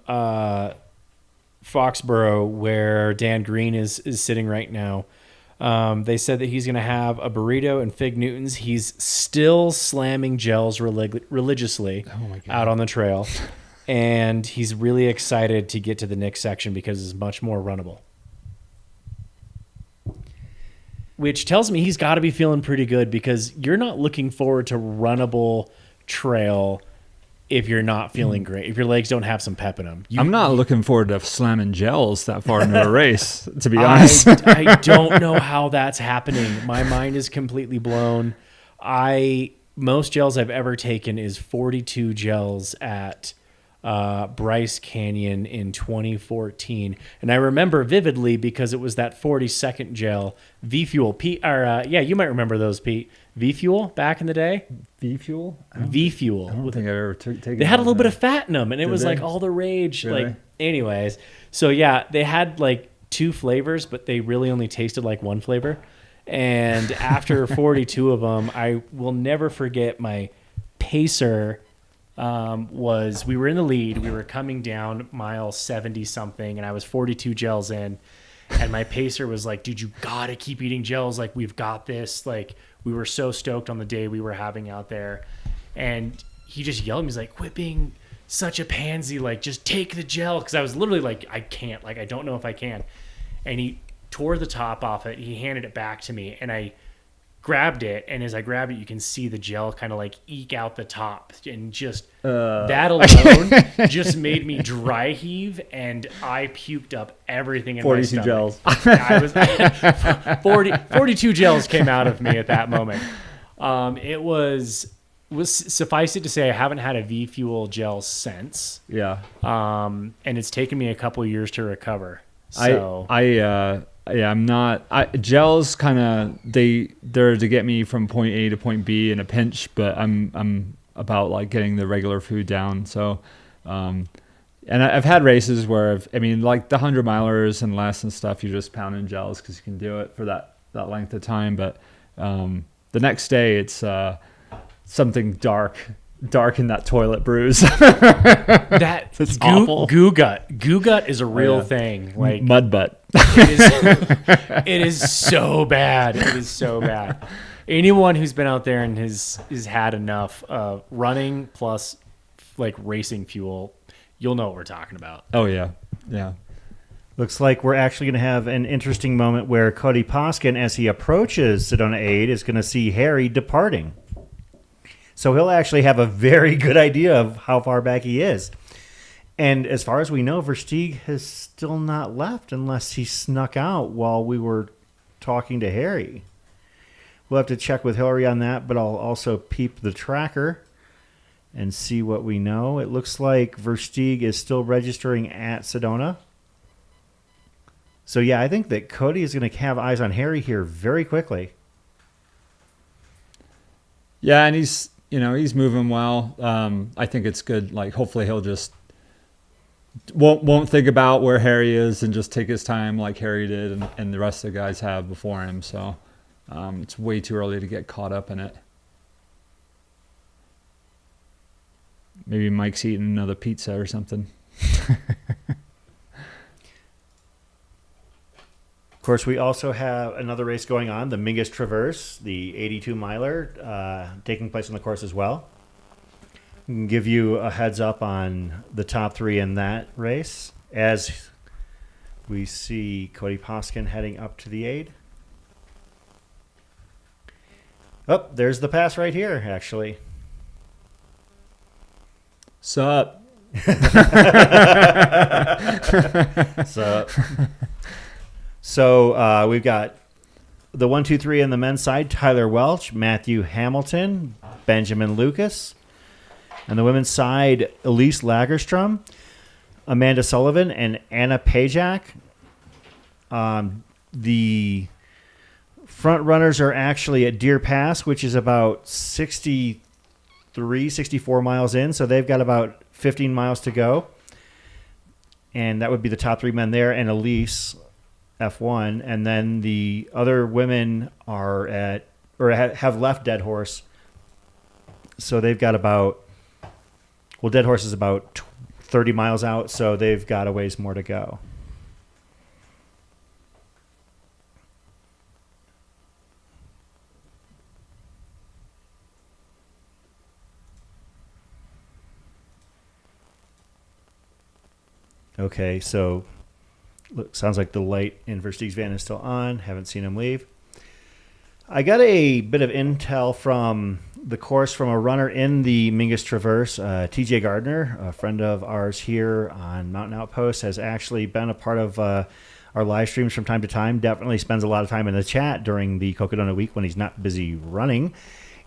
Foxborough, where Dan Green is sitting right now. They said that he's going to have a burrito and fig Newtons. He's still slamming gels religiously out on the trail. And he's really excited to get to the next section because it's much more runnable. Which tells me he's got to be feeling pretty good because you're not looking forward to runnable trail if you're not feeling great, if your legs don't have some pep in them. I'm not looking forward to slamming gels that far into a race, to be honest. I don't know how that's happening. My mind is completely blown. Most gels I've ever taken is 42 gels at Bryce Canyon in 2014. And I remember vividly because it was that 40-second gel, V-Fuel. Pete, you might remember those, Pete. V-Fuel back in the day? V-Fuel? V-Fuel. I don't think I've ever taken They had a little bit of fat in them, and it was like all the rage. Really? Anyways. So, yeah, they had like 2 flavors, but they really only tasted like one flavor. And after 42 of them, I will never forget my pacer we were in the lead. We were coming down mile 70 something, and I was 42 gels in, and my pacer was like, dude, you gotta keep eating gels. Like, we've got this. Like, we were so stoked on the day we were having out there. And he just yelled at me. He's like, quit being such a pansy. Like, just take the gel. Cause I was literally like, I can't, like, I don't know if I can. And he tore the top off it. He handed it back to me, and I grabbed it, and as I grabbed it, you can see the gel kind of like eke out the top, and just that alone just made me dry heave, and I puked up everything in 42 my gels. I was 42 gels came out of me at that moment. It was suffice it to say, I haven't had a V-Fuel gel since. Yeah. And it's taken me a couple of years to recover. So I'm not. Gels kind of they're to get me from point A to point B in a pinch, but I'm about like getting the regular food down. So, and I've had races where like the 100 milers and less and stuff, you're just pounding gels because you can do it for that length of time. But the next day, it's something dark in that toilet bruise. That's awful. Goo gut is a real thing. Like mud butt. It is so bad. It is so bad. anyone who's been out there and has had enough running plus like racing fuel, you'll know what we're talking about. Oh yeah, yeah. Looks like we're actually going to have an interesting moment where Cody Poskin, as he approaches Sedona 8, is going to see Harry departing. So he'll actually have a very good idea of how far back he is. And as far as we know, Versteig has still not left unless he snuck out while we were talking to Harry. We'll have to check with Hillary on that, but I'll also peep the tracker and see what we know. It looks like Versteig is still registering at Sedona. So yeah, I think that Cody is going to have eyes on Harry here very quickly. Yeah, and he's moving well. I think it's good. Like, hopefully he'll just won't think about where Harry is and just take his time like Harry did and the rest of the guys have before him. So it's way too early to get caught up in it. Maybe Mike's eating another pizza or something. Of course, we also have another race going on, the Mingus Traverse, the 82 miler, taking place on the course as well. We can give you a heads up on the top three in that race as we see Cody Poskin heading up to the aid. Oh, there's the pass right here, actually. Sup? Sup? So we've got the 1, 2, 3 on the men's side: Tyler Welch, Matthew Hamilton, Benjamin Lucas. On the women's side, Elise Lagerstrom, Amanda Sullivan, and Anna Pajak. The front runners are actually at Deer Pass, which is about 64 miles in. So they've got about 15 miles to go. And that would be the top three men there, and Elise, F1. And then the other women are at, or have left Dead Horse. So they've got about, well, Dead Horse is about 30 miles out, so they've got a ways more to go. Okay, so sounds like the light in Versteig's van is still on. Haven't seen him leave. I got a bit of intel from the course from a runner in the Mingus Traverse. TJ Gardner, a friend of ours here on Mountain Outpost, has actually been a part of our live streams from time to time. Definitely spends a lot of time in the chat during the Cocodona week when he's not busy running.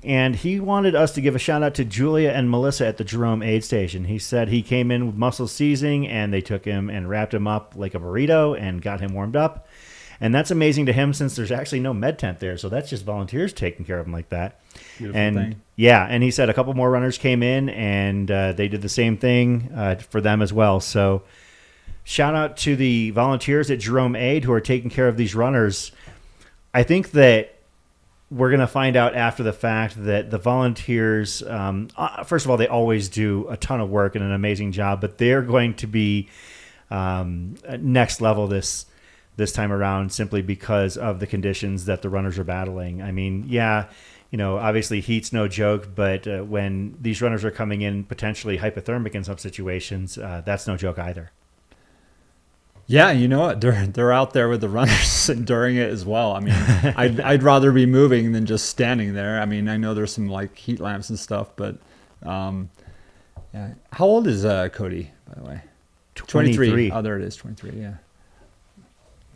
And he wanted us to give a shout out to Julia and Melissa at the Jerome Aid Station. He said he came in with muscle seizing and they took him and wrapped him up like a burrito and got him warmed up. And that's amazing to him since there's actually no med tent there. So that's just volunteers taking care of him like that. Beautiful and thing. Yeah, and he said a couple more runners came in and they did the same thing for them as well. So shout out to the volunteers at Jerome Aid who are taking care of these runners. I think that we're going to find out after the fact that the volunteers, first of all, they always do a ton of work and an amazing job, but they're going to be next level this time around simply because of the conditions that the runners are battling. I mean, yeah, obviously heat's no joke, but when these runners are coming in potentially hypothermic in some situations, that's no joke either. Yeah, you know what? They're out there with the runners enduring it as well. I mean, I'd rather be moving than just standing there. I mean, I know there's some like heat lamps and stuff, but yeah. How old is Cody, by the way? 23. Oh, there it is, 23. Yeah.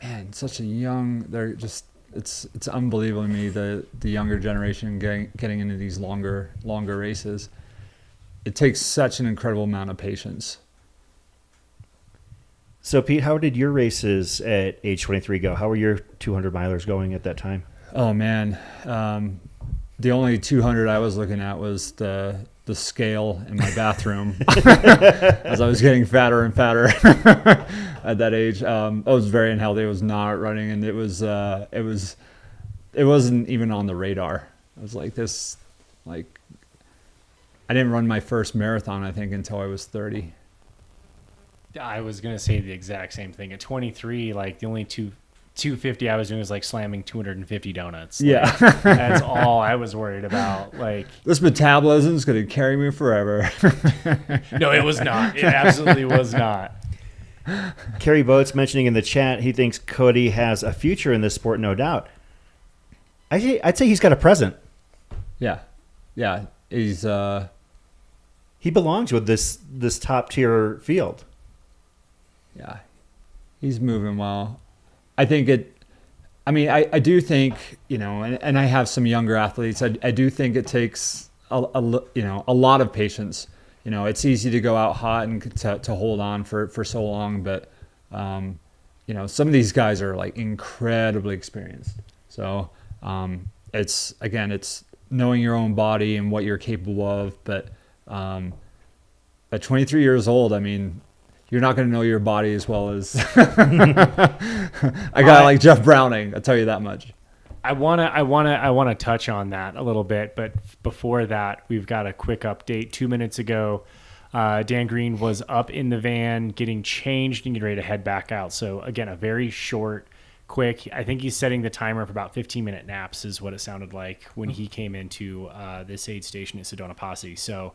Man, such a young. They're just. It's unbelievable to me the younger generation getting into these longer races. It takes such an incredible amount of patience. So, Pete, how did your races at age 23 go? How were your 200 milers going at that time? Oh, man. The only 200 I was looking at was the scale in my bathroom as I was getting fatter and fatter at that age. I was very unhealthy. I was not running, and it wasn't even on the radar. I was like this, I didn't run my first marathon, I think, until I was 30. I was going to say the exact same thing. At 23, the only two 250 I was doing was like slamming 250 donuts. Yeah. Like, that's all I was worried about. Like, this metabolism is going to carry me forever. no, it was not. It absolutely was not. Kerry Boats mentioning in the chat he thinks Cody has a future in this sport, no doubt. I'd say he's got a present. Yeah. He's he belongs with this top tier field. Yeah, he's moving well. I think I do think, and I have some younger athletes. I do think it takes a lot of patience. It's easy to go out hot and to hold on for so long, but some of these guys are like incredibly experienced. So it's knowing your own body and what you're capable of. But at 23 years old, I mean, you're not going to know your body as well as a guy like Jeff Browning. I'll tell you that much. I wanna touch on that a little bit, but before that, we've got a quick update. 2 minutes ago, Dan Green was up in the van getting changed and getting ready to head back out. So again, a very short, quick. I think he's setting the timer for about 15-minute naps, is what it sounded like when he came into this aid station at Sedona Posse. So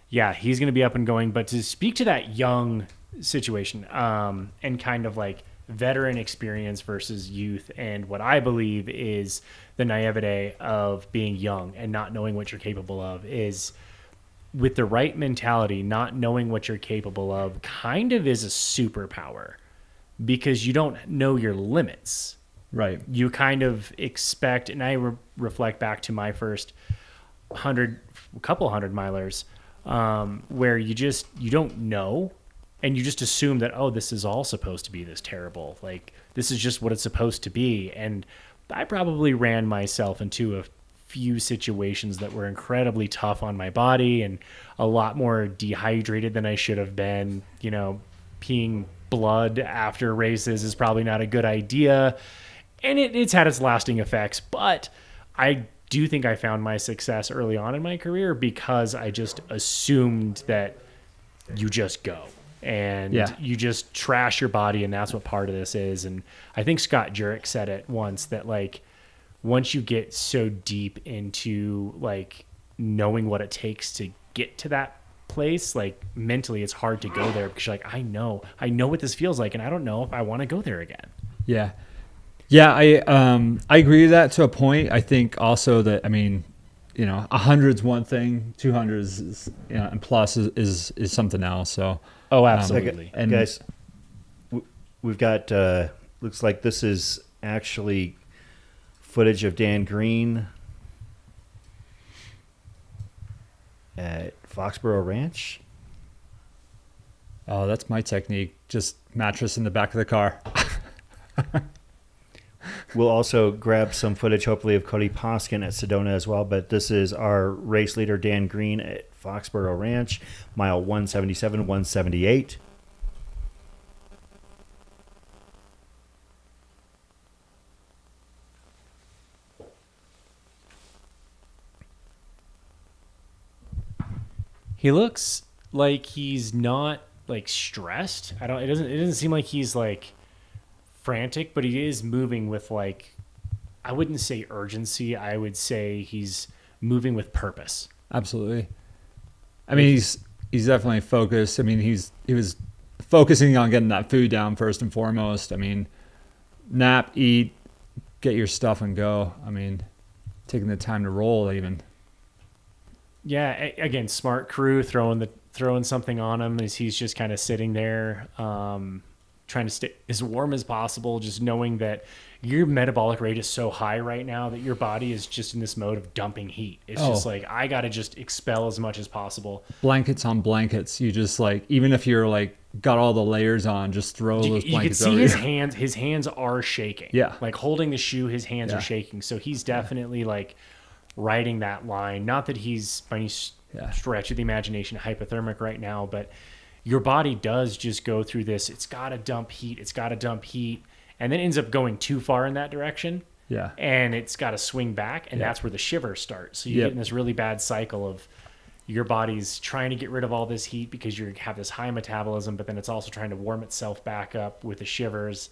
yeah, he's going to be up and going. But to speak to that young situation and kind of like veteran experience versus youth, and what I believe is the naivete of being young and not knowing what you're capable of, is with the right mentality, not knowing what you're capable of kind of is a superpower, because you don't know your limits. Right. You kind of expect, and I reflect back to my first couple hundred milers, where you don't know, and you just assume that, oh, this is all supposed to be this terrible. Like, this is just what it's supposed to be. And I probably ran myself into a few situations that were incredibly tough on my body and a lot more dehydrated than I should have been. Peeing blood after races is probably not a good idea. And it's had its lasting effects. But I do think I found my success early on in my career because I just assumed that you just go. And you just trash your body, and that's what part of this is. And I think Scott Jurek said it once, that like once you get so deep into like knowing what it takes to get to that place, like mentally it's hard to go there, because you're like, I know what this feels like, and I don't know if I want to go there again. Yeah. I agree with that to a point. I think also that, I mean, 100's one thing, 200 is and plus is something else. So absolutely. And guys, we've got looks like this is actually footage of Dan Green at Foxborough Ranch. Oh, that's my technique. Just mattress in the back of the car. We'll also grab some footage, hopefully, of Cody Poskin at Sedona as well. But this is our race leader, Dan Green, at Foxborough Ranch, mile 177, 178. He looks like he's not like stressed. It doesn't seem like he's like frantic, but he is moving with like, I wouldn't say urgency. I would say he's moving with purpose. Absolutely. I mean, he's definitely focused. I mean, he was focusing on getting that food down first and foremost. I mean, nap, eat, get your stuff and go. I mean, taking the time to roll even. Yeah, again, smart crew throwing something on him as he's just kind of sitting there, trying to stay as warm as possible, just knowing that your metabolic rate is so high right now that your body is just in this mode of dumping heat. It's just like, I got to just expel as much as possible. Blankets on blankets. You just like, even if you're like got all the layers on, just throw those blankets over. You can see his hands are shaking. Yeah. Like holding the shoe, his hands are shaking. So he's definitely like riding that line. Not that he's by any stretch of the imagination hypothermic right now, but your body does just go through this. It's got to dump heat. And then ends up going too far in that direction. Yeah. And it's got to swing back, and that's where the shivers start. So you get in this really bad cycle of your body's trying to get rid of all this heat because you have this high metabolism, but then it's also trying to warm itself back up with the shivers.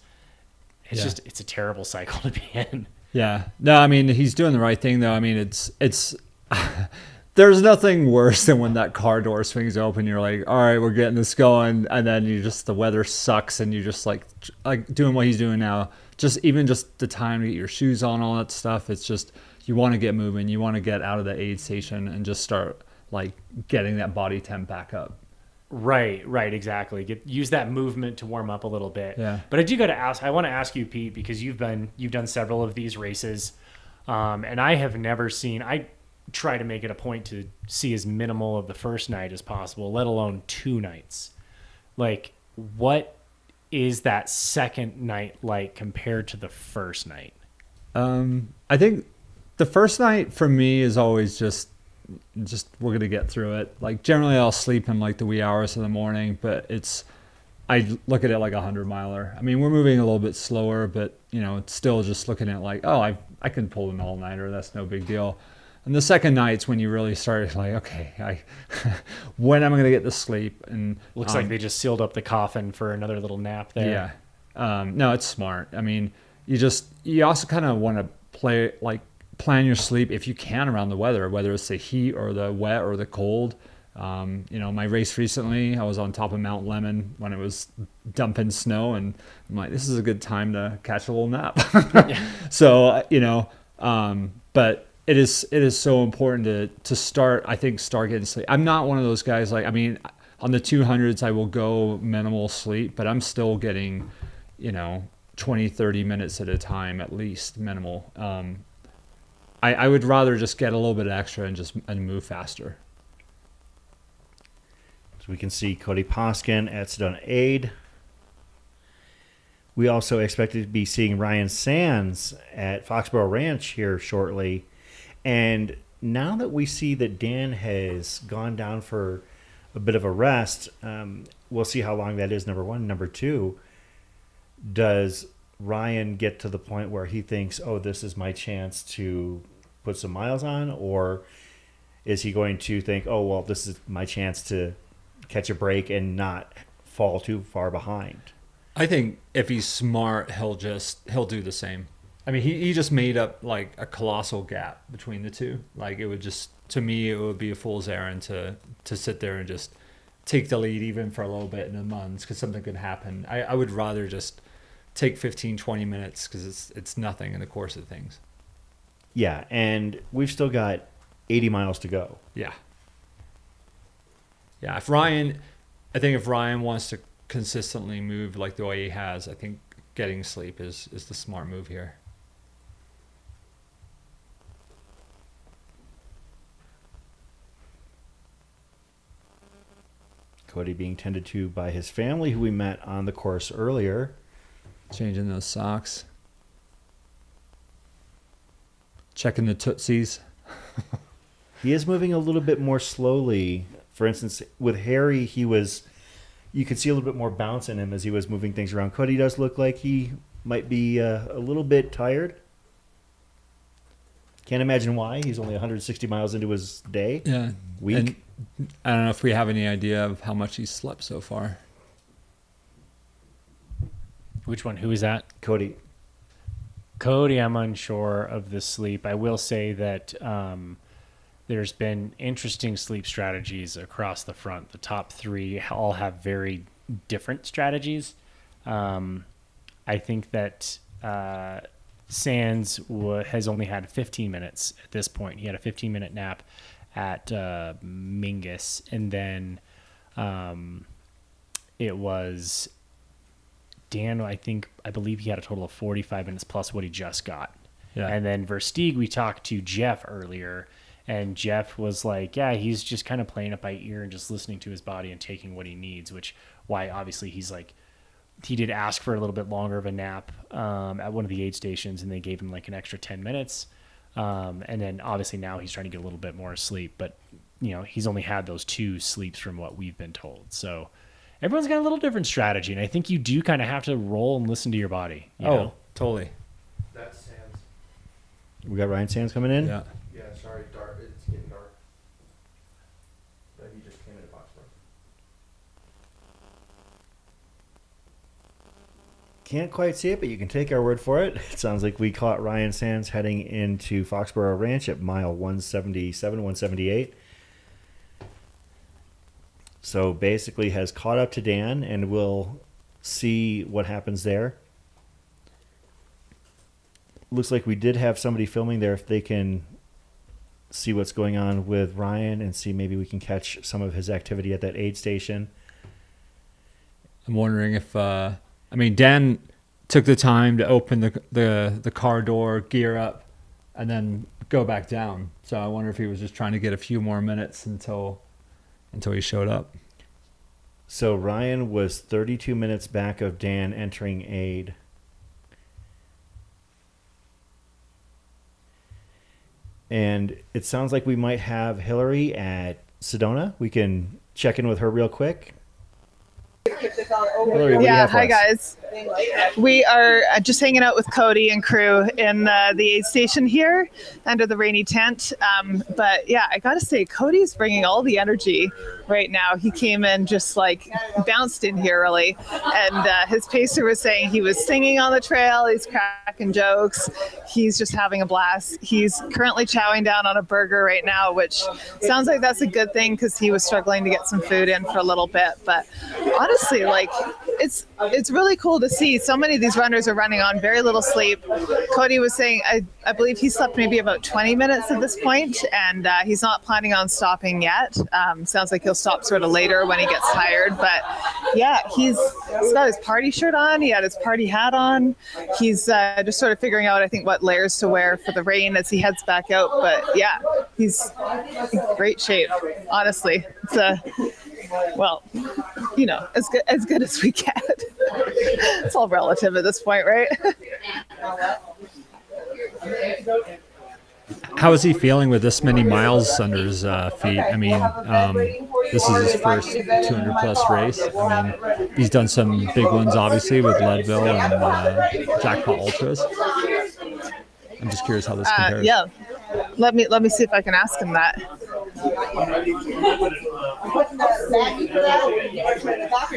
It's a terrible cycle to be in. Yeah. No, I mean, he's doing the right thing though. I mean, it's there's nothing worse than when that car door swings open. You're like, all right, we're getting this going, and then the weather sucks, and you just like doing what he's doing now. Just the time to get your shoes on, all that stuff. It's just you want to get moving. You want to get out of the aid station and just start like getting that body temp back up. Right, exactly. Use that movement to warm up a little bit. Yeah. But I want to ask you, Pete, because you've done several of these races, and I have never seen. I try to make it a point to see as minimal of the first night as possible, let alone 2 nights. Like, what is that second night like compared to the first night? I think the first night for me is always just we're gonna get through it. Like generally I'll sleep in like the wee hours of the morning, but I look at it like a 100-miler. I mean, we're moving a little bit slower, but it's still just looking at like, oh, I can pull an all-nighter. That's no big deal. And the second night's when you really start like, okay, when am I gonna get to sleep? And Looks like they just sealed up the coffin for another little nap there. Yeah. No, it's smart. I mean, you also kind of want to plan your sleep if you can around the weather, whether it's the heat or the wet or the cold. My race recently, I was on top of Mount Lemmon when it was dumping snow, and I'm like, this is a good time to catch a little nap. So, but it is so important to start getting sleep. I'm not one of those guys, like, I mean, on the 200s, I will go minimal sleep, but I'm still getting, 20, 30 minutes at a time, at least minimal. I would rather just get a little bit extra and move faster. So we can see Cody Poskin at Sedona Aid. We also expected to be seeing Ryan Sands at Foxborough Ranch here shortly. And now that we see that Dan has gone down for a bit of a rest, we'll see how long that is, number one. Number two, does Ryan get to the point where he thinks, oh, this is my chance to put some miles on? Or is he going to think, oh, well, this is my chance to catch a break and not fall too far behind? I think if he's smart, he'll do the same. I mean, he just made up like a colossal gap between the two. Like it would just, to me, it would be a fool's errand to sit there and just take the lead even for a little bit in the months, because something could happen. I would rather just take 15, 20 minutes because it's nothing in the course of things. Yeah, and we've still got 80 miles to go. Yeah. Yeah, if Ryan wants to consistently move like the way he has, I think getting sleep is the smart move here. Cody being tended to by his family, who we met on the course earlier. Changing those socks. Checking the tootsies. He is moving a little bit more slowly. For instance, with Harry, you could see a little bit more bounce in him as he was moving things around. Cody does look like he might be a little bit tired. Can't imagine why. He's only 160 miles into his day. Yeah. Week. And I don't know if we have any idea of how much he's slept so far. Which one? Who is that? Cody. Cody, I'm unsure of the sleep. I will say that there's been interesting sleep strategies across the front. The top 3 all have very different strategies. I think that Sands has only had 15 minutes at this point. He had a 15-minute nap at Mingus, and then it was Dan, I believe he had a total of 45 minutes plus what he just got. Yeah. And then Versteig, we talked to Jeff earlier, and Jeff was like, yeah, he's just kind of playing it by ear and just listening to his body and taking what he needs, which why obviously he did ask for a little bit longer of a nap at one of the aid stations, and they gave him like an extra 10 minutes. And then obviously now he's trying to get a little bit more sleep, but he's only had those 2 sleeps from what we've been told. So everyone's got a little different strategy, and I think you do kind of have to roll and listen to your body. You know? Totally. That's Sands. We got Ryan Sands coming in? Yeah. Yeah, sorry, dark. It's getting dark. But he just came into Foxborough. Can't quite see it, but you can take our word for it. It sounds like we caught Ryan Sands heading into Foxborough Ranch at mile 177, 178. So basically has caught up to Dan, and we'll see what happens there. Looks like we did have somebody filming there. If they can see what's going on with Ryan and see maybe we can catch some of his activity at that aid station. I'm wondering if Dan took the time to open the car door, gear up, and then go back down. So I wonder if he was just trying to get a few more minutes until he showed up. So Ryan was 32 minutes back of Dan entering aid. And it sounds like we might have Hillary at Sedona. We can check in with her real quick. Hillary, what do you have for Hi us? guys. We are just hanging out with Cody and crew in the aid station here under the rainy tent. But yeah, I gotta say, Cody's bringing all the energy right now. He came in just like bounced in here really, and his pacer was saying he was singing on the trail. He's cracking jokes. He's just having a blast. He's currently chowing down on a burger right now, which sounds like that's a good thing because he was struggling to get some food in for a little bit. But honestly, like it's really cool to see so many of these runners are running on very little sleep. Cody was saying, I believe he slept maybe about 20 minutes at this point, and he's not planning on stopping yet. Sounds like he'll stop sort of later when he gets tired. But yeah, he's got his party shirt on. He had his party hat on. He's just sort of figuring out, I think, what layers to wear for the rain as he heads back out. But yeah, he's in great shape, honestly. It's well, you know, as good as we get. It's all relative at this point, right? How is he feeling with this many miles under his feet? I mean, this is his first 200 plus race. I mean, he's done some big ones, obviously, with Leadville and Jackpot Ultras. I'm just curious how this compares. Yeah, let me see if I can ask him that.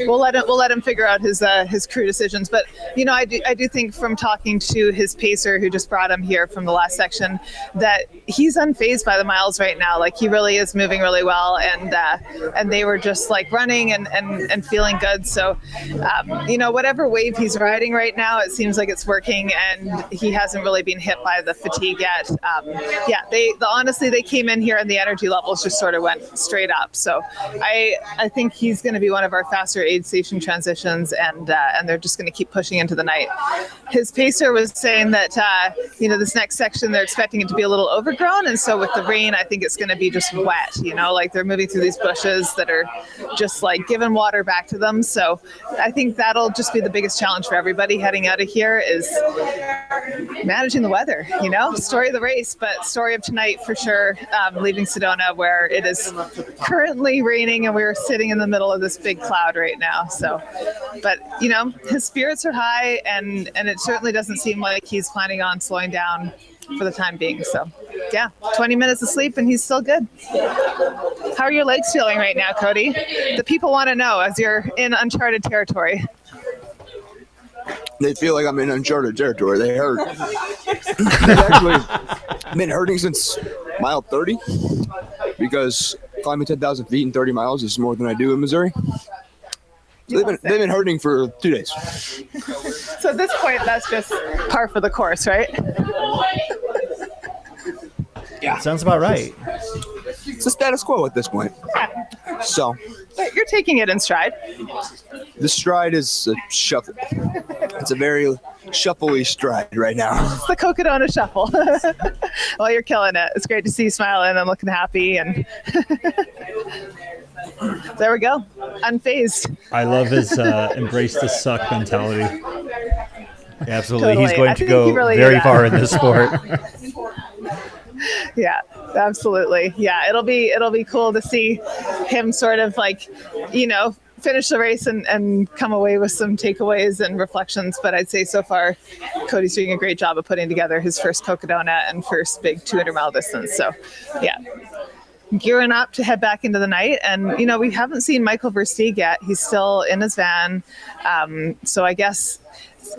We'll let him figure out his crew decisions. But you know, I do think from talking to his pacer who just brought him here from the last section that he's unfazed by the miles right now. Like he really is moving really well, and they were just like running and feeling good. So you know, whatever wave he's riding right now, it seems like it's working, and he hasn't really been hit by the fatigue yet. Yeah, honestly they came in here and the energy levels just sort of went straight up. So I think he's going to be one of our faster aid station transitions, and they're just going to keep pushing into the night. His pacer was saying that you know, this next section they're expecting it to be a little overgrown, and so with the rain I think it's going to be just wet, you know, like they're moving through these bushes that are just like giving water back to them. So I think that'll just be the biggest challenge for everybody heading out of here is managing the weather, you know. Story of the race, but story of tonight for sure, leaving Sedona where it is currently raining and we're sitting in the middle of this big cloud right now. So, but you know, his spirits are high, and it certainly doesn't seem like he's planning on slowing down for the time being. So yeah, 20 minutes of sleep and he's still good. How are your legs feeling right now, Cody? The people want to know as you're in uncharted territory. They feel like I'm in uncharted territory. They hurt. They've actually been hurting since mile 30 because climbing 10,000 feet in 30 miles is more than I do in Missouri. So they've been hurting for 2 days. So at this point, that's just par for the course, right? Yeah. Sounds about right. It's the status quo at this point. So. But you're taking it in stride. The stride is a shuffle. It's a very shuffly stride right now. It's the Cocodona shuffle. Well, you're killing it. It's great to see you smiling and looking happy. And there we go. Unfazed. I love his embrace the suck mentality. Absolutely. Totally. He's going to go really very far in this sport. Yeah, absolutely. Yeah, it'll be cool to see him sort of like, you know, finish the race and come away with some takeaways and reflections. But I'd say so far, Cody's doing a great job of putting together his first Cocodona and first big 200-mile distance. So, yeah. Gearing up to head back into the night. And, you know, we haven't seen Michael Versteig yet. He's still in his van. So I guess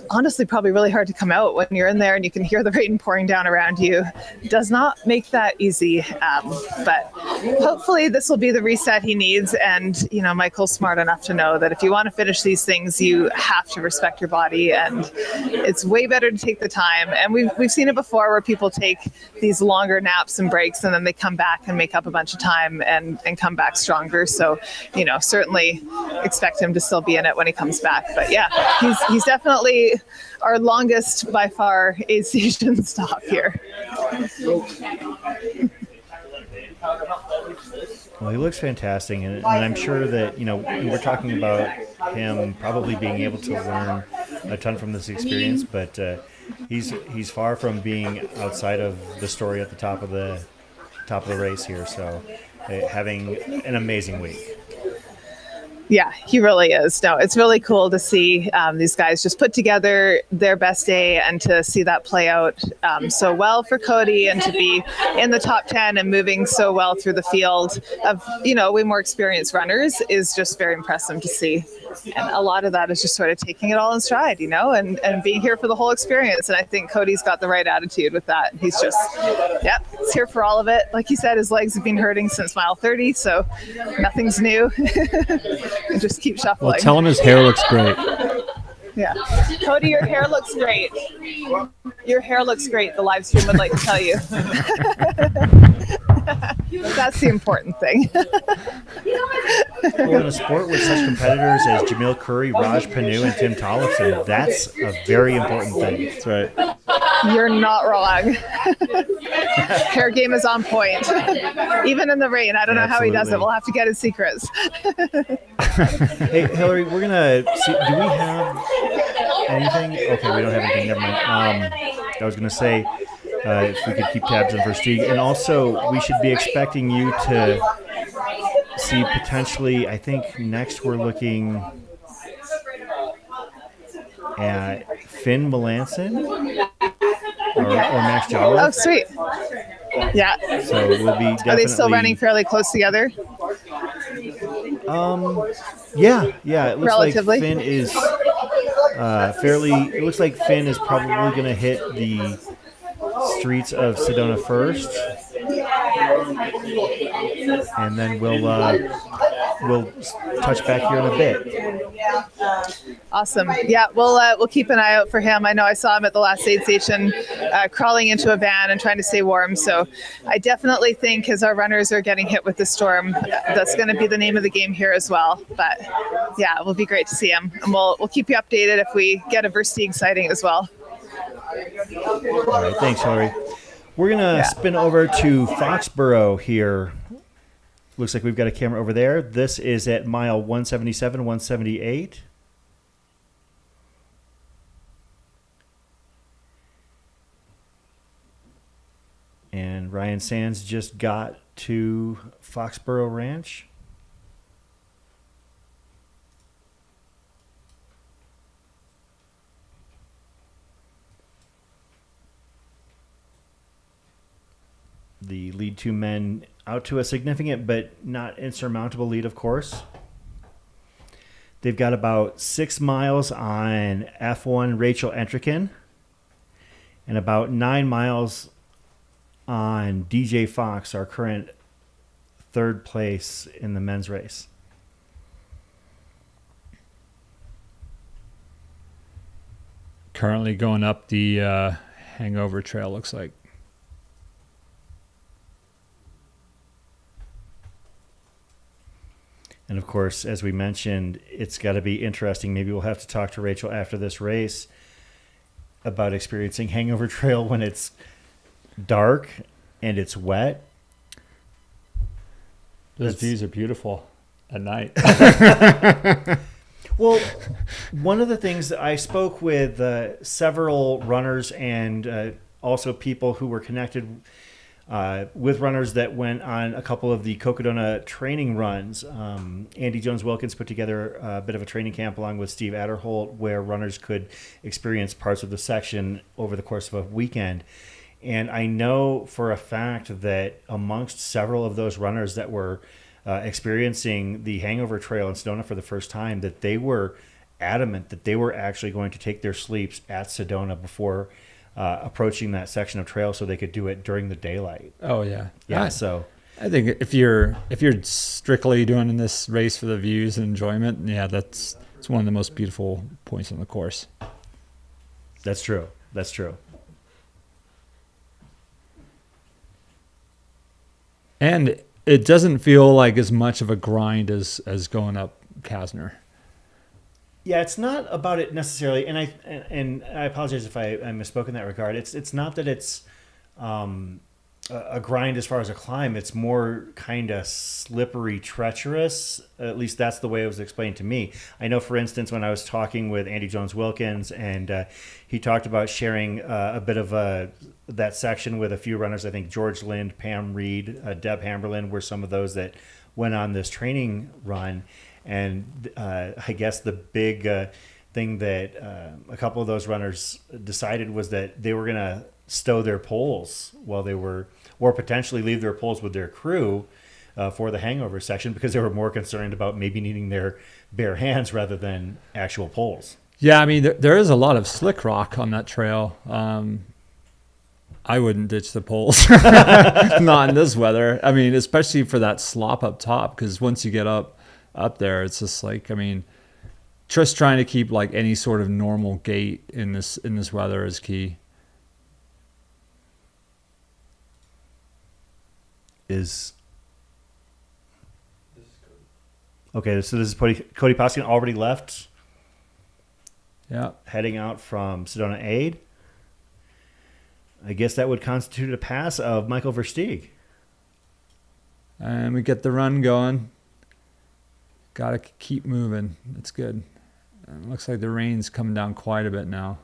honestly probably really hard to come out when you're in there and you can hear the rain pouring down around you. It does not make that easy, but hopefully this will be the reset he needs. And Michael's smart enough to know that if you want to finish these things, you have to respect your body, and it's way better to take the time. And we've seen it before where people take these longer naps and breaks, and then they come back and make up a bunch of time and come back stronger. So certainly expect him to still be in it when he comes back. But yeah, he's definitely our longest by far aid station stop here. Well, he looks fantastic, and I'm sure that we're talking about him probably being able to learn a ton from this experience, but he's far from being outside of the story at the top of the race here. So having an amazing week. Yeah, he really is. No, it's really cool to see these guys just put together their best day and to see that play out so well for Cody, and to be in the top 10 and moving so well through the field of, way more experienced runners is just very impressive to see. And a lot of that is just sort of taking it all in stride, and being here for the whole experience. And I think Cody's got the right attitude with that. He's just, he's here for all of it. Like he said, his legs have been hurting since mile 30, so nothing's new. And just keep shuffling. Well, tell him his hair looks great. Yeah. Cody, your hair looks great. Your hair looks great, the live stream would like to tell you. That's the important thing. Well, in a sport with such competitors as Jamil Curry, Raj Panu, and Tim Tollefson, that's a very important thing. That's right. You're not wrong. Hair game is on point. Even in the rain. I don't know how he does it. We'll have to get his secrets. Hey, Hillary, we're going to see. Do we have anything? Okay, we don't have anything. Never mind. I was going to say, if we could keep tabs on Versteig. And also, we should be expecting you to see potentially, I think next we're looking at Finn Melanson or Max Jolly. Oh, sweet. Yeah. So we'll be definitely... Are they still running fairly close together? Yeah. It looks Relatively. like Finn is fairly... It looks like Finn is probably going to hit the streets of Sedona first. And then we'll touch back here in a bit. Awesome. Yeah, we'll keep an eye out for him. I know I saw him at the last aid station crawling into a van and trying to stay warm. So I definitely think as our runners are getting hit with the storm, that's going to be the name of the game here as well. But yeah, it will be great to see him. And we'll keep you updated if we get a Versteig sighting as well. All right, thanks, Hillary. We're going to spin over to Foxborough here. Looks like we've got a camera over there. This is at mile 177, 178. And Ryan Sands just got to Foxborough Ranch. The lead two men out to a significant but not insurmountable lead, of course. They've got about 6 miles on F1 Rachel Entrekin and about 9 miles on DJ Fox, our current third place in the men's race. Currently going up the Hangover Trail, looks like. And of course, as we mentioned, it's got to be interesting. Maybe we'll have to talk to Rachel after this race about experiencing Hangover Trail when it's dark and it's wet. Those views are beautiful at night. Well, one of the things that I spoke with several runners and also people who were connected with runners that went on a couple of the Cocodona training runs. Andy Jones-Wilkins put together a bit of a training camp along with Steve Adderholt where runners could experience parts of the section over the course of a weekend. And I know for a fact that amongst several of those runners that were experiencing the Hangover Trail in Sedona for the first time, that they were adamant that they were actually going to take their sleeps at Sedona before approaching that section of trail so they could do it during the daylight. Oh yeah. Yeah. So I think if you're strictly doing this race for the views and enjoyment, yeah, it's one of the most beautiful points on the course. That's true. That's true. And it doesn't feel like as much of a grind as going up Kasner. Yeah, it's not about it necessarily, and I apologize if I misspoke in that regard. It's not that it's a grind as far as a climb. It's more kind of slippery, treacherous. At least that's the way it was explained to me. I know, for instance, when I was talking with Andy Jones-Wilkins, and he talked about sharing a bit of that section with a few runners. I think George Lind, Pam Reed, Deb Hamberlin were some of those that went on this training run. And I guess the big thing that a couple of those runners decided was that they were going to stow their poles while they were, or potentially leave their poles with their crew for the hangover section, because they were more concerned about maybe needing their bare hands rather than actual poles. Yeah, I mean, there is a lot of slick rock on that trail. I wouldn't ditch the poles, not in this weather. I mean, especially for that slop up top, because once you get up there, it's just like, I mean, just trying to keep like any sort of normal gait in this weather is key. Okay, so this is Cody Poskin already left. Yeah, heading out from Sedona Aid. I guess that would constitute a pass of Michael Versteig. And we get the run going. Got to keep moving. That's good. Looks like the rain's coming down quite a bit now.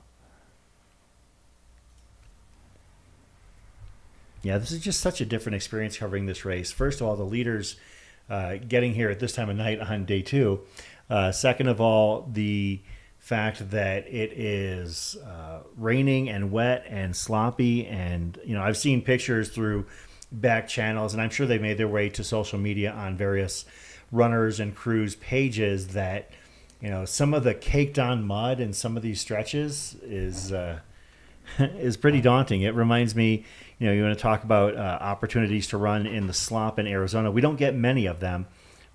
Yeah, this is just such a different experience covering this race. First of all, the leaders getting here at this time of night on day 2. Second of all, the fact that it is raining and wet and sloppy. And, you know, I've seen pictures through back channels, and I'm sure they made their way to social media on various runners and crews pages, that, you know, some of the caked on mud in some of these stretches is pretty daunting. It reminds me, you know, you want to talk about opportunities to run in the slop in Arizona. We don't get many of them,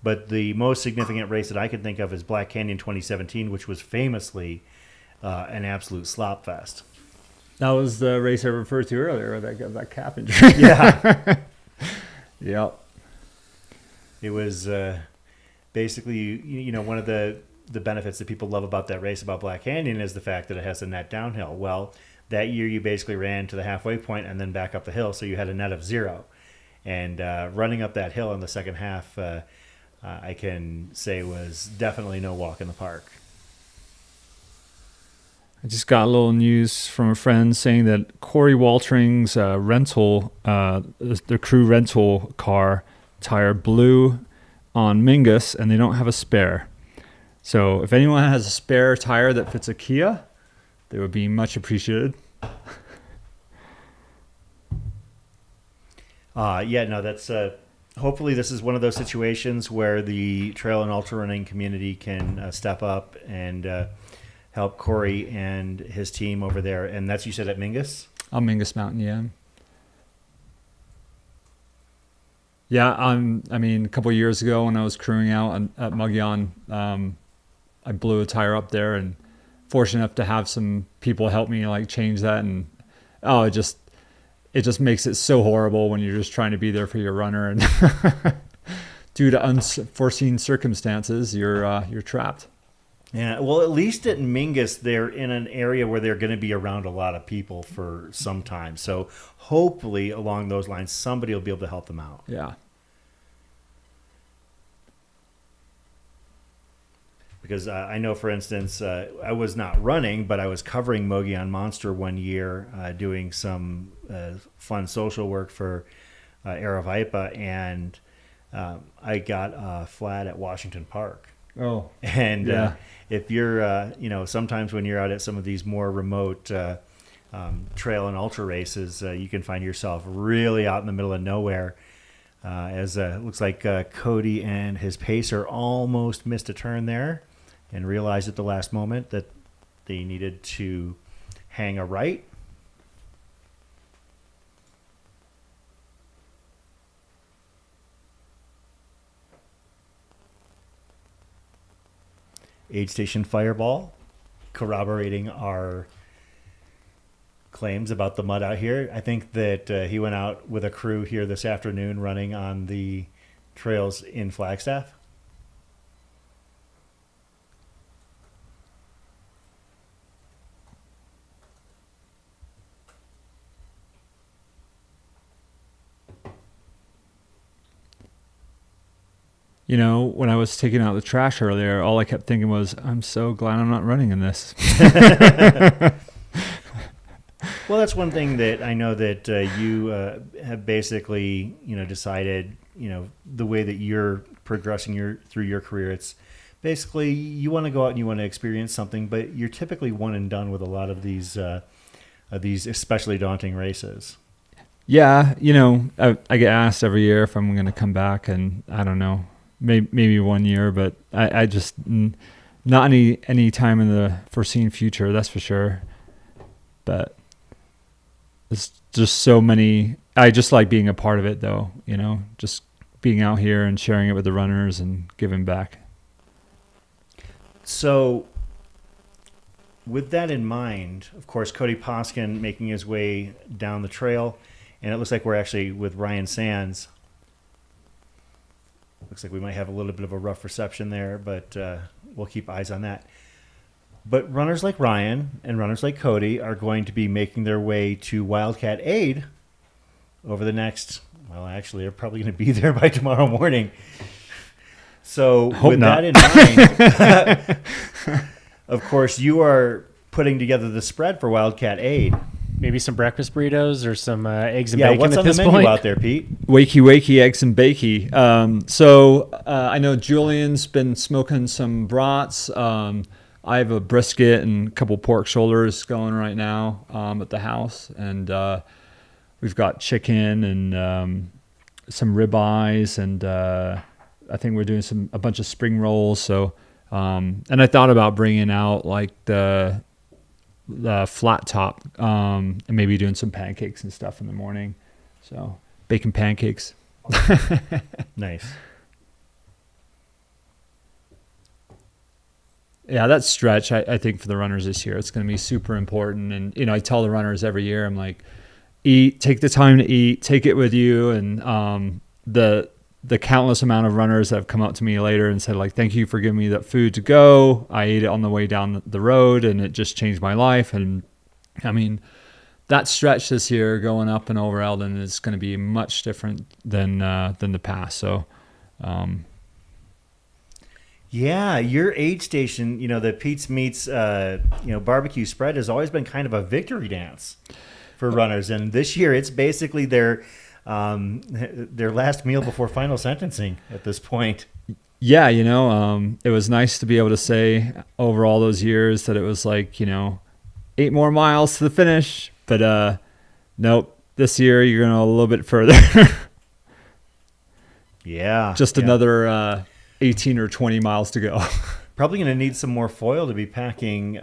but the most significant race that I can think of is Black Canyon 2017, which was famously an absolute slop fest. That was the race I referred to earlier, that calf injury. Yeah. Yep. It was basically, you know, one of the benefits that people love about that race, about Black Canyon, is the fact that it has a net downhill. Well, that year you basically ran to the halfway point and then back up the hill, so you had a net of 0. And running up that hill in the second half, I can say, was definitely no walk in the park. I just got a little news from a friend saying that Corey Waltering's rental, the crew rental car tire blew on Mingus, and they don't have a spare. So if anyone has a spare tire that fits a Kia, they would be much appreciated. Yeah, no, that's hopefully this is one of those situations where the trail and ultra running community can step up and help Corey and his team over there. And that's, you said, at Mingus? On Mingus Mountain, yeah. Yeah, I mean, a couple of years ago when I was crewing out at Muggion, I blew a tire up there, and fortunate enough to have some people help me like change that. And it just makes it so horrible when you're just trying to be there for your runner, and due to unforeseen circumstances, you're trapped. Yeah, well, at least at Mingus, they're in an area where they're going to be around a lot of people for some time. So hopefully along those lines, somebody will be able to help them out. Yeah. Because I know, for instance, I was not running, but I was covering Mogollon Monster one year, doing some fun social work for Aravipa, and I got a flat at Washington Park. Oh, and yeah. If you're, sometimes when you're out at some of these more remote trail and ultra races, you can find yourself really out in the middle of nowhere. As it looks like Cody and his pacer almost missed a turn there. and realized at the last moment that they needed to hang a right. Aid station fireball, corroborating our claims about the mud out here. I think that he went out with a crew here this afternoon running on the trails in Flagstaff. You know, when I was taking out the trash earlier, all I kept thinking was, I'm so glad I'm not running in this. Well, that's one thing that I know that you have basically, decided, the way that you're progressing through your career. It's basically you want to go out and you want to experience something, but you're typically one and done with a lot of these especially daunting races. Yeah, I get asked every year if I'm going to come back, and I don't know, maybe 1 year, but I just not any time in the foreseen future, that's for sure. But it's just so many. I just like being a part of it, though. Just being out here and sharing it with the runners and giving back. So, with that in mind, of course, Cody Poskin making his way down the trail, and it looks like we're actually with Ryan Sands. Looks like we might have a little bit of a rough reception there, but we'll keep eyes on that. But runners like Ryan and runners like Cody are going to be making their way to Wildcat Aid over the next, well, actually, they're probably going to be there by tomorrow morning. So Hope with not. that in mind, of course, you are putting together the spread for Wildcat Aid. Maybe some breakfast burritos or some eggs and Yeah, bacon what's at on this the menu point. out there, Pete? Wakey, eggs and bakey. So I know Julian's been smoking some brats. I have a brisket and a couple pork shoulders going right now at the house. And we've got chicken and some ribeyes. And I think we're doing a bunch of spring rolls. So, and I thought about bringing out like the flat top and maybe doing some pancakes and stuff in the morning. So bacon pancakes. Nice. Yeah, that stretch, I think for the runners this year, it's going to be super important. And, I tell the runners every year, I'm like, take the time to eat, take it with you. And the countless amount of runners that have come up to me later and said, like, thank you for giving me that food to go. I ate it on the way down the road, and it just changed my life. And, I mean, that stretch this year going up and over Eldon is going to be much different than the past. So, Yeah, your aid station, the Pete's Meats, barbecue spread has always been kind of a victory dance for runners. And this year it's basically their last meal before final sentencing at this point. Yeah, it was nice to be able to say over all those years that it was like, 8 more miles to the finish. But nope, this year you're going a little bit further. Yeah. Just another 18 or 20 miles to go. Probably going to need some more foil to be packing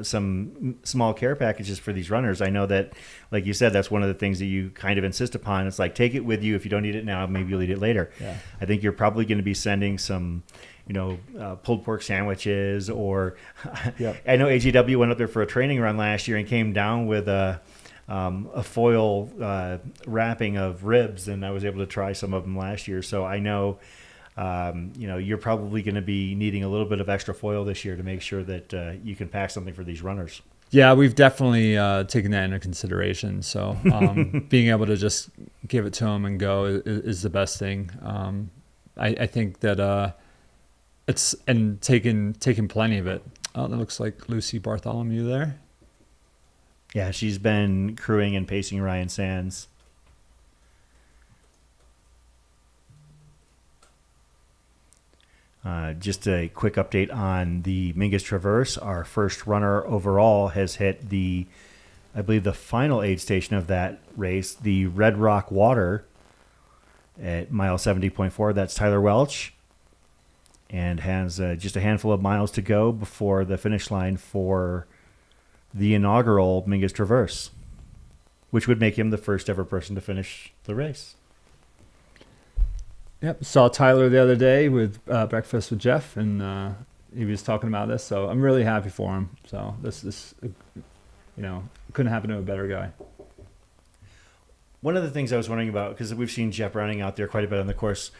some small care packages for these runners. I know that, like you said, that's one of the things that you kind of insist upon. It's like, take it with you. If you don't need it now, maybe you'll eat it later. Yeah. I think you're probably going to be sending some, pulled pork sandwiches or Yep. I know AGW went up there for a training run last year and came down with a foil wrapping of ribs, and I was able to try some of them last year. So I know, you're probably going to be needing a little bit of extra foil this year to make sure that you can pack something for these runners. Yeah, we've definitely taken that into consideration. So being able to just give it to them and go is the best thing. I think that it's and taking plenty of it. Oh, that looks like Lucy Bartholomew there. Yeah, she's been crewing and pacing Ryan Sands. Just a quick update on the Mingus Traverse. Our first runner overall has hit I believe the final aid station of that race, the Red Rock Water at mile 70.4. That's Tyler Welch. and has just a handful of miles to go before the finish line for the inaugural Mingus Traverse, which would make him the first ever person to finish the race. Yep, saw Tyler the other day with breakfast with Jeff, and he was talking about this. So I'm really happy for him. So this couldn't happen to a better guy. One of the things I was wondering about, because we've seen Jeff running out there quite a bit on the course,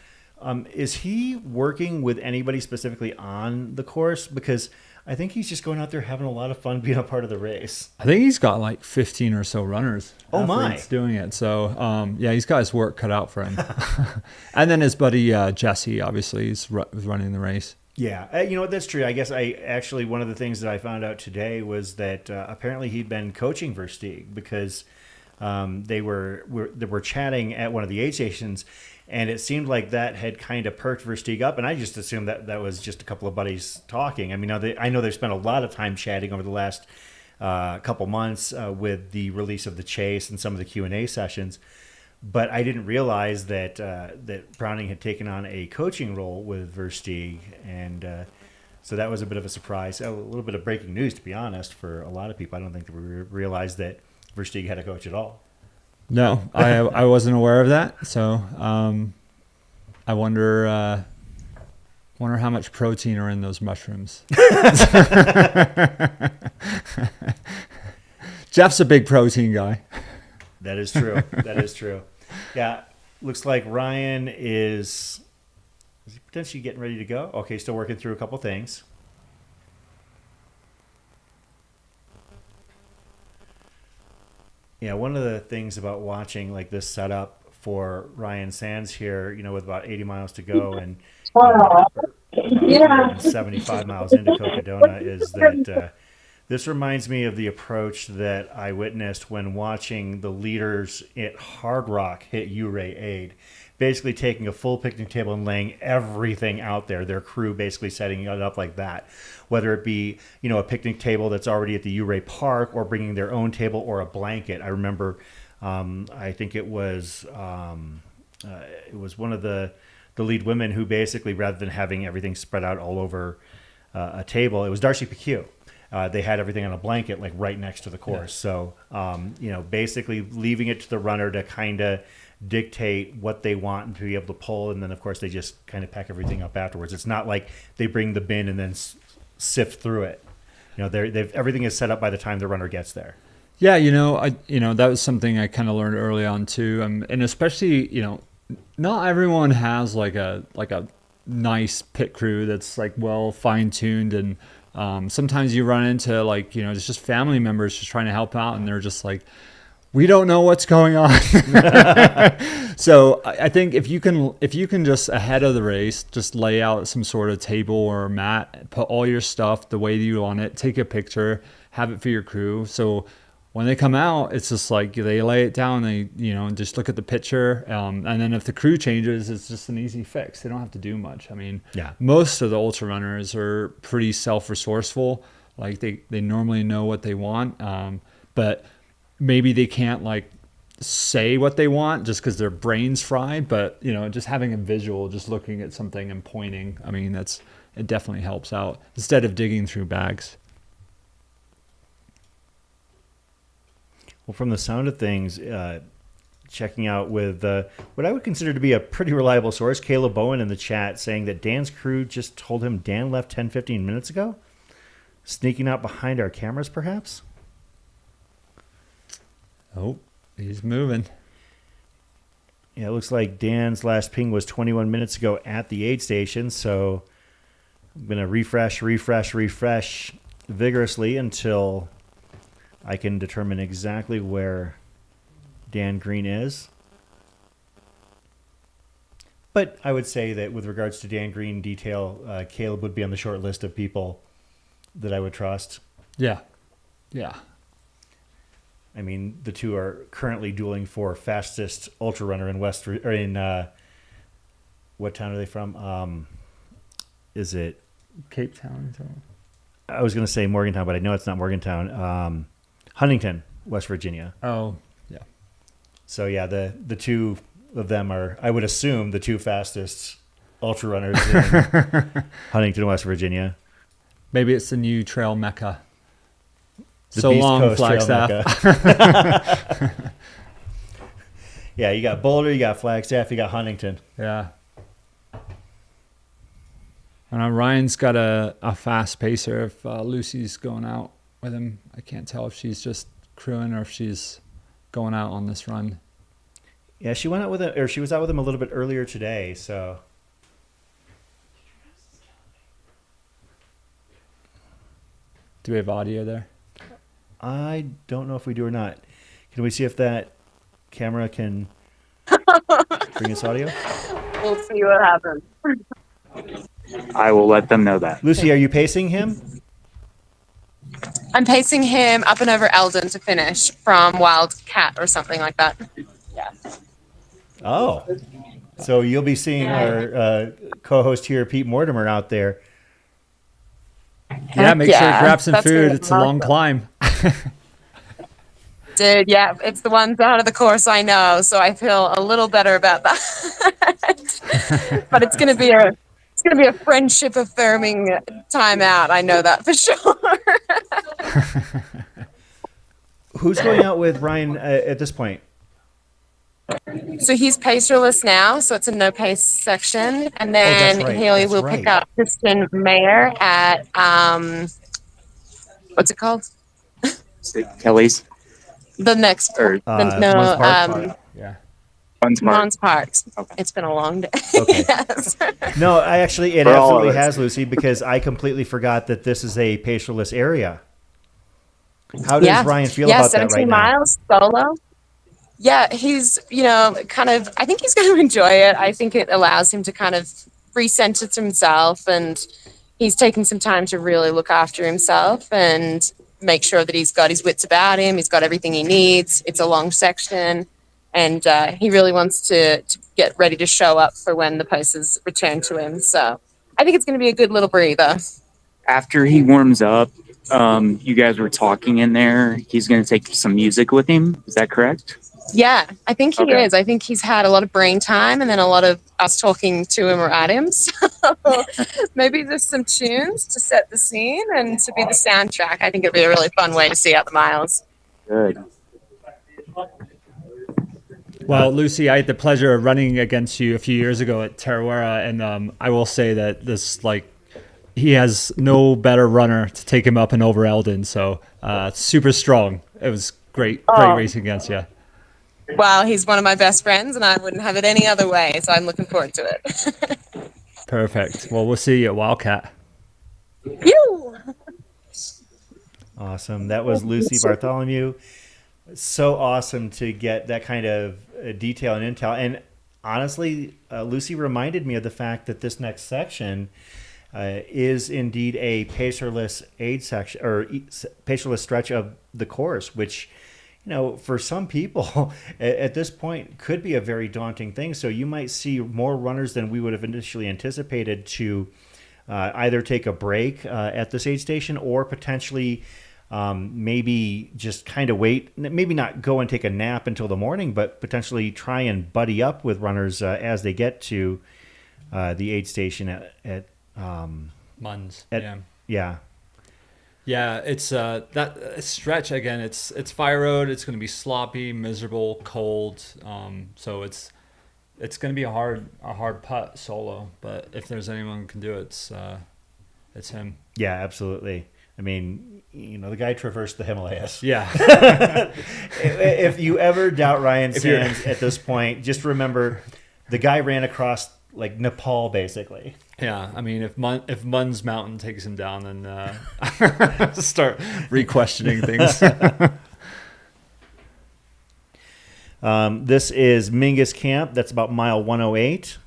is he working with anybody specifically on the course? Because I think he's just going out there having a lot of fun being a part of the race. I think he's got like 15 or so runners. Oh my! Athletes doing it. So yeah, he's got his work cut out for him. And then his buddy Jesse, obviously, was running the race. Yeah, you know what? That's true. I guess one of the things that I found out today was that apparently he'd been coaching Versteig, because they were chatting at one of the aid stations, and it seemed like that had kind of perked Versteig up, and I just assumed that was just a couple of buddies talking. I mean, I know they've spent a lot of time chatting over the last couple months with the release of the Chase and some of the Q&A sessions, but I didn't realize that that Browning had taken on a coaching role with Versteig, and so that was a bit of a surprise, a little bit of breaking news, to be honest, for a lot of people. I don't think that we realized that Versteig had a coach at all. No, I wasn't aware of that. So I wonder how much protein are in those mushrooms. Jeff's a big protein guy. That is true. That is true. Yeah, looks like Ryan is he potentially getting ready to go? Okay, still working through a couple things. Yeah, one of the things about watching like this setup for Ryan Sands here, with about 80 miles to go and 75 miles into Cocodona, is that this reminds me of the approach that I witnessed when watching the leaders at Hard Rock hit Ouray Aid. Basically taking a full picnic table and laying everything out there, their crew basically setting it up like that. Whether it be, a picnic table that's already at the Ouray Park, or bringing their own table or a blanket. I remember, I think it was one of the lead women who basically, rather than having everything spread out all over a table, it was Darcy PQ. They had everything on a blanket, like right next to the course. Yeah. So, basically leaving it to the runner to kind of dictate what they want and to be able to pull, and then of course they just kind of pack everything up afterwards. It's not like they bring the bin and then sift through it. Everything is set up by the time the runner gets there. Yeah, that was something I kind of learned early on too, and especially not everyone has like a nice pit crew that's like well fine tuned, and sometimes you run into it's just family members just trying to help out, and they're just like, we don't know what's going on. So I think if you can just ahead of the race, just lay out some sort of table or mat, put all your stuff the way you want it, take a picture, have it for your crew. So when they come out, it's just like they lay it down, they just look at the picture, and then if the crew changes, it's just an easy fix. They don't have to do much. I mean, yeah, most of the ultra runners are pretty self-resourceful. Like they normally know what they want, but maybe they can't say what they want just because their brain's fried, but just having a visual, just looking at something and pointing, I mean, it definitely helps out instead of digging through bags. Well, from the sound of things, checking out with what I would consider to be a pretty reliable source, Caleb Bowen in the chat, saying that Dan's crew just told him Dan left 10-15 minutes ago, sneaking out behind our cameras perhaps. Oh, he's moving. Yeah, it looks like Dan's last ping was 21 minutes ago at the aid station, so I'm going to refresh vigorously until I can determine exactly where Dan Green is. But I would say that with regards to Dan Green detail, Caleb would be on the short list of people that I would trust. Yeah. I mean, the two are currently dueling for fastest ultra runner in what town are they from? Is it Cape Town? I was going to say Morgantown, but I know it's not Morgantown. Huntington, West Virginia. Oh, yeah. So yeah, the two of them are, I would assume, the two fastest ultra runners in Huntington, West Virginia. Maybe it's the new trail mecca. The So Beast long, Coast Trail Flagstaff. Mecca. Yeah, you got Boulder, you got Flagstaff, you got Huntington. Yeah. And Ryan's got a fast pacer. If Lucy's going out with him, I can't tell if she's just crewing or if she's going out on this run. Yeah, she went out with him, or she was out with him a little bit earlier today. So, do we have audio there? I don't know if we do or not. Can we see if that camera can bring us audio? We'll see what happens. I will let them know that. Lucy, are you pacing him? I'm pacing him up and over Eldon to finish from Wildcat or something like that. Yeah. Oh, so you'll be seeing our co-host here, Pete Mortimer, out there. Yeah, make sure to grab some That's food. gonna It's a long climb. Dude, yeah, it's the ones out of the course I know, so I feel a little better about that. But it's gonna be a friendship affirming time out. I know that for sure. Who's going out with Ryan at this point? So he's pacerless now, so it's a no pace section, and then that's right, he that's will right. pick up Kristen Mayer at what's it called? Kelly's. The next Or, yeah. Mons Parks. It's been a long day. Okay. Yes. No, it For all absolutely of us. has, Lucy, because I completely forgot that this is a pacerless area. How does Ryan feel about that 17 right now? miles solo. Yeah, he's, I think he's going to enjoy it. I think it allows him to kind of recenter himself, and he's taken some time to really look after himself and make sure that he's got his wits about him. He's got everything he needs. It's a long section, and he really wants to get ready to show up for when the paces return to him. So I think it's going to be a good little breather. After he warms up, you guys were talking in there. He's going to take some music with him. Is that correct? Yeah, I think he Okay. is. I think he's had a lot of brain time and then a lot of us talking to him or at him. So maybe there's some tunes to set the scene and to be the soundtrack. I think it'd be a really fun way to see out the miles. Good. Well, Lucy, I had the pleasure of running against you a few years ago at Tarawera, and I will say that he has no better runner to take him up and over Eldon. So super strong. It was great racing against you. Wow, he's one of my best friends, and I wouldn't have it any other way. So I'm looking forward to it. Perfect. Well, we'll see you at Wildcat. Phew! Awesome. That was Lucy Bartholomew. So awesome to get that kind of detail and intel. And honestly, Lucy reminded me of the fact that this next section is indeed a pacerless aid section or pacerless stretch of the course, which, for some people at this point could be a very daunting thing. So you might see more runners than we would have initially anticipated to either take a break at this aid station or potentially maybe just kind of wait, maybe not go and take a nap until the morning, but potentially try and buddy up with runners as they get to the aid station at Munns. Yeah. Yeah, it's that stretch again. It's fire road. It's going to be sloppy, miserable, cold. So it's going to be a hard putt solo. But if there's anyone who can do it, it's him. Yeah, absolutely. I mean, the guy traversed the Himalayas. Yeah. If you ever doubt Ryan Sands at this point, just remember the guy ran across like Nepal, basically. Yeah, I mean, if Munns Mountain takes him down, then start re-questioning things. This is Mingus Camp. That's about mile 108.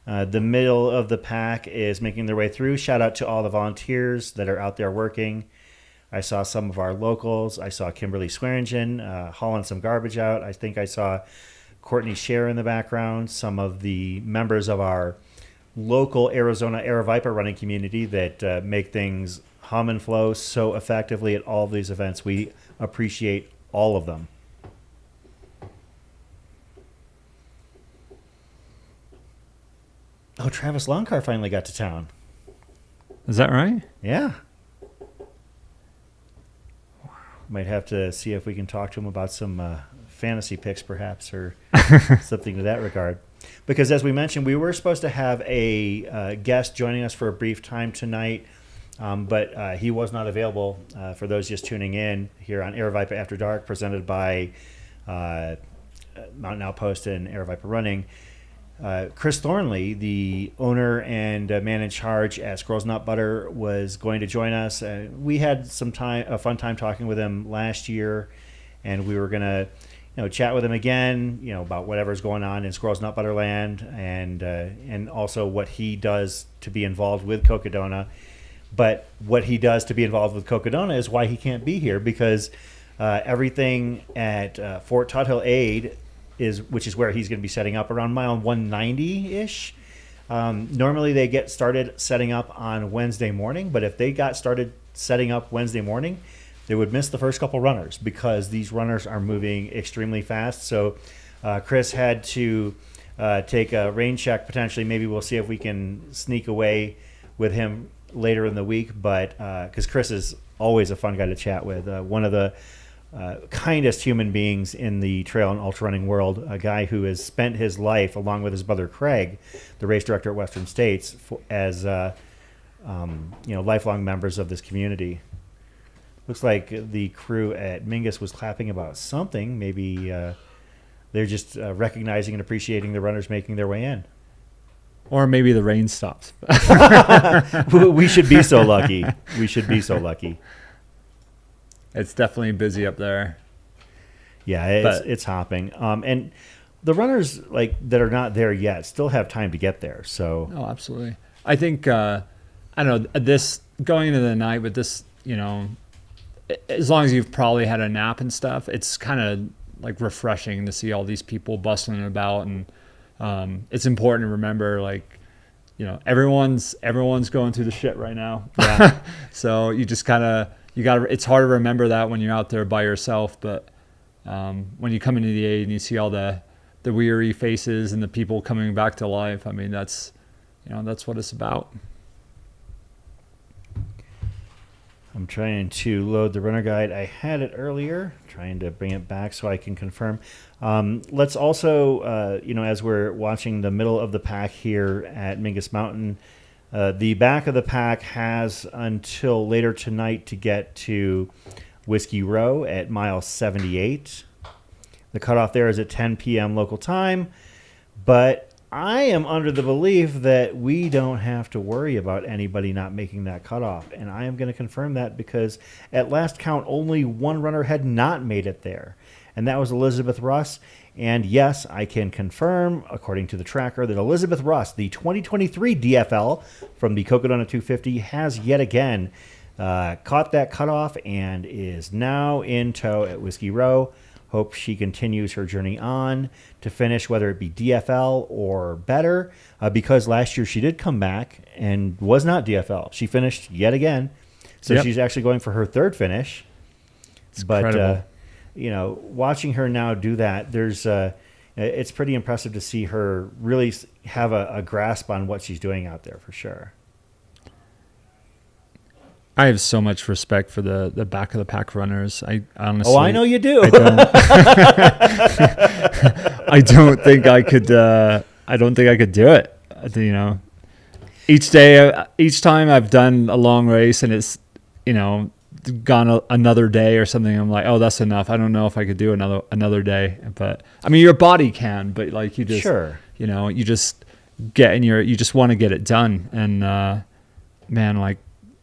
The middle of the pack is making their way through. Shout out to all the volunteers that are out there working. I saw some of our locals. I saw Kimberly Swearingen hauling some garbage out. I think I saw Courtney Scher in the background. Some of the members of our local Arizona Aravipa running community that make things hum and flow so effectively at all of these events. We appreciate all of them. Oh, Travis Longcar finally got to town. Is that right? Yeah. Might have to see if we can talk to him about some fantasy picks, perhaps, or something to that regard. Because as we mentioned, we were supposed to have a guest joining us for a brief time tonight, but he was not available. For those just tuning in here on Aravipa After Dark, presented by Mountain Outpost and Aravipa Running, Chris Thornley, the owner and man in charge at Squirrels Nut Butter, was going to join us. We had a fun time talking with him last year, and we were going to chat with him again, about whatever's going on in Squirrels Nut Butter land, and also what he does to be involved with Cocodona. But what he does to be involved with Cocodona is why he can't be here, because everything at Fort Tuthill Aid, which is where he's going to be setting up around mile 190-ish. Normally they get started setting up on Wednesday morning, but if they got started setting up Wednesday morning, they would miss the first couple runners because these runners are moving extremely fast. So Chris had to take a rain check potentially. Maybe we'll see if we can sneak away with him later in the week, but because Chris is always a fun guy to chat with, one of the kindest human beings in the trail and ultra running world, a guy who has spent his life along with his brother Craig, the race director at Western States, as lifelong members of this community. Looks like the crew at Mingus was clapping about something. Maybe they're just recognizing and appreciating the runners making their way in. Or maybe the rain stops. We should be so lucky. We should be so lucky. It's definitely busy up there. Yeah, it's hopping. And the runners that are not there yet still have time to get there. So absolutely. I think I don't know, this going into the night with this, as long as you've probably had a nap and stuff, it's kind of refreshing to see all these people bustling about, and it's important to remember everyone's going through the shit right now. Yeah. So you just it's hard to remember that when you're out there by yourself, but when you come into the aid and you see all the weary faces and the people coming back to life, I mean, that's what it's about. I'm trying to load the runner guide. I had it earlier, trying to bring it back so I can confirm. Let's also, as we're watching the middle of the pack here at Mingus Mountain, the back of the pack has until later tonight to get to Whiskey Row at mile 78. The cutoff there is at 10 p.m. local time, but I am under the belief that we don't have to worry about anybody not making that cutoff, and I am going to confirm that because at last count, only one runner had not made it there, and that was Elizabeth Russ. And yes, I can confirm, according to the tracker, that Elizabeth Russ, the 2023 DFL from the Cocodona 250, has yet again caught that cutoff and is now in tow at Whiskey Row. Hope she continues her journey on to finish, whether it be DFL or better, because last year she did come back and was not DFL. She finished yet again. So she's actually going for her third finish. It's incredible. Watching her now do that, it's pretty impressive to see her really have a grasp on what she's doing out there for sure. I have so much respect for the back of the pack runners. I honestly. Oh, I know you do. I don't think I could. I don't think I could do it. Each time I've done a long race and it's gone another day or something, I'm like, oh, that's enough. I don't know if I could do another day. But I mean, your body can, but you just you just get in you just want to get it done. And man,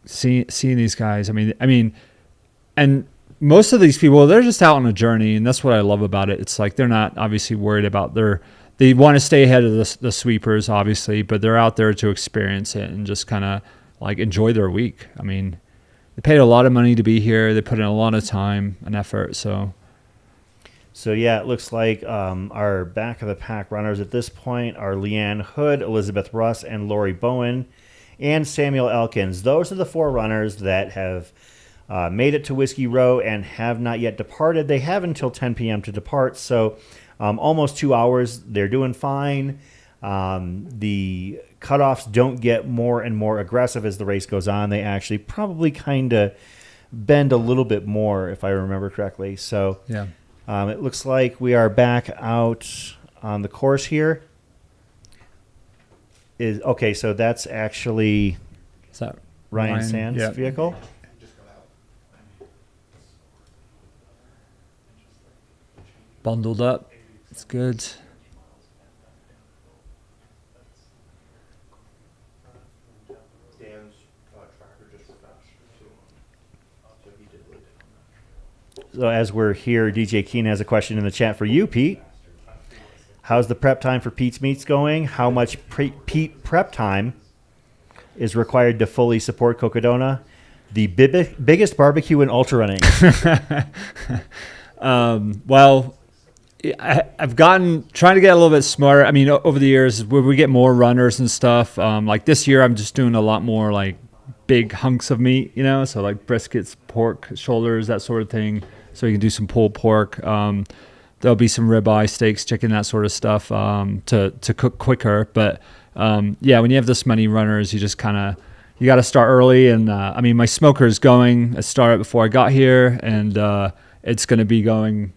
seeing these guys, I mean, and most of these people, they're just out on a journey, and that's what I love about it. It's they're not obviously worried about they want to stay ahead of the sweepers, obviously, but they're out there to experience it and just kind of enjoy their week. I mean, they paid a lot of money to be here. They put in a lot of time and effort. So yeah, it looks like our back of the pack runners at this point are Leanne Hood, Elizabeth Russ, and Lori Bowen, and Samuel Elkins. Those are the four runners that have made it to Whiskey Row and have not yet departed. They have until 10 p.m. to depart, so almost 2 hours. They're doing fine. The cutoffs don't get more and more aggressive as the race goes on. They actually probably kind of bend a little bit more, if I remember correctly. So Yeah. It looks like we are back out on the course here. Okay, so that's actually Is that Ryan Sands' Yeah. vehicle. Bundled up. It's good. So as we're here, DJ Keen has a question in the chat for you, Pete. How's the prep time for Pete's Meets going? How much Pete prep time is required to fully support Cocodona, the biggest barbecue in ultra running? Well, I've trying to get a little bit smarter. I mean, over the years, where we get more runners and stuff, like this year, I'm just doing a lot more like big hunks of meat, so like briskets, pork, shoulders, that sort of thing. So you can do some pulled pork. There'll be some ribeye, steaks, chicken, that sort of stuff to cook quicker. But yeah, when you have this many runners, you just you got to start early. And I mean, my smoker is going. I started before I got here, and it's going to be going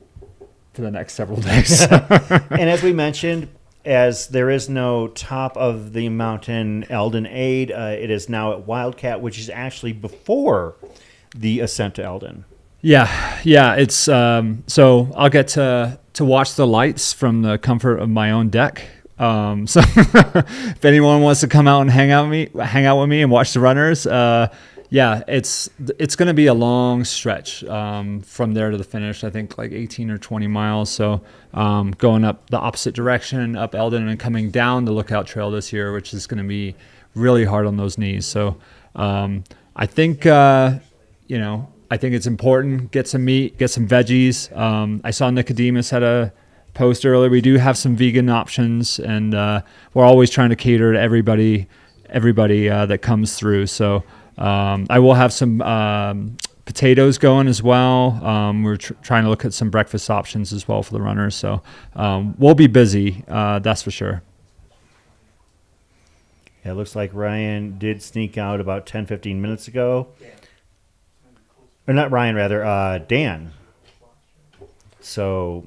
for the next several days. And as we mentioned, as there is no top of the mountain Eldon Aid, it is now at Wildcat, which is actually before the ascent to Eldon. Yeah. It's so I'll get to watch the lights from the comfort of my own deck. So if anyone wants to come out and hang out with me and watch the runners, yeah, it's going to be a long stretch from there to the finish. I think like 18 or 20 miles. So going up the opposite direction, up Eldon, and coming down the Lookout Trail this year, which is going to be really hard on those knees. So I think I think it's important. Get some meat, get some veggies. I saw Nicodemus had a post earlier. We do have some vegan options, and we're always trying to cater to everybody that comes through. So I will have some potatoes going as well. We're trying to look at some breakfast options as well for the runners. So we'll be busy, that's for sure. Yeah, it looks like Ryan did sneak out about 10, 15 minutes ago. Or not Ryan, rather, Dan. So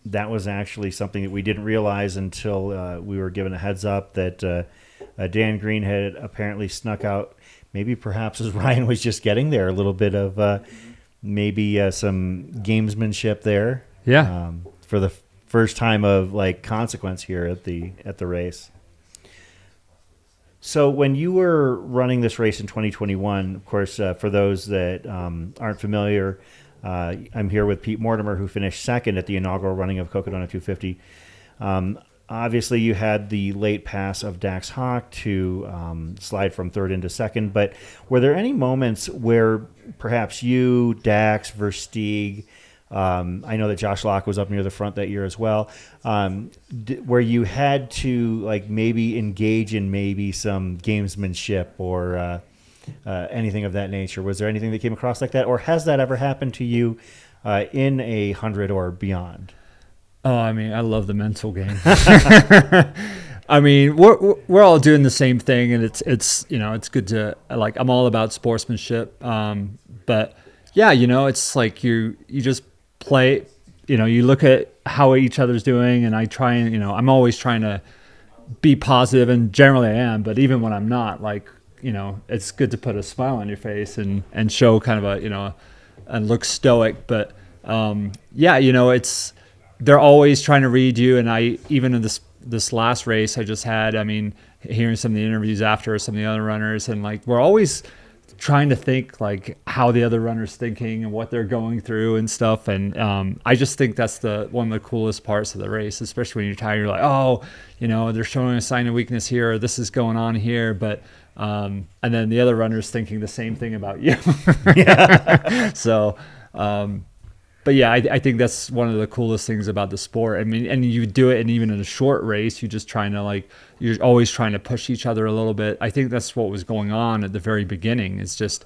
that was actually something that we didn't realize until we were given a heads up that Dan Green had apparently snuck out. Maybe perhaps as Ryan was just getting there, a little bit of maybe some gamesmanship there. Yeah. For the first time of like consequence here at the race. So when you were running this race in 2021, of course, for those that aren't familiar, I'm here with Pete Mortimer, who finished second at the inaugural running of Cocodona 250. Obviously, you had the late pass of Dax Hawk to slide from third into second, but were there any moments where perhaps you, Dax, Versteig, I know that Josh Locke was up near the front that year as well, where you had to like maybe engage in maybe some gamesmanship or anything of that nature? Was there anything that came across like that, or has that ever happened to you in 100 or beyond? Oh, I mean, I love the mental game. I mean, we're all doing the same thing, and it's it's good to like. I'm all about sportsmanship, but yeah, it's like you just play. You look at how each other's doing, and I try and I'm always trying to be positive, and generally I am. But even when I'm not, like it's good to put a smile on your face and show kind of a and look stoic. But yeah, it's. They're always trying to read you, and I even in this last race I just had, I mean, hearing some of the interviews after some of the other runners, and like we're always trying to think like how the other runner's thinking and what they're going through and stuff, and I just think that's one of the coolest parts of the race, especially when you're tired. You're like, oh, they're showing a sign of weakness here, or this is going on here, but and then the other runner's thinking the same thing about you. Yeah. So but yeah, I think that's one of the coolest things about the sport. I mean, and you do it, and even in a short race, you're just trying to you're always trying to push each other a little bit. I think that's what was going on at the very beginning. It's just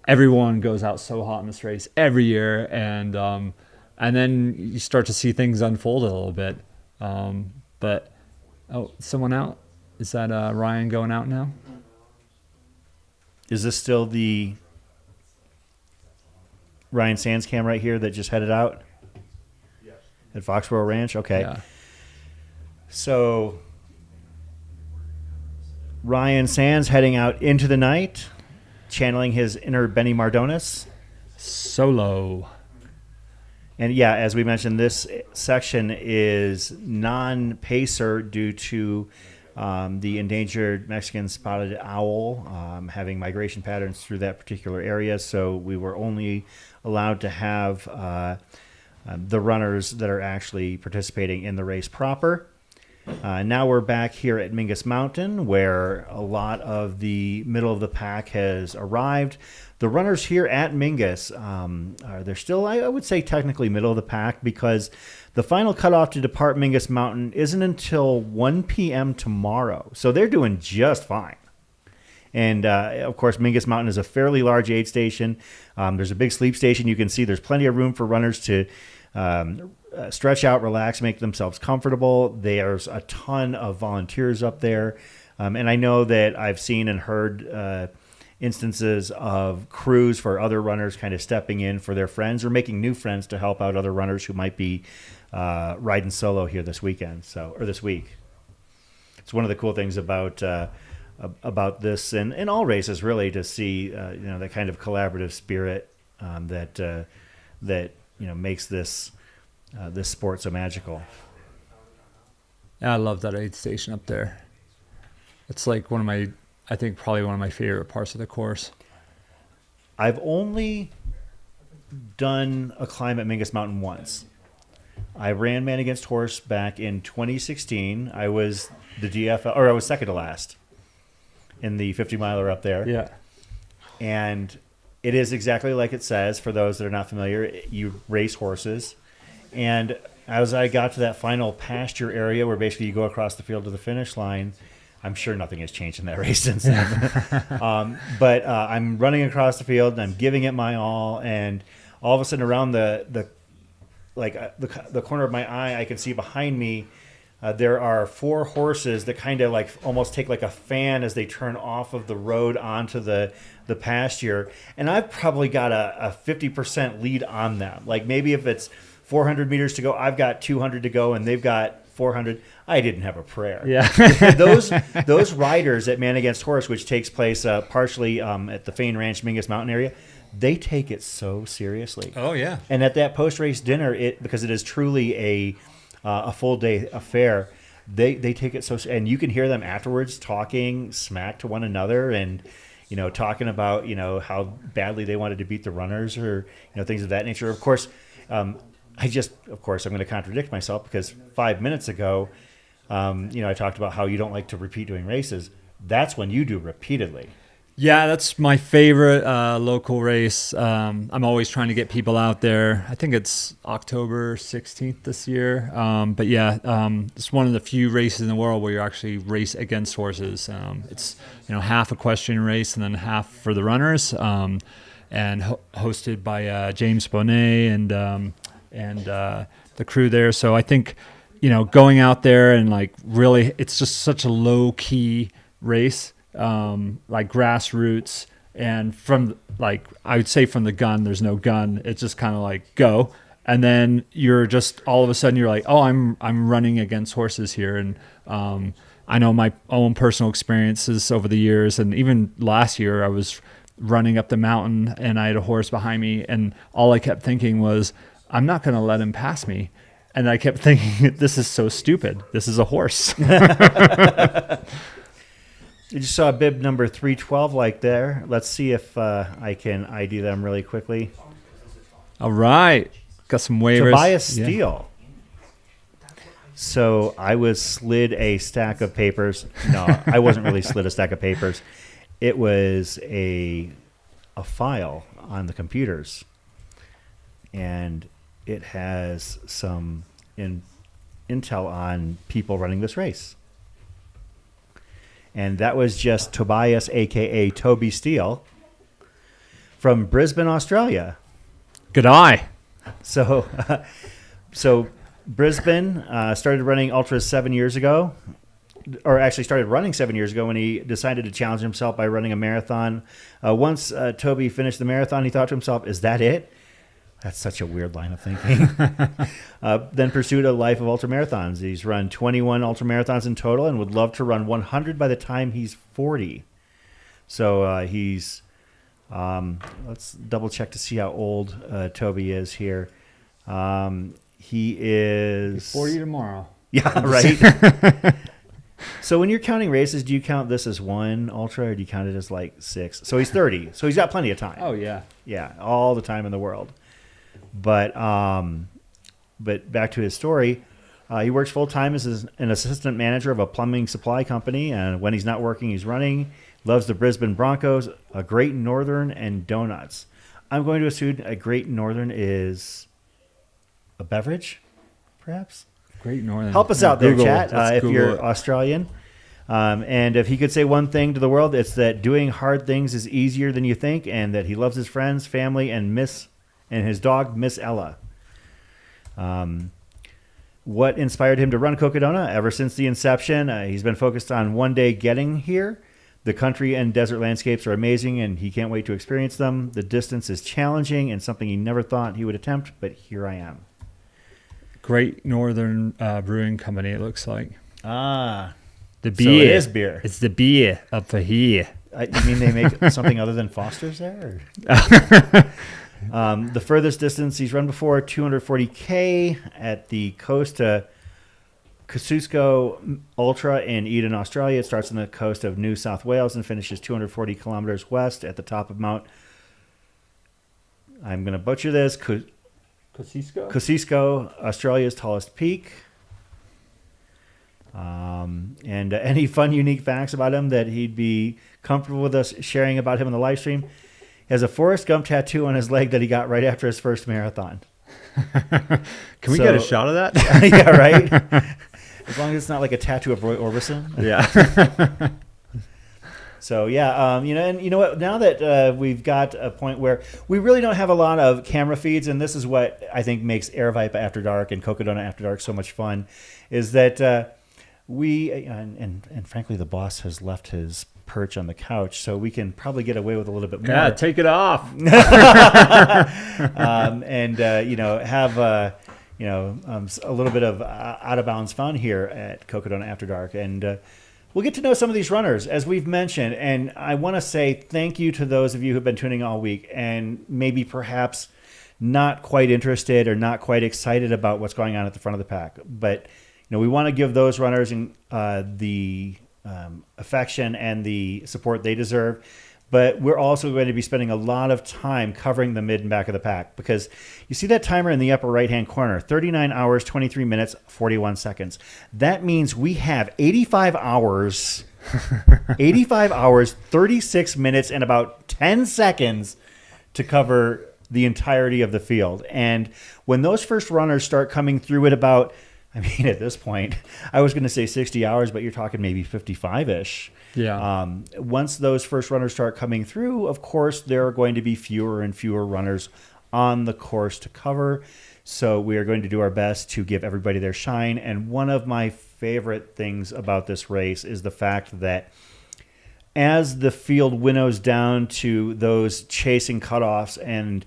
everyone goes out so hot in this race every year, and then you start to see things unfold a little bit. But Oh, someone out? Is that Ryan going out now? Is this still the Ryan Sands cam right here that just headed out? Yes. At Foxborough Ranch? Okay. Yeah. So Ryan Sands heading out into the night, channeling his inner Benny Mardones. Solo. And yeah, as we mentioned, this section is non-pacer due to the endangered Mexican spotted owl having migration patterns through that particular area. So we were only allowed to have the runners that are actually participating in the race proper. Now we're back here at Mingus Mountain, where a lot of the middle of the pack has arrived. The runners here at Mingus, they're still, I would say, technically middle of the pack, because the final cutoff to depart Mingus Mountain isn't until 1 p.m. tomorrow. So they're doing just fine. And, of course, Mingus Mountain is a fairly large aid station. There's a big sleep station. You can see there's plenty of room for runners to stretch out, relax, make themselves comfortable. There's a ton of volunteers up there. And I know that I've seen and heard instances of crews for other runners kind of stepping in for their friends or making new friends to help out other runners who might be riding solo here this weekend, or this week. It's one of the cool things about this and all races, really, to see the kind of collaborative spirit that makes this sport so magical. Yeah, I love that aid station up there. It's like probably one of my favorite parts of the course. I've only done a climb at Mingus Mountain once. I ran man against horse back in 2016. I was the DFL, or I was second to last in the 50 miler up there. Yeah. And it is exactly like it says. For those that are not familiar, you race horses. And as I got to that final pasture area where basically you go across the field to the finish line, I'm sure nothing has changed in that race since then. But I'm running across the field and I'm giving it my all. And all of a sudden around the corner of my eye, I can see behind me, there are 4 horses that kind of like almost take like a fan as they turn off of the road onto the pasture. And I've probably got a 50% lead on them. Like maybe if it's 400 meters to go, I've got 200 to go and they've got 400. I didn't have a prayer. Yeah. those riders at Man Against Horse, which takes place partially at the Fain Ranch Mingus Mountain area, they take it so seriously. Oh yeah. And at that post-race dinner, because it is truly a full day affair, they take it so, and you can hear them afterwards talking smack to one another and talking about how badly they wanted to beat the runners or things of that nature. Of course, I'm going to contradict myself because 5 minutes ago, I talked about how you don't like to repeat doing races. That's when you do repeatedly. Yeah, that's my favorite local race. I'm always trying to get people out there. I think it's October 16th this year. But yeah, it's one of the few races in the world where you actually race against horses. It's half equestrian race and then half for the runners, and hosted by James Bonet and the crew there. So I think going out there and like really, it's just such a low key race. Like grassroots, and from I would say from the gun, there's no gun. It's just kind of like go, and then you're just all of a sudden you're like, oh, I'm running against horses here, and I know my own personal experiences over the years, and even last year I was running up the mountain and I had a horse behind me, and all I kept thinking was, I'm not going to let him pass me, and I kept thinking, this is so stupid. This is a horse. You just saw bib number 312 there. Let's see if I can ID them really quickly. All right. Got some waivers. Tobias Steele. So I was slid a stack of papers. No, I wasn't really slid a stack of papers. It was a file on the computers. And it has some intel on people running this race. And that was just Tobias, a.k.a. Toby Steele, from Brisbane, Australia. Good eye. So Brisbane started running ultras 7 years ago. or actually started running 7 years ago when he decided to challenge himself by running a marathon. Once Toby finished the marathon, he thought to himself, "Is that it?" That's such a weird line of thinking. Then pursued a life of ultramarathons. He's run 21 ultramarathons in total and would love to run 100 by the time he's 40. So he's, let's double check to see how old Toby is here. He is 40 tomorrow. Yeah, right. So when you're counting races, do you count this as one ultra or do you count it as like 6? So he's 30. So he's got plenty of time. Oh, yeah. Yeah, all the time in the world. But back to his story, he works full-time as an assistant manager of a plumbing supply company. And when he's not working, he's running. Loves the Brisbane Broncos, a Great Northern, and donuts. I'm going to assume a Great Northern is a beverage, perhaps? Great Northern. Help us out there, Google. chat, Let's if Google you're it. Australian. And if he could say one thing to the world, it's that doing hard things is easier than you think, and that he loves his friends, family, and his dog, Miss Ella. What inspired him to run Cocodona? Ever since the inception, he's been focused on one day getting here. The country and desert landscapes are amazing, and he can't wait to experience them. The distance is challenging and something he never thought he would attempt, but here I am. Great Northern Brewing Company, it looks like. Ah. The So beer. it is beer. It's the beer up for here. You mean they make something other than Foster's there? The furthest distance he's run before, 240K at the Costa Kosciuszko Ultra in Eden, Australia. It starts on the coast of New South Wales and finishes 240 kilometers west at the top of Mount, I'm going to butcher this, Kosciuszko, Australia's tallest peak. And any fun, unique facts about him that he'd be comfortable with us sharing about him in the live stream. He has a Forrest Gump tattoo on his leg that he got right after his first marathon. Can we get a shot of that? Yeah, right? As long as it's not like a tattoo of Roy Orbison. Yeah. So, yeah, and you know what? Now that we've got a point where we really don't have a lot of camera feeds, and this is what I think makes Aravipa After Dark and Cocodona After Dark so much fun, is that we, and frankly, the boss has left his perch on the couch, so we can probably get away with a little bit more. Yeah, take it off. Have a little bit of out of bounds fun here at Cocodona After Dark, and we'll get to know some of these runners, as we've mentioned. And I want to say thank you to those of you who've been tuning all week and maybe perhaps not quite interested or not quite excited about what's going on at the front of the pack, but we want to give those runners the affection and the support they deserve. But we're also going to be spending a lot of time covering the mid and back of the pack, because you see that timer in the upper right-hand corner, 39 hours, 23 minutes, 41 seconds. That means we have 85 hours, 36 minutes, and about 10 seconds to cover the entirety of the field. And when those first runners start coming through at this point, I was going to say 60 hours, but you're talking maybe 55-ish. Yeah. Once those first runners start coming through, of course, there are going to be fewer and fewer runners on the course to cover. So we are going to do our best to give everybody their shine. And one of my favorite things about this race is the fact that as the field winnows down to those chasing cutoffs and,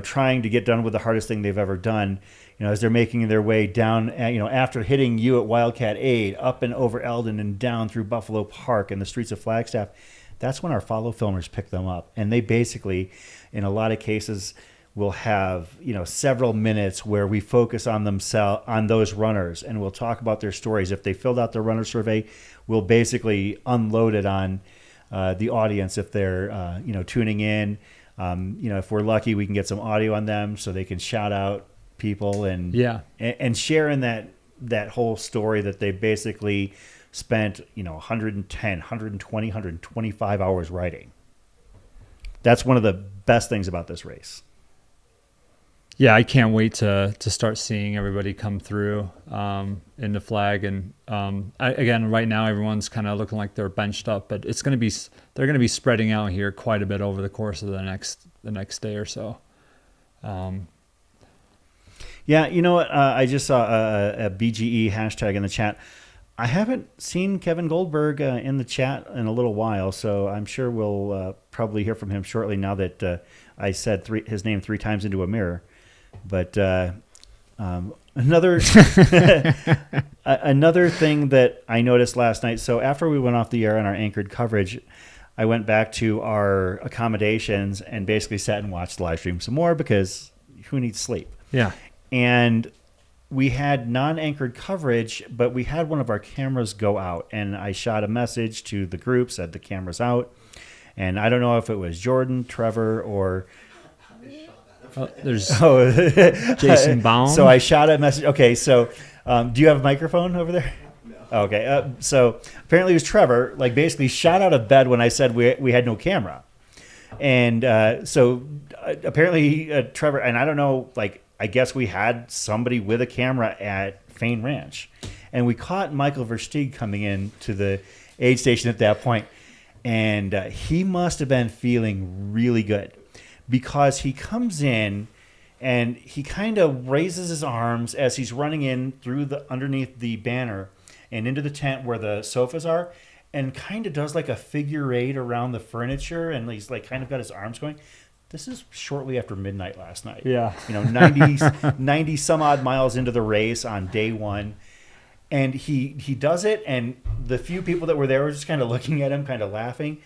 trying to get done with the hardest thing they've ever done, as they're making their way down, after hitting you at Wildcat 8, up and over Eldon and down through Buffalo Park and the streets of Flagstaff, that's when our follow filmers pick them up. And they basically, in a lot of cases, will have, several minutes where we focus on those runners, and we'll talk about their stories. If they filled out their runner survey, we'll basically unload it on the audience if they're, tuning in. If we're lucky, we can get some audio on them so they can shout out people and share in that whole story that they basically spent 110, 120, 125 hours writing. That's one of the best things about this race. Yeah, I can't wait to start seeing everybody come through in the flag. And again, right now everyone's kind of looking like they're benched up, but they're going to be spreading out here quite a bit over the course of the next day or so. Yeah, you know what? I just saw a BGE hashtag in the chat. I haven't seen Kevin Goldberg in the chat in a little while, so I'm sure we'll probably hear from him shortly now that I said his name 3 times into a mirror. But another another thing that I noticed last night, so after we went off the air on our anchored coverage, I went back to our accommodations and basically sat and watched the live stream some more because who needs sleep? Yeah. And we had non-anchored coverage, but we had one of our cameras go out, and I shot a message to the group, said the camera's out. And I don't know if it was Jordan, Trevor, or there's Jason Baum. So I shot a message. Okay, so do you have a microphone over there? No. Okay, so apparently it was Trevor, like basically shot out of bed when I said we had no camera. And so apparently Trevor, and I don't know, like, I guess we had somebody with a camera at Fain Ranch, and we caught Michael Versteig coming in to the aid station at that point, and he must have been feeling really good because he comes in and he kind of raises his arms as he's running in through the underneath the banner and into the tent where the sofas are, and kind of does like a figure 8 around the furniture, and he's like kind of got his arms going. This is shortly after midnight last night. Yeah. 90 some odd miles into the race on day 1. And he does it, and the few people that were there were just kind of looking at him, kind of laughing.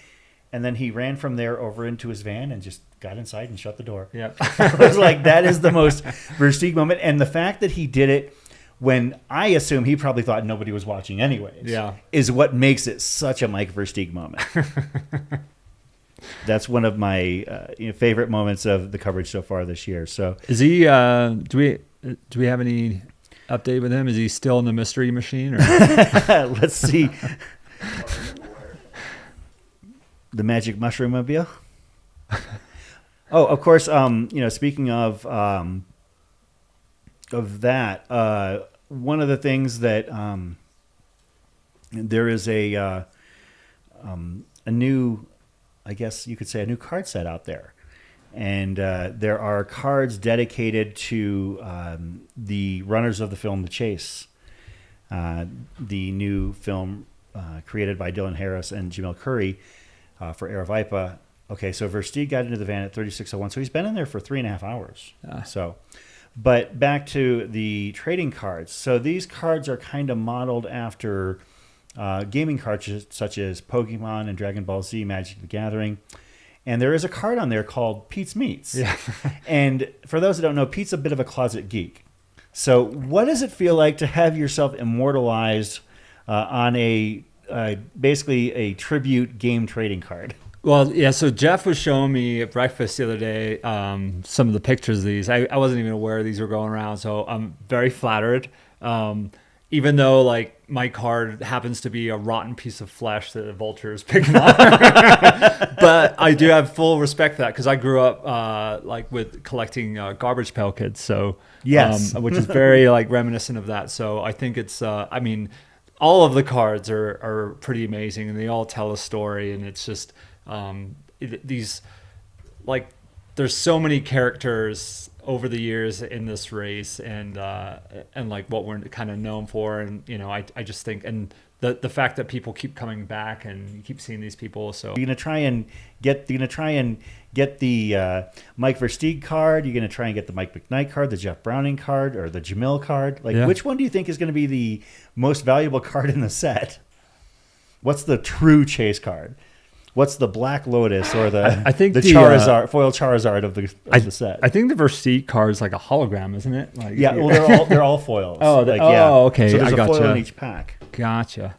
And then he ran from there over into his van and just got inside and shut the door. Yeah. I was like, that is the most Versteig moment. And the fact that he did it when I assume he probably thought nobody was watching anyways, is what makes it such a Mike Versteig moment. That's one of my favorite moments of the coverage so far this year. So is he? Do we have any update with him? Is he still in the mystery machine? Or? Let's see. The magic mushroom mobile. Oh, of course. Speaking of that, one of the things that there is a new, I guess you could say, a new card set out there. And there are cards dedicated to the runners of the film The Chase, the new film created by Dylan Harris and Jamil Curry for Aravipa. Okay, so Versteig got into the van at 36:01, so he's been in there for 3.5 hours. But back to the trading cards. So these cards are kind of modeled after gaming cards such as Pokemon and Dragon Ball Z, Magic the Gathering. And there is a card on there called Pete's Meats. Yeah. And for those that don't know, Pete's a bit of a closet geek. So what does it feel like to have yourself immortalized on basically a tribute game trading card? Well, yeah, so Jeff was showing me at breakfast the other day some of the pictures of these. I wasn't even aware these were going around, so I'm very flattered. Even though, like, my card happens to be a rotten piece of flesh that a vulture is picking up. But I do have full respect for that because I grew up, with collecting Garbage Pail Kids, so yes, which is very, reminiscent of that. So I think it's, all of the cards are pretty amazing, and they all tell a story, and it's just... there's so many characters over the years in this race, and what we're kind of known for, and I just think, and the fact that people keep coming back and you keep seeing these people. So you're gonna try and get the Mike Versteig card. You're gonna try and get the Mike McKnight card, the Jeff Browning card, or the Jamil card. Which one do you think is going to be the most valuable card in the set? What's the true chase card? What's the Black Lotus or the Charizard, foil Charizard of the set? I think the Versteig card is like a hologram, isn't it? They're all foils. Okay. So there's a foil in each pack. Gotcha.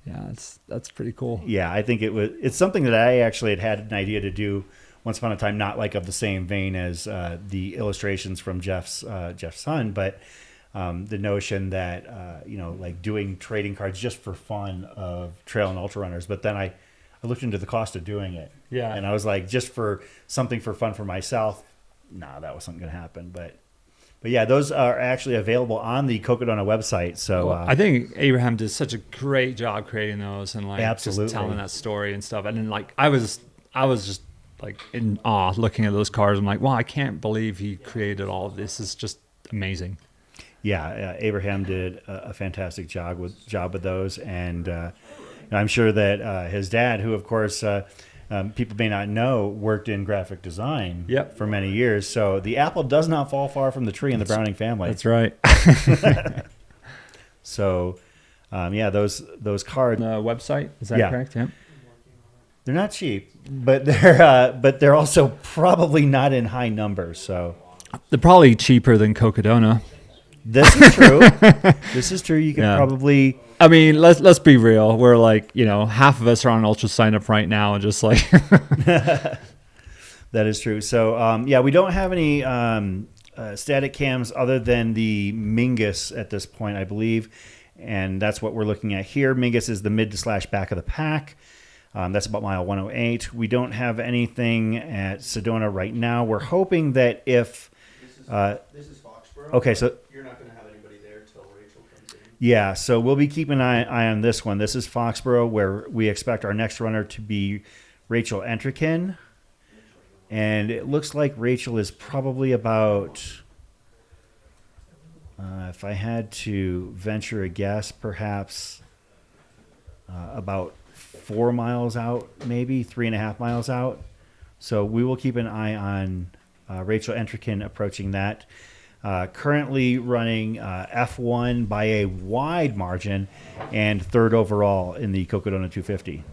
Yeah, that's pretty cool. Yeah, I think it's something that I actually had an idea to do once upon a time, not like of the same vein as the illustrations from Jeff's son, but the notion that doing trading cards just for fun of trail and ultra runners. But then I looked into the cost of doing it. Yeah. And I was like, just for something for fun for myself, that wasn't going to happen. But yeah, those are actually available on the Cocodona website. So I think Abraham did such a great job creating those and absolutely just telling that story and stuff. And then I was just in awe looking at those cards. I'm like, wow, I can't believe he created all of this. It's just amazing. Yeah, Abraham did a fantastic job with those, and I'm sure that his dad, who of course people may not know, worked in graphic design for many years. So the apple does not fall far from the tree in the Browning family. That's right. So, those cards. Website, is that correct? Yeah. They're not cheap, but they're also probably not in high numbers. So they're probably cheaper than Cocodona. This is true. This is true. You can probably. I mean, let's be real. We're like, half of us are on Ultra sign up right now, and just like. That is true. So we don't have any static cams other than the Mingus at this point, I believe, and that's what we're looking at here. Mingus is the mid to / back of the pack. That's about mile 108. We don't have anything at Sedona right now. We're hoping that if. This is Foxborough. Okay, so. You're not going to have anybody there till Rachel comes in. Yeah, so we'll be keeping an eye on this one. This is Foxborough, where we expect our next runner to be Rachel Entrekin. And it looks like Rachel is probably about, if I had to venture a guess, perhaps about 4 miles out, maybe 3.5 miles out. So we will keep an eye on Rachel Entrekin approaching that. Currently running F1 by a wide margin and 3rd overall in the Cocodona 250.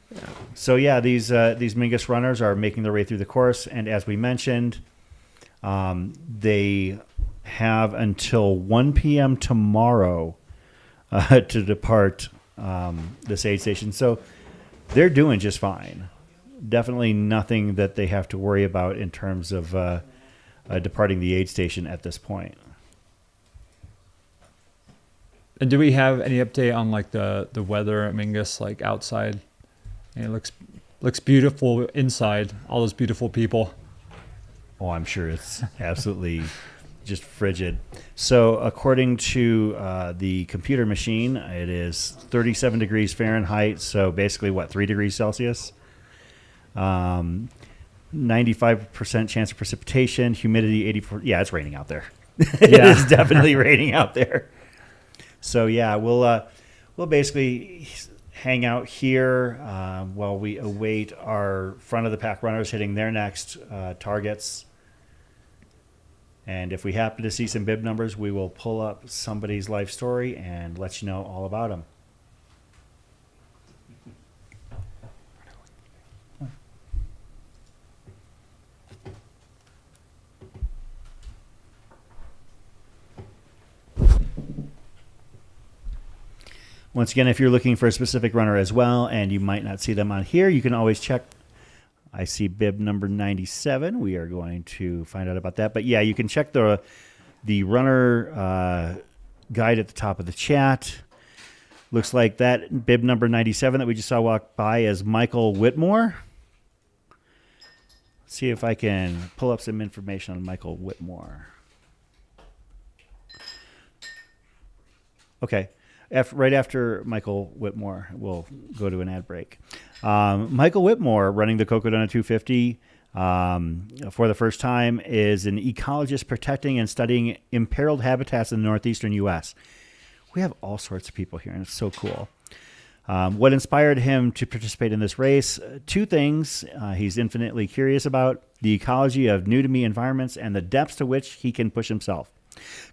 Yeah. So these Mingus runners are making their way through the course, and as we mentioned, they have until 1 p.m. tomorrow to depart this aid station. So they're doing just fine. Definitely nothing that they have to worry about in terms of departing the aid station at this point. And do we have any update on like the weather at Mingus, like outside? And it looks beautiful inside. All those beautiful people. Oh, I'm sure it's absolutely just frigid. So according to the computer machine, it is 37 degrees Fahrenheit. So basically, 3 degrees Celsius? 95% chance of precipitation, humidity 84. Yeah, it's raining out there. It is definitely raining out there. So we'll basically hang out here while we await our front of the pack runners hitting their next targets. And if we happen to see some bib numbers, we will pull up somebody's life story and let you know all about them. Once again, if you're looking for a specific runner as well, and you might not see them on here, you can always check. I see bib number 97. We are going to find out about that. But yeah, you can check the runner guide at the top of the chat. Looks like that bib number 97 that we just saw walk by is Michael Whitmore. Let's see if I can pull up some information on Michael Whitmore. Okay. Right after Michael Whitmore, we'll go to an ad break. Michael Whitmore, running the Cocodona 250 for the first time, is an ecologist protecting and studying imperiled habitats in the northeastern U.S. We have all sorts of people here, and it's so cool. What inspired him to participate in this race? 2 things he's infinitely curious about: the ecology of new-to-me environments and the depths to which he can push himself.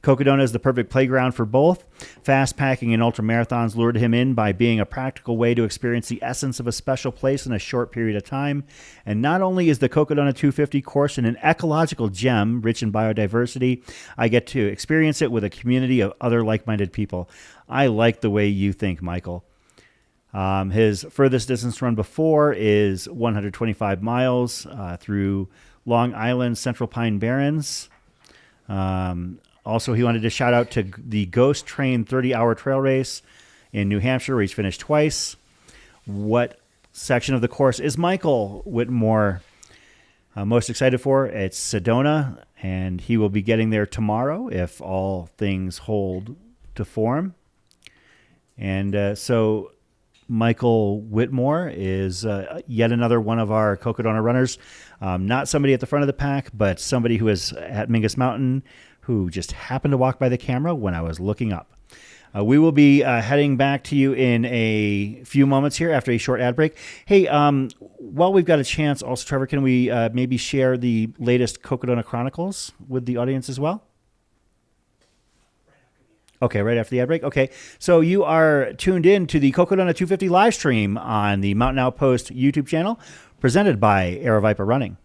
Cocodona is the perfect playground for both. Fast packing and ultra marathons lured him in by being a practical way to experience the essence of a special place in a short period of time. And not only is the Cocodona 250 course an ecological gem rich in biodiversity, I get to experience it with a community of other like-minded people. I like the way you think, Michael. His furthest distance run before is 125 miles through Long Island Central Pine Barrens. Also, he wanted to shout out to the Ghost Train 30-hour trail race in New Hampshire, where he's finished twice. What section of the course is Michael Whitmore most excited for? It's Sedona, and he will be getting there tomorrow if all things hold to form. And so Michael Whitmore is yet another one of our Cocodona runners. Not somebody at the front of the pack, but somebody who is at Mingus Mountain, who just happened to walk by the camera when I was looking up. We will be heading back to you in a few moments here after a short ad break. Hey, while we've got a chance, also, Trevor, can we maybe share the latest Cocodona Chronicles with the audience as well? Okay, right after the ad break. Okay, so you are tuned in to the Cocodona 250 live stream on the Mountain Outpost YouTube channel, presented by Aravipa Running.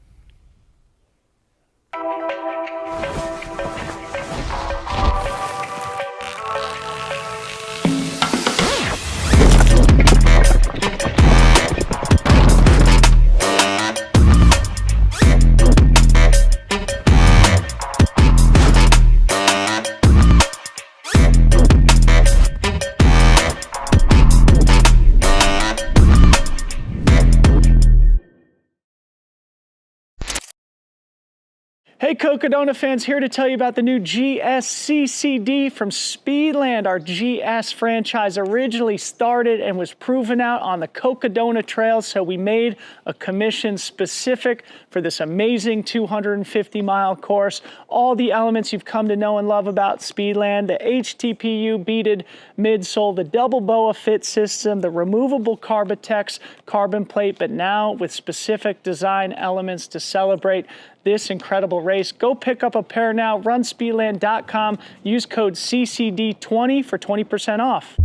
Hey Cocodona fans, here to tell you about the new GSCCD from Speedland. Our GS franchise originally started and was proven out on the Cocodona trails, so we made a commission specific for this amazing 250-mile course. All the elements you've come to know and love about Speedland, the HTPU beaded midsole, the double BOA fit system, the removable Carbitex carbon plate, but now with specific design elements to celebrate this incredible race. Go pick up a pair now, runspeedland.com, use code CCD20 for 20% off.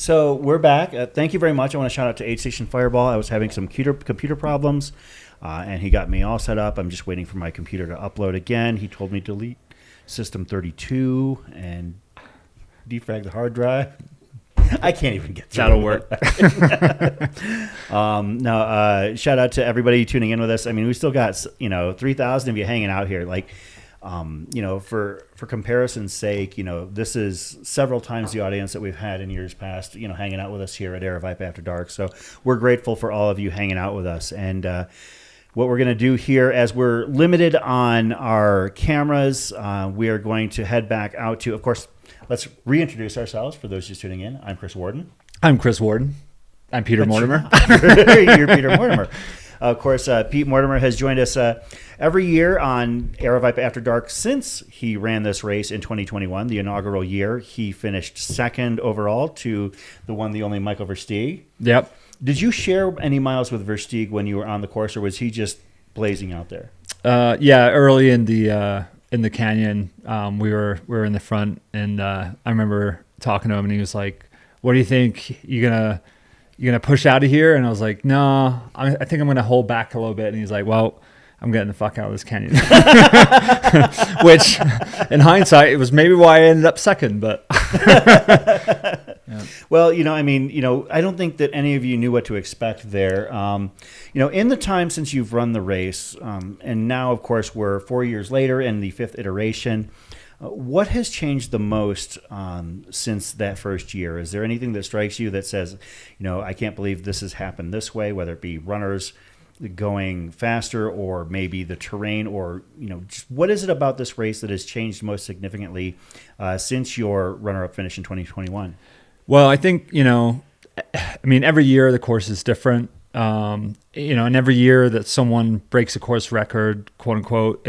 So we're back. Thank you very much. I want to shout out to Aid Station Fireball. I was having some computer problems, and he got me all set up. I'm just waiting for my computer to upload again. He told me to delete System 32 and defrag the hard drive. I can't even get through That'll work. Shout out to everybody tuning in with us. I mean, we still got 3,000 of you hanging out here. Like, for comparison's sake, this is several times the audience that we've had in years past, hanging out with us here at Aravipa After Dark. So we're grateful for all of you hanging out with us. And what we're going to do here, as we're limited on our cameras, we are going to head back out to, of course, let's reintroduce ourselves for those just tuning in. I'm Chris Warden. I'm Chris Warden. I'm Peter Mortimer. You're Peter Mortimer. Of course, Pete Mortimer has joined us every year on Aravipa After Dark since he ran this race in 2021, the inaugural year. He finished second overall to the one, the only Michael Versteig. Yep. Did you share any miles with Versteig when you were on the course, or was he just blazing out there? Yeah, early in the canyon, we were in the front, and I remember talking to him, and he was like, "What do you think? You gonna push out of here?" And I was like, "No, I think I'm gonna hold back a little bit." And he's like, "Well, I'm getting the fuck out of this canyon," which, in hindsight, it was maybe why I ended up second. But yeah. Well, I don't think that any of you knew what to expect there. In the time since you've run the race, and now, of course, we're 4 years later in the 5th iteration. What has changed the most since that first year? Is there anything that strikes you that says, I can't believe this has happened this way, whether it be runners going faster or maybe the terrain, or just what is it about this race that has changed most significantly since your runner-up finish in 2021? Well, I think every year the course is different, and every year that someone breaks a course record, quote unquote,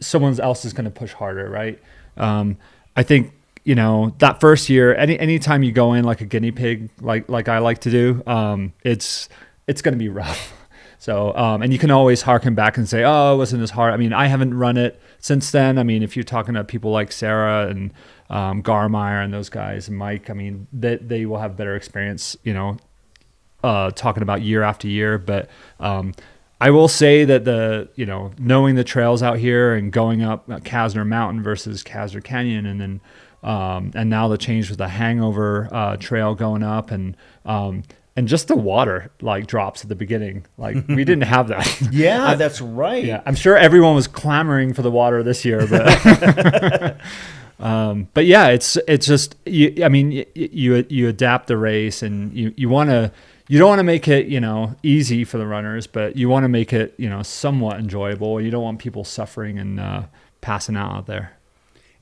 someone else is going to push harder, right? I think that first year, anytime you go in like a guinea pig, like I like to do, it's going to be rough. So, and you can always harken back and say, oh, it wasn't as hard. I mean, I haven't run it since then. I mean, if you're talking to people like Sarah and Garmeyer and those guys and Mike, I mean, they will have better experience, talking about year after year. But I will say that knowing the trails out here and going up Kasner Mountain versus Kasner Canyon, and then and now the change with the Hangover trail going up, and just the water drops at the beginning. Like we didn't have that. Yeah, that's right. Yeah, I'm sure everyone was clamoring for the water this year, but but yeah, it's just you adapt the race, and you don't want to make it easy for the runners, but you want to make it somewhat enjoyable. You don't want people suffering and passing out there.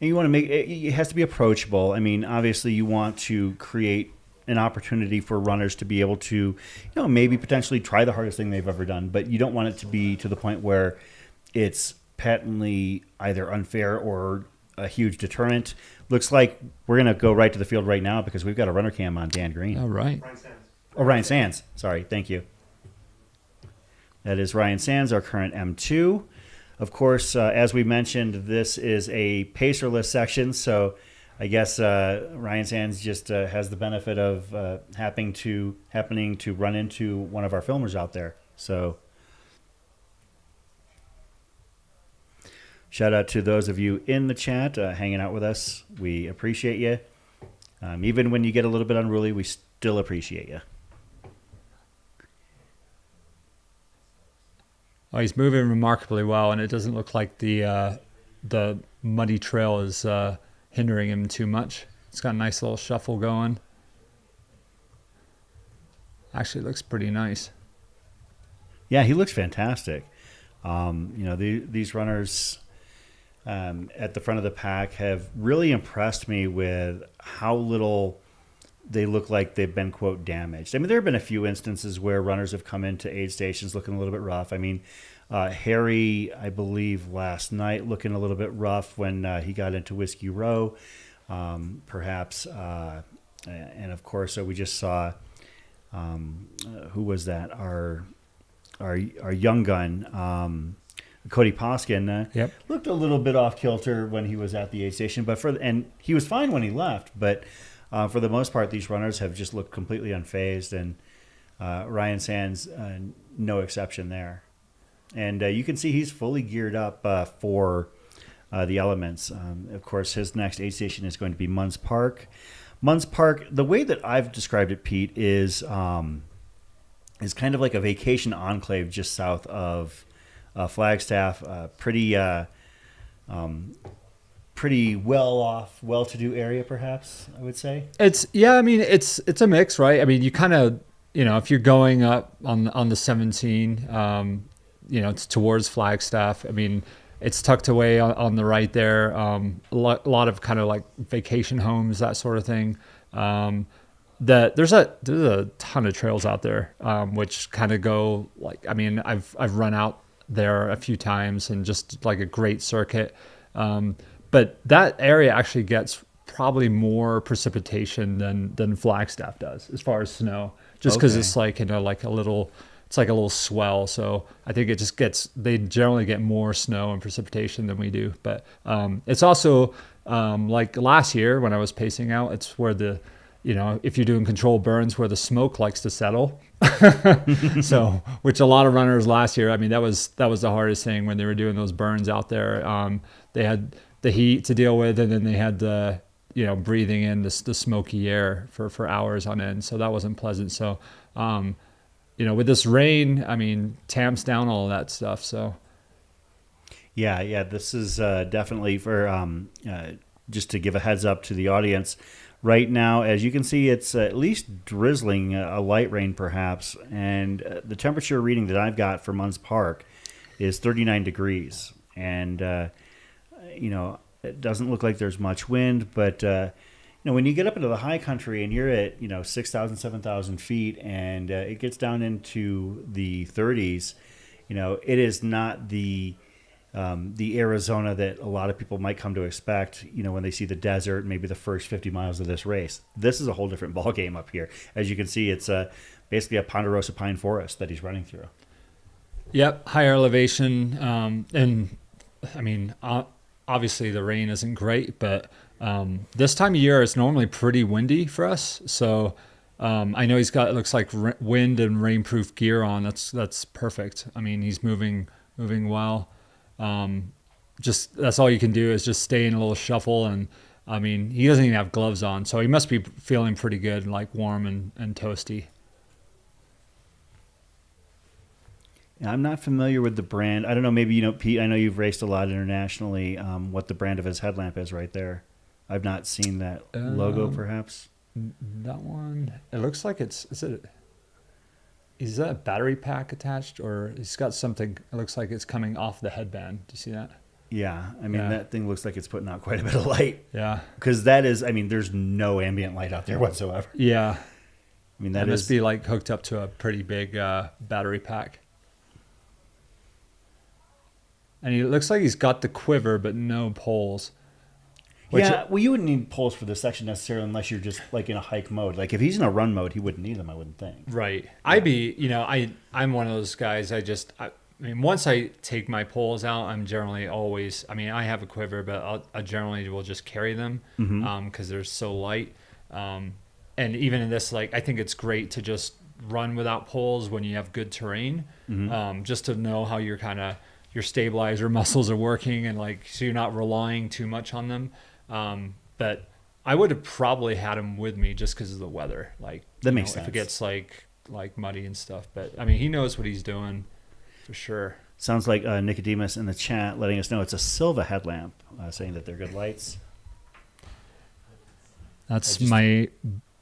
And you want to make it has to be approachable. I mean, obviously you want to create an opportunity for runners to be able to, maybe potentially try the hardest thing they've ever done, but you don't want it to be to the point where it's patently either unfair or a huge deterrent. Looks like we're going to go right to the field right now because we've got a runner cam on Dan Green. All right. Ryan Sands. Sorry. Thank you. That is Ryan Sands, our current M2. Of course, as we mentioned, this is a pacerless section, so I guess Ryan Sands just has the benefit of happening to run into one of our filmers out there. So shout out to those of you in the chat hanging out with us. We appreciate you. Even when you get a little bit unruly, we still appreciate you. Oh, he's moving remarkably well, and it doesn't look like the muddy trail is hindering him too much. It's got a nice little shuffle going. Actually looks pretty nice. Yeah, he looks fantastic. These runners at the front of the pack have really impressed me with how little they look like they've been, quote, damaged. I mean, there have been a few instances where runners have come into aid stations looking a little bit rough. I mean, Harry, I believe last night, looking a little bit rough when he got into Whiskey Row, perhaps. And of course, we just saw, who was that? Our young gun, Cody Poskin, looked a little bit off kilter when he was at the aid station, and he was fine when he left. But for the most part, these runners have just looked completely unfazed, and Ryan Sands, no exception there. And you can see he's fully geared up for the elements. Of course, his next aid station is going to be Munns Park. Munns Park, the way that I've described it, Pete, is kind of like a vacation enclave just south of Flagstaff. Pretty well-off, well-to-do area, perhaps, I would say. It's a mix, right? I mean, you kind of, if you're going up on the 17, it's towards Flagstaff. I mean, it's tucked away on the right there. A lot of kind of like vacation homes, that sort of thing. There's a ton of trails out there, which kind of go like, I mean, I've run out there a few times, and just like a great circuit. But that area actually gets probably more precipitation than Flagstaff does as far as snow, just because Okay. it's like like a little. It's like a little swell, so I think it just gets. They generally get more snow and precipitation than we do, but it's also like last year when I was pacing out, it's where if you're doing controlled burns, where the smoke likes to settle. So, which a lot of runners last year, I mean, that was the hardest thing when they were doing those burns out there. They had the heat to deal with, and then they had the breathing in the smoky air for hours on end. So that wasn't pleasant. So. With this rain, I mean, tamps down all of that stuff. So, Yeah, this is definitely for just to give a heads up to the audience. Right now, as you can see, it's at least drizzling, a light rain perhaps, and the temperature reading that I've got for Munns Park is 39 degrees. And, it doesn't look like there's much wind, but... when you get up into the high country and you're at 6,000, 7,000 feet, and it gets down into the 30s, it is not the Arizona that a lot of people might come to expect. When they see the desert, maybe the first 50 miles of this race. This is a whole different ball game up here. As you can see, it's basically a ponderosa pine forest that he's running through. Yep, higher elevation, and I mean, obviously the rain isn't great, but. This time of year it's normally pretty windy for us, so I know he's got, it looks like wind and rainproof gear on. That's perfect. I mean, he's moving well. Just that's all you can do is just stay in a little shuffle, and I mean, he doesn't even have gloves on, so he must be feeling pretty good, like warm and toasty. I'm not familiar with the brand. I don't know, maybe Pete, I know you've raced a lot internationally, what the brand of his headlamp is right there. I've not seen that logo, perhaps. That one, it looks like is that a battery pack attached, or he's got something? It looks like it's coming off the headband. Do you see that? Yeah, I mean, that thing looks like it's putting out quite a bit of light. Yeah, because that is, I mean, there's no ambient light out there whatsoever. Yeah, I mean, that must be like hooked up to a pretty big battery pack. And he looks like he's got the quiver, but no poles. Yeah, well, you wouldn't need poles for this section necessarily unless you're just like in a hike mode. Like if he's in a run mode, he wouldn't need them, I wouldn't think. Right. Yeah. I'm one of those guys. I mean, once I take my poles out, I'm generally always, I mean, I have a quiver, but I generally will just carry them because they're so light. And even in this, like, I think it's great to just run without poles when you have good terrain, just to know how your stabilizer muscles are working, and like, so you're not relying too much on them. But I would have probably had him with me just because of the weather. Like that makes sense. If it gets like muddy and stuff, but I mean, he knows what he's doing for sure. Sounds like Nicodemus in the chat letting us know it's a Silva headlamp, saying that they're good lights. That's my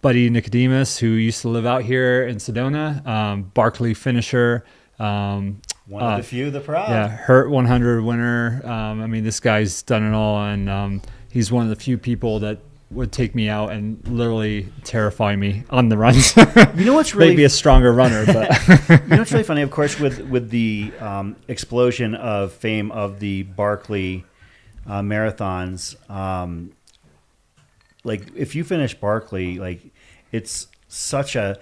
buddy Nicodemus, who used to live out here in Sedona, Barkley finisher. One of the few, the proud. Yeah, Hurt 100 winner. I mean, this guy's done it all, and he's one of the few people that would take me out and literally terrify me on the runs. You know what's really maybe a stronger runner, but you know what's really funny, of course, with the explosion of fame of the Barkley marathons. Like if you finish Barkley, like it's such a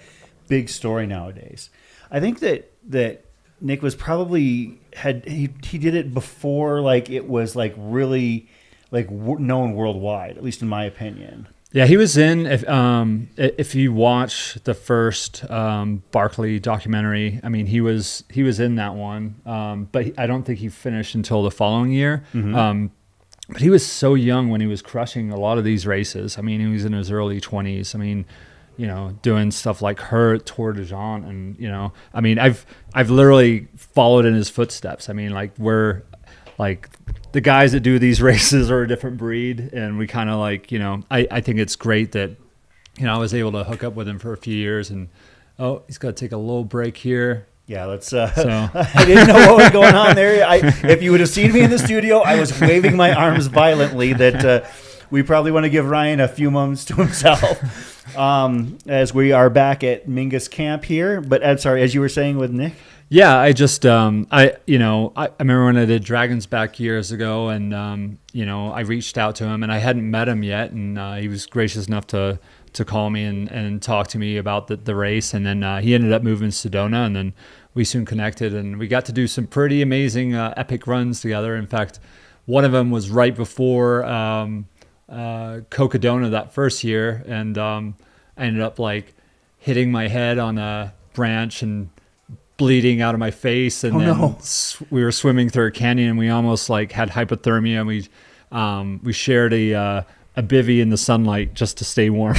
big story nowadays. I think that Nick was probably he did it before like it was like really like known worldwide, at least in my opinion. Yeah, he was in. If you watch the first Barkley documentary, I mean, he was in that one, but I don't think he finished until the following year. But he was so young when he was crushing a lot of these races. I mean, he was in his early 20s. I mean, you know, doing stuff like Hurt, Tour de Jean, and you know, I mean, I've literally followed in his footsteps. I mean, like we're like the guys that do these races are a different breed, and we kind of like, you know, I think it's great that, you know, I was able to hook up with him for a few years, and he's got to take a little break here. Yeah, let's. I didn't know what was going on there. If you would have seen me in the studio, I was waving my arms violently. That we probably want to give Ryan a few moments to himself as we are back at Mingus Camp here. But I'm sorry, as you were saying with Nick. Yeah, I just I remember when I did Dragons back years ago, and you know, I reached out to him, and I hadn't met him yet, and he was gracious enough to to call me and talk to me about the race. And then he ended up moving to Sedona, and then we soon connected, and we got to do some pretty amazing epic runs together. In fact, one of them was right before Cocodona that first year, and I ended up like hitting my head on a branch and bleeding out of my face, and we were swimming through a canyon, and we almost like had hypothermia, and we shared a bivvy in the sunlight just to stay warm.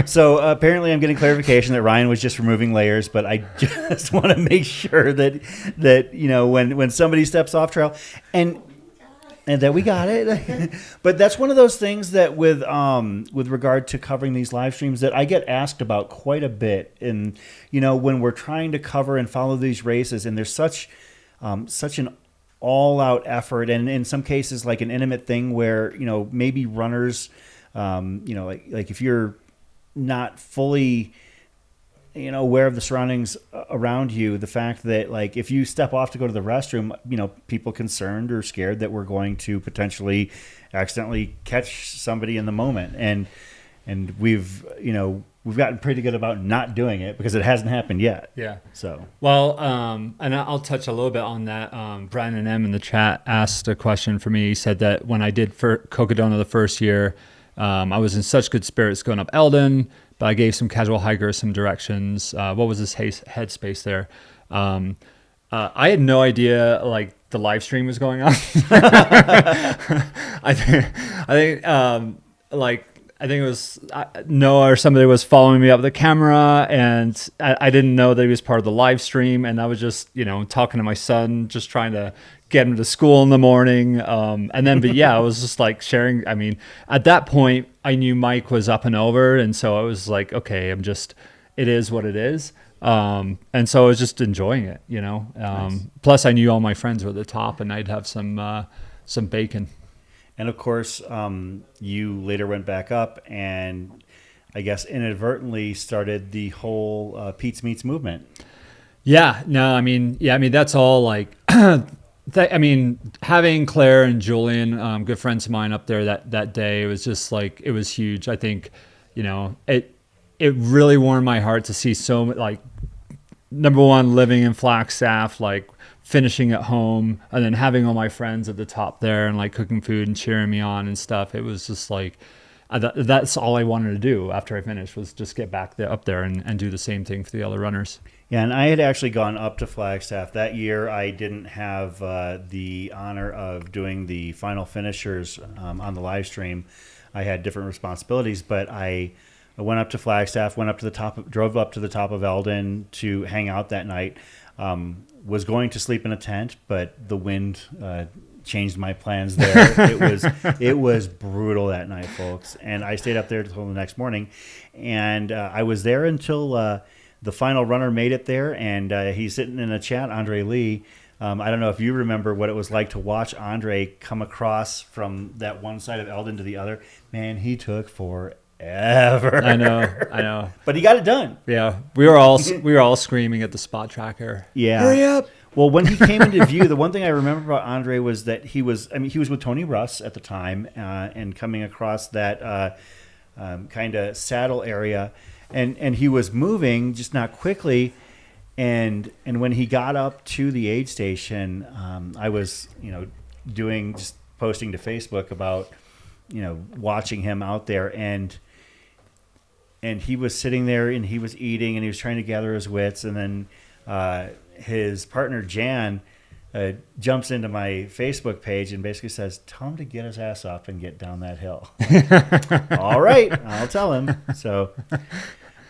So apparently I'm getting clarification that Ryan was just removing layers, but I just want to make sure that you know, when somebody steps off trail and that we got it. But that's one of those things that with regard to covering these live streams that I get asked about quite a bit. And, you know, when we're trying to cover and follow these races, and there's such an all-out effort, and in some cases like an intimate thing where, you know, maybe runners, you know, like if you're not fully, you know, aware of the surroundings around you, the fact that like if you step off to go to the restroom, you know, people concerned or scared that we're going to potentially accidentally catch somebody in the moment, and we've gotten pretty good about not doing it because it hasn't happened yet. Yeah. So well, and I'll touch a little bit on that. Brandon M in the chat asked a question for me. He said that when I did for Cocodona the first year, I was in such good spirits going up Eldon, but I gave some casual hikers some directions. What was his headspace there? I had no idea like the live stream was going on. I think it was Noah or somebody was following me up the camera, and I didn't know that he was part of the live stream. And I was just, you know, talking to my son, just trying to get him to school in the morning. And then, but yeah, I was just like sharing. I mean, at that point, I knew Mike was up and over. And so I was like, okay, it is what it is. And so I was just enjoying it, you know. Nice. Plus, I knew all my friends were at the top, and I'd have some bacon. And of course, you later went back up and I guess inadvertently started the whole Pete's Meats movement. Yeah, no, I mean, that's all like, I mean, having Claire and Julian, good friends of mine up there that day, it was just like, it was huge. I think, you know, it really warmed my heart to see so like, number one, living in Flagstaff, like finishing at home, and then having all my friends at the top there and like cooking food and cheering me on and stuff. It was just like, that's all I wanted to do after I finished, was just get back up there and do the same thing for the other runners. Yeah, and I had actually gone up to Flagstaff that year. I didn't have the honor of doing the final finishers on the live stream. I had different responsibilities, but I went up to Flagstaff, drove up to the top of Eldon to hang out that night. Was going to sleep in a tent, but the wind changed my plans there. It was brutal that night, folks. And I stayed up there until the next morning. And I was there until the final runner made it there. And he's sitting in a chat, Andre Lee. I don't know if you remember what it was like to watch Andre come across from that one side of Eldon to the other. Man, he took forever. I know. But he got it done. Yeah, we were all screaming at the spot tracker. Yeah, hurry up! Well, when he came into view, the one thing I remember about Andre was that he was with Tony Russ at the time, and coming across that kind of saddle area, and he was moving, just not quickly. And when he got up to the aid station, I was, you know, just posting to Facebook about, you know, watching him out there, and he was sitting there and he was eating and he was trying to gather his wits, and then his partner Jan jumps into my Facebook page and basically says, "Tell him to get his ass up and get down that hill." All right, I'll tell him. So,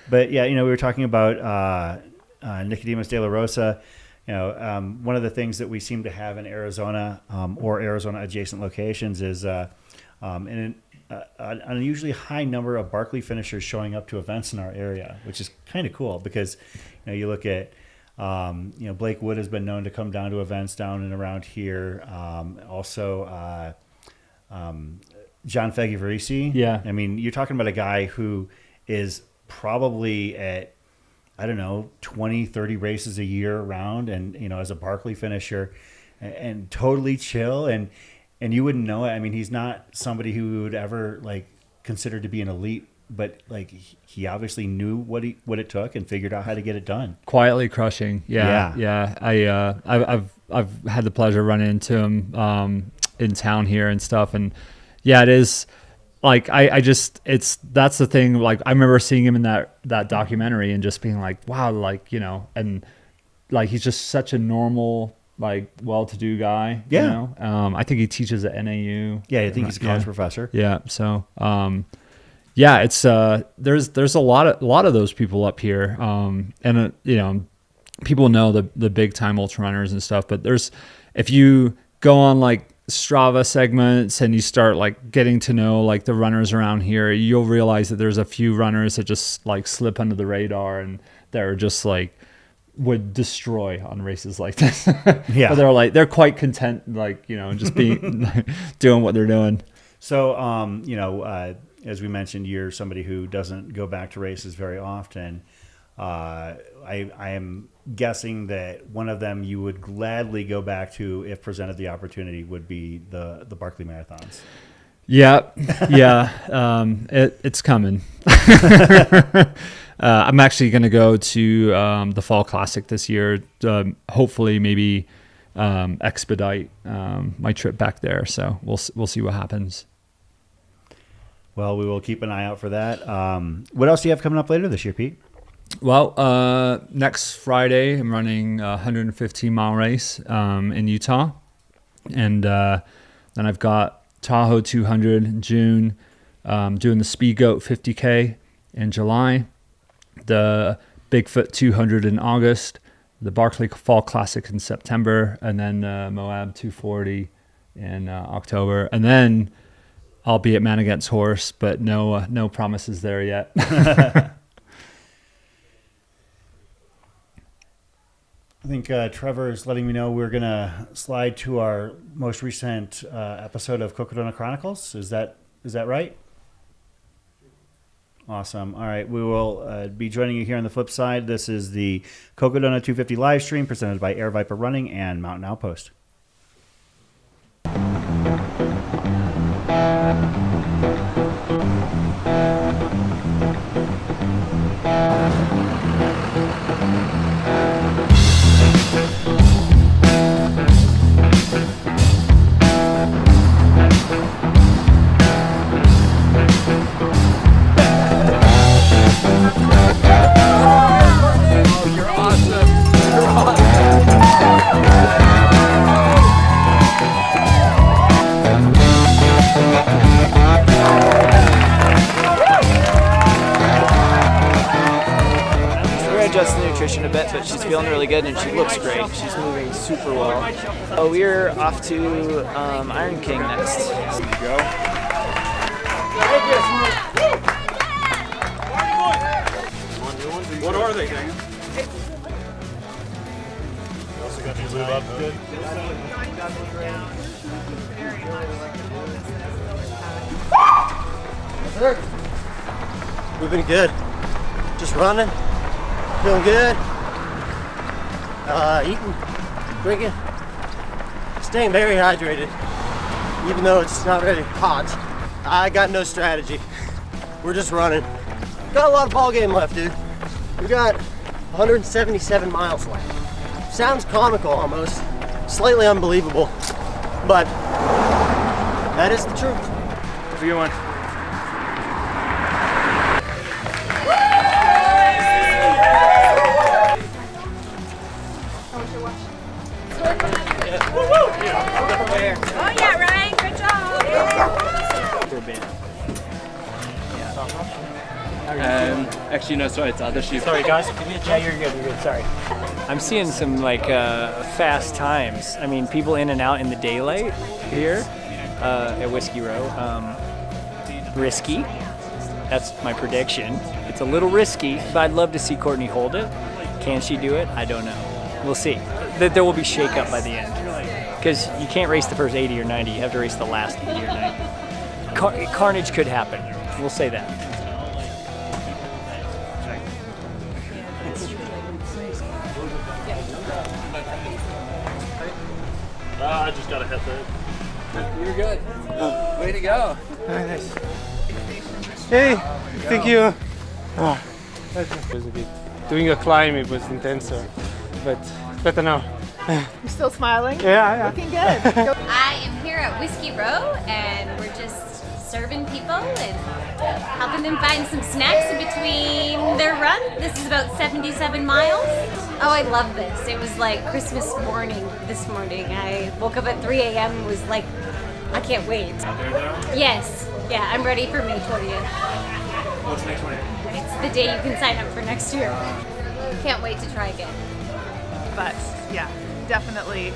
but yeah, you know, we were talking about Nicodemus de la Rosa. You know, one of the things that we seem to have in Arizona or Arizona adjacent locations is an unusually high number of Barkley finishers showing up to events in our area, which is kind of cool because, you know, you look at, you know, Blake Wood has been known to come down to events down and around here. Also, John Fagivarisi. Yeah. I mean, you're talking about a guy who is probably at, I don't know, 20, 30 races a year around, and, you know, as a Barkley finisher, and totally chill, and you wouldn't know it. I mean, he's not somebody who would ever like consider to be an elite but like he obviously knew what it took and figured out how to get it done. Quietly crushing. Yeah. I've had the pleasure of running into him in town here and stuff, and it is like that's the thing. Like I remember seeing him in that documentary and just being like, wow, like and like he's just such a normal, like well-to-do guy. Yeah. I think he teaches at NAU. Yeah, I think he's a college professor. Yeah. So it's there's a lot of those people up here, and people know the big time ultra runners and stuff. But if you go on like Strava segments and you start like getting to know like the runners around here, you'll realize that there's a few runners that just like slip under the radar and they're just like would destroy on races like this. Yeah. But they're quite content, like, just being doing what they're doing. So, as we mentioned, you're somebody who doesn't go back to races very often. I am guessing that one of them you would gladly go back to if presented the opportunity would be the Barkley Marathons. Yeah. It's coming. I'm actually going to go to the Fall Classic this year. Hopefully, maybe expedite my trip back there. So we'll see what happens. Well, we will keep an eye out for that. What else do you have coming up later this year, Pete? Well, next Friday, I'm running a 115-mile race in Utah. And then I've got Tahoe 200 in June, doing the Speed Goat 50K in July, the Bigfoot 200 in August, the Barkley Fall Classic in September, and then Moab 240 in October. And then I'll be at Man Against Horse, but no promises there yet. I think Trevor is letting me know we're going to slide to our most recent episode of Cocodona Chronicles. Is that right? Awesome. All right. We will be joining you here on the flip side. This is the Cocodona 250 live stream presented by Aravipa Running and Mountain Outpost. Adjust the nutrition a bit, but she's feeling really good and she looks great. She's moving super well. We're off to Iron King next. There you go. What are they, gang? Also got these lube up good. We've been good. Just running. Feeling good. Eating, drinking, staying very hydrated, even though it's not really hot. I got no strategy. We're just running. Got a lot of ball game left, dude. We got 177 miles left. Sounds comical almost, slightly unbelievable, but that is the truth. Have a good one. Oh yeah, Ryan, good job. For a band. Actually, no, sorry, it's other sheep. Sorry, guys. Yeah, you're good. You're good. Sorry. I'm seeing some fast times. I mean, people in and out in the daylight here at Whiskey Row. Risky. That's my prediction. It's a little risky, but I'd love to see Courtney hold it. Can she do it? I don't know. We'll see. There will be shake-up by the end. Because you can't race the first 80 or 90. You have to race the last 80 or 90. Carnage could happen. We'll say that. I just got to hit that. You're good. Way to go. All right, nice. Hey, thank you. It was a bit. Doing a climb, it was intenser, but better now. You're still smiling? Yeah. Looking good. I am here at Whiskey Row, and we're just serving people and helping them find some snacks in between their run. This is about 77 miles. Oh, I love this. It was like Christmas morning this morning. I woke up at 3 a.m. and was like, I can't wait. Yes. Yeah, I'm ready for May 20th. What's May 20th? It's the day you can sign up for next year. Can't wait to try again. But yeah, definitely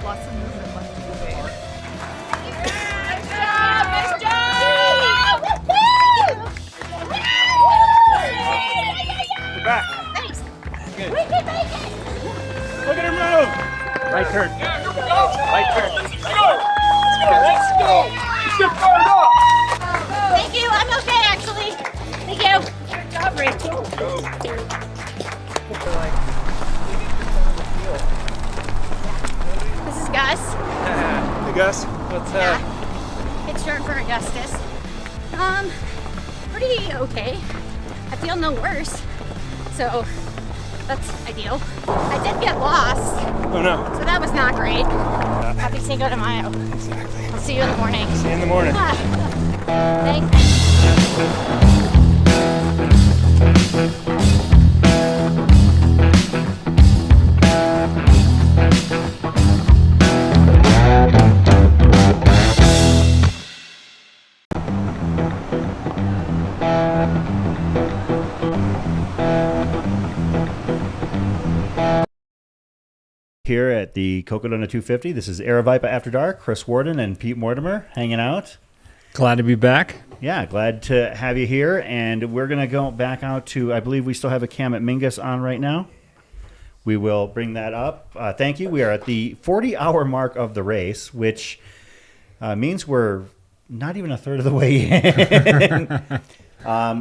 lots of movement left to be made. Nice job! Nice job! You're back. Thanks. Good. We can make it! Look at him move! Right turn. Right turn. Let's go! Let's go! Let's get fired up! Thank you. I'm okay, actually. Thank you. Good job, Rachel. This is Gus. Hey Gus, what's It's short for Augustus. Pretty okay. I feel no worse. So that's ideal. I did get lost. Oh no. So that was not great. Happy Cinco de Mayo. Exactly. I'll see you in the morning. See you in the morning. Thanks. Here at the Cocodona 250, this is Aravipa After Dark. Chris Warden and Pete Mortimer hanging out. Glad to be back. Yeah, glad to have you here. And we're going to go back out to, I believe we still have a cam at Mingus on right now. We will bring that up. Thank you. We are at the 40-hour mark of the race, which means we're not even a third of the way in.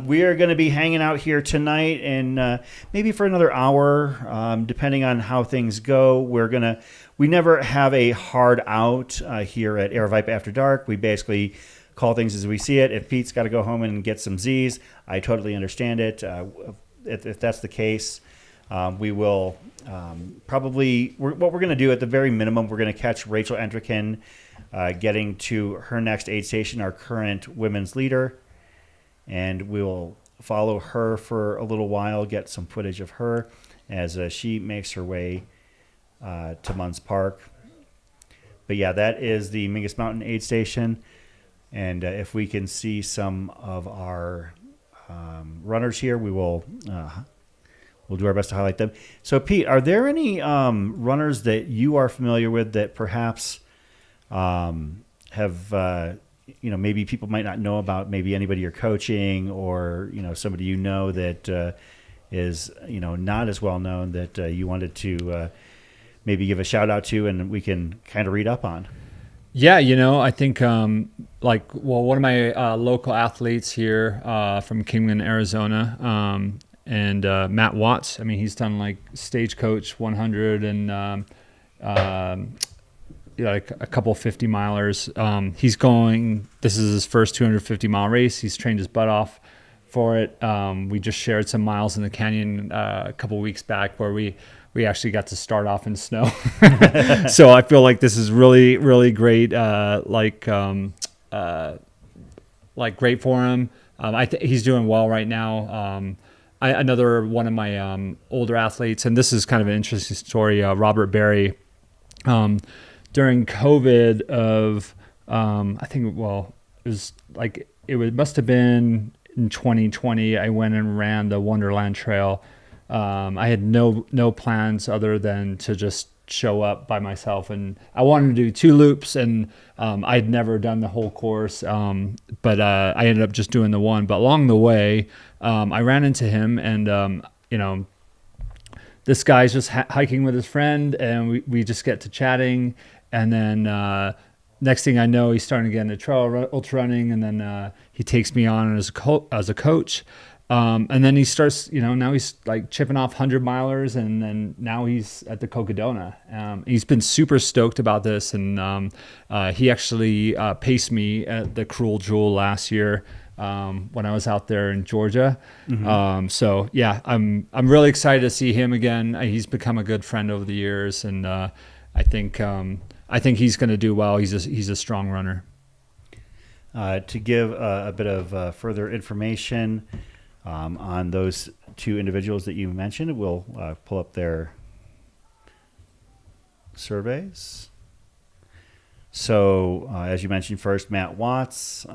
We are going to be hanging out here tonight and maybe for another hour, depending on how things go. We never have a hard out here at Aravipa After Dark. We basically call things as we see it. If Pete's got to go home and get some Z's, I totally understand it. If that's the case, we will probably, what we're going to do at the very minimum, we're going to catch Rachel Entrekin getting to her next aid station, our current women's leader. And we'll follow her for a little while, get some footage of her as she makes her way to Munns Park. But yeah, that is the Mingus Mountain Aid Station. And if we can see some of our runners here, we'll do our best to highlight them. So Pete, are there any runners that you are familiar with that perhaps have maybe people might not know about, maybe anybody you're coaching or, somebody that is, not as well known that you wanted to maybe give a shout out to and we can kind of read up on? Yeah, I think one of my local athletes here from Kingman, Arizona, and Matt Watts. I mean, he's done like Stagecoach 100 and like a couple 50 milers. This is his first 250 mile race. He's trained his butt off for it. We just shared some miles in the canyon a couple weeks back where we actually got to start off in snow. So I feel like this is really, really great. Great for him. He's doing well right now. Another one of my older athletes, and this is kind of an interesting story, Robert Berry, during COVID it must have been in 2020, I went and ran the Wonderland Trail. I had no plans other than to just show up by myself, and I wanted to do 2 loops, and I'd never done the whole course, but I ended up just doing the one. But along the way, I ran into him, and this guy's just hiking with his friend, and we just get to chatting. And then next thing I know, he's starting to get into trail ultra running, and then he takes me on as a coach. And then he starts, now he's like chipping off 100 milers, and then now he's at the Cocodona. He's been super stoked about this, and he actually paced me at the Cruel Jewel last year. when I was out there in Georgia. Mhm. So yeah, I'm really excited to see him again. He's become a good friend over the years, and I think he's going to do well. He's a strong runner. To give a bit of further information on those two individuals that you mentioned, we'll pull up their surveys. So, as you mentioned first, Matt Watts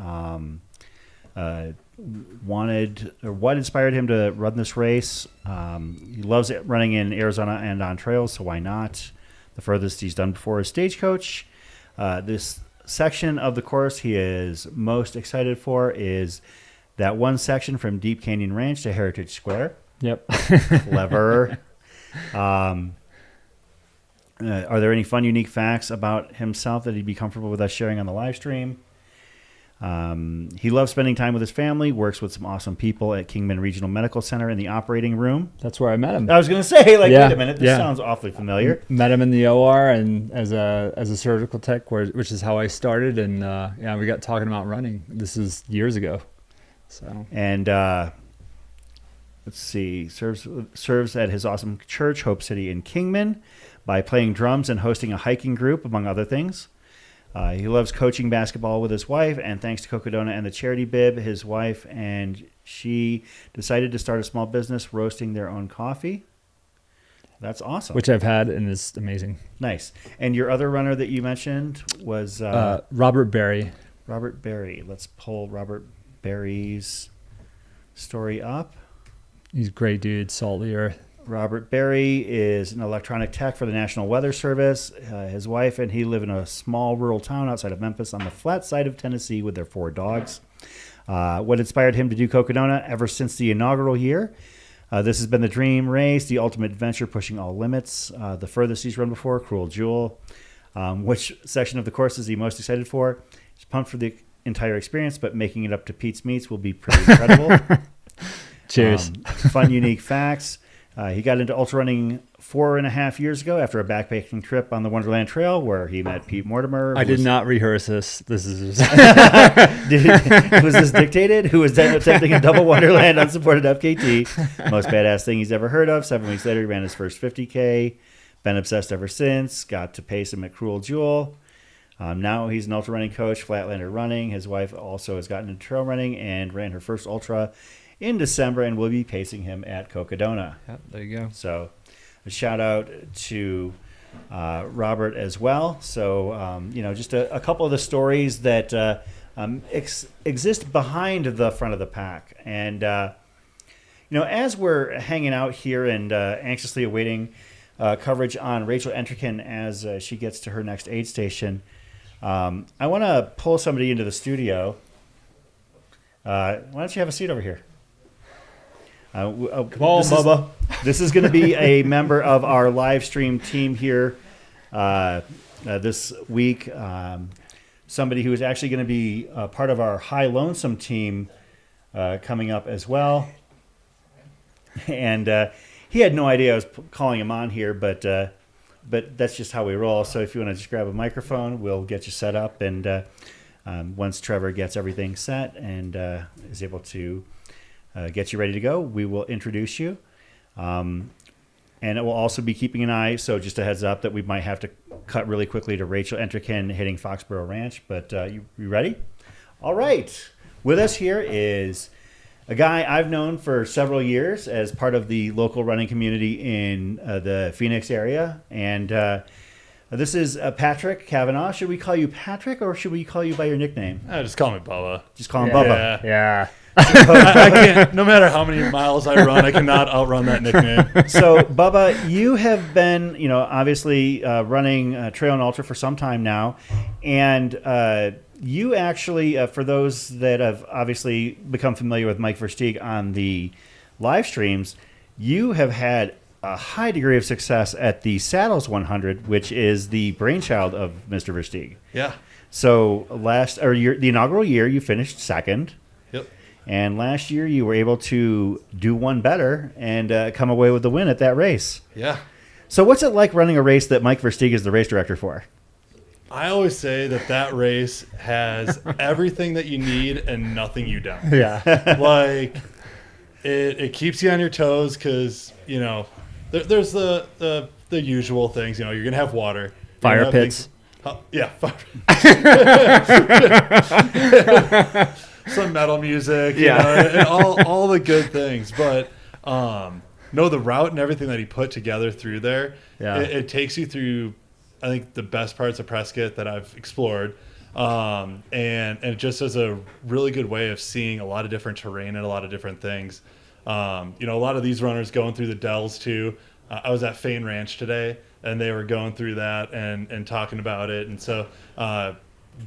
what inspired him to run this race? He loves it running in Arizona and on trails, so why not? The furthest he's done before is Stagecoach. This section of the course he is most excited for is that one section from Deep Canyon Ranch to Heritage Square. Yep. Clever. Are there any fun, unique facts about himself that he'd be comfortable with us sharing on the live stream? He loves spending time with his family, works with some awesome people at Kingman Regional Medical Center in the operating room. That's where I met him. I was going to say, wait a minute, this sounds awfully familiar. Met him in the OR and as a surgical tech, which is how I started. And we got talking about running. This is years ago. So and let's see, serves at his awesome church, Hope City in Kingman, by playing drums and hosting a hiking group, among other things. He loves coaching basketball with his wife, and thanks to Cocodona and the charity bib, his wife and she decided to start a small business roasting their own coffee. That's awesome. Which I've had, and it's amazing. Nice. And your other runner that you mentioned was Robert Berry. Robert Berry. Let's pull Robert Berry's story up. He's a great dude, salt of the earth. Robert Berry is an electronic tech for the National Weather Service. His wife and he live in a small rural town outside of Memphis on the flat side of Tennessee with their 4 dogs. What inspired him to do Cocodona ever since the inaugural year? This has been the dream race, the ultimate adventure, pushing all limits. The furthest he's run before, Cruel Jewel. Which section of the course is he most excited for? He's pumped for the entire experience, but making it up to Pete's Meats will be pretty incredible. Cheers. Fun, unique facts. He got into ultra running 4.5 years ago after a backpacking trip on the Wonderland Trail where he met Pete Mortimer. I did not rehearse this. This is was this dictated? Who was then attempting a double Wonderland unsupported FKT. Most badass thing he's ever heard of. 7 weeks later, he ran his first 50K. Been obsessed ever since. Got to pace him at Cruel Jewel. Now he's an ultra running coach, Flatlander Running. His wife also has gotten into trail running and ran her first ultra in December, and we'll be pacing him at Cocodona. Yep, there you go. So a shout out to Robert as well. So, just a couple of the stories that exist behind the front of the pack. And, as we're hanging out here and anxiously awaiting coverage on Rachel Entrekin as she gets to her next aid station, I want to pull somebody into the studio. Why don't you have a seat over here? Come on, Bubba. This is going to be a member of our live stream team here this week. Somebody who is actually going to be part of our High Lonesome team coming up as well. And he had no idea I was calling him on here, but that's just how we roll. So if you want to just grab a microphone, we'll get you set up. And once Trevor gets everything set and is able to get you ready to go, we will introduce you. And it will also be keeping an eye, so just a heads up that we might have to cut really quickly to Rachel Entrekin hitting Foxborough Ranch. But you ready? All right. With us here is a guy I've known for several years as part of the local running community in the Phoenix area. And this is Patrick Kavanaugh. Should we call you Patrick or should we call you by your nickname? Just call me Bubba. Just call him Bubba. Yeah. I can't, no matter how many miles I run, I cannot outrun that nickname. So, Bubba, you have been, obviously running trail and ultra for some time now. And you actually, for those that have obviously become familiar with Mike Versteig on the live streams, you have had a high degree of success at the Saddles 100, which is the brainchild of Mr. Versteig. Yeah. So, the inaugural year, you finished second. Yep. And last year, you were able to do one better and come away with the win at that race. Yeah. So what's it like running a race that Mike Versteig is the race director for? I always say that race has everything that you need and nothing you don't. Yeah. Like, it keeps you on your toes because, you know, there's the usual things. You know, you're going to have water. Fire pits. Yeah. Some metal music. You know, and all the good things. But, no, the route and everything that he put together through there, it takes you through, I think, the best parts of Prescott that I've explored. And it just is a really good way of seeing a lot of different terrain and a lot of different things. You know, a lot of these runners going through the dells too. I was at Fain Ranch today, and they were going through that and talking about it. And so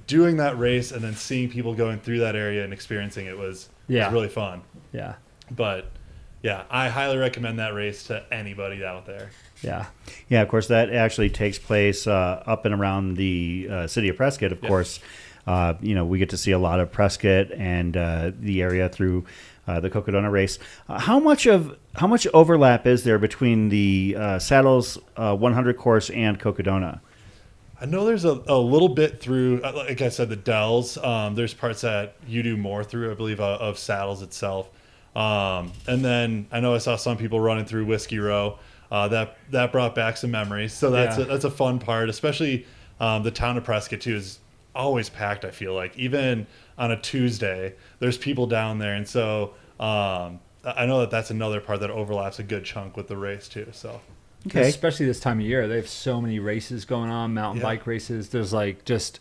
doing that race and then seeing people going through that area and experiencing it was really fun. Yeah. But, yeah, I highly recommend that race to anybody out there. Yeah. Yeah, of course, that actually takes place up and around the city of Prescott, of course. You know, we get to see a lot of Prescott and the area through the Cocodona race. How much overlap is there between the Saddles 100 course and Cocodona? I know there's a little bit through, like I said, the dells. There's parts that you do more through, I believe, of Saddles itself. And then I know I saw some people running through Whiskey Row. That brought back some memories. So that's a fun part, especially the town of Prescott too is always packed. I feel like even on a Tuesday, there's people down there, and so I know that's another part that overlaps a good chunk with the race too. So especially this time of year, they have so many races going on, mountain bike races. There's like just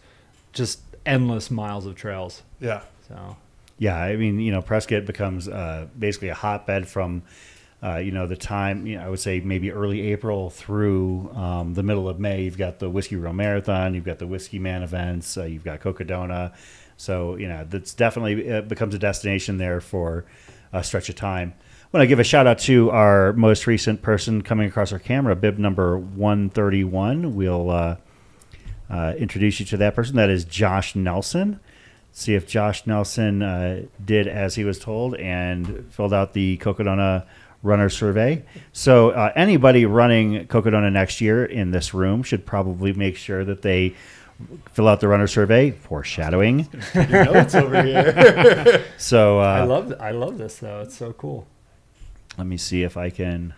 endless miles of trails. Yeah. So. Yeah, I mean, you know, Prescott becomes basically a hotbed from. You know, the time, you know, I would say maybe early April through the middle of May. You've got the Whiskey Row Marathon, you've got the Whiskey Man events, you've got Cocodona. So, you know, that's definitely becomes a destination there for a stretch of time. I want to give a shout out to our most recent person coming across our camera, bib number 131. We'll introduce you to that person. That is Josh Nelson. See if Josh Nelson did as he was told and filled out the Cocodona runner survey. So anybody running Cocodona next year in this room should probably make sure that they fill out the runner survey. Foreshadowing. Your notes over here. So I love this though. It's so cool. Let me see if I can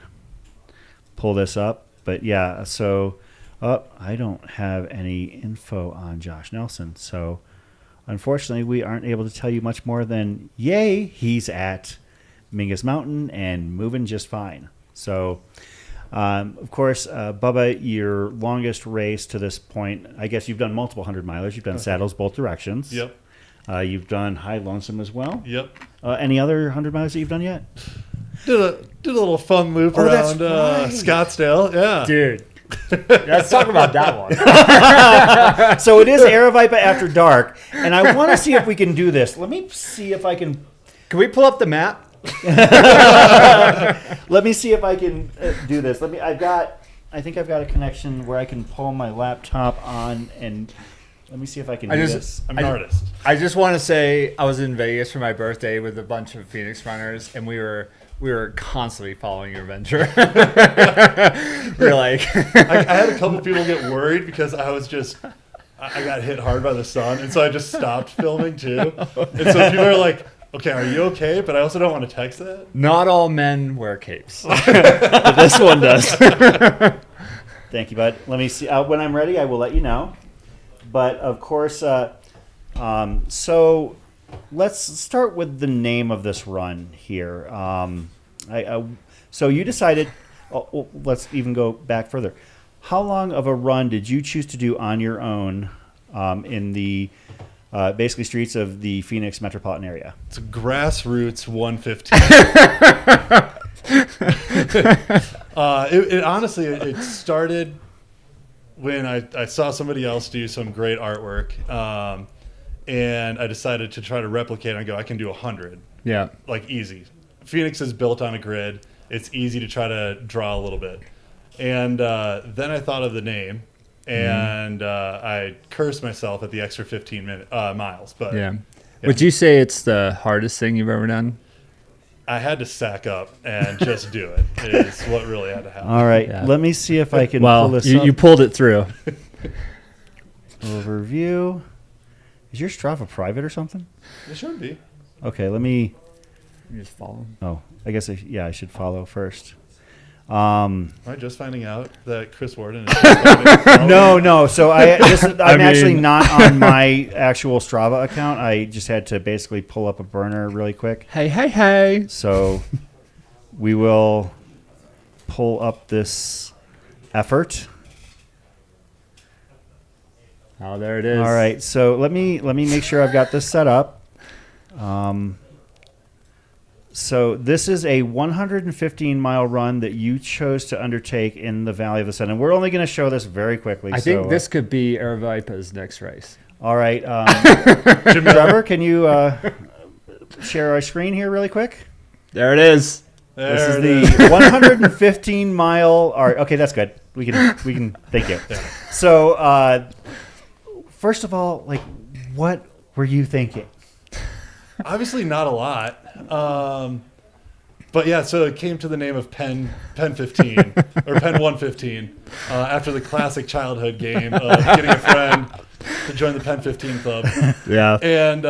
pull this up. But yeah, so I don't have any info on Josh Nelson. So unfortunately, we aren't able to tell you much more than yay, he's at Mingus Mountain and moving just fine. So, of course, Bubba, your longest race to this point, I guess you've done multiple 100-milers. You've done Saddles both directions. Yep. You've done High Lonesome as well. Yep. Any other 100-milers that you've done yet? Did a little fun loop around Scottsdale. Yeah. Dude. Let's talk about that one. So it is Aravipa after dark, and I want to see if we can do this. Let me see if I can. Can we pull up the map? Let me see if I can do this. I think I've got a connection where I can pull my laptop on, and let me see if I can do this. I'm an artist. I just want to say I was in Vegas for my birthday with a bunch of Phoenix runners, and we were constantly following your venture. We're like, I had a couple people get worried because I got hit hard by the sun, and so I just stopped filming too. And so people are like, okay, are you okay? But I also don't want to text that. Not all men wear capes. But this one does. Thank you, bud. Let me see. When I'm ready, I will let you know. But of course, so let's start with the name of this run here. So you decided, let's even go back further. How long of a run did you choose to do on your own in the basically streets of the Phoenix metropolitan area? It's a grassroots 115. It honestly, it started when I saw somebody else do some great artwork, and I decided to try to replicate and go, I can do 100. Yeah. Like easy. Phoenix is built on a grid. It's easy to try to draw a little bit. And then I thought of the name, and I cursed myself at the extra 15 miles. But yeah. Would you say it's the hardest thing you've ever done? I had to sack up and just do it. Is what really had to happen. All right, let me see if I can pull this up. You pulled it through. overview. Is your Strava private or something? It should be. Okay, let me. You just follow. Oh, I guess I should follow first. Am I just finding out that Chris Warden is No. So I'm actually not on my actual Strava account. I just had to basically pull up a burner really quick. Hey. So we will pull up this effort. Oh, there it is. All right. So let me make sure I've got this set up. So this is a 115-mile run that you chose to undertake in the Valley of the Sun. And we're only going to show this very quickly. I think this could be Aravipa's next race. All right. Trevor, can you share our screen here really quick? There it is. This is the 115-mile. Okay, that's good. We can. Thank you. So, first of all, what were you thinking? Obviously not a lot. But yeah, so it came to the name of Pen 15 or Pen 115 after the classic childhood game of getting a friend to join the Pen 15 club. Yeah. And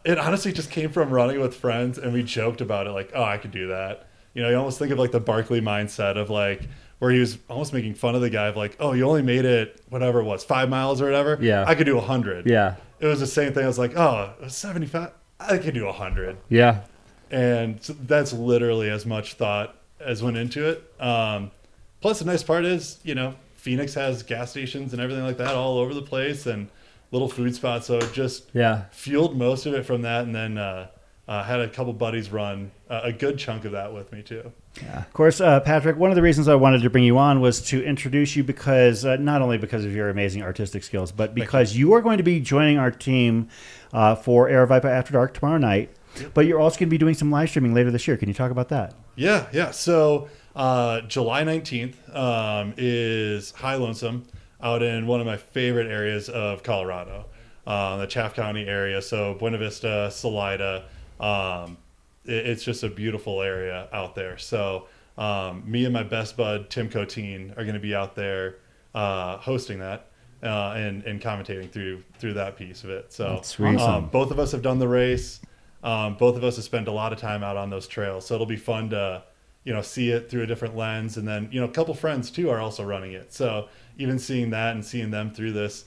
it honestly just came from running with friends, and we joked about it like, oh, I could do that. You know, you almost think of like the Barkley mindset of like where he was almost making fun of the guy of like, oh, you only made it whatever it was, 5 miles or whatever. Yeah. I could do 100. Yeah. It was the same thing. I was like, oh, it was 75. I could do 100. Yeah. And so that's literally as much thought as went into it. Plus, the nice part is, you know, Phoenix has gas stations and everything like that all over the place and little food spots. So it just fueled most of it from that. And then had a couple buddies run a good chunk of that with me, too. Yeah. Of course, Patrick, one of the reasons I wanted to bring you on was to introduce you because not only because of your amazing artistic skills, but because you are going to be joining our team for Aravipa After Dark tomorrow night. But you're also going to be doing some live streaming later this year. Can you talk about that? Yeah. So July 19th is High Lonesome out in one of my favorite areas of Colorado, the Chaff County area. So Buena Vista, Salida. It's just a beautiful area out there. So me and my best bud, Tim Coteen, are going to be out there hosting that and commentating through that piece of it. So both of us have done the race. Both of us have spent a lot of time out on those trails, so it'll be fun to, see it through a different lens. And then, a couple friends too are also running it. So even seeing that and seeing them through this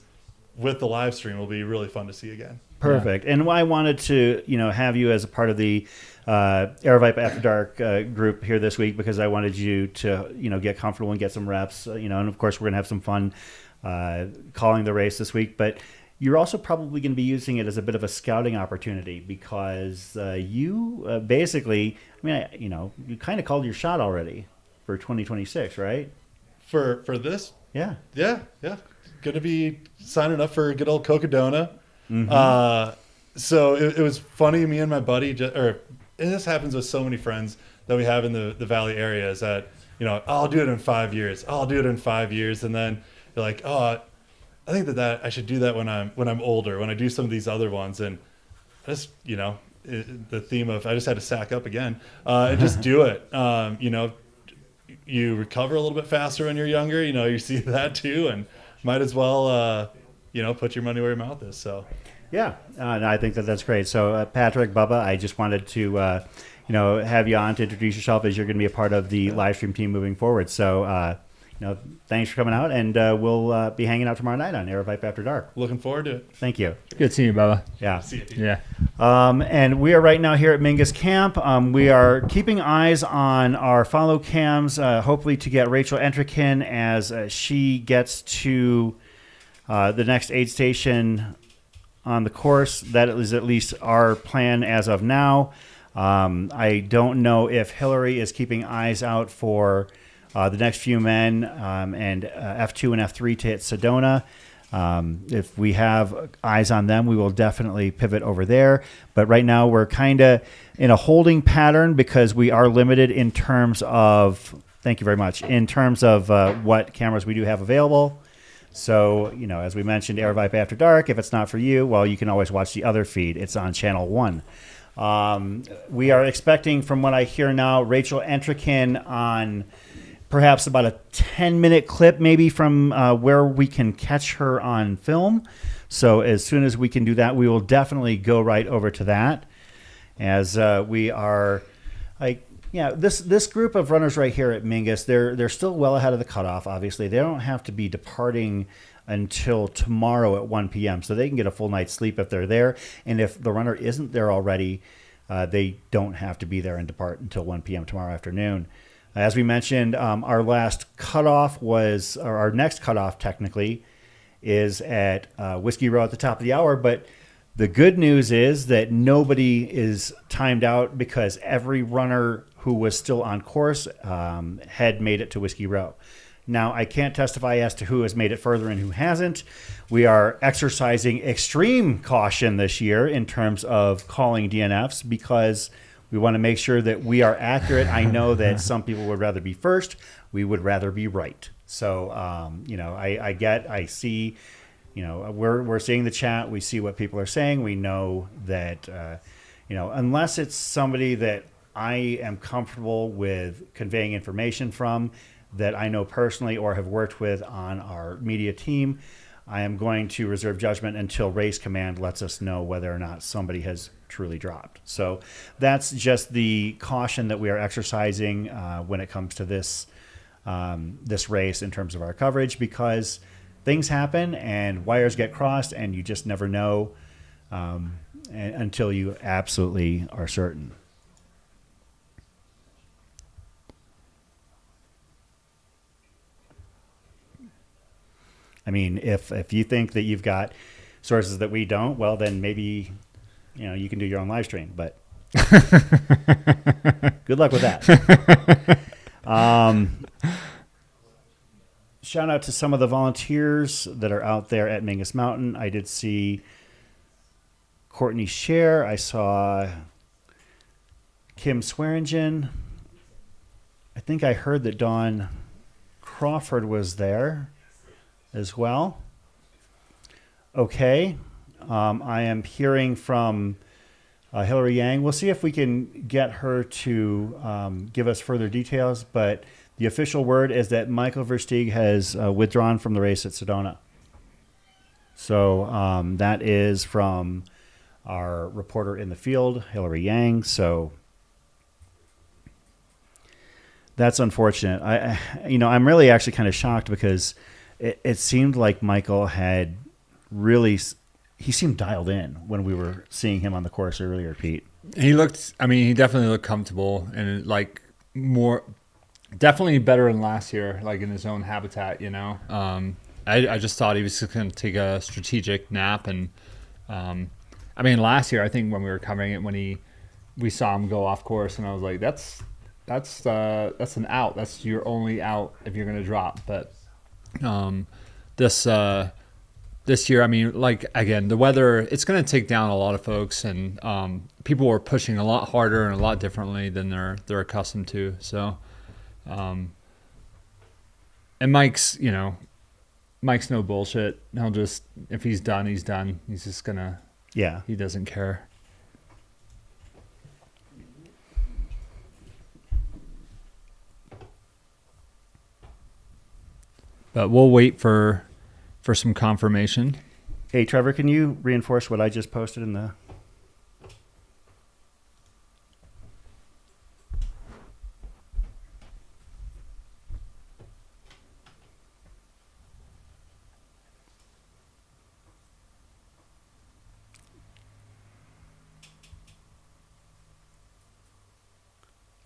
with the live stream will be really fun to see again. Perfect. Yeah. And I wanted to, have you as a part of the Aravipa After Dark group here this week because I wanted you to, get comfortable and get some reps, and of course we're going to have some fun calling the race this week, but you're also probably going to be using it as a bit of a scouting opportunity because you basically, you kind of called your shot already for 2026, right? For this? Yeah. Yeah. Going to be signing up for good old Cocodona. Mm-hmm. So it was funny, me and my buddy, and this happens with so many friends that we have in the Valley area is that, I'll do it in 5 years. I'll do it in 5 years. And then you're like, oh, I think that I should do that when I'm older, when I do some of these other ones. And I just, the theme of I just had to sack up again and just do it. You recover a little bit faster when you're younger. You see that too, and might as well, put your money where your mouth is. So, yeah, I think that's great. So, Patrick, Bubba, I just wanted to, have you on to introduce yourself as you're going to be a part of the live stream team moving forward. So, thanks for coming out, and we'll be hanging out tomorrow night on Aravipa After Dark. Looking forward to it. Thank you. Good seeing you, Bubba. Yeah. See you, dude. Yeah. And we are right now here at Mingus Camp. We are keeping eyes on our follow cams, hopefully to get Rachel Entrekin as she gets to the next aid station on the course. That is at least our plan as of now. I don't know if Hillary is keeping eyes out for the next few men and F2 and F3 to hit Sedona. If we have eyes on them, we will definitely pivot over there. But right now we're kind of in a holding pattern because we are limited in terms of, thank you very much, in terms of what cameras we do have available. So, as we mentioned, Aravipa After Dark, if it's not for you, well, you can always watch the other feed. It's on channel 1. We are expecting, from what I hear now, Rachel Entrekin on perhaps about a 10-minute clip maybe from where we can catch her on film. So as soon as we can do that, we will definitely go right over to that, as we are like, yeah, this group of runners right here at Mingus, they're still well ahead of the cutoff. Obviously, they don't have to be departing until tomorrow at 1 p.m. so they can get a full night's sleep if they're there. And if the runner isn't there already, they don't have to be there and depart until 1 p.m. tomorrow afternoon. As we mentioned, our last cutoff was, or our next cutoff technically, is at Whiskey Row at the top of the hour. But the good news is that nobody is timed out, because every runner who was still on course had made it to Whiskey Row. Now, I can't testify as to who has made it further and who hasn't. We are exercising extreme caution this year in terms of calling DNFs, because we want to make sure that we are accurate. I know that some people would rather be first. We would rather be right. So, I see, we're seeing the chat. We see what people are saying. We know that, unless it's somebody that I am comfortable with conveying information from, that I know personally or have worked with on our media team, I am going to reserve judgment until race command lets us know whether or not somebody has truly dropped. So that's just the caution that we are exercising when it comes to this race in terms of our coverage, because things happen and wires get crossed, and you just never know until you absolutely are certain. I mean, if you think that you've got sources that we don't, well, then maybe, you can do your own live stream, but good luck with that. Shout out to some of the volunteers that are out there at Mingus Mountain. I did see Courtney Scher. I saw Kim Swearingen. I think I heard that Dawn Crawford was there as well. Okay. I am hearing from Hillary Yang. We'll see if we can get her to give us further details, but the official word is that Michael Versteig has withdrawn from the race at Sedona. So that is from our reporter in the field, Hillary Yang. So that's unfortunate. I'm really actually kind of shocked, because it seemed like Michael had really, he seemed dialed in when we were seeing him on the course earlier, Pete. He definitely looked comfortable and definitely better than last year, like in his own habitat, I just thought he was just going to take a strategic nap. And last year, I think when we were covering it, when we saw him go off course, and I was like, that's an out. That's your only out if you're going to drop. But this year, again, the weather, it's going to take down a lot of folks, and people were pushing a lot harder and a lot differently than they're accustomed to. So, and Mike's no bullshit. He'll just, if he's done, he's done. He's just gonna, he doesn't care. But we'll wait for some confirmation. Hey, Trevor, can you reinforce what I just posted in the...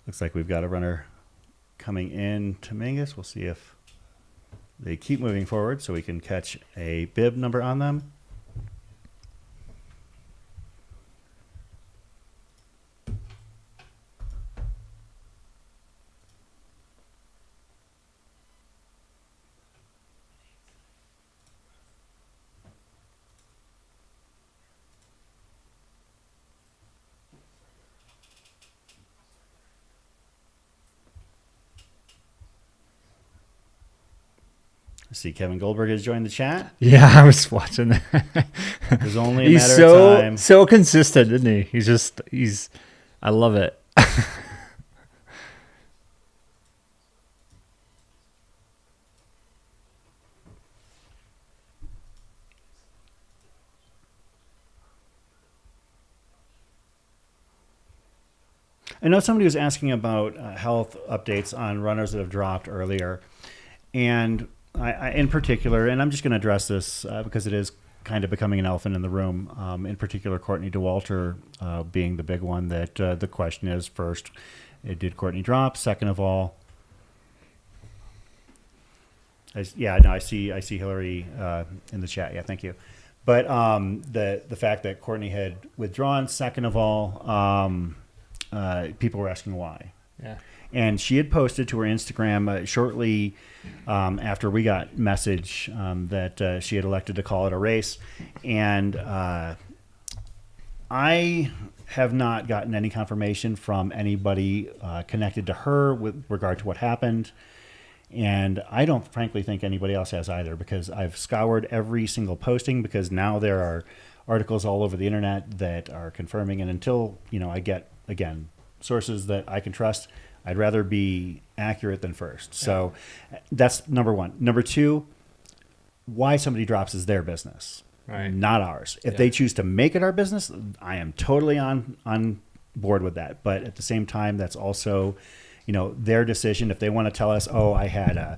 Looks like we've got a runner coming in to Mingus. We'll see if they keep moving forward so we can catch a bib number on them. I see Kevin Goldberg has joined the chat. Yeah, I was watching that. There's only a matter of time. So consistent, isn't he? I love it. I know somebody was asking about health updates on runners that have dropped earlier. And I in particular, and I'm just going to address this because it is kind of becoming an elephant in the room, in particular, Courtney DeWalter being the big one that the question is first, did Courtney drop? Second of all, I see Hillary in the chat. Yeah, thank you. But the fact that Courtney had withdrawn. Second of all, people were asking why. Yeah. And she had posted to her Instagram shortly after we got message that she had elected to call it a race. And I have not gotten any confirmation from anybody connected to her with regard to what happened. And I don't frankly think anybody else has either, because I've scoured every single posting, because now there are articles all over the internet that are confirming. And until, I get, again, sources that I can trust, I'd rather be accurate than first. So that's number one. Number two, why somebody drops is their business, right? Not ours. If they choose to make it our business, I am totally on board with that. But at the same time, that's also, their decision. If they want to tell us, oh, I had a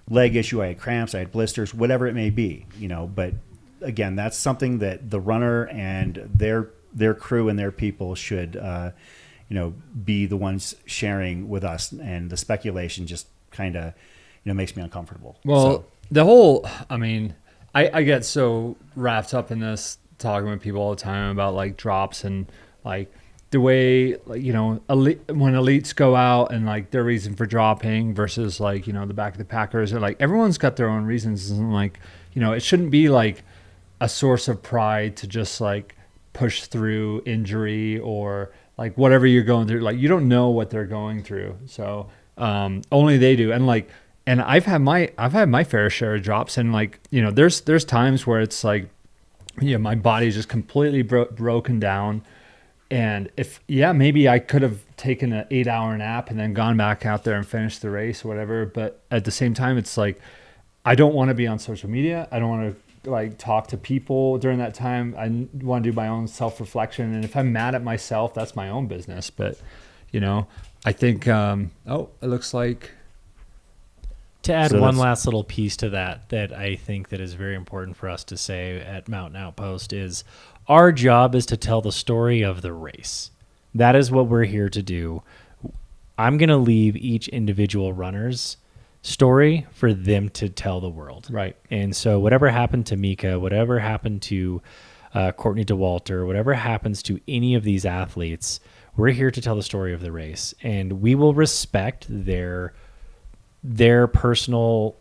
leg issue, I had cramps, I had blisters, whatever it may be, but again, that's something that the runner and their crew and their people should, be the ones sharing with us, and the speculation just kind of, makes me uncomfortable. Well, the whole, I get so wrapped up in this, talking with people all the time about like drops and like the way, like, when elites go out and like their reason for dropping versus like, the back of the packers, or like everyone's got their own reasons, and like, it shouldn't be like a source of pride to just like push through injury or like whatever you're going through. Like, you don't know what they're going through, so only they do. And like, and I've had my fair share of drops, and like, there's times where it's like, my body's just completely broken down. And if, maybe I could have taken an 8-hour nap and then gone back out there and finished the race or whatever. But at the same time, it's like, I don't want to be on social media. I don't want to like talk to people during that time. I want to do my own self-reflection. And if I'm mad at myself, that's my own business. But, I think, it looks like. To add one last little piece to that I think that is very important for us to say at Mountain Outpost is, our job is to tell the story of the race. That is what we're here to do. I'm going to leave each individual runner's story for them to tell the world. Right. And so whatever happened to Mika, whatever happened to Courtney DeWalter, whatever happens to any of these athletes, we're here to tell the story of the race. And we will respect their personal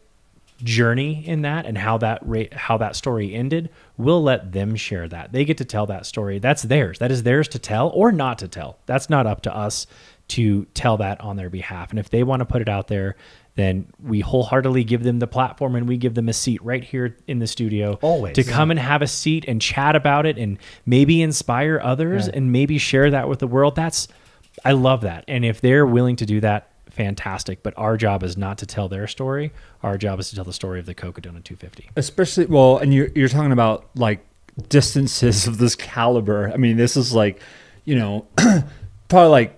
journey in that, and how that story ended. We'll let them share that. They get to tell that story. That's theirs. That is theirs to tell or not to tell. That's not up to us to tell that on their behalf. And if they want to put it out there, then we wholeheartedly give them the platform, and we give them a seat right here in the studio always to come and have a seat and chat about it, and maybe inspire others and maybe share that with the world. I love that. And if they're willing to do that, fantastic. But our job is not to tell their story. Our job is to tell the story of the Cocodona 250. Especially, well, and you're talking about like distances of this caliber. I mean, this is like, probably like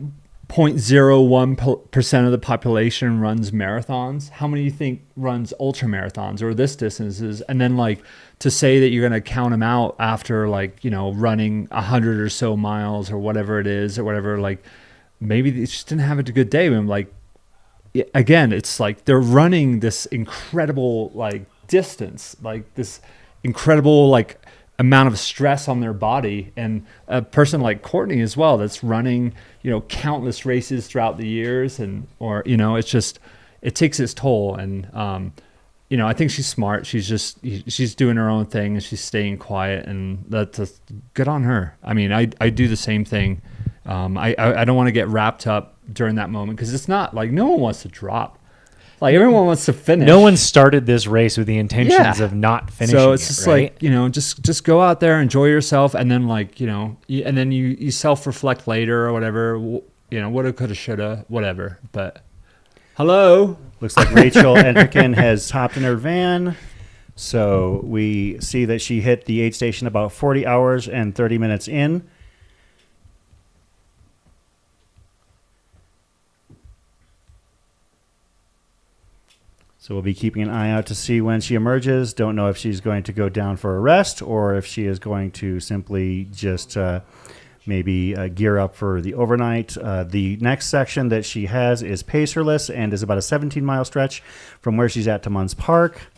0.01% of the population runs marathons. How many do you think runs ultra marathons or this distances? And then like to say that you're going to count them out after like, running 100 or so miles or whatever it is, or whatever, like maybe they just didn't have a good day. And like, again, it's like they're running this incredible like distance, like this incredible like amount of stress on their body. And a person like Courtney as well, that's running, countless races throughout the years, and it's just, it takes its toll. And I think she's smart. She's doing her own thing, and she's staying quiet, and that's good on her. I mean, I do the same thing. I don't want to get wrapped up during that moment, because it's not like no one wants to drop. Like everyone wants to finish. No one started this race with the intentions of not finishing. So it's just right? Like, just go out there, enjoy yourself, and then like, and then you self-reflect later or whatever, woulda, coulda, shoulda, whatever. But hello. Looks like Rachel Entrekin has hopped in her van. So we see that she hit the aid station about 40 hours and 30 minutes in. So we'll be keeping an eye out to see when she emerges. Don't know if she's going to go down for a rest or if she is going to simply just maybe gear up for the overnight. The next section that she has is pacerless and is about a 17-mile stretch from where she's at to Munns Park.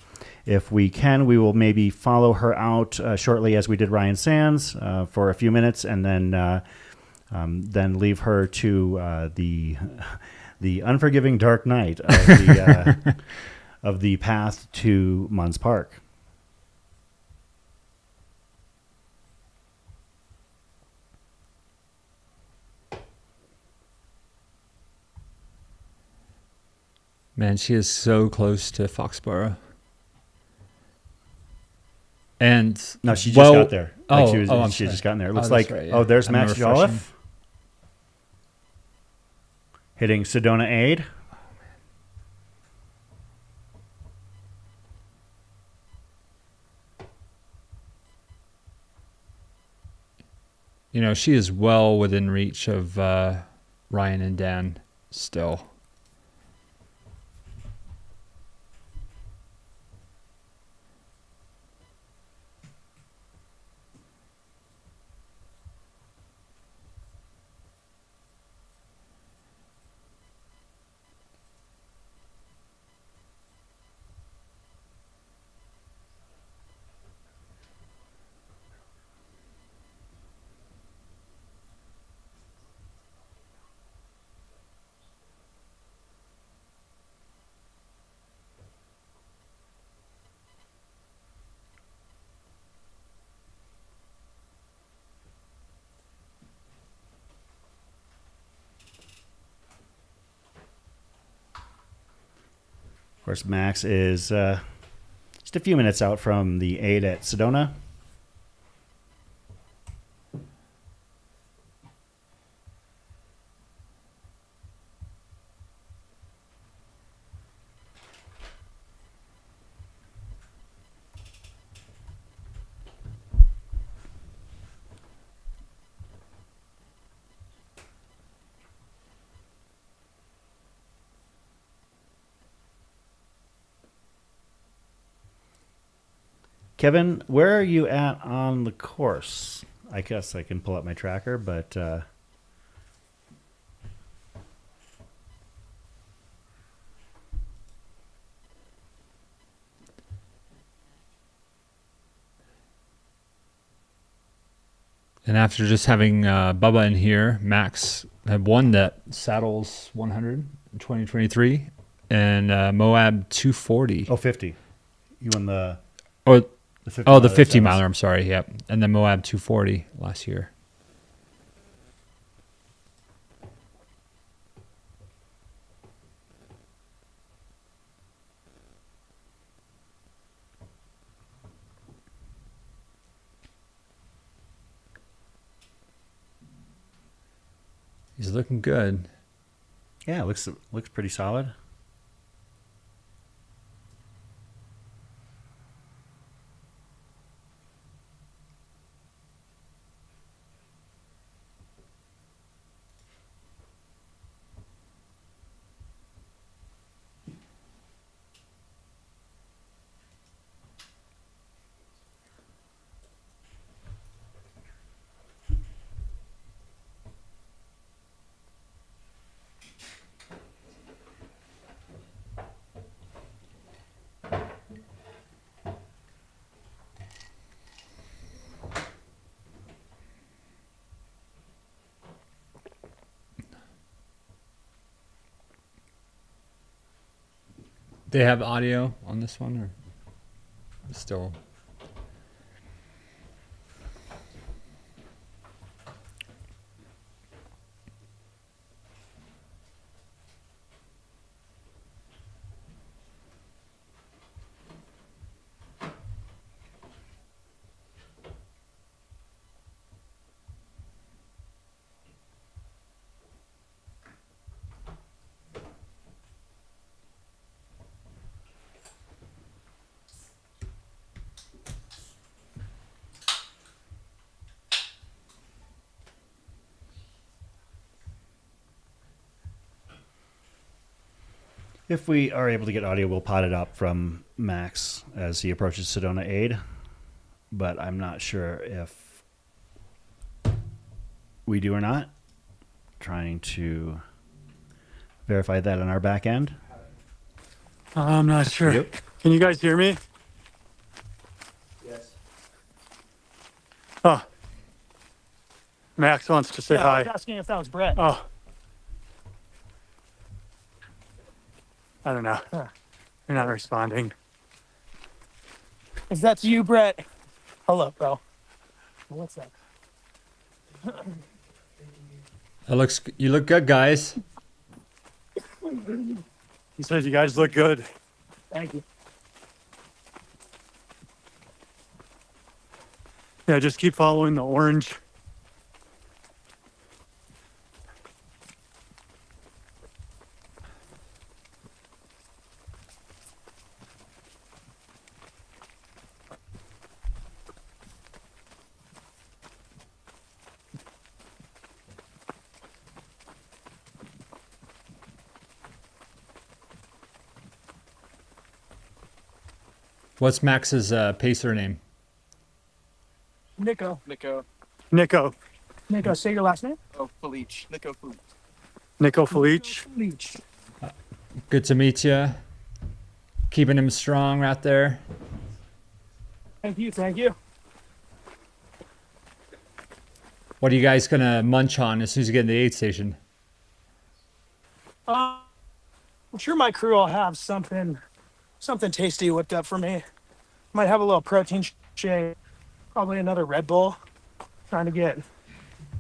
If we can, we will maybe follow her out shortly as we did Ryan Sands for a few minutes and then leave her to the unforgiving dark night of the of the path to Munns Park. Man, she is so close to Foxborough. And no, she just got there. Like she just gotten there. It looks that's like right, yeah. There's I'm Max refreshing. Jolliffe hitting Sedona Aid. You know, she is well within reach of Ryan and Dan still. Of course, Max is just a few minutes out from the aid at Sedona. Kevin, where are you at on the course? I guess I can pull up my tracker, but And after just having Bubba in here, Max had won that Saddles 100 in 2023 and Moab 240. Oh, 50. You won the... The 50 miler, I'm sorry, yep. And then Moab 240 last year. He's looking good. Yeah, looks pretty solid. They have audio on this one, or still? If we are able to get audio, we'll pot it up from Max as he approaches Sedona Aid. But I'm not sure if we do or not. Trying to verify that on our back end. I'm not sure. Yep. Can you guys hear me? Yes. Oh. Max wants to say Yeah, hi. I was asking if that was Brett. Oh. I don't know. You're not responding. If that's you, Brett. Hello, bro. What's that? You look good, guys. He says you guys look good. Thank you. Yeah, just keep following the orange. What's Max's pacer name? Nico. Nico, Nico, say your last name. Nico Felice. Leach. Good to meet you. Keeping him strong right there. Thank you. Thank you. What are you guys gonna munch on as soon as you get in the aid station? I'm sure my crew will have something tasty whipped up for me. Might have a little protein shake, probably another Red Bull. Trying to get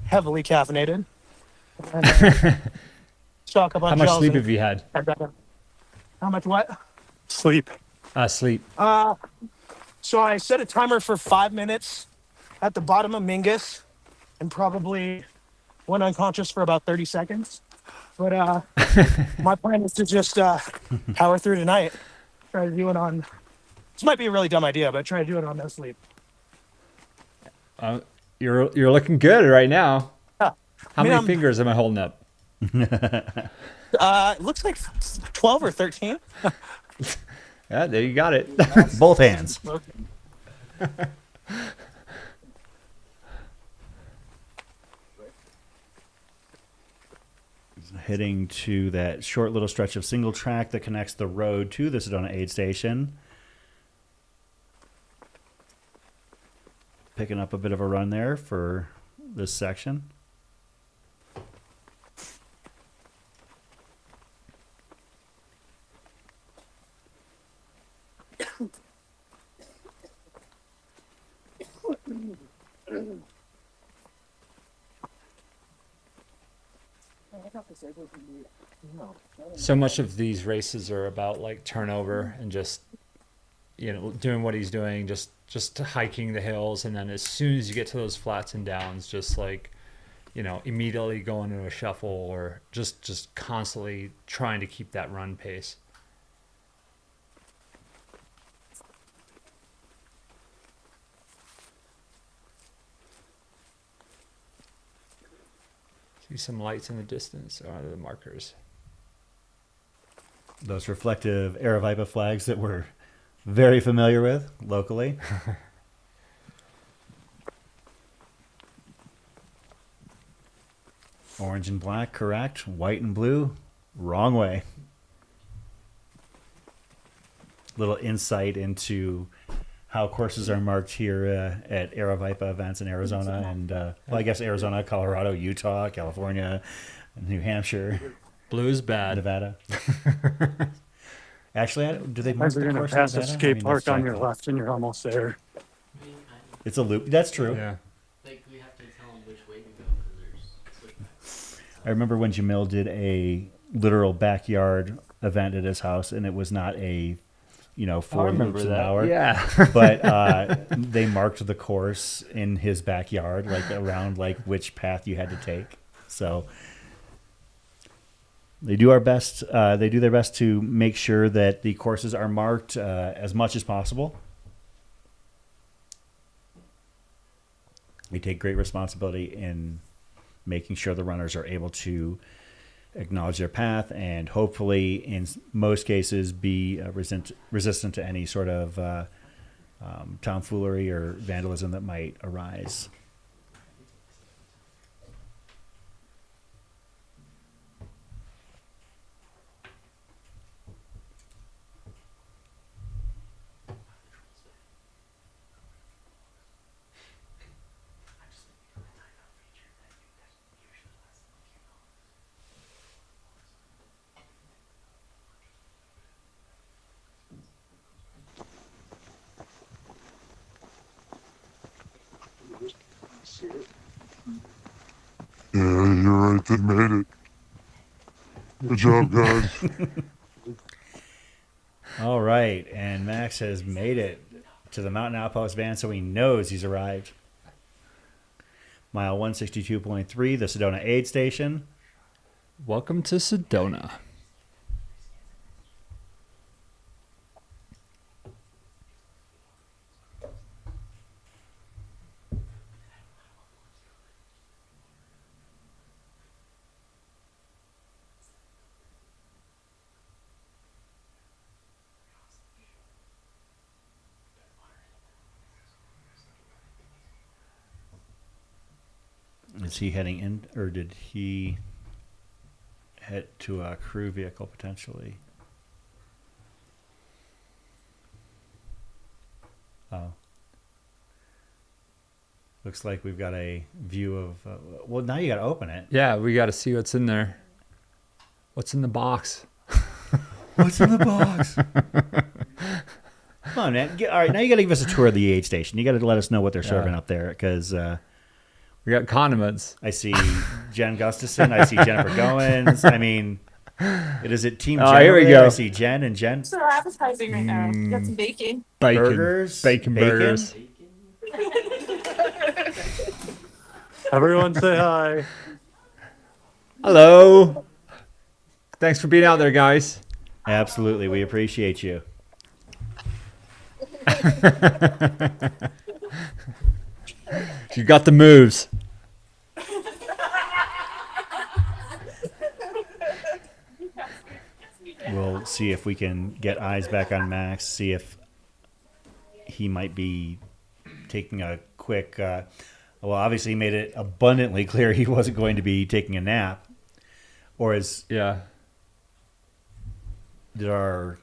heavily caffeinated. And, stock up on How much gels sleep and- have you had? How much what? Sleep. Sleep. So I set a timer for 5 minutes at the bottom of Mingus and probably went unconscious for about 30 seconds. But my plan is to just power through tonight. Try to do it on. This might be a really dumb idea, but try to do it on no sleep. You're looking good right now. Yeah. How many fingers am I holding up? It looks like 12 or 13. Yeah, there you got it. Both hands. Heading to that short little stretch of single track that connects the road to the Sedona Aid Station. Picking up a bit of a run there for this section. So much of these races are about like turnover and just, doing what he's doing, just hiking the hills, and then as soon as you get to those flats and downs, just like, immediately going into a shuffle or just constantly trying to keep that run pace. See some lights in the distance, or the markers. Those reflective Aravipa flags that we're very familiar with locally. Orange and black, correct. White and blue, wrong way. Little insight into how courses are marked here at Aravipa events in Arizona and, I guess Arizona, Colorado, Utah, California, New Hampshire. Blue's bad. Nevada. Actually, do they mark As the you're going course to in pass a Nevada? skate park that's on your Jackson. left and you're almost there. It's a loop. That's true. Yeah. Like, we have to tell them which way to go because there's I remember when Jamil did a literal backyard event at his house, and it was not a, 4 remember loops an that. hour. Yeah. But they marked the course in his backyard, like around which path you had to take. So they do our best. They do their best to make sure that the courses are marked as much as possible. We take great responsibility in making sure the runners are able to acknowledge their path, and hopefully, in most cases, be resistant to any sort of tomfoolery or vandalism that might arise. Yeah, you're right. They made it. Good job, guys. All right, and Max has made it to the Mountain Outpost van, so he knows he's arrived. Mile 162.3, the Sedona aid station. Welcome to Sedona. Is he heading in, or did he head to a crew vehicle potentially? Oh. Looks like we've got a view of... well, now you got to open it. Yeah, we got to see what's in there. What's in the box? What's in the box? Come on, man. All right, now you got to give us a tour of the aid station. You got to let us know what they're serving up there, because... we got condiments. I see Jen Gustafson. I see Jennifer Goins. I mean, is it Team Jen? Here we there? go. I see Jen and Jen. So we're appetizing right now. We got some bacon. Bacon. Burgers. Bacon burgers. Everyone say hi. Hello. Thanks for being out there, guys. Absolutely. We appreciate you. You got the moves. We'll see if we can get eyes back on Max, see if he might be taking a quick... well, obviously he made it abundantly clear he wasn't going to be taking a nap. Or is... Yeah. Did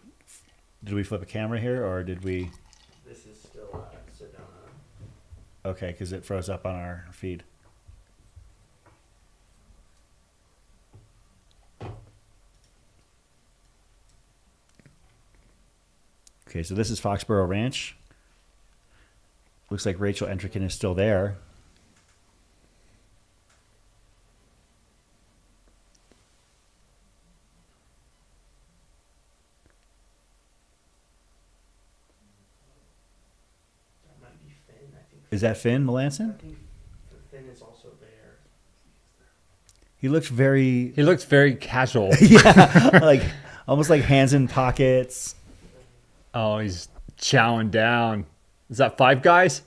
we flip a camera here, or did we... This is still Sedona. Okay, because it froze up on our feed. Okay, so this is Foxborough Ranch. Looks like Rachel Entrekin is still there. Is that Finn Melanson? I think Finn is also there. He looks very... He looks very casual. Yeah, like almost like hands in pockets. Oh, he's chowing down. Is that Five Guys?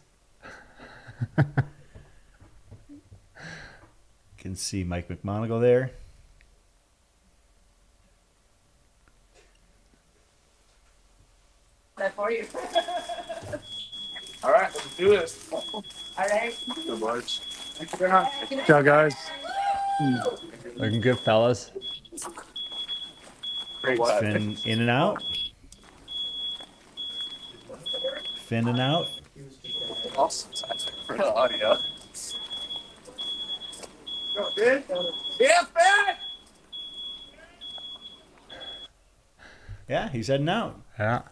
Can see Mike McMonagle there. That for you. All right, let's do this. All right. Good words. Thank you very much. Good job, guys. Looking good, fellas. Great. Finn in and out. Finn and out. Awesome. For the audio. Yeah, Finn! Yeah, he's heading out. Yeah.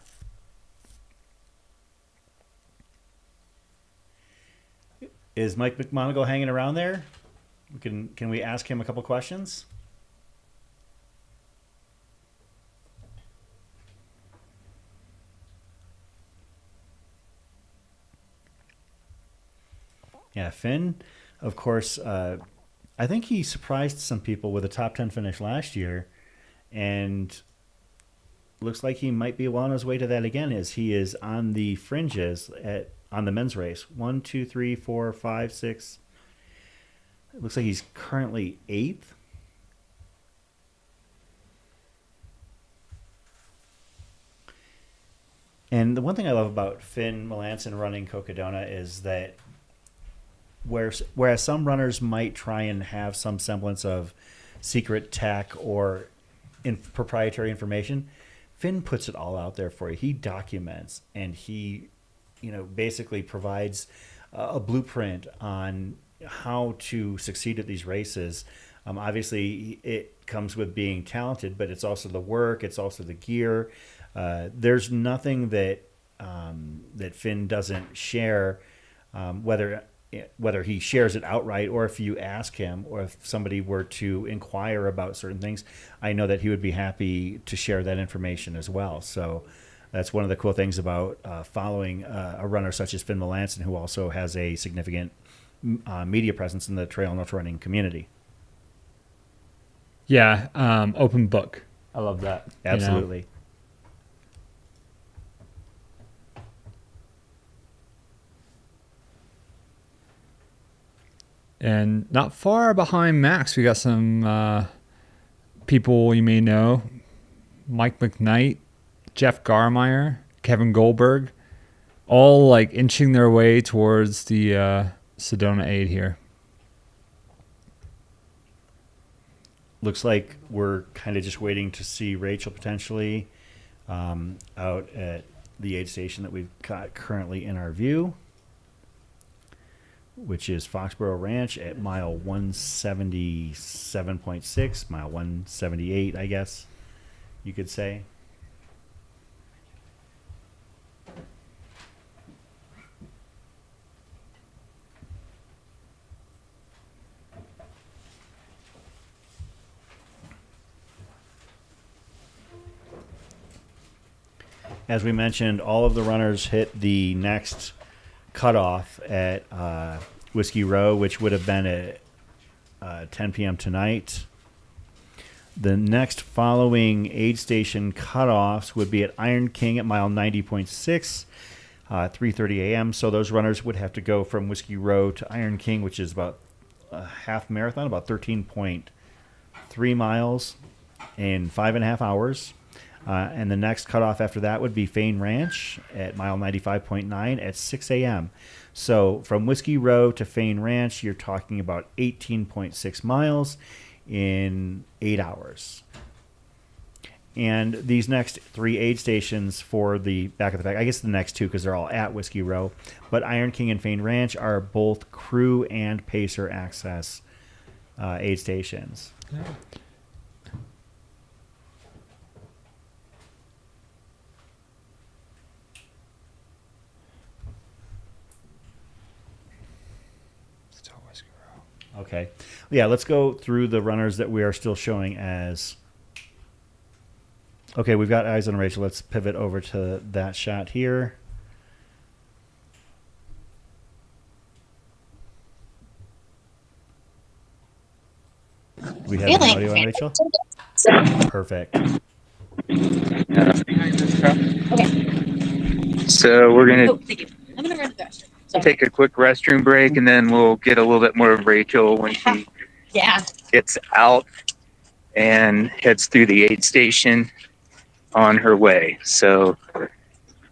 Is Mike McMonagle hanging around there? Can we ask him a couple questions? Yeah, Finn, of course, I think he surprised some people with a top 10 finish last year, and looks like he might be well on his way to that again, as he is on the fringes on the men's race. 1, 2, 3, 4, 5, 6. It looks like he's currently 8th. And the one thing I love about Finn Melanson running Cocodona is that whereas some runners might try and have some semblance of secret tech or proprietary information, Finn puts it all out there for you. He documents, and he, basically provides a blueprint on how to succeed at these races. Obviously, it comes with being talented, but it's also the work. It's also the gear. There's nothing that Finn doesn't share, whether he shares it outright or if you ask him, or if somebody were to inquire about certain things, I know that he would be happy to share that information as well. So that's one of the cool things about following a runner such as Finn Melanson, who also has a significant media presence in the trail and ultra running community. Yeah, open book. I love that. Absolutely. And not far behind Max, we got some people you may know. Mike McKnight, Jeff Garmeyer, Kevin Goldberg, all like inching their way towards the Sedona 8 here. Looks like we're kind of just waiting to see Rachel potentially out at the aid station that we've got currently in our view, which is Foxborough Ranch at mile 177.6, mile 178, I guess you could say. As we mentioned, all of the runners hit the next cutoff at Whiskey Row, which would have been at 10 p.m. tonight. The next following aid station cutoffs would be at Iron King at mile 90.6, 3:30 a.m. So those runners would have to go from Whiskey Row to Iron King, which is about a half marathon, about 13.3 miles in 5.5 hours. And the next cutoff after that would be Fane Ranch at mile 95.9 at 6 a.m. So from Whiskey Row to Fane Ranch, you're talking about 18.6 miles in 8 hours. And these next three aid stations for the back of the pack, I guess the next two because they're all at Whiskey Row, but Iron King and Fane Ranch are both crew and pacer access aid stations. Yeah. Okay. Yeah, let's go through the runners that we are still showing as... Okay, we've got eyes on Rachel. Let's pivot over to that shot here. Do we have an audio on Rachel? Perfect. So we're going Oh, thank you. I'm gonna run to the restroom. to take a quick restroom break, and then we'll get a little bit more of Rachel when she Yeah. gets out and heads through the aid station on her way. So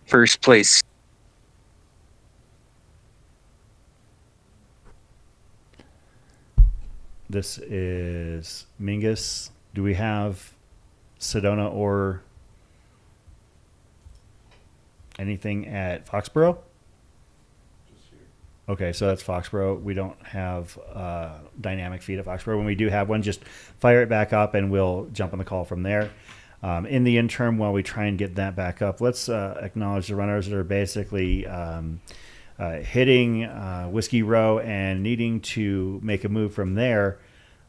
first place. This is Mingus. Do we have Sedona or anything at Foxborough? Okay, so that's Foxborough. We don't have dynamic feed at Foxborough. When we do have one, just fire it back up and we'll jump on the call from there. In the interim, while we try and get that back up, let's acknowledge the runners that are basically hitting Whiskey Row and needing to make a move from there.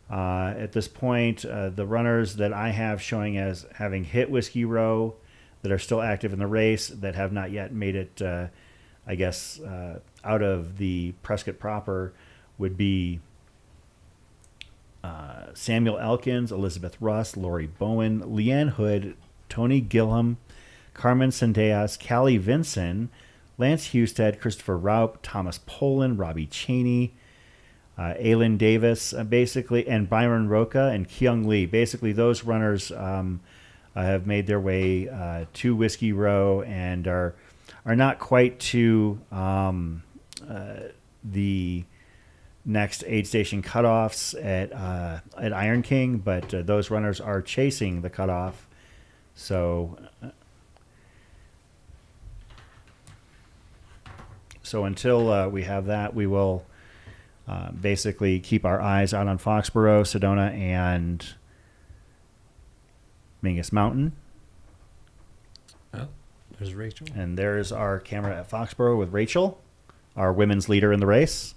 At this point, the runners that I have showing as having hit Whiskey Row that are still active in the race that have not yet made it, I guess, out of the Prescott proper would be Samuel Elkins, Elizabeth Russ, Lori Bowen, Leanne Hood, Tony Gillham, Carmen Sendejas, Callie Vinson, Lance Husted, Christopher Raup, Thomas Poland, Robbie Cheney, Aylin Davis, basically, and Byron Roca and Kyung Lee. Basically, those runners have made their way to Whiskey Row and are not quite to the next aid station cutoffs at Iron King, but those runners are chasing the cutoff. So until we have that, we will basically keep our eyes out on Foxborough, Sedona, and Mingus Mountain. Oh, there's Rachel. And there's our camera at Foxborough with Rachel, our women's leader in the race.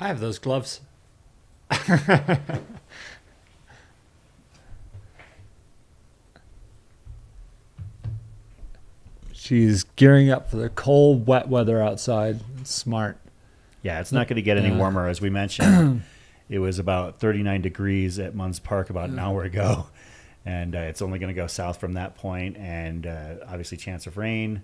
I have those gloves. She's gearing up for the cold, wet weather outside. It's smart. Yeah, it's not going to get any warmer. As we mentioned, it was about 39 degrees at Munns Park about an hour ago. And it's only going to go south from that point. And obviously chance of rain.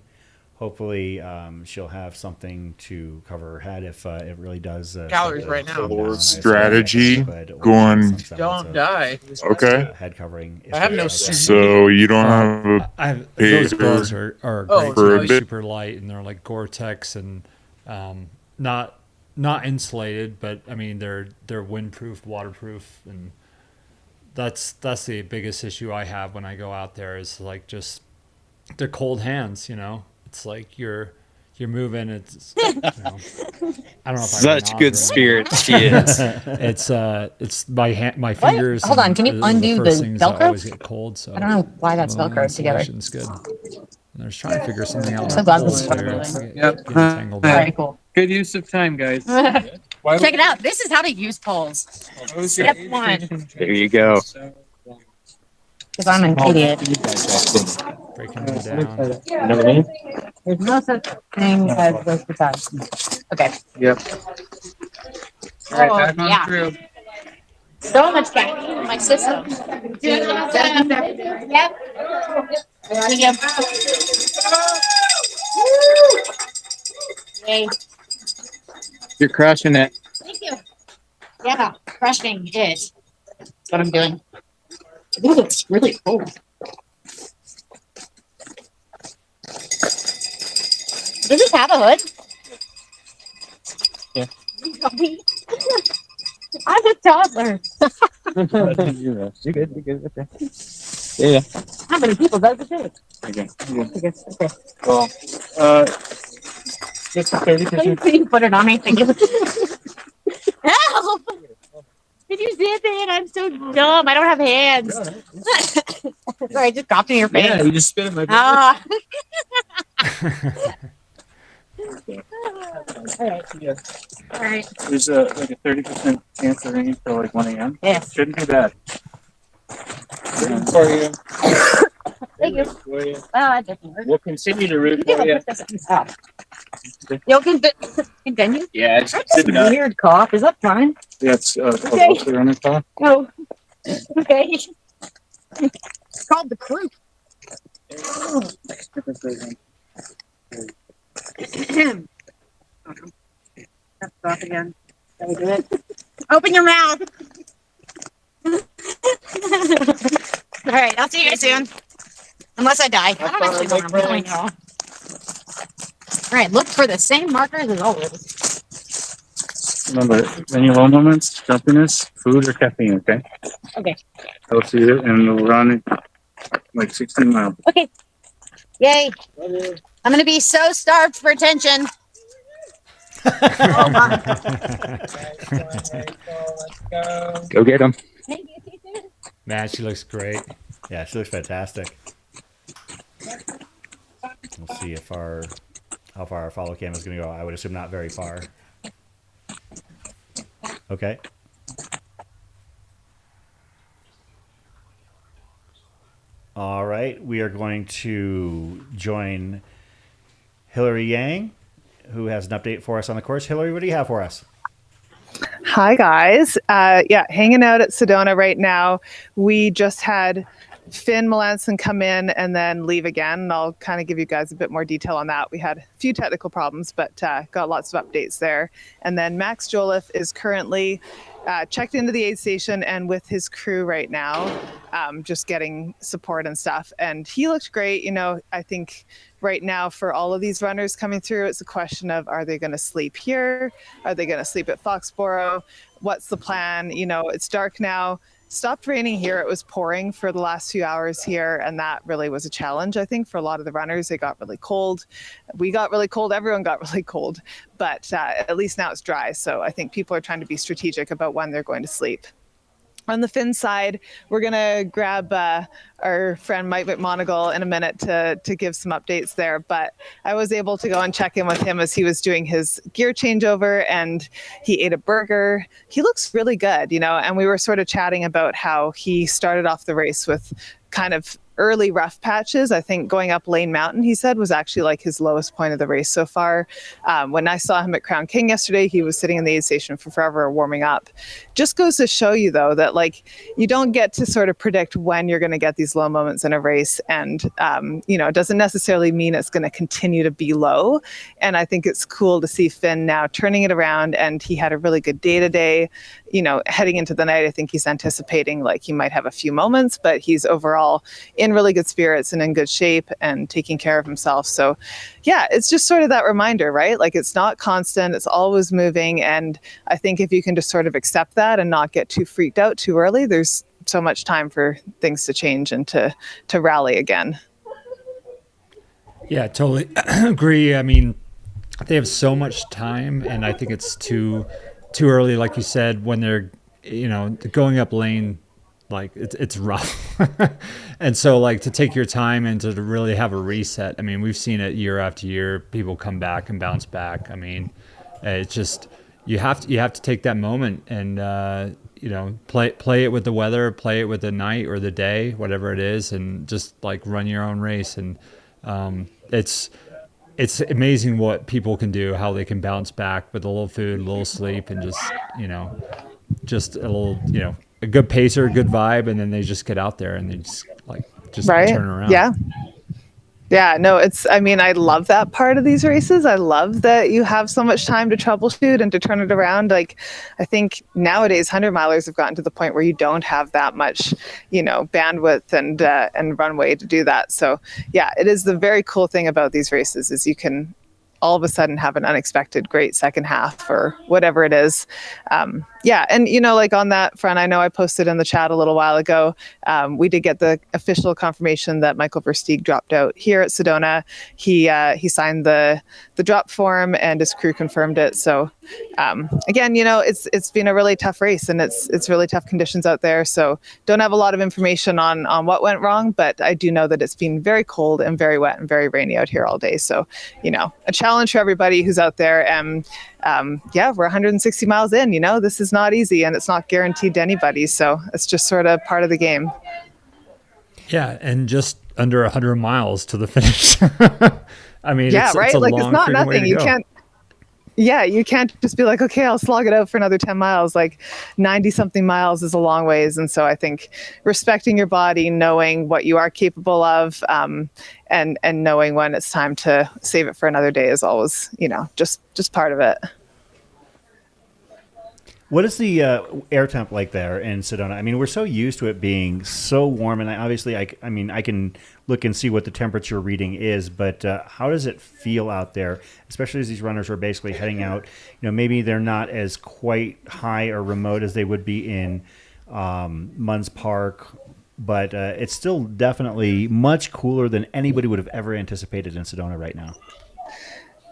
Hopefully she'll have something to cover her head if it really does. Calories right now. Or strategy going. Don't die. Okay. Head covering. I have no. So you don't have a those gloves are great. for a They're bit. super light and they're like Gore-Tex and not insulated, but I mean they're windproof, waterproof, and that's the biggest issue I have when I go out there is like just the cold hands. You know, it's like you're moving. It's I don't know if Such good spirit she is. It's my fingers. Hold on, can you undo the first things that Velcro? always get cold. So I don't know why that's Velcro together. insulation's good. And I was trying to figure something out. So glad this is There, working. get tangled up. All right, cool. Good use of time, guys. Check it out. This is how to use poles. Step one. There you go. Because I'm an idiot. Breaking it down. You know what I mean? There's no such thing as wasted time. Okay. Yep. All right, back on yeah. through. So much caffeine in my system. Yep. Yay. You're crushing it. Thank you. Yeah, crushing it. That's what I'm doing. Ooh, it's really cold. Does this have a hood? Yeah. I'm a toddler. You're good. You're good. Okay. Yeah. How many people does it take? Okay. Okay. Well, just 30%. Please put it on me. Thank you. Help! Did you see it, Dan? I'm so dumb. I don't have hands. Sorry, I just dropped in your face. Yeah, you just spit in my Ah. All right. Yeah. All right. There's like a 30% chance of rain till like 1 a.m. Yeah. Shouldn't be bad. Rooting for you. Thank you. For you. Well, that doesn't work. We'll continue to root You for you. put this up. Yo, continue? Yeah, it's That's a weird cough. Is that fine? Yeah, it's Okay. also on the top. No. Okay. It's called the croup. That's off again. Can we do it? Open your mouth. All right, I'll see you guys soon. Unless I die. I don't actually know where I'm going, y'all. All right, look for the same markers as always. Remember, any low moments, jumpiness, food, or caffeine, okay? Okay. I'll see you, and we'll run like 16 miles. Okay. Yay. I'm going to be so starved for attention. Oh, my. Go get them. Man, she looks great. Yeah, she looks fantastic. We'll see if how far our follow cam is going to go. I would assume not very far. Okay. All right, we are going to join Hillary Yang, who has an update for us on the course. Hillary, what do you have for us? Hi, guys. Hanging out at Sedona right now. We just had Finn Melanson come in and then leave again. And I'll kind of give you guys a bit more detail on that. We had a few technical problems, but got lots of updates there. And then Max Jolliffe is currently checked into the aid station and with his crew right now, just getting support and stuff. And he looked great. You know, I think right now for all of these runners coming through, it's a question of, are they going to sleep here? Are they going to sleep at Foxborough? What's the plan? You know, it's dark now. Stopped raining here. It was pouring for the last few hours here, and that really was a challenge, I think, for a lot of the runners. It got really cold. We got really cold. Everyone got really cold, but at least now it's dry. So I think people are trying to be strategic about when they're going to sleep. On the Finn side, we're going to grab our friend Mike McMonagle in a minute to give some updates there. But I was able to go and check in with him as he was doing his gear changeover, and he ate a burger. He looks really good, you know, and we were sort of chatting about how he started off the race with kind of early rough patches. I think going up Lane Mountain, he said, was actually like his lowest point of the race so far. When I saw him at Crown King yesterday, he was sitting in the aid station for forever warming up. Just goes to show you, though, that like you don't get to sort of predict when you're going to get these low moments in a race. And, you know, it doesn't necessarily mean it's going to continue to be low. And I think it's cool to see Finn now turning it around, and he had a really good day today. You know, heading into the night, I think he's anticipating like he might have a few moments, but he's overall in really good spirits and in good shape and taking care of himself. So yeah, it's just sort of that reminder, right? Like it's not constant, it's always moving. And I think if you can just sort of accept that and not get too freaked out too early, there's so much time for things to change and to rally again. Yeah, totally agree. I mean, they have so much time, and I think it's too early, like you said, when they're, you know, going up lane, like it's rough. And so like to take your time and to really have a reset. I mean, we've seen it year after year, people come back and bounce back. I mean, it's just, you have to take that moment and, you know, play it with the weather, play it with the night or the day, whatever it is, and just like run your own race. And it's amazing what people can do, how they can bounce back with a little food, a little sleep, and just, you know, just a little, you know, a good pacer, a good vibe, and then they just get out there and they just right? Turn around. Yeah, no, I mean, I love that part of these races. I love that you have so much time to troubleshoot and to turn it around. Like, I think nowadays 100 milers have gotten to the point where you don't have that much, you know, bandwidth and runway to do that. So yeah, it is the very cool thing about these races is you can all of a sudden have an unexpected great second half or whatever it is. Yeah. And, you know, like on that front, I know I posted in the chat a little while ago, we did get the official confirmation that Michael Versteig dropped out here at Sedona. He signed the drop form and his crew confirmed it. So again, you know, it's been a really tough race and it's really tough conditions out there. So don't have a lot of information on what went wrong, but I do know that it's been very cold and very wet and very rainy out here all day. So, you know, a challenge for everybody who's out there. And yeah, we're 160 miles in, you know, this is not easy and it's not guaranteed to anybody. So it's just sort of part of the game. Yeah. And just under 100 miles to the finish. I mean, yeah, it's right. a Like long it's not nothing. You can't. Yeah, you can't just be like, okay, I'll slog it out for another 10 miles. Like 90 something miles is a long ways. And so I think respecting your body, knowing what you are capable of, and knowing when it's time to save it for another day is always, you know, just part of it. What is the air temp like there in Sedona? I mean, we're so used to it being so warm, and obviously, I mean, I can look and see what the temperature reading is, but how does it feel out there, especially as these runners are basically heading out? You know, maybe they're not as quite high or remote as they would be in Munns Park, but it's still definitely much cooler than anybody would have ever anticipated in Sedona right now.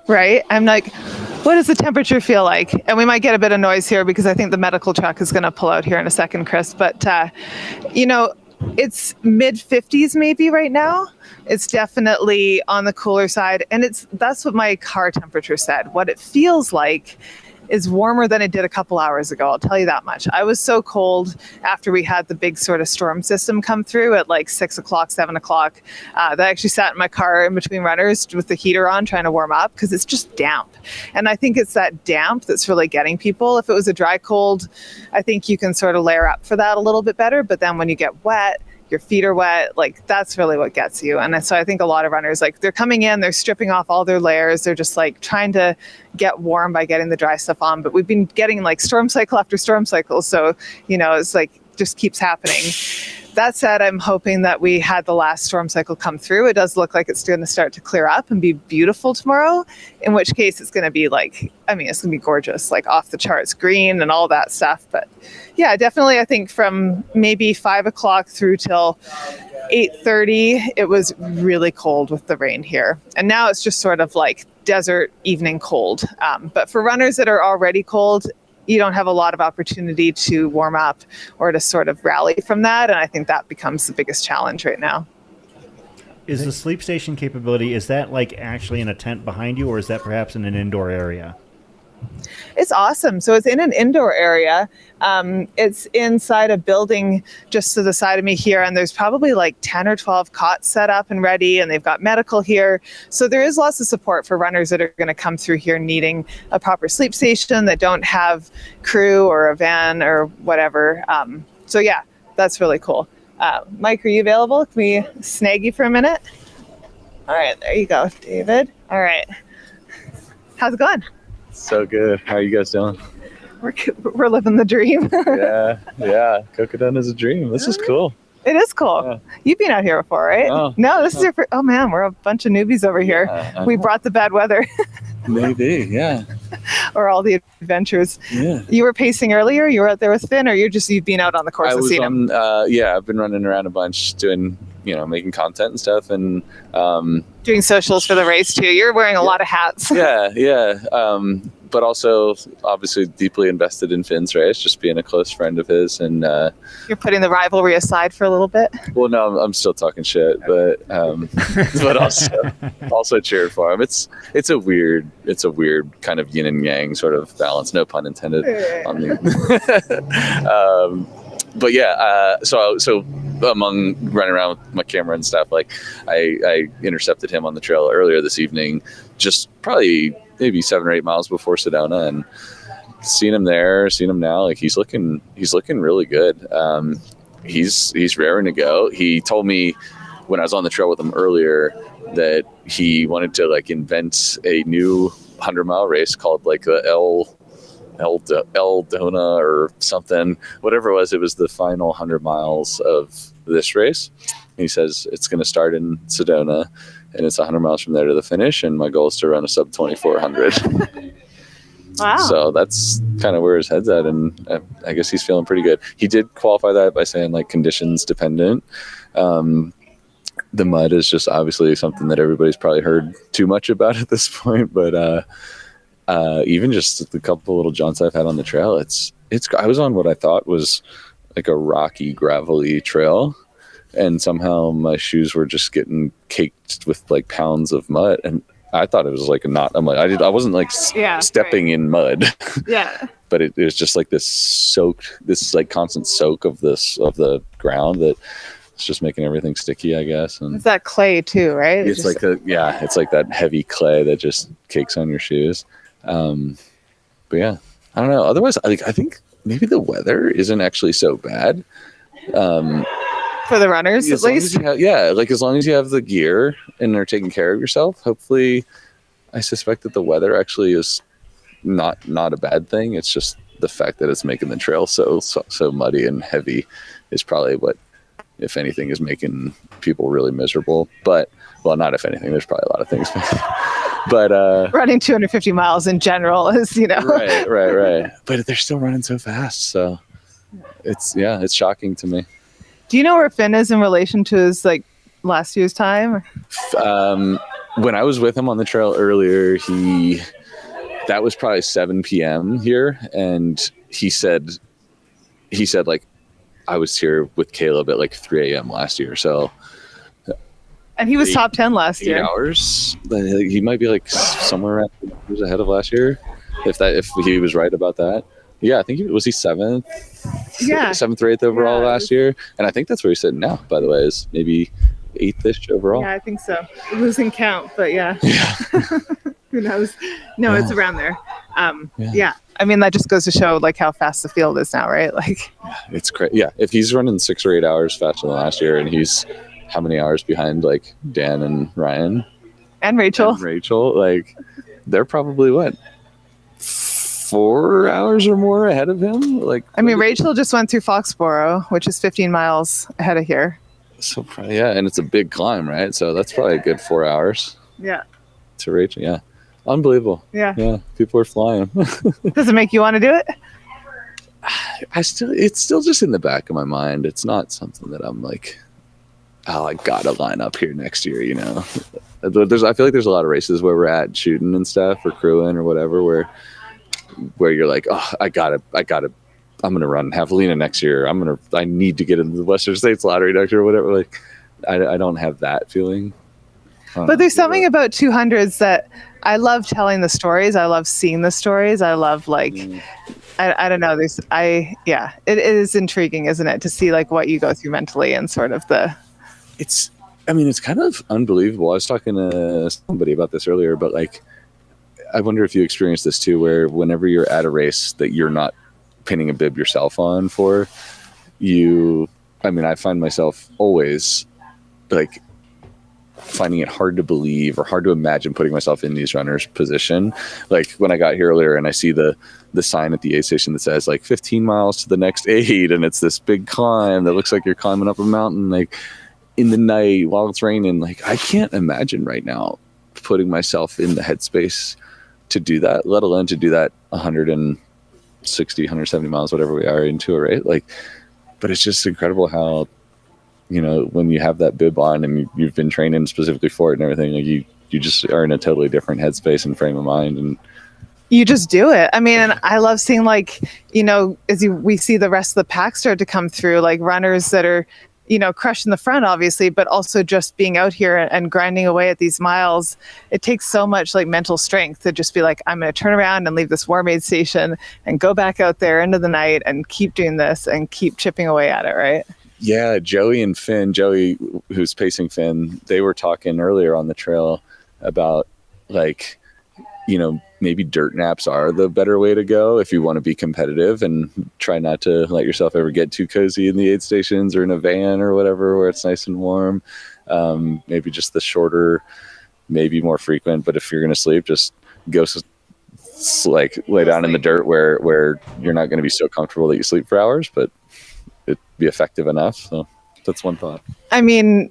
Right. I'm like, what does the temperature feel like? And we might get a bit of noise here because I think the medical truck is going to pull out here in a second, Chris. But, you know, it's mid 50s maybe right now. It's definitely on the cooler side. And that's what my car temperature said. What it feels like is warmer than it did a couple hours ago. I'll tell you that much. I was so cold after we had the big sort of storm system come through at like 6 o'clock, 7 o'clock, that I actually sat in my car in between runners with the heater on trying to warm up because it's just damp. And I think it's that damp that's really getting people. If it was a dry cold, I think you can sort of layer up for that a little bit better. But then when you get wet, your feet are wet, like that's really what gets you. And so I think a lot of runners, like they're coming in, they're stripping off all their layers. They're just like trying to get warm by getting the dry stuff on. But we've been getting like storm cycle after storm cycle. So, you know, it's like just keeps happening. That said, I'm hoping that we had the last storm cycle come through. It does look like it's going to start to clear up and be beautiful tomorrow, in which case it's going to be like, I mean, it's going to be gorgeous, like off the charts green and all that stuff. But yeah, definitely, I think from maybe 5 o'clock through till 8:30, it was really cold with the rain here. And now it's just sort of like desert evening cold. But for runners that are already cold, you don't have a lot of opportunity to warm up or to sort of rally from that. And I think that becomes the biggest challenge right now. Is the sleep station capability, is that like actually in a tent behind you, or is that perhaps in an indoor area? It's awesome. So it's in an indoor area. It's inside a building just to the side of me here. And there's probably like 10 or 12 cots set up and ready. And they've got medical here. So there is lots of support for runners that are going to come through here needing a proper sleep station that don't have crew or a van or whatever. So yeah, that's really cool. Mike, are you available? Can we snag you for a minute? All right, there you go, David. All right. How's it going? So good. How are you guys doing? We're living the dream. yeah. Cocodona is a dream. This is cool. It is cool. Yeah. You've been out here before, right? Oh, no, this is your first. Oh man, we're a bunch of newbies over here. We brought the bad weather. Maybe, yeah. Or all the adventures. Yeah. You were pacing earlier. You were out there with Finn, or you've been out on the course and seen him? I've been running around a bunch doing, making content and stuff, and doing socials for the race too. You're wearing a lot of hats. Yeah. But also obviously deeply invested in Finn's race, just being a close friend of his. And you're putting the rivalry aside for a little bit. Well, no, I'm still talking shit, but also cheering for him. It's a weird kind of yin and yang sort of balance, no pun intended. On the but yeah, so among running around with my camera and stuff, like I intercepted him on the trail earlier this evening, just probably maybe 7 or 8 miles before Sedona, and seen him now, like he's looking really good. He's raring to go. He told me when I was on the trail with him earlier that he wanted to like invent a new 100-mile race called like the El Dona or something, whatever it was the final 100 miles of this race. And he says it's going to start in Sedona and it's 100 miles from there to the finish, and my goal is to run a sub 2400. Wow. So that's kind of where his head's at, and I guess he's feeling pretty good. He did qualify that by saying like conditions dependent. The mud is just obviously something that everybody's probably heard too much about at this point, but even just the couple little jaunts I've had on the trail, I was on what I thought was like a rocky, gravelly trail, and somehow my shoes were just getting caked with like pounds of mud, and I thought it was like I wasn't like stepping in mud. Yeah. But it was just like this like constant soak of the ground that it's just making everything sticky, I guess. And it's that clay too, right? It's like that heavy clay that just cakes on your shoes. But yeah, I don't know. Otherwise, I think maybe the weather isn't actually so bad. For the runners, at least. As long as you have the gear and are taking care of yourself, hopefully, I suspect that the weather actually is not a bad thing. It's just the fact that it's making the trail so muddy and heavy is probably what, if anything, is making people really miserable. But, well, not if anything. There's probably a lot of things. But running 250 miles in general is, right. But they're still running so fast, so it's shocking to me. Do you know where Finn is in relation to his like last year's time? When I was with him on the trail earlier, that was probably 7 p.m. here, and he said like I was here with Caleb at like 3 a.m. last year, so. And he was top 10 last year. 8 hours. He might be like somewhere around 8 hours ahead of last year. if he was right about that. Yeah, I think he was seventh, seventh or eighth overall last year, and I think that's where he's sitting now. By the way, is maybe eighth-ish overall. Yeah, I think so. Losing count, but yeah. Who knows? No, it's around there. Yeah. I mean, that just goes to show like how fast the field is now, right? Like, it's crazy. Yeah, if he's running 6 or 8 hours faster than last year, and he's how many hours behind like Dan and Ryan and Rachel? Like, they're probably what, 4 hours or more ahead of him? Like, I mean, Rachel just went through Foxborough, which is 15 miles ahead of here. So yeah, and it's a big climb, right? So that's probably a good 4 hours. Yeah. To Rachel, yeah. Unbelievable. Yeah. People are flying. Does it make you want to do it? It's still just in the back of my mind. It's not something that I'm like, oh, I gotta line up here next year, you know. I feel like there's a lot of races where we're at shooting and stuff or crewing or whatever where you're like, oh, I'm gonna run Javelina next year. I need to get into the Western States Lottery next year or whatever. Like, I don't have that feeling. But there's something about 200s that I love telling the stories. I love seeing the stories. I love like, I don't know. It is intriguing, isn't it? To see like what you go through mentally and sort of it's kind of unbelievable. I was talking to somebody about this earlier, but like, I wonder if you experience this too, where whenever you're at a race that you're not pinning a bib yourself on for, I find myself always like finding it hard to believe or hard to imagine putting myself in these runners' position. Like when I got here earlier and I see the sign at the aid station that says like 15 miles to the next aid, and it's this big climb that looks like you're climbing up a mountain like in the night while it's raining. Like, I can't imagine right now putting myself in the headspace to do that, let alone to do that 160, 170 miles, whatever we are into it, right? Like, but it's just incredible how, you know, when you have that bib on and you've been training specifically for it and everything, like you just are in a totally different headspace and frame of mind, and you just do it. I mean, and I love seeing like, you know, we see the rest of the pack start to come through, like runners that are, you know, crushing the front, obviously, but also just being out here and grinding away at these miles. It takes so much like mental strength to just be like, I'm going to turn around and leave this warm aid station and go back out there into the night and keep doing this and keep chipping away at it, right? Yeah, Joey and Finn, who's pacing Finn, they were talking earlier on the trail about like, you know, maybe dirt naps are the better way to go if you want to be competitive and try not to let yourself ever get too cozy in the aid stations or in a van or whatever where it's nice and warm. Maybe just the shorter, maybe more frequent, but if you're going to sleep, just go like lay down in the dirt where you're not going to be so comfortable that you sleep for hours, but it'd be effective enough. So that's one thought. I mean,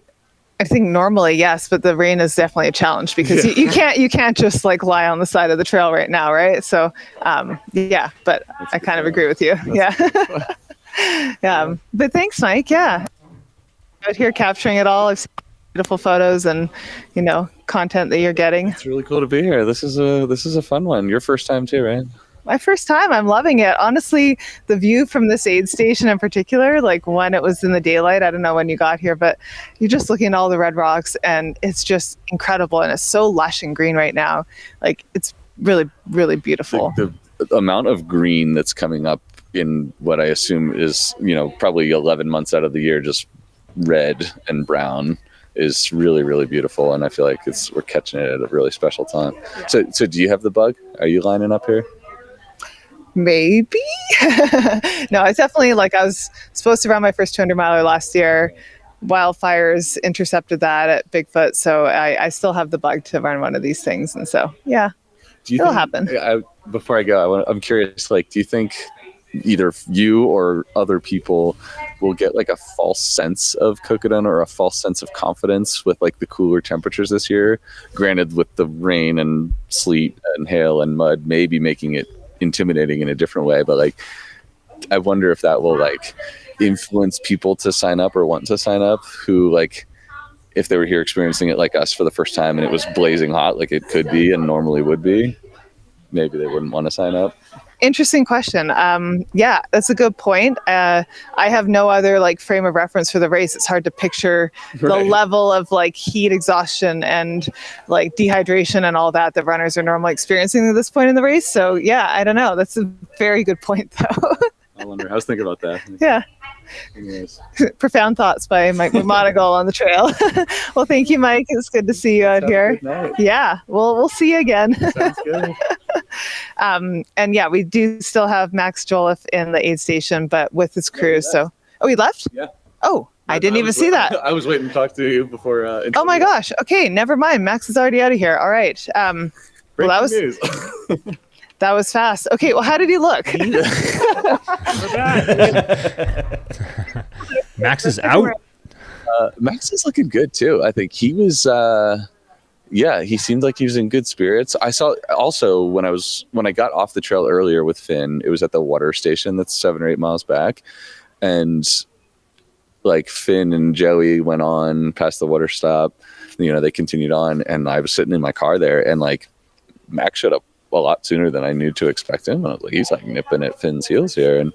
I think normally, yes, but the rain is definitely a challenge because you can't just like lie on the side of the trail right now, right? So, yeah, but I kind of agree with you. Yeah. Yeah. But thanks, Mike. Yeah. Out here capturing it all. I've seen beautiful photos and, you know, content that you're getting. It's really cool to be here. This is a fun one. Your first time too, right? My first time. I'm loving it. Honestly, the view from this aid station in particular, like when it was in the daylight, I don't know when you got here, but you're just looking at all the red rocks and it's just incredible. And it's so lush and green right now. Like it's really, really beautiful. The amount of green that's coming up in what I assume is, you know, probably 11 months out of the year, just red and brown is really, really beautiful. And I feel like we're catching it at a really special time. Yeah. So do you have the bug? Are you lining up here? Maybe. No, it's definitely I was supposed to run my first 200 miler last year. Wildfires intercepted that at Bigfoot. So I still have the bug to run one of these things. And so, yeah, it'll happen. Before I go, I'm curious, do you think either you or other people will get like a false sense of Cocodona or a false sense of confidence with like the cooler temperatures this year? Granted, with the rain and sleet and hail and mud, maybe making it intimidating in a different way, but I wonder if that will influence people to sign up or want to sign up who if they were here experiencing it like us for the first time and it was blazing hot like it could be and normally would be, maybe they wouldn't want to sign up. Interesting question. Yeah, that's a good point. I have no other like frame of reference for the race. It's hard to picture the Right. level of like heat exhaustion and like dehydration and all that that runners are normally experiencing at this point in the race. So yeah, I don't know. That's a very good point though. I wonder. I was thinking about that. Yeah. Anyways. Profound thoughts by Mike McMonagle on the trail. Well, thank you, Mike. It's good to see you out here. Yeah, we'll see you again. Sounds good. And yeah, we do still have Max Jolliffe in the aid station, but with his crew. So, oh, he left? Yeah. Oh, I didn't even see that. I was waiting to talk to you before. Oh my gosh. Okay, never mind. Max is already out of here. All right. Well, that was news. that was fast. Okay, well, how did he look? Max is out. Max is looking good too. I think he was. Yeah, he seemed like he was in good spirits. I saw also when I got off the trail earlier with Finn, it was at the water station that's 7 or 8 miles back, and like Finn and Joey went on past the water stop. You know, they continued on, and I was sitting in my car there, and like Max showed up a lot sooner than I knew to expect him. I was like, he's like nipping at Finn's heels here, and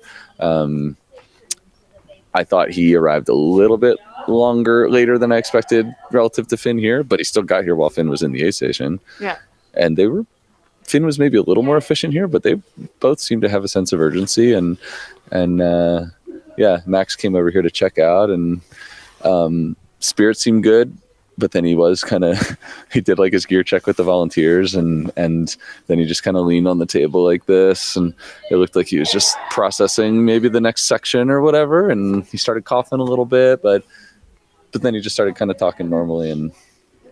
I thought he arrived a little bit later than I expected relative to Finn here, but he still got here while Finn was in the aid station. Yeah. And Finn was maybe a little more efficient here, but they both seemed to have a sense of urgency, and yeah, Max came over here to check out, and spirits seemed good. But then he was he did like his gear check with the volunteers, and then he just kind of leaned on the table like this, and it looked like he was just processing maybe the next section or whatever, and he started coughing a little bit, but then he just started kind of talking normally and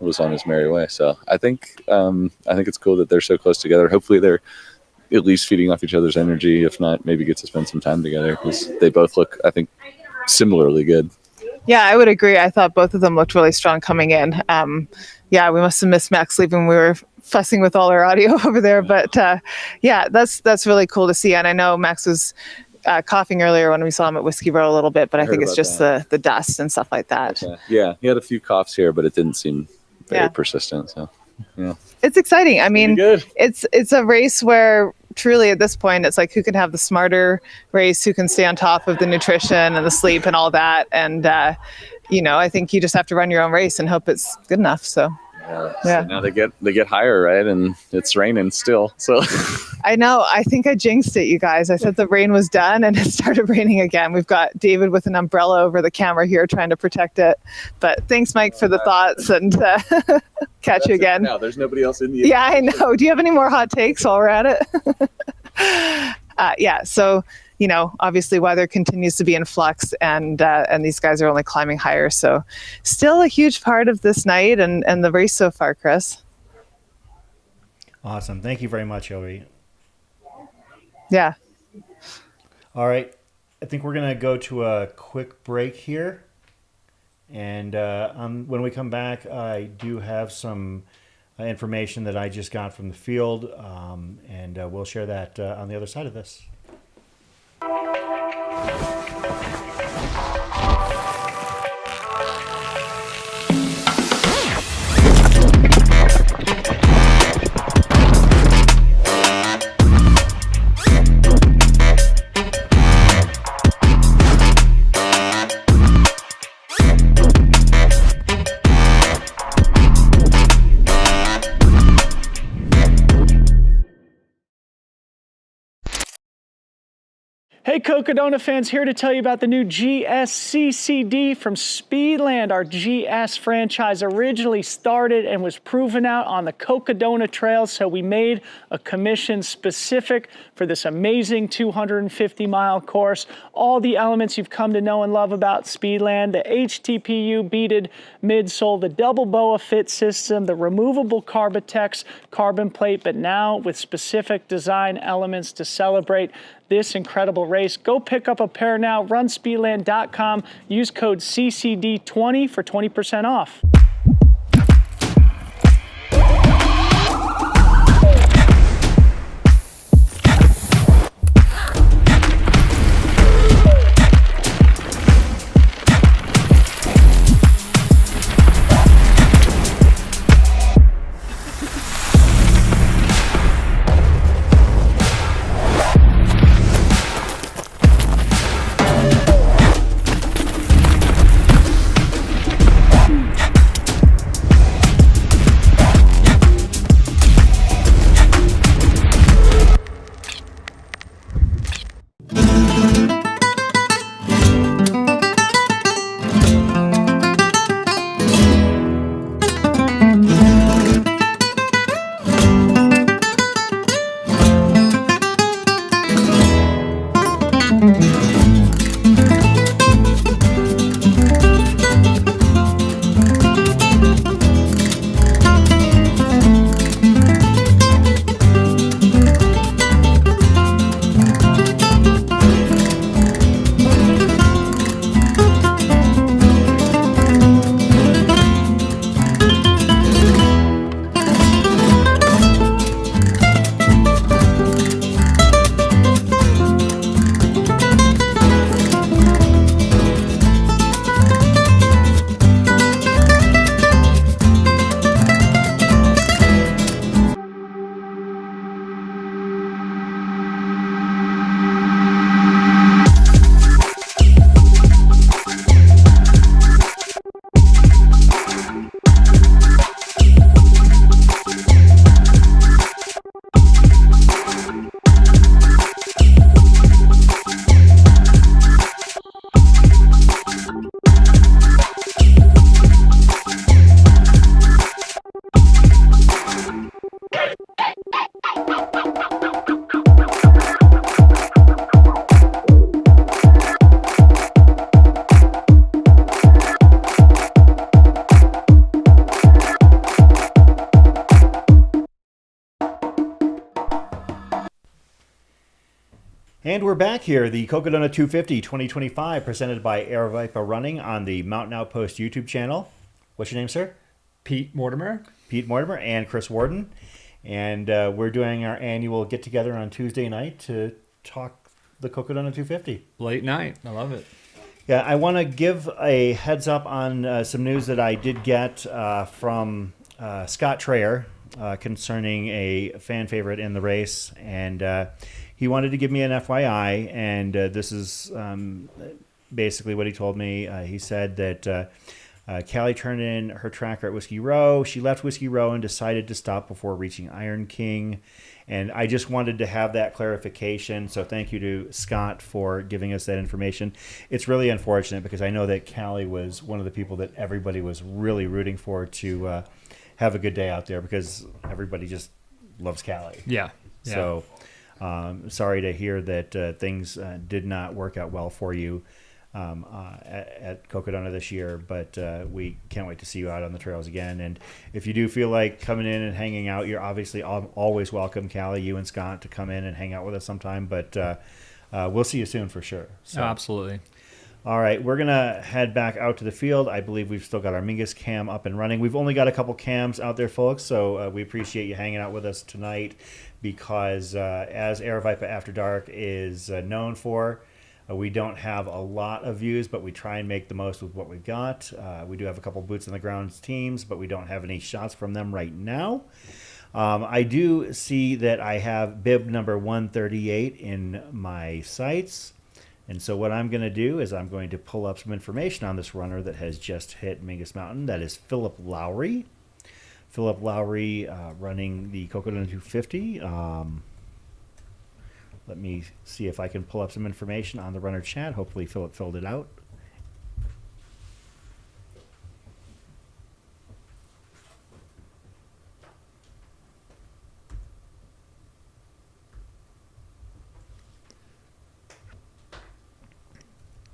was on his merry way. So I think it's cool that they're so close together. Hopefully they're at least feeding off each other's energy, if not maybe get to spend some time together, because they both look, I think, similarly good. Yeah, I would agree. I thought both of them looked really strong coming in. Yeah, we must have missed Max leaving. We were fussing with all our audio over there, but yeah, that's really cool to see. And I know Max was coughing earlier when we saw him at Whiskey Row a little bit, but I think it's just the dust and stuff like that. Okay. Yeah, he had a few coughs here, but it didn't seem very persistent. So yeah, it's exciting. I mean, it's a race where truly at this point it's like who can have the smarter race, who can stay on top of the nutrition and the sleep and all that, and I think you just have to run your own race and hope it's good enough. So So now they get higher, right? And it's raining still. So I know. I think I jinxed it, you guys. I said the rain was done and it started raining again. We've got David with an umbrella over the camera here trying to protect it. But thanks, Mike, for the thoughts, and catch you again. Now there's nobody else in the. Yeah, I know. Do you have any more hot takes while we're at it? Yeah. So, obviously weather continues to be in flux, and these guys are only climbing higher. So still a huge part of this night and the race so far, Chris. Awesome. Thank you very much, Joey. Yeah. All right. I think we're going to go to a quick break here. And when we come back, I do have some information that I just got from the field, and we'll share that on the other side of this. Hey Cocodona fans, here to tell you about the new GSCCD from Speedland. Our GS franchise originally started and was proven out on the Cocodona Trail, so we made a commission specific for this amazing 250-mile course. All the elements you've come to know and love about Speedland, the HTPU beaded midsole, the double BOA fit system, the removable Carbitex carbon plate, but now with specific design elements to celebrate this incredible race. Go pick up a pair now, runspeedland.com, use code CCD20 for 20% off. And we're back here, the Cocodona 250 2025, presented by Aravipa Running on the Mountain Outpost YouTube channel. What's your name, sir? Pete Mortimer. Pete Mortimer and Chris Warden. And we're doing our annual get-together on Tuesday night to talk the Cocodona 250. Late night. I love it. Yeah, I want to give a heads up on some news that I did get from Scott Traer concerning a fan favorite in the race. And he wanted to give me an FYI, and this is basically what he told me. He said that Callie turned in her tracker at Whiskey Row. She left Whiskey Row and decided to stop before reaching Iron King. And I just wanted to have that clarification. So thank you to Scott for giving us that information. It's really unfortunate because I know that Callie was one of the people that everybody was really rooting for to have a good day out there because everybody just loves Callie. Yeah. So sorry to hear that things did not work out well for you at Cocodona this year, but we can't wait to see you out on the trails again. And if you do feel like coming in and hanging out, you're obviously always welcome, Callie, you and Scott, to come in and hang out with us sometime, but we'll see you soon for sure. So, absolutely. All right, we're going to head back out to the field. I believe we've still got our Mingus cam up and running. We've only got a couple cams out there, folks, so we appreciate you hanging out with us tonight because as Aravipa After Dark is known for, we don't have a lot of views, but we try and make the most with what we've got. We do have a couple boots on the ground teams, but we don't have any shots from them right now. I do see that I have bib number 138 in my sights. And so what I'm going to do is I'm going to pull up some information on this runner that has just hit Mingus Mountain. That is Philip Lowry. Philip Lowry running the Cocodona 250. Let me see if I can pull up some information on the runner chat. Hopefully Philip filled it out.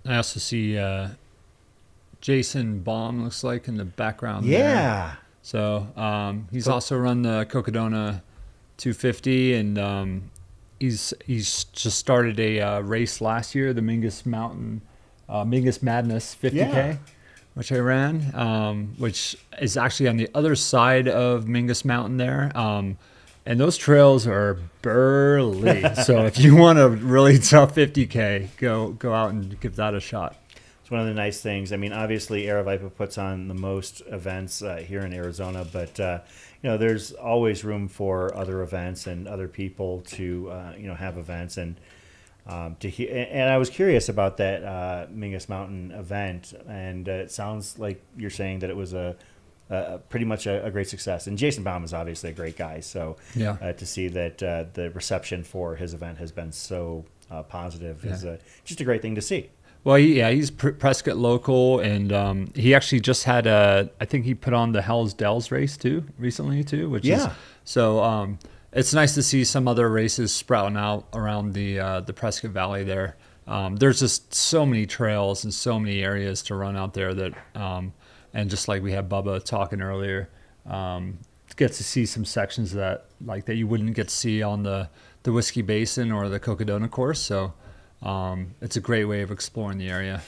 I also see Jason Baum, looks like, in the background. Yeah. There. So he's also run the Cocodona 250, and he's just started a race last year, the Mingus Mountain, Mingus Madness 50K, which I ran, which is actually on the other side of Mingus Mountain there. And those trails are burly. So if you want a really tough 50K, go out and give that a shot. It's one of the nice things. I mean, obviously, Aravipa puts on the most events here in Arizona, but there's always room for other events and other people to have events and and I was curious about that Mingus Mountain event, and it sounds like you're saying that it was pretty much a great success. And Jason Baum is obviously a great guy, so to see that the reception for his event has been so positive is just a great thing to see. Well, he's Prescott local, and he actually just had I think he put on the Hell's Dells race recently, which is so it's nice to see some other races sprouting out around the Prescott Valley there. There's just so many trails and so many areas to run out there that, and just like we had Bubba talking earlier, get to see some sections that you wouldn't get to see on the Whiskey Basin or the Cocodona course. So it's a great way of exploring the area.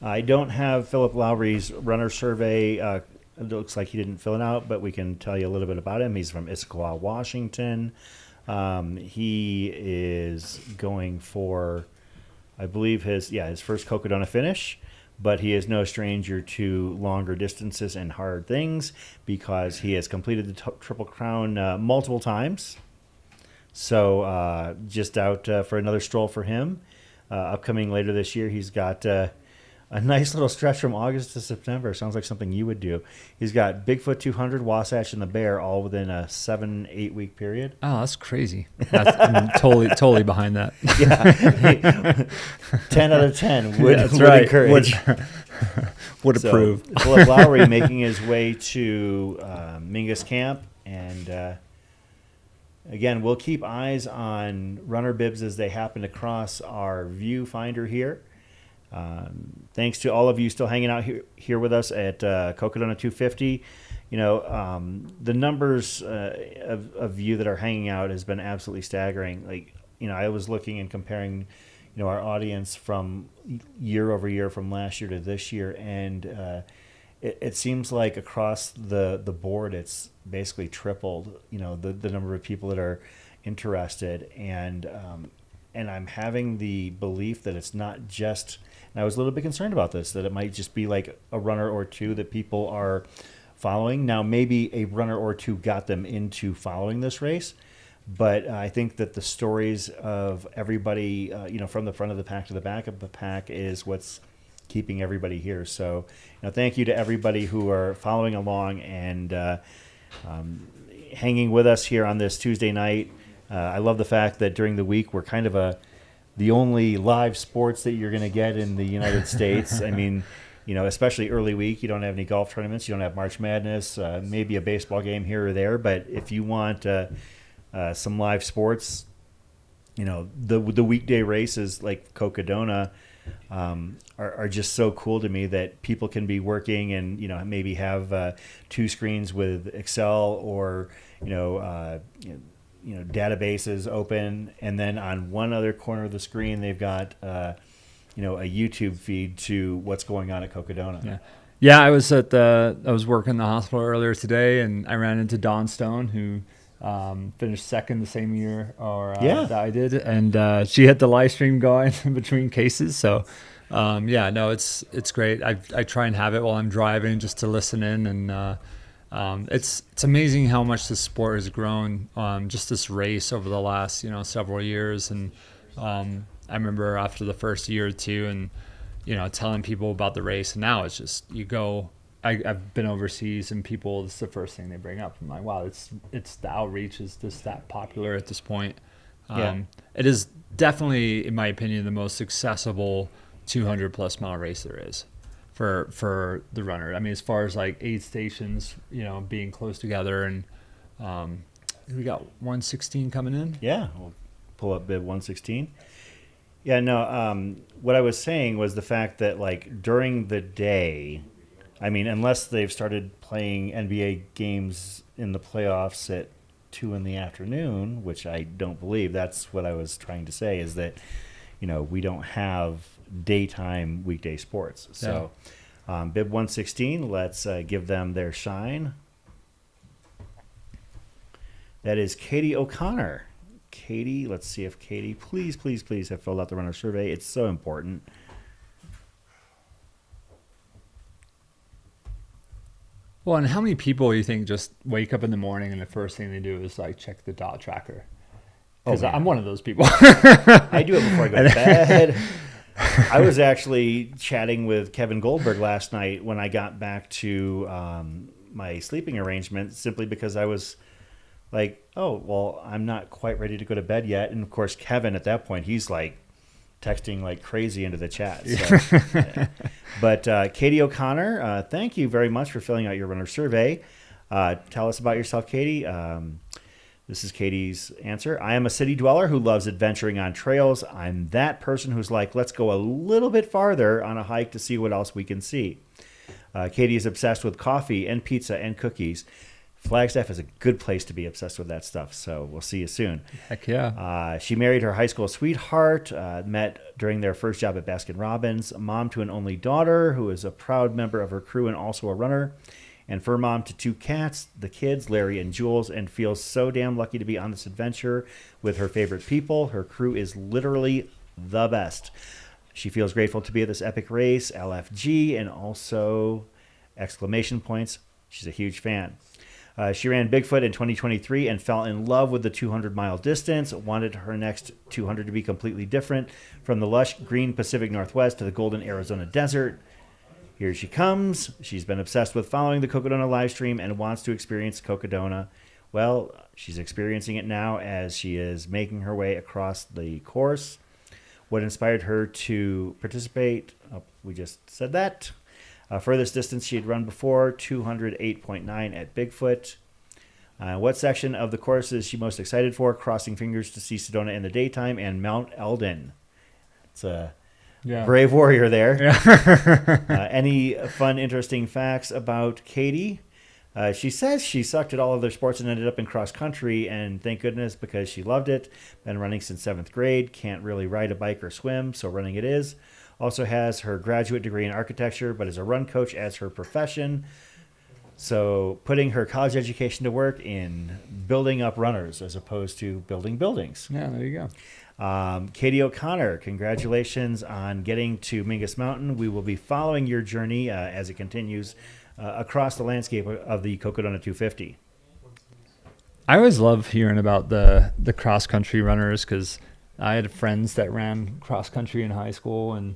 I don't have Philip Lowry's runner survey. It looks like he didn't fill it out, but we can tell you a little bit about him. He's from Issaquah, Washington. He is going for, I believe, his first Cocodona finish, but he is no stranger to longer distances and hard things because he has completed the Triple Crown multiple times. So just out for another stroll for him. Upcoming later this year, he's got a nice little stretch from August to September. Sounds like something you would do. He's got Bigfoot 200, Wasatch, and the Bear all within a 7-8 week period. Oh, that's crazy. I'm totally behind that. Yeah. 10 out of 10 would encourage. Would approve. Philip Lowry making his way to Mingus Camp. And again, we'll keep eyes on runner bibs as they happen across our viewfinder here. Thanks to all of you still hanging out here with us at Cocodona 250. The numbers of you that are hanging out has been absolutely staggering. I was looking and comparing, our audience from year over year, from last year to this year, and it seems like across the board, it's basically tripled. The number of people that are interested, and I'm having the belief that it's not just. And I was a little bit concerned about this, that it might just be like a runner or two that people are following. Now, maybe a runner or two got them into following this race, but I think that the stories of everybody, from the front of the pack to the back of the pack is what's keeping everybody here. So, thank you to everybody who are following along and hanging with us here on this Tuesday night. I love the fact that during the week, we're kind of the only live sports that you're going to get in the United States. I mean, especially early week, you don't have any golf tournaments, you don't have March Madness, maybe a baseball game here or there. But if you want some live sports, the weekday races like Cocodona are just so cool to me, that people can be working and maybe have two screens with Excel or databases open, and then on one other corner of the screen they've got a YouTube feed to what's going on at Cocodona. Yeah, I was working in the hospital earlier today, and I ran into Dawn Stone, who finished second the same year that I did, and she had the live stream going in between cases. So it's great. I try and have it while I'm driving just to listen in, and it's amazing how much the sport has grown, just this race over the last several years. And I remember after the first year or two, and telling people about the race, and now it's just I've been overseas, and people, it's the first thing they bring up. I'm like, wow, it's the outreach is just that popular at this point. It is definitely, in my opinion, the most accessible 200+ mile race there is for the runner. I mean, as far as like aid stations, being close together, and we got 116 coming in. Yeah, we'll pull up bib 116. Yeah, no. What I was saying was the fact that like during the day, I mean, unless they've started playing NBA games in the playoffs at 2 p.m, which I don't believe. That's what I was trying to say, is that we don't have daytime weekday sports. So bib 116, let's give them their shine. That is Katie O'Connor. Katie, let's see if Katie, please have filled out the runner survey. It's so important. Well, and how many people you think just wake up in the morning and the first thing they do is like check the dot tracker? Because I'm one of those people. I do it before I go to bed. I was actually chatting with Kevin Goldberg last night when I got back to my sleeping arrangement, simply because I was like, oh, well, I'm not quite ready to go to bed yet. And of course, Kevin at that point, he's like texting like crazy into the chat. So. But Katie O'Connor, thank you very much for filling out your runner survey. Tell us about yourself, Katie. This is Katie's answer. I am a city dweller who loves adventuring on trails. I'm that person who's like, let's go a little bit farther on a hike to see what else we can see. Katie is obsessed with coffee and pizza and cookies. Flagstaff is a good place to be obsessed with that stuff, so we'll see you soon. Heck yeah. She married her high school sweetheart, met during their first job at Baskin-Robbins, mom to an only daughter who is a proud member of her crew and also a runner, and fur mom to 2 cats, the kids, Larry and Jules, and feels so damn lucky to be on this adventure with her favorite people. Her crew is literally the best. She feels grateful to be at this epic race, LFG, and also exclamation points. She's a huge fan. She ran Bigfoot in 2023 and fell in love with the 200-mile distance, wanted her next 200 to be completely different, from the lush green Pacific Northwest to the golden Arizona desert. Here she comes. She's been obsessed with following the Cocodona Livestream and wants to experience Cocodona. Well, she's experiencing it now as she is making her way across the course. What inspired her to participate? Oh, we just said that. Furthest distance she had run before, 208.9 at Bigfoot. What section of the course is she most excited for? Crossing fingers to see Sedona in the daytime and Mount Eldon. It's a brave warrior there. Yeah. Any fun, interesting facts about Katie? She says she sucked at all other sports and ended up in cross country, and thank goodness because she loved it. Been running since 7th grade. Can't really ride a bike or swim, so running it is. Also has her graduate degree in architecture, but is a run coach as her profession. So putting her college education to work in building up runners as opposed to building buildings. Yeah, there you go. Katie O'Connor, congratulations on getting to Mingus Mountain. We will be following your journey as it continues across the landscape of the Cocodona 250. I always love hearing about the cross country runners because I had friends that ran cross country in high school, and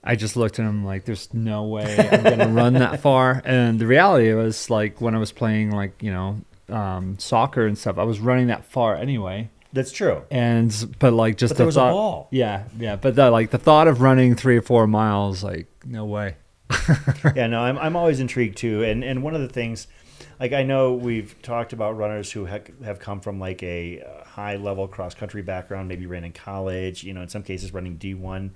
I just looked at them like, there's no way I'm going to run that far. And the reality was, like, when I was playing, like, soccer and stuff, I was running that far anyway. That's true. But like, just but there the was thought, a ball. Yeah. But the thought of running 3 or 4 miles, like, no way. Yeah, no, I'm always intrigued too. And one of the things, like, I know we've talked about runners who have come from like a high level cross country background, maybe ran in college, in some cases running D1.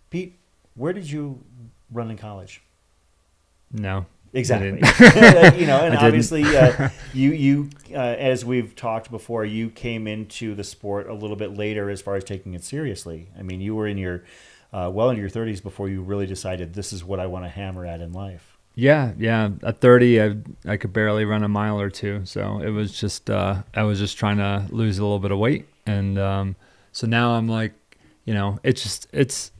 Pete, where did you run in college? No. Exactly. And I obviously you as we've talked before, you came into the sport a little bit later as far as taking it seriously. I mean, you were in your well into your 30s before you really decided this is what I want to hammer at in life. Yeah. At 30, I could barely run a mile or two. So it was just I was just trying to lose a little bit of weight, and so now I'm like, it's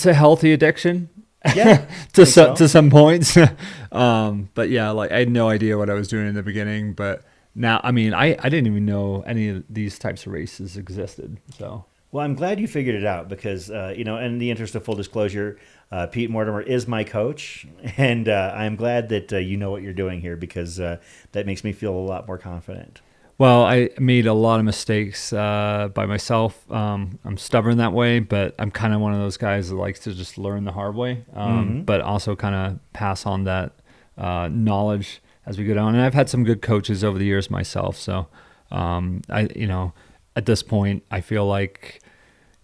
a healthy addiction. Yeah, to some points. But yeah, like, I had no idea what I was doing in the beginning, but now, I mean, I didn't even know any of these types of races existed. So. Well, I'm glad you figured it out because, in the interest of full disclosure, Pete Mortimer is my coach, and I'm glad that you know what you're doing here because that makes me feel a lot more confident. Well, I made a lot of mistakes by myself. I'm stubborn that way, but I'm kind of one of those guys that likes to just learn the hard way, but also kind of pass on that knowledge as we go down. And I've had some good coaches over the years myself, so at this point, I feel like,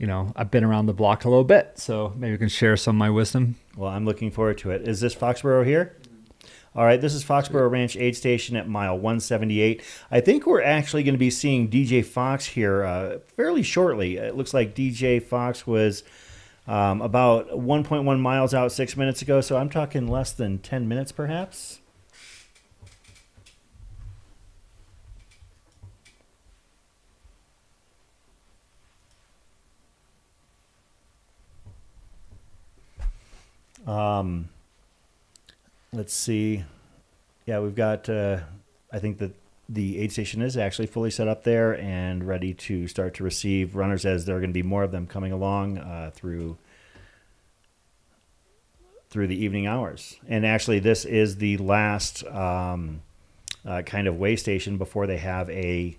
I've been around the block a little bit, so maybe we can share some of my wisdom. Well, I'm looking forward to it. Is this Foxborough here? All right, this is Foxborough Ranch aid station at mile 178. I think we're actually going to be seeing DJ Fox here fairly shortly. It looks like DJ Fox was about 1.1 miles out 6 minutes ago, so I'm talking less than 10 minutes perhaps. Let's see. Yeah, we've got, I think that the aid station is actually fully set up there and ready to start to receive runners, as there are going to be more of them coming along through the evening hours. And actually, this is the last kind of way station before they have a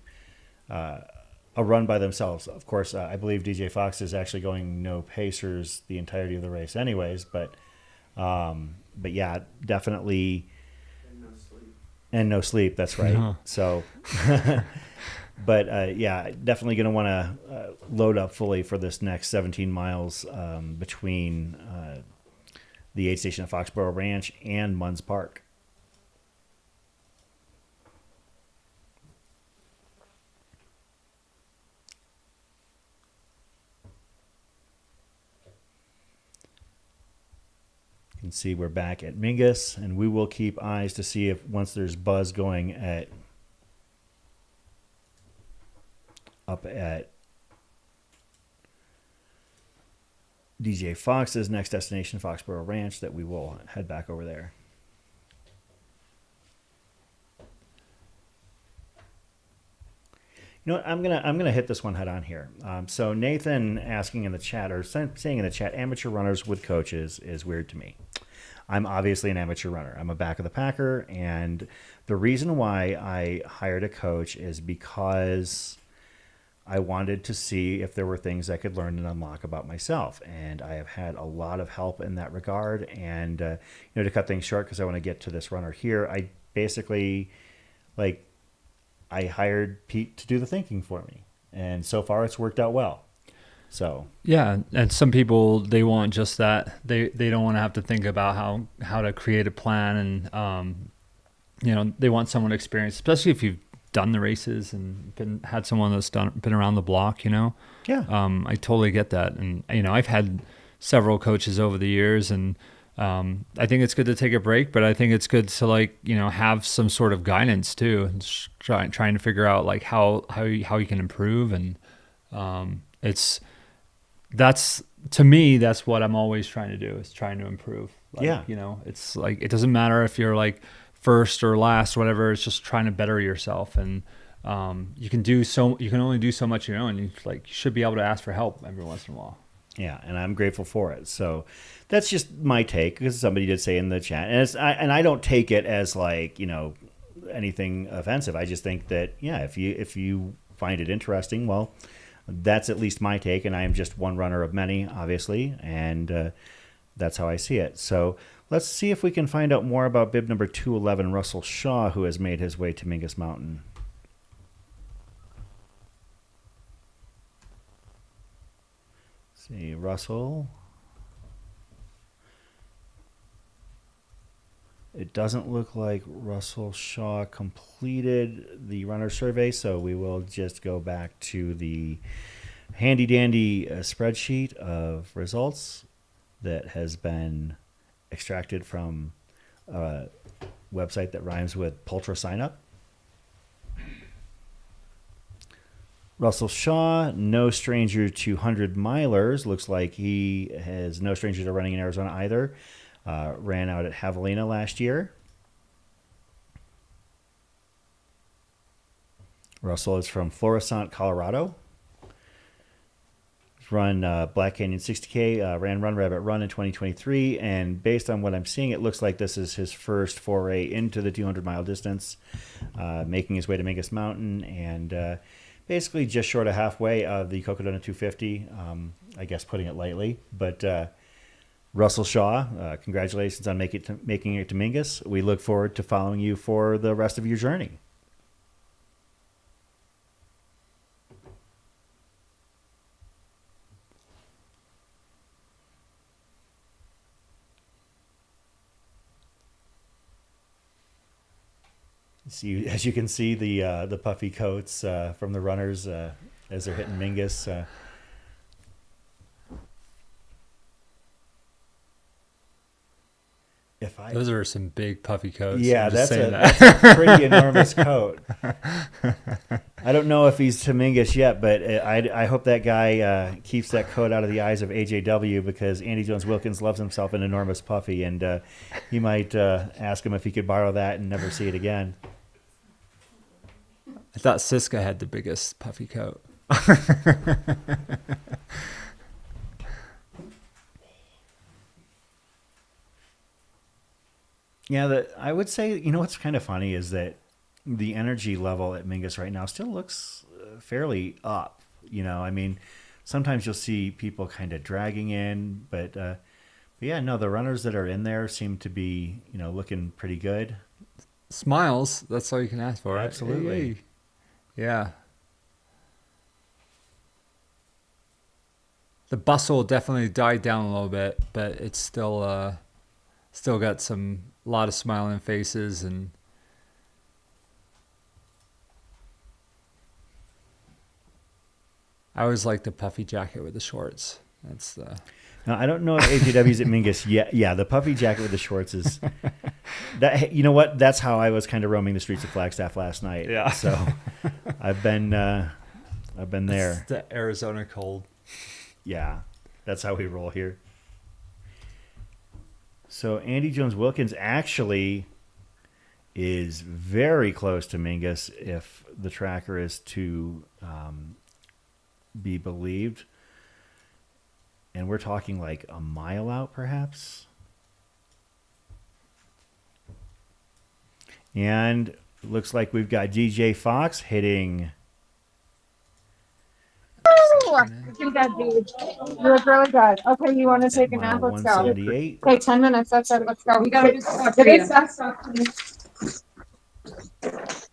run by themselves. Of course, I believe DJ Fox is actually going no pacers the entirety of the race anyways, but yeah, definitely. And no sleep, that's right. Uh-huh. So, but yeah, definitely going to want to load up fully for this next 17 miles between the aid station at Foxborough Ranch and Munns Park. You can see we're back at Mingus, and we will keep eyes to see if once there's buzz going up at DJ Fox's next destination, Foxborough Ranch, that we will head back over there. You know what? I'm gonna hit this one head on here. So Nathan asking in the chat, or saying in the chat, amateur runners with coaches is weird to me. I'm obviously an amateur runner. I'm a back of the packer, and the reason why I hired a coach is because I wanted to see if there were things I could learn and unlock about myself, and I have had a lot of help in that regard. And to cut things short, because I want to get to this runner here, I basically I hired Pete to do the thinking for me, and so far it's worked out well. So yeah, and some people, they want just that. They don't want to have to think about how to create a plan and they want someone experienced, especially if you've done the races and had someone that's been around the block. Yeah. I totally get that, and I've had several coaches over the years, and I think it's good to take a break, but I think it's good to have some sort of guidance too, and trying to figure out how you can improve, and that's to me, that's what I'm always trying to do, is trying to improve. It's it doesn't matter if you're first or last, whatever. It's just trying to better yourself, and you can only do so much on your own. You should be able to ask for help every once in a while. Yeah, and I'm grateful for it. So that's just my take, because somebody did say in the chat, and I don't take it as anything offensive. I just think that if you find it interesting, well, that's at least my take, and I am just one runner of many, obviously, and that's how I see it. So let's see if we can find out more about bib number 211, Russell Shaw, who has made his way to Mingus Mountain. See, Russell. It doesn't look like Russell Shaw completed the runner survey, so we will just go back to the handy-dandy spreadsheet of results that has been extracted from a website that rhymes with Pultra Signup. Russell Shaw, no stranger to 100-milers. Looks like he has no stranger to running in Arizona either. Ran out at Javelina last year. Russell is from Florissant, Colorado. Run Black Canyon 60K, ran Run Rabbit Run in 2023, and based on what I'm seeing, it looks like this is his first foray into the 200-mile distance, making his way to Mingus Mountain, and basically just short of halfway of the Cocodona 250, I guess putting it lightly. But Russell Shaw, congratulations on making it to Mingus. We look forward to following you for the rest of your journey. See, as you can see, the puffy coats from the runners as they're hitting Mingus. Those are some big puffy coats. Yeah, that's a pretty enormous coat. I don't know if he's to Mingus yet, but I hope that guy keeps that coat out of the eyes of AJW, because Andy Jones-Wilkins loves himself an enormous puffy, and he might ask him if he could borrow that and never see it again. I thought Siska had the biggest puffy coat. Yeah, I would say, what's kind of funny is that the energy level at Mingus right now still looks fairly up. Sometimes you'll see people kind of dragging in, but yeah, no, the runners that are in there seem to be, looking pretty good. Smiles, that's all you can ask for, right? Absolutely. Hey. Yeah. The bustle definitely died down a little bit, but it's still got a lot of smiling faces, and I always like the puffy jacket with the shorts. That's the. Now, I don't know if AJW's at Mingus yet. Yeah, the puffy jacket with the shorts is that. You know what? That's how I was kind of roaming the streets of Flagstaff last night. Yeah. So I've been there. It's the Arizona cold. Yeah, that's how we roll here. So Andy Jones-Wilkins actually is very close to Mingus, if the tracker is to be believed. And we're talking like a mile out, perhaps. And it looks like we've got DJ Fox hitting. You look really good. Okay, you want to take a nap? Let's go. 178. Okay, 10 minutes. That's it. Let's go. We got to do stuff.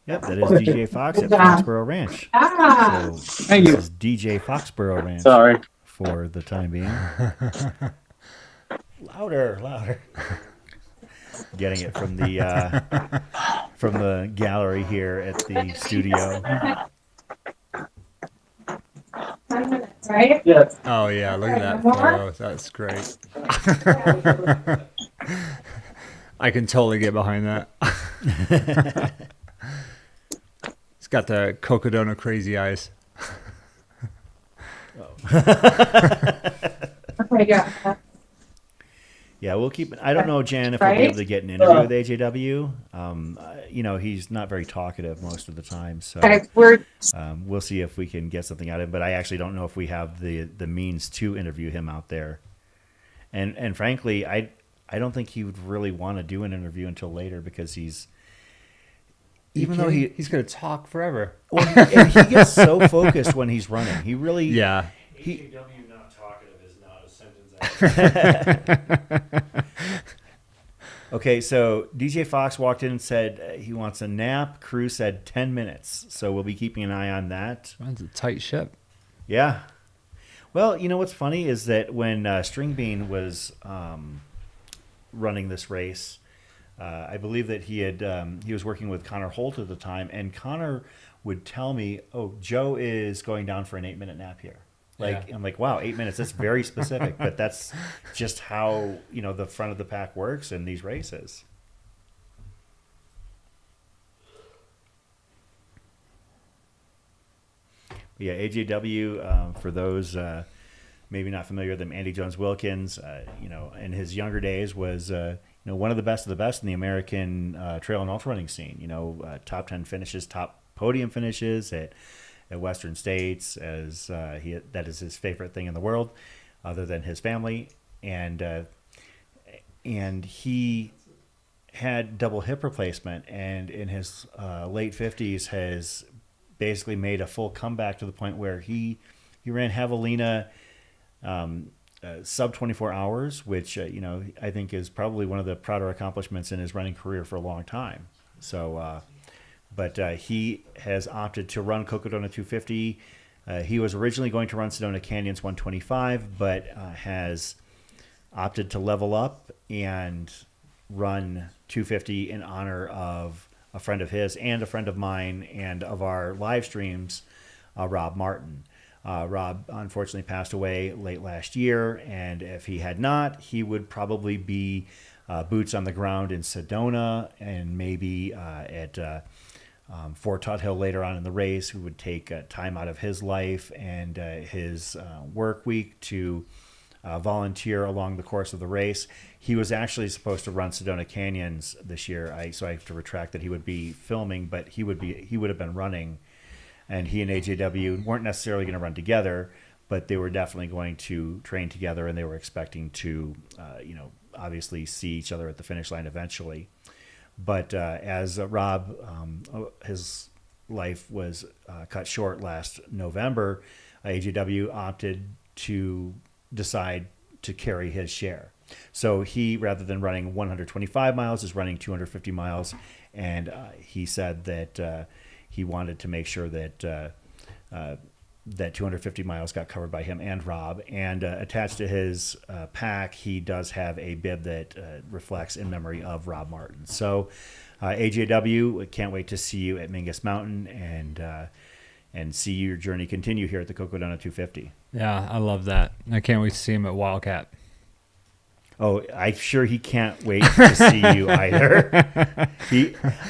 Yep, that is DJ Fox at Foxborough Ranch. So Thank you. This is DJ Foxborough Ranch. Sorry. For the time being. Louder. Getting it from the gallery here at the studio. Right? Yeah. Oh yeah, look at that photo. That's great. I can totally get behind that. He's got the Cocodona crazy eyes. Okay, yeah. Yeah, we'll keep. I don't know, Jan, if we'll be able to get an interview with AJW. He's not very talkative most of the time, so we'll see if we can get something out of him. But I actually don't know if we have the means to interview him out there. And frankly, I don't think he would really want to do an interview until later because he's going to talk forever. Well, and he gets so focused when he's running. He really AJW not talkative is not a sentence. Okay, so DJ Fox walked in and said he wants a nap. Crew said 10 minutes. So we'll be keeping an eye on that. Runs a tight ship. Yeah. Well, you know what's funny is that when String Bean was running this race, I believe that he was working with Connor Holt at the time, and Connor would tell me, "Oh, Joe is going down for an 8-minute nap here." I'm like, wow, 8 minutes. That's very specific, but that's just how the front of the pack works in these races. Yeah, AJW, for those maybe not familiar with him, Andy Jones Wilkins, in his younger days was one of the best in the American trail and ultra running scene. Top 10 finishes, top podium finishes at Western States, as that is his favorite thing in the world, other than his family, and he had double hip replacement, and in his late 50s has basically made a full comeback to the point where he ran Javelina sub 24 hours, which I think is probably one of the prouder accomplishments in his running career for a long time. So. But he has opted to run Cocodona 250. He was originally going to run Sedona Canyons 125, but has opted to level up and run 250 in honor of a friend of his and a friend of mine and of our live streams, Rob Martin. Rob unfortunately passed away late last year, and if he had not, he would probably be boots on the ground in Sedona and maybe at Fort Tuthill later on in the race, who would take time out of his life and his work week to volunteer along the course of the race. He was actually supposed to run Sedona Canyons this year, so I have to retract that he would be filming, but he would have been running, and he and AJW weren't necessarily going to run together, but they were definitely going to train together, and they were expecting to obviously see each other at the finish line eventually. But as Rob, his life was cut short last November, AJW opted to decide to carry his share. So he, rather than running 125 miles, is running 250 miles. And he said that he wanted to make sure that that 250 miles got covered by him and Rob. And attached to his pack, he does have a bib that reflects in memory of Rob Martin. So AJW, can't wait to see you at Mingus Mountain and see your journey continue here at the Cocodona 250. Yeah, I love that. I can't wait to see him at Wildcat. Oh, I'm sure he can't wait to see you either.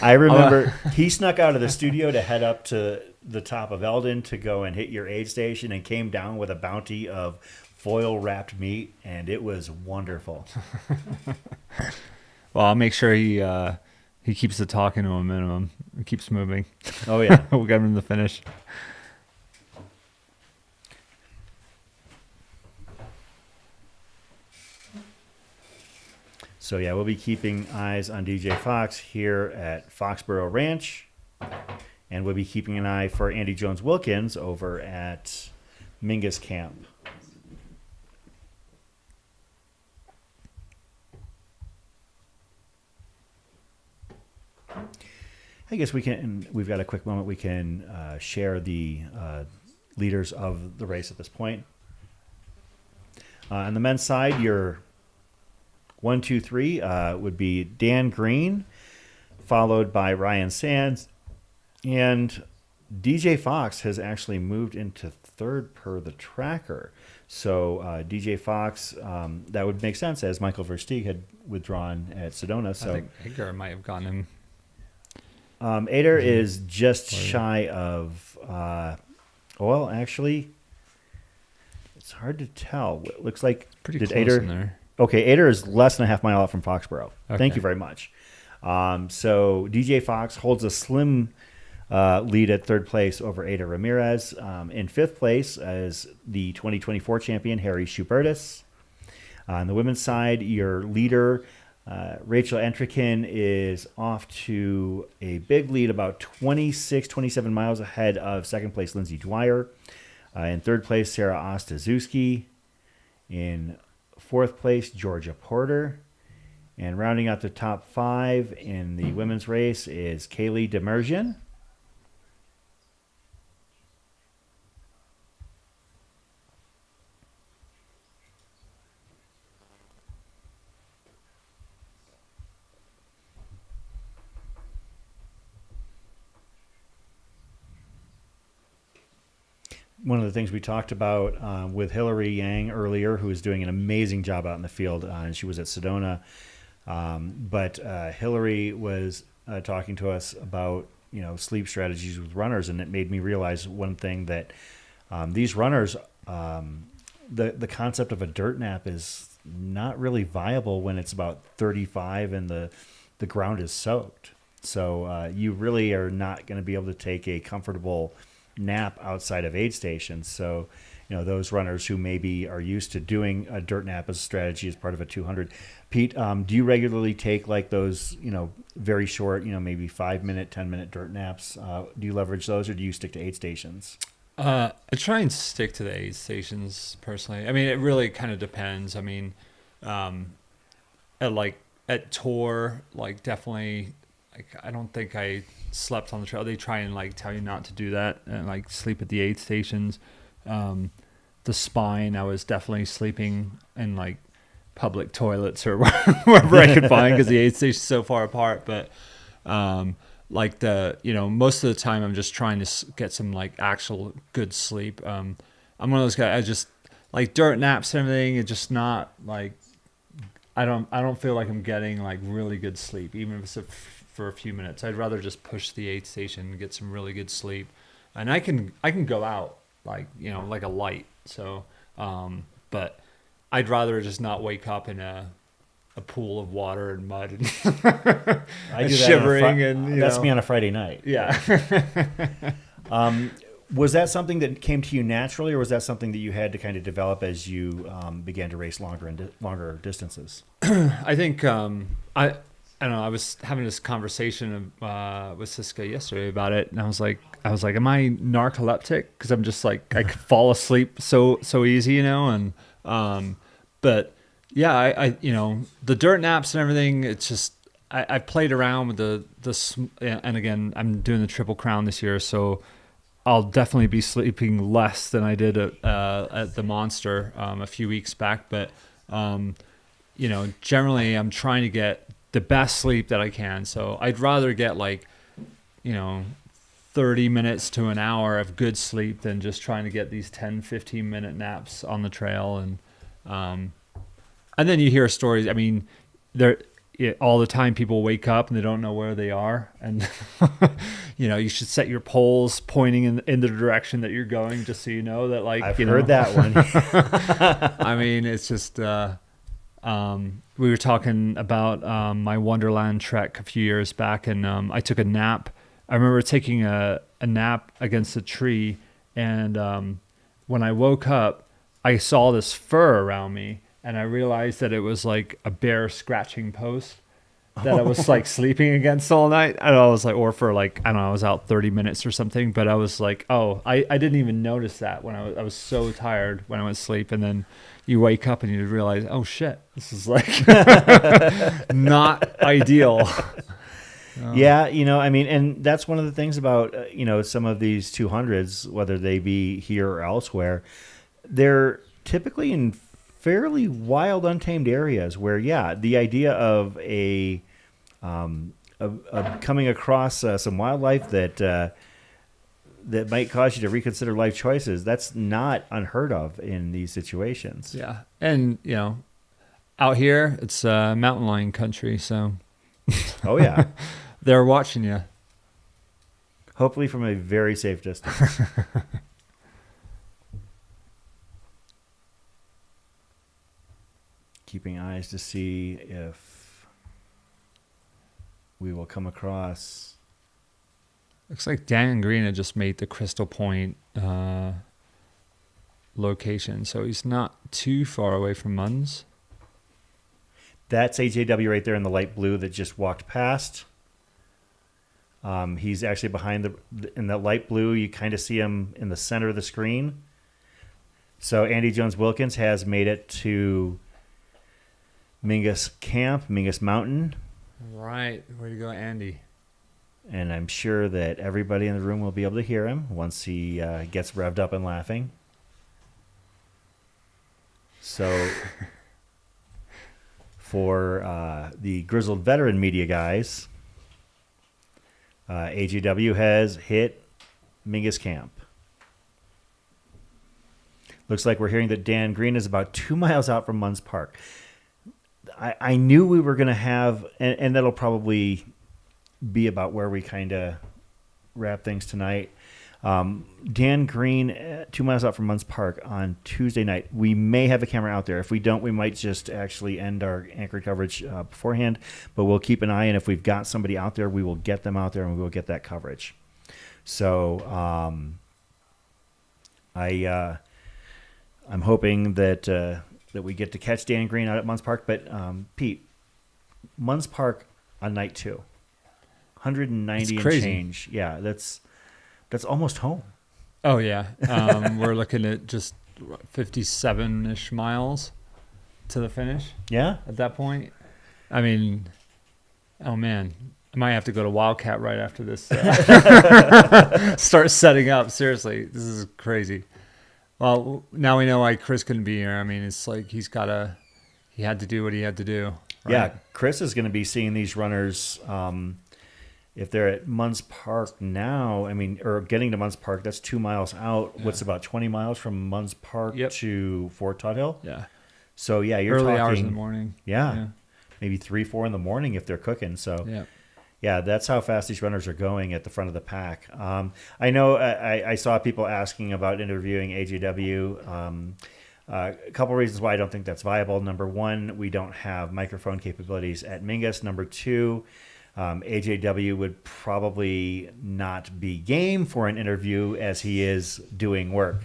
I remember he snuck out of the studio to head up to the top of Eldon to go and hit your aid station and came down with a bounty of foil wrapped meat, and it was wonderful. Well, I'll make sure he keeps the talking to a minimum. He keeps moving. Oh yeah. We'll get him to finish. So yeah, we'll be keeping eyes on DJ Fox here at Foxborough Ranch, and we'll be keeping an eye for Andy Jones Wilkins over at Mingus Camp. I guess we've got a quick moment. We can share the leaders of the race at this point. On the men's side, your 1, 2, 3 would be Dan Green, followed by Ryan Sands, and DJ Fox has actually moved into third per the tracker. So DJ Fox, that would make sense as Michael Versteig had withdrawn at Sedona. So I think Eder might have gotten him. Eder is just shy of, well, actually, it's hard to tell. It looks like pretty did close Eder, in there. Okay, Eder is less than a half mile out from Foxborough. Okay. Thank you very much. So DJ Fox holds a slim lead at third place over Eder Ramirez. In fifth place is the 2024 champion, Harry Schubeis. On the women's side, your leader, Rachel Entrekin, is off to a big lead, about 27 miles ahead of second place, Lindsay Dwyer. In third place, Sarah Ostaszewski. In fourth place, Georgia Porter. And rounding out the top 5 in the women's race is Kaylee Demerjian. One of the things we talked about with Hillary Yang earlier, who was doing an amazing job out in the field, and she was at Sedona. But Hillary was talking to us about, sleep strategies with runners, and it made me realize one thing, that these runners, the concept of a dirt nap is not really viable when it's about 35 and the ground is soaked. So you really are not going to be able to take a comfortable nap outside of aid stations. So, those runners who maybe are used to doing a dirt nap as a strategy as part of a 200. Pete, do you regularly take like those, very short, maybe 5-minute, 10-minute dirt naps? Do you leverage those, or do you stick to aid stations? I try and stick to the aid stations personally. I mean, it really kind of depends. I mean, at tour, definitely, I don't think I slept on the trail. They try and tell you not to do that and sleep at the aid stations. The Spine, I was definitely sleeping in public toilets or wherever I could find, because the aid station's so far apart. But most of the time I'm just trying to get some actual good sleep. I'm one of those guys. I just dirt naps and everything. It's just not I don't feel like I'm getting really good sleep, even if it's for a few minutes. I'd rather just push the aid station and get some really good sleep, and I can go out like a light. So, but I'd rather just not wake up in a pool of water and mud and, I do that shivering that's me on a Friday night. Yeah. Was that something that came to you naturally, or was that something that you had to kind of develop as you began to race longer distances? I think I don't know. I was having this conversation with Siska yesterday about it, and I was like, am I narcoleptic? Because I'm just I could fall asleep so easy, and but yeah, I the dirt naps and everything. It's just I played around with the and again, I'm doing the Triple Crown this year, so I'll definitely be sleeping less than I did at the Monster a few weeks back. But generally, I'm trying to get the best sleep that I can. So I'd rather get 30 minutes to an hour of good sleep than just trying to get these 10, 15-minute naps on the trail. And then you hear stories. I mean, all the time people wake up and they don't know where they are. And, you should set your poles pointing in the direction that you're going, just so you know that I've heard that one. I mean, it's just, we were talking about my Wonderland trek a few years back, and I took a nap. I remember taking a nap against a tree, and when I woke up, I saw this fur around me, and I realized that it was a bear scratching post that I was sleeping against all night. I was or for I don't know, I was out 30 minutes or something, but I was I didn't even notice that when I was so tired when I went to sleep. And then you wake up and you realize, oh shit, this is not ideal. Yeah, I mean, and that's one of the things about, some of these 200s, whether they be here or elsewhere, they're typically in fairly wild, untamed areas where, yeah, the idea of of coming across some wildlife that might cause you to reconsider life choices, that's not unheard of in these situations. Yeah. And, out here, it's mountain lion country, so. Oh, yeah. They're watching you. Hopefully from a very safe distance. Keeping eyes to see if we will come across. Looks like Dan Green had just made the Crystal Point location, so he's not too far away from Munns. That's AJW right there in the light blue that just walked past. He's actually behind in the light blue. You kind of see him in the center of the screen. So Andy Jones-Wilkins has made it to Mingus Camp, Mingus Mountain. Right. Way to go, Andy. And I'm sure that everybody in the room will be able to hear him once he gets revved up and laughing. So for the grizzled veteran media guys, AGW has hit Mingus Camp. Looks like we're hearing that Dan Green is about 2 miles out from Munns Park. I knew we were going to have, and that'll probably be about where we kind of wrap things tonight. Dan Green, 2 miles out from Munns Park on Tuesday night. We may have a camera out there. If we don't, we might just actually end our anchor coverage beforehand, but we'll keep an eye, and if we've got somebody out there, we will get them out there and we will get that coverage. So I'm hoping that we get to catch Dan Green out at Munns Park. But Pete, Munns Park on night 2, 190 and change. Yeah, that's almost home. Oh yeah, we're looking at just 57-ish miles to the finish. Yeah, at that point. I mean, oh man, I might have to go to Wildcat right after this. Start setting up. Seriously, this is crazy. Well, now we know why Chris couldn't be here. I mean, it's like he had to do what he had to do. Right? Yeah, Chris is going to be seeing these runners. If they're at Munns Park now, or getting to Munns Park, that's 2 miles out. Yeah. What's about 20 miles from Munns Park to Fort Todd Hill? Yeah. So, yeah, you're early talking hours in the morning. Yeah. Maybe 3, 4 in the morning if they're cooking. So, yeah, that's how fast these runners are going at the front of the pack. I know I saw people asking about interviewing AJW. A couple reasons why I don't think that's viable. Number one, we don't have microphone capabilities at Mingus. Number two, AJW would probably not be game for an interview as he is doing work.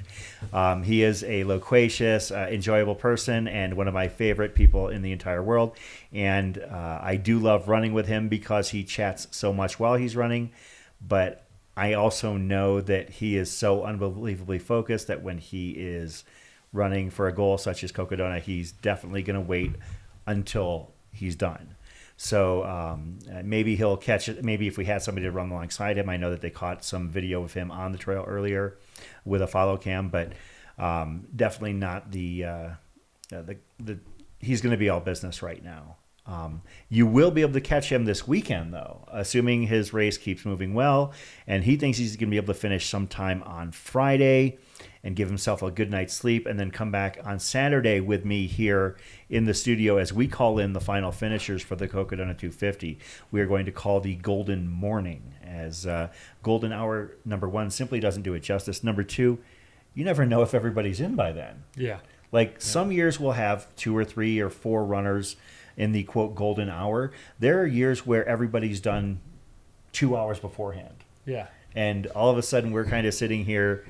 He is a loquacious, enjoyable person and one of my favorite people in the entire world. And I do love running with him because he chats so much while he's running. But I also know that he is so unbelievably focused that when he is running for a goal such as Cocodona, he's definitely going to wait until he's done. So maybe he'll catch it. Maybe if we had somebody to run alongside him, I know that they caught some video of him on the trail earlier with a follow cam, but definitely not the he's going to be all business right now. You will be able to catch him this weekend, though, assuming his race keeps moving well, and he thinks he's going to be able to finish sometime on Friday and give himself a good night's sleep and then come back on Saturday with me here in the studio as we call in the final finishers for the Cocodona 250. We are going to call the Golden Morning, as Golden Hour number one simply doesn't do it justice. Number two, you never know if everybody's in by then. Yeah. Some years we'll have 2 or 3 or 4 runners in the, quote, Golden Hour. There are years where everybody's done 2 hours beforehand. Yeah. And all of a sudden we're kind of sitting here.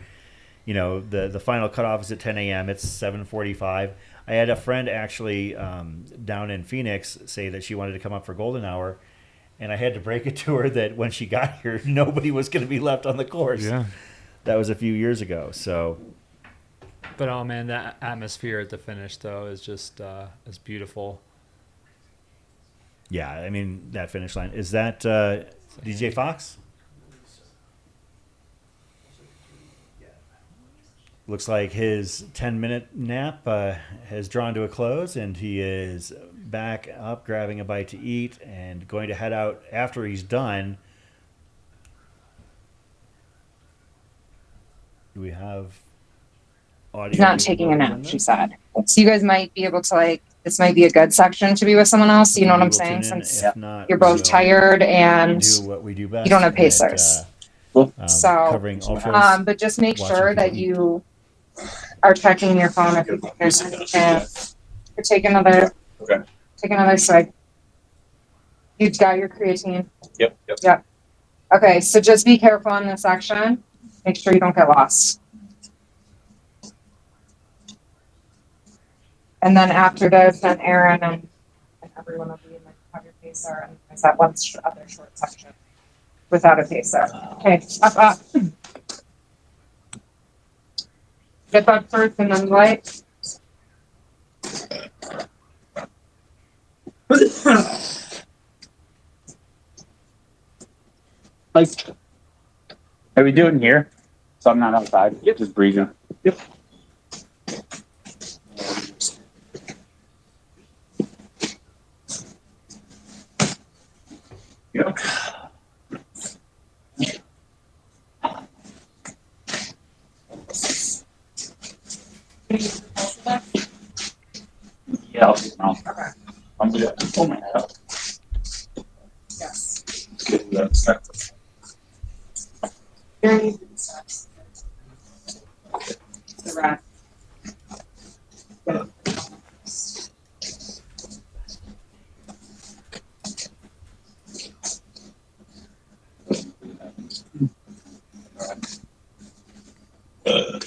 You know, the final cutoff is at 10 a.m. It's 7:45. I had a friend actually down in Phoenix say that she wanted to come up for Golden Hour, and I had to break it to her that when she got here, nobody was going to be left on the course. Yeah. That was a few years ago. So, but oh man, that atmosphere at the finish though is just is beautiful. Yeah, I mean that finish line is that DJ Fox. looks like his 10-minute nap has drawn to a close, and he is back up, grabbing a bite to eat, and going to head out after he's done. Do we have audio? He's not taking a nap, she said. So you guys might be able to, like, this might be a good section to be with someone else. You know what I'm saying? Since you're both tired and do what we do best, you don't have pacers. So, covering ultras, but just make watching sure that TV. you are checking your phone if you think there's any chance. Or take another swig. You've got your creatine. Yep. Okay, so just be careful in this section. Make sure you don't get lost. And then after this, then Aaron and everyone will be in the have your pacer, and there's that one other short section without a pacer. Okay, up. Get that first and then light. Are we doing here? So I'm not outside. Yep. Just breathing. Yep. Yep. Yeah, I'll just now. Okay. I'm gonna pull my head up. Yes. Get that stuff. Very good steps. The rest.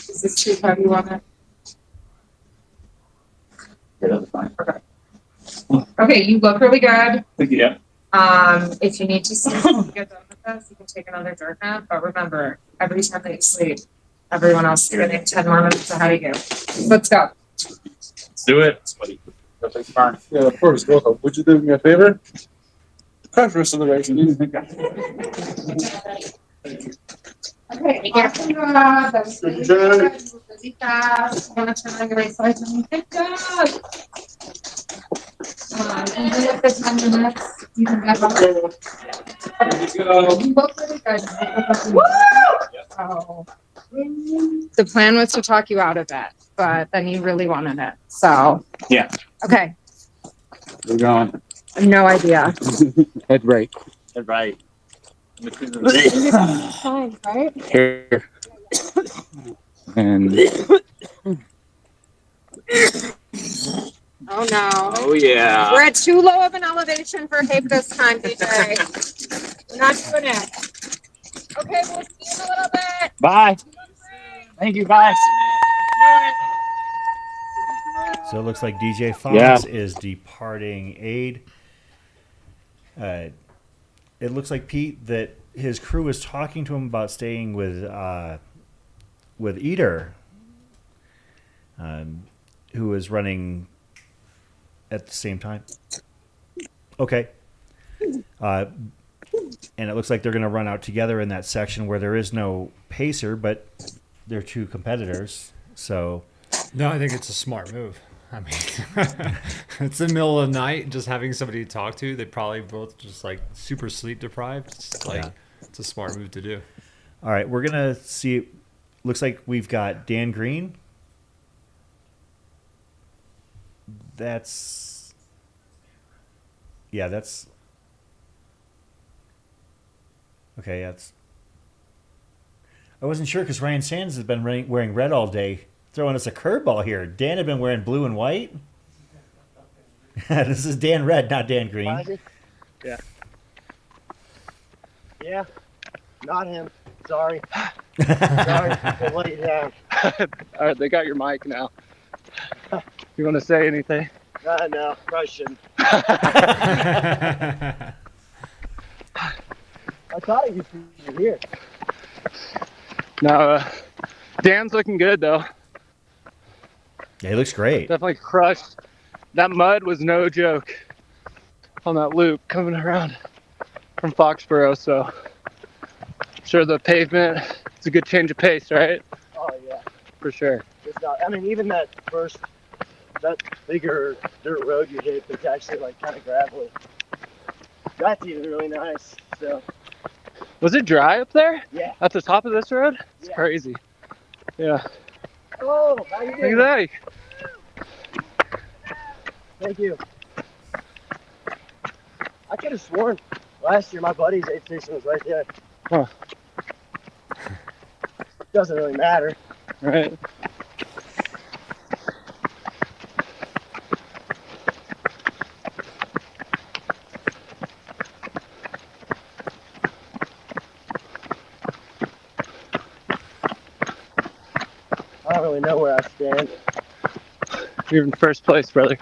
Is this too heavy on it? Yeah, that's fine. Okay, you look really good. Yeah. If you need to get done with this, you can take another jerk nap. But remember, every time that you sleep, everyone else is getting 10 more minutes ahead of you. Let's go. Let's do it. That's fine. Yeah, of course. Go. Would you do me a favor? Crash rest of the race. Okay, after that's really fast. I'm gonna turn on your right side and you good job. And then after 10 minutes, you can get up. You look really good. So, the plan was to talk you out of it, but then you really wanted it. So, Yeah. okay. We're going. No idea. Head right. Head right. Fine, right? Here. And Oh no. oh yeah. We're at too low of an elevation for Hape this time, DJ. We're not doing it. Okay, we'll see you in a little bit. Bye. Thank you. Bye. So it looks like DJ Fox is departing aid. It looks like, Pete, that his crew is talking to him about staying with Eder, who is running at the same time. Okay. And it looks like they're going to run out together in that section where there is no pacer, but they're two competitors. So, no, I think it's a smart move. I mean, it's the middle of the night, just having somebody to talk to. They probably both just like super sleep deprived. It's like it's a smart move to do. All right, we're gonna see. Looks like we've got Dan Green. That's okay. That's. I wasn't sure because Ryan Sands has been wearing red all day, throwing us a curveball here. Dan had been wearing blue and white. This is Dan Red, not Dan Green. Yeah. Yeah. Not him. Sorry. Sorry. We'll let you down. All right, they got your mic now. You want to say anything? No, probably shouldn't. I thought you were here. No, Dan's looking good though. Yeah, he looks great. Definitely crushed. That mud was no joke on that loop coming around from Foxborough. So I'm sure the pavement, it's a good change of pace, right? Oh yeah. for sure. It's not, I mean, even that bigger dirt road you hit that's actually like kind of gravelly. That's even really nice. So. Was it dry up there? Yeah. At the top of this road? It's Yeah. crazy. Yeah. Oh, how you doing? Look at that. Thank you. I could have sworn last year my buddy's aid station was right there. Huh. Doesn't really matter. Right. I don't really know where I stand. You're in first place, brother.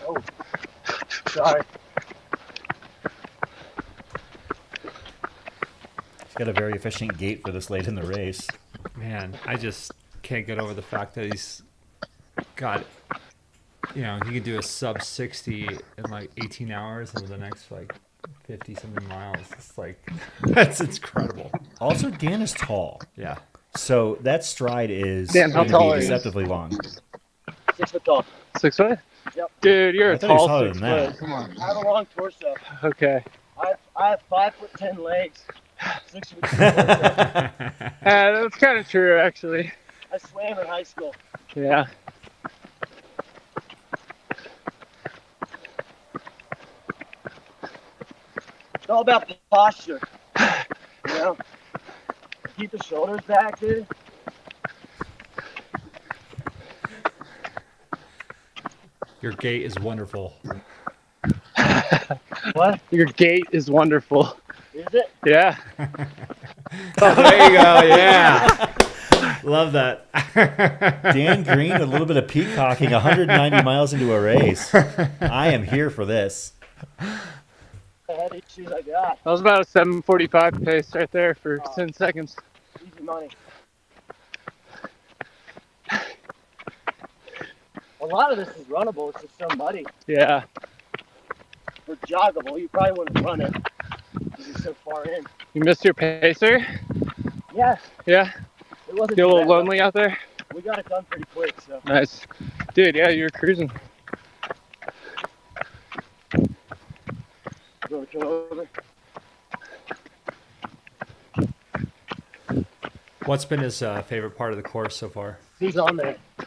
Oh, sorry. He's got a very efficient gait for this late in the race. Man, I just can't get over the fact that he's got, you know, he could do a sub 60 in like 18 hours and the next like 50 something miles. It's like, that's incredible. Also, Dan is tall. Yeah. So that stride is Dan, how going to tall be are you? deceptively long. 6 foot tall. 6 foot? Yep. Dude, you're I a thought he was tall taller 6 than that. foot. Come on. I have a long torso. Okay. I have 5'10" legs. 6 foot torso. That's kind of true, actually. I swam in high school. Yeah. It's all about posture. You know? Keep the shoulders back, dude. Your gait is wonderful. What? Your gait is wonderful. Is it? Yeah. Oh, there you go. Yeah. Love that. Dan Green, a little bit of peacocking, 190 miles into a race. I am here for this. The head issues I got. That was about a 7:45 pace right there for 10 seconds. Easy money. A lot of this is runnable. It's just so muddy. Yeah. For joggable, you probably wouldn't run it because you're so far in. You missed your pacer? Yeah. Yeah. It wasn't Feel a too little bad. lonely out there? We got it done pretty quick, so. Nice. Dude, yeah, you were cruising. You want to come over? What's been his favorite part of the course so far? Who's on there? I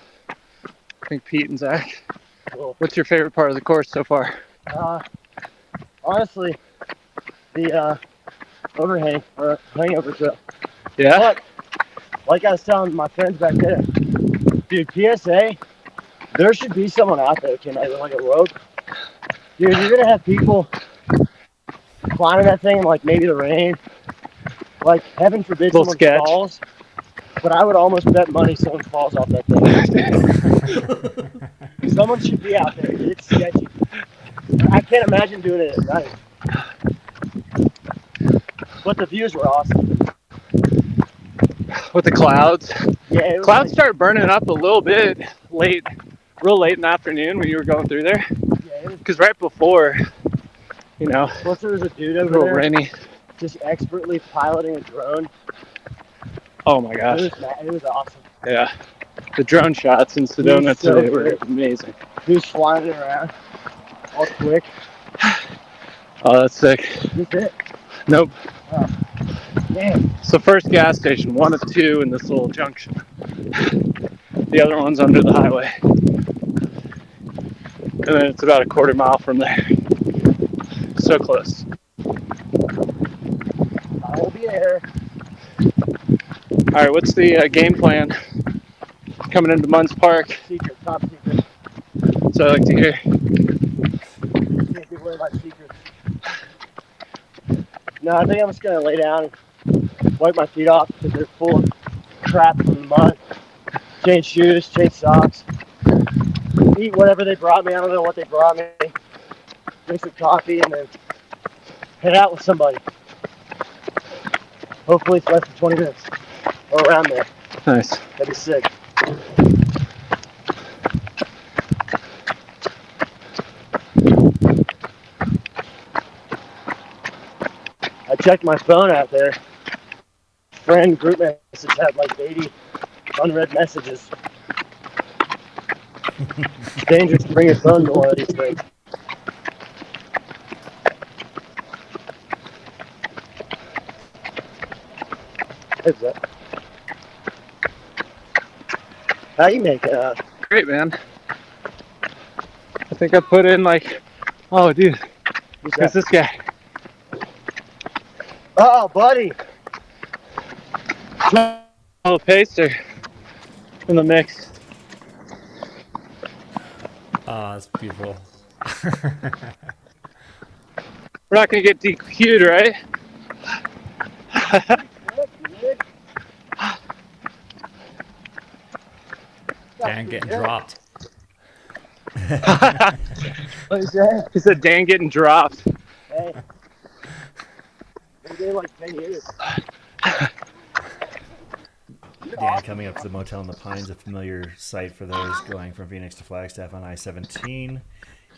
think Pete and Zach. Cool. What's your favorite part of the course so far? Honestly, the overhang or hangover trail. Yeah? But, like I was telling my friends back there, dude, PSA, there should be someone out there, like a rope. Dude, you're going to have people climbing that thing in like maybe the rain. Like, heaven forbid Little someone sketch. falls. But I would almost bet money someone falls off that thing. Someone should be out there. It's sketchy. I can't imagine doing it at night. But the views were awesome. With the clouds? Yeah, it was Clouds like- start burning up a little bit real late in the afternoon when you were going through there. Yeah, Because right before, you know, plus there was a dude a over little there rainy. just expertly piloting a drone. Oh my gosh. It was awesome. Yeah. The drone shots in Sedona so today were good. amazing. He was flying it around all quick. Oh, that's sick. That's it. Nope. Man. It's the first gas station, one of two in this little junction. The other one's under the highway. And then it's about a quarter mile from there. So close. I will be there. All right, what's the game plan coming into Munns Park? Secret, top secret. So I like to hear. Can't give away my secrets. No, I think I'm just gonna lay down and wipe my feet off because they're full of crap from the mud. Change shoes, change socks. Eat whatever they brought me. I don't know what they brought me. Drink some coffee and then head out with somebody. Hopefully it's less than 20 minutes or around there. Nice. That'd be sick. checked my phone out there. Friend group message had like 80 unread messages. It's dangerous to bring your phone to one of these things. Heads up. How you make it out? Great, man. I think I put in like, oh, dude, who's this guy? Oh, buddy. Oh, Pacer in the mix. Oh, that's beautiful. We're not gonna get DQ'd, right? Dan getting dropped. What is that? He said Dan getting dropped. Hey. Been there like 10 years. Dan coming up to the Motel in the Pines, a familiar sight for those going from Phoenix to Flagstaff on I-17.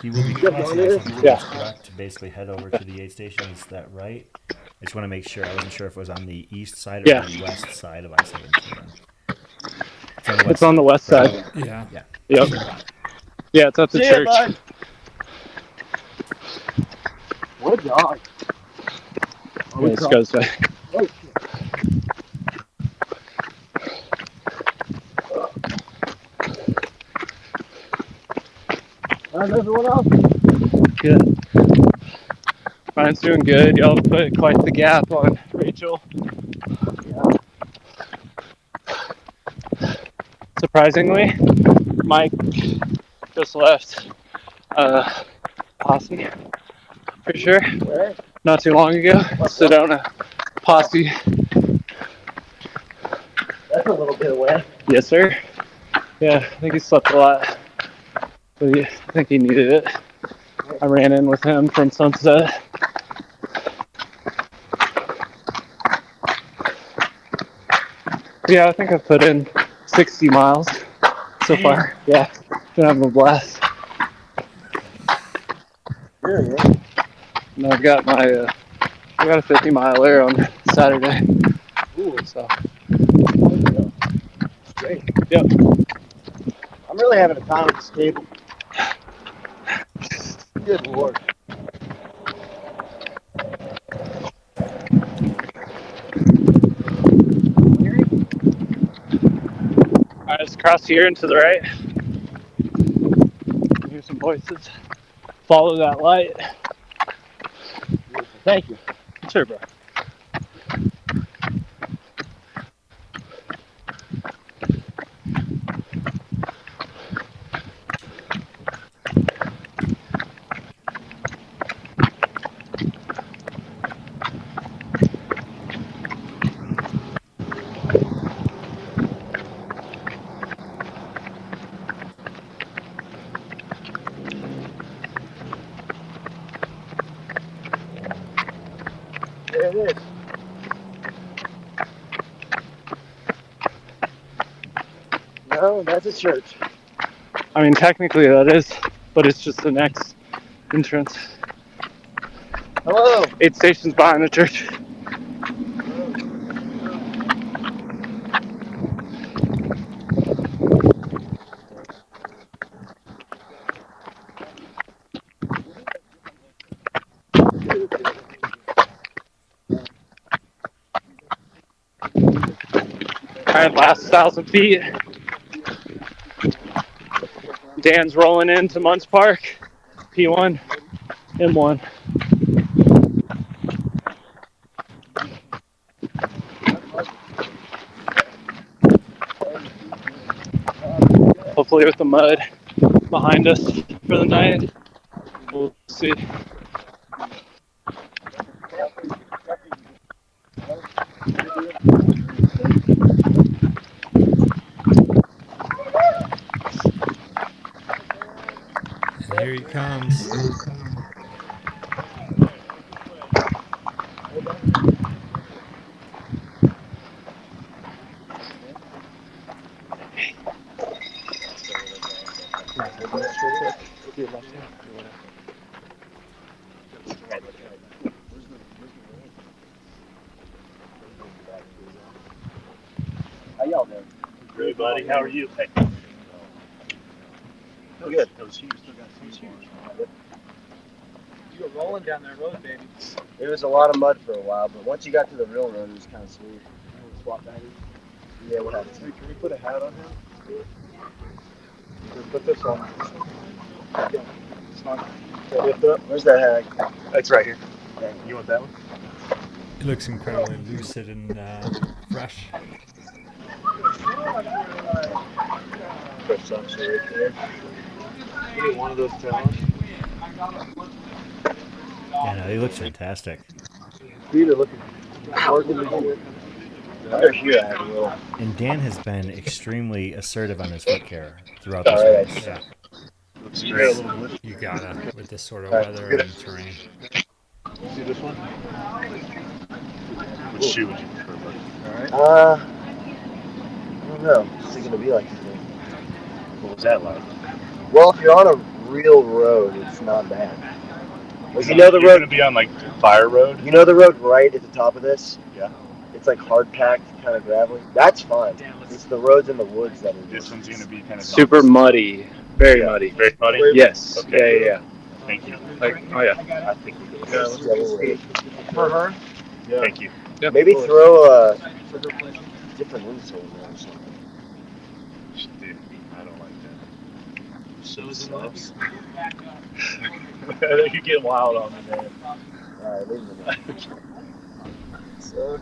He will be crossing I-17, that's correct, to basically head over to the aid station. Is that right? I just want to make sure. I wasn't sure if it was on the east side or the west side of I-17. It's on the west side. Yeah. Yep. Yeah, it's up the church. Bud. What a dog. Oh, this goes back. Oh, shit. How's everyone else? Good. Mine's doing good. Y'all put quite the gap on Rachel. Surprisingly, Mike just left Posse, for sure. Where? Not too long ago. Sedona Posse. That's a little bit away. Yes, sir. Yeah, I think he slept a lot. But I think he needed it. I ran in with him from Sunset. Yeah, I think I've put in 60 miles so far. Yeah, been having a blast. And I've got my, I got a 50 miler on Saturday. Ooh. So. Great. Yep. I'm really having a time with this cable. Good Lord. Alright, let's cross here and to the right. Hear some voices. Follow that light. Thank you. Sure, bro. There it is. No, that's a church. I mean, technically that is, but it's just the next entrance. Hello. 8 stations behind the church. Alright, last 1,000 feet. Dan's rolling into Munns Park. P1, M1. Hopefully with the mud behind us for the night. We'll see. There he comes. y'all doing? Good, buddy. How are you? Hey. Oh, good. Those shoes still got some shoes. You were rolling down that road, baby. It was a lot of mud for a while, but once you got to the real road, it was kind of smooth. Swap back. Yeah, what happened? Can we put a hat on him? Put this on. Lift up. Where's that hat? It's right here. You want that one? It looks incredibly lucid and fresh. Put some right there. Give me one of those towels. Yeah, no, he looks fantastic. Feet are looking Under here, I have a little. And Dan has been extremely assertive on his foot care throughout this race. Yeah. Looks great. You gotta with this sort of weather and terrain. See this one? Which shoe would you prefer, buddy? Alright. I don't know. What's it gonna be like today? What was that like? Well, if you're on a real road, it's not bad. Like, So you're gonna be on like fire road? You know the road right at the top of this? Yeah. It's like hard packed, kind of gravelly. That's fine. It's the roads in the woods that are. This one's gonna be kind of Super muddy. Very muddy. Very muddy? Yes. Okay. Yeah. Thank you. Like, oh yeah. I think we can. For her? Yeah. Thank you. Yeah. Maybe throw a different insole there or something. Dude, I don't like that. Shows and lips. You get wild on me, man. Alright, leave it. Suck.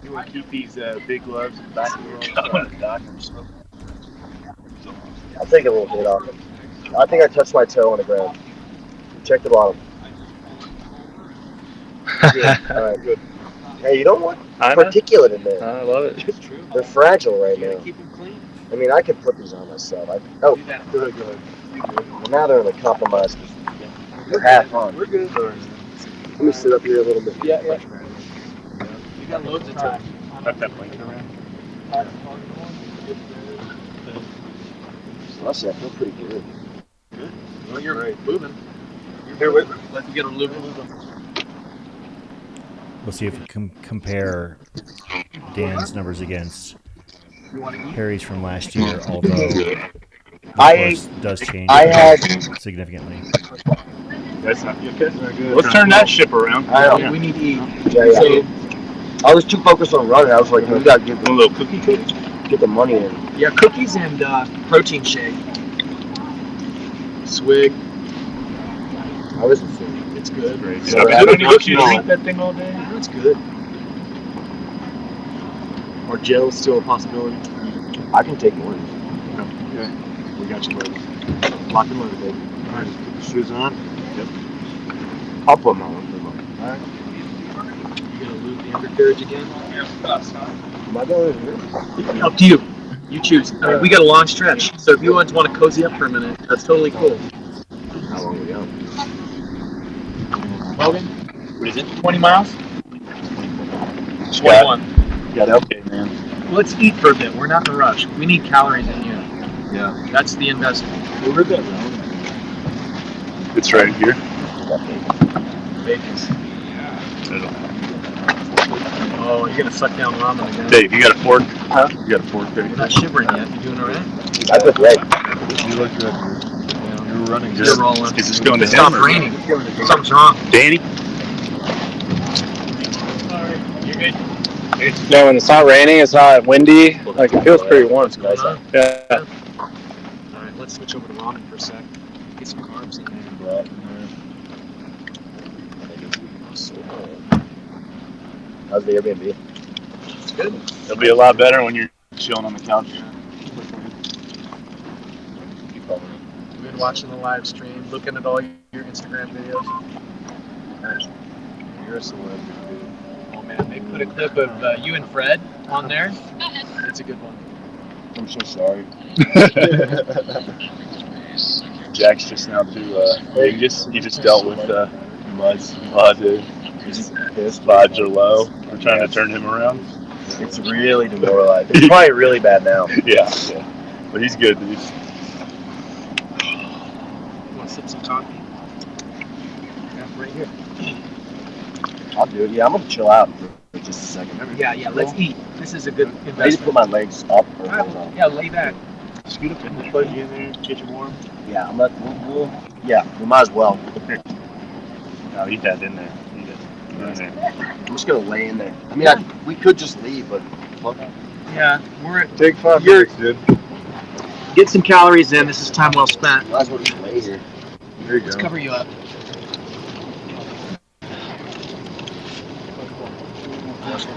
You want to keep these big gloves in the back of the room? I'll take a little bit off it. I think I touched my toe on the ground. Check the bottom. Good. Alright, good. Hey, you don't want particulate in there. I love it. They're fragile right now. I mean, I could put these on myself. Go ahead. Well, now they're in a compromise. They're half on. We're good. Let me sit up here a little bit. Yeah. You got loads of time. Wrap that blanket around. Honestly, I feel pretty good. Good. Well, you're right. Moving. Here, wait. Let me get a loop. We'll see if we can compare Dan's numbers against Harry's from last year, although the course does change significantly. That's not good. Let's turn that ship around. We need to eat. Yeah. So, I was too focused on running. I was like, we gotta get a little cookie cake. Get the money in. Yeah, cookies and protein shake. Swig. How is it? It's good. Great. So I don't need you to eat that thing all day. That's good. Or gel is still a possibility. I can take one. Okay. We got you loaded. Lock and loaded, baby. All right. Put the shoes on. Yep. I'll put them on. All right. You gonna lube the undercarriage again? Yeah. Am I going in here? Up to you. You choose. I mean, we got a long stretch, so if you want to cozy up for a minute, that's totally cool. How long are we going? Logan? What is it? 20 miles? 21. Yeah, okay, man. Let's eat for a bit. We're not in a rush. We need calories in here. Yeah. That's the investment. Where's that? It's right here. Bacon's. Oh, you're gonna suck down ramen again. Dave, you got a fork? Huh? You got a fork there? You're not shivering yet. You doing all right? I look great. You look good. You're running good. You're rolling. Is this going to Stop raining. Something's wrong. Danny? You're good. No, when it's not raining, it's not windy. Like it feels pretty warm. Nice. Yeah. All right, let's switch over to ramen for a sec. Get some carbs in there. How's the Airbnb? It's good. It'll be a lot better when you're chilling on the couch. You've been watching the live stream, looking at all your Instagram videos. You're a celeb. Oh man, they put a clip of you and Fred on there. It's a good one. I'm so sorry. Jack's just now to he just dealt with Mud's dude. His vibes are low. We're trying to turn him around. It's really demoralizing. It's probably really bad now. Yeah. But he's good, dude. You want to sip some coffee? Yeah, right here. I'll do it. Yeah, I'm gonna chill out for just a second. Yeah, let's eat. This is a good I just investment. put my legs up. Yeah, lay back. Scoot up in there, put you in there, get you warm. Yeah, we might as well. No, eat that in there. Eat it. In there. I'm just gonna lay in there. I mean, we could just leave, but Yeah, Take 5 minutes, dude. get some calories in. This is time well spent. might as well just lay here. There you Let's go. cover you up.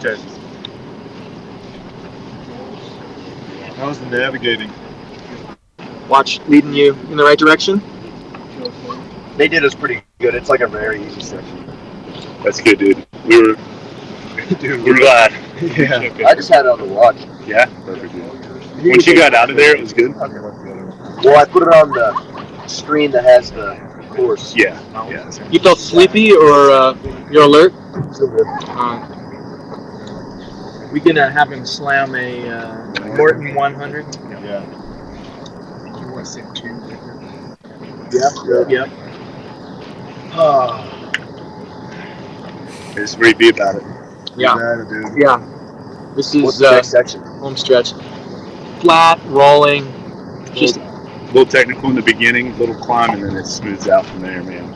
Okay. How's the navigating? Watch leading you in the right direction. They did us pretty good. It's like a very easy section. That's good, dude. We're glad. Yeah. I just had it on the watch. Yeah? Perfect, dude. Once you got out of there, it was good? Well, I put it on the screen that has the course. Yeah. You felt sleepy or you're alert? Still good. We gonna have him slam a Morton 100. Yeah. You want to say 2? Yeah. Yep. Just read me about it. Yeah. Dude. Yeah. This is What's the next section? home stretch. Flat, rolling, just A little technical in the beginning, a little climb, and then it smooths out from there, man.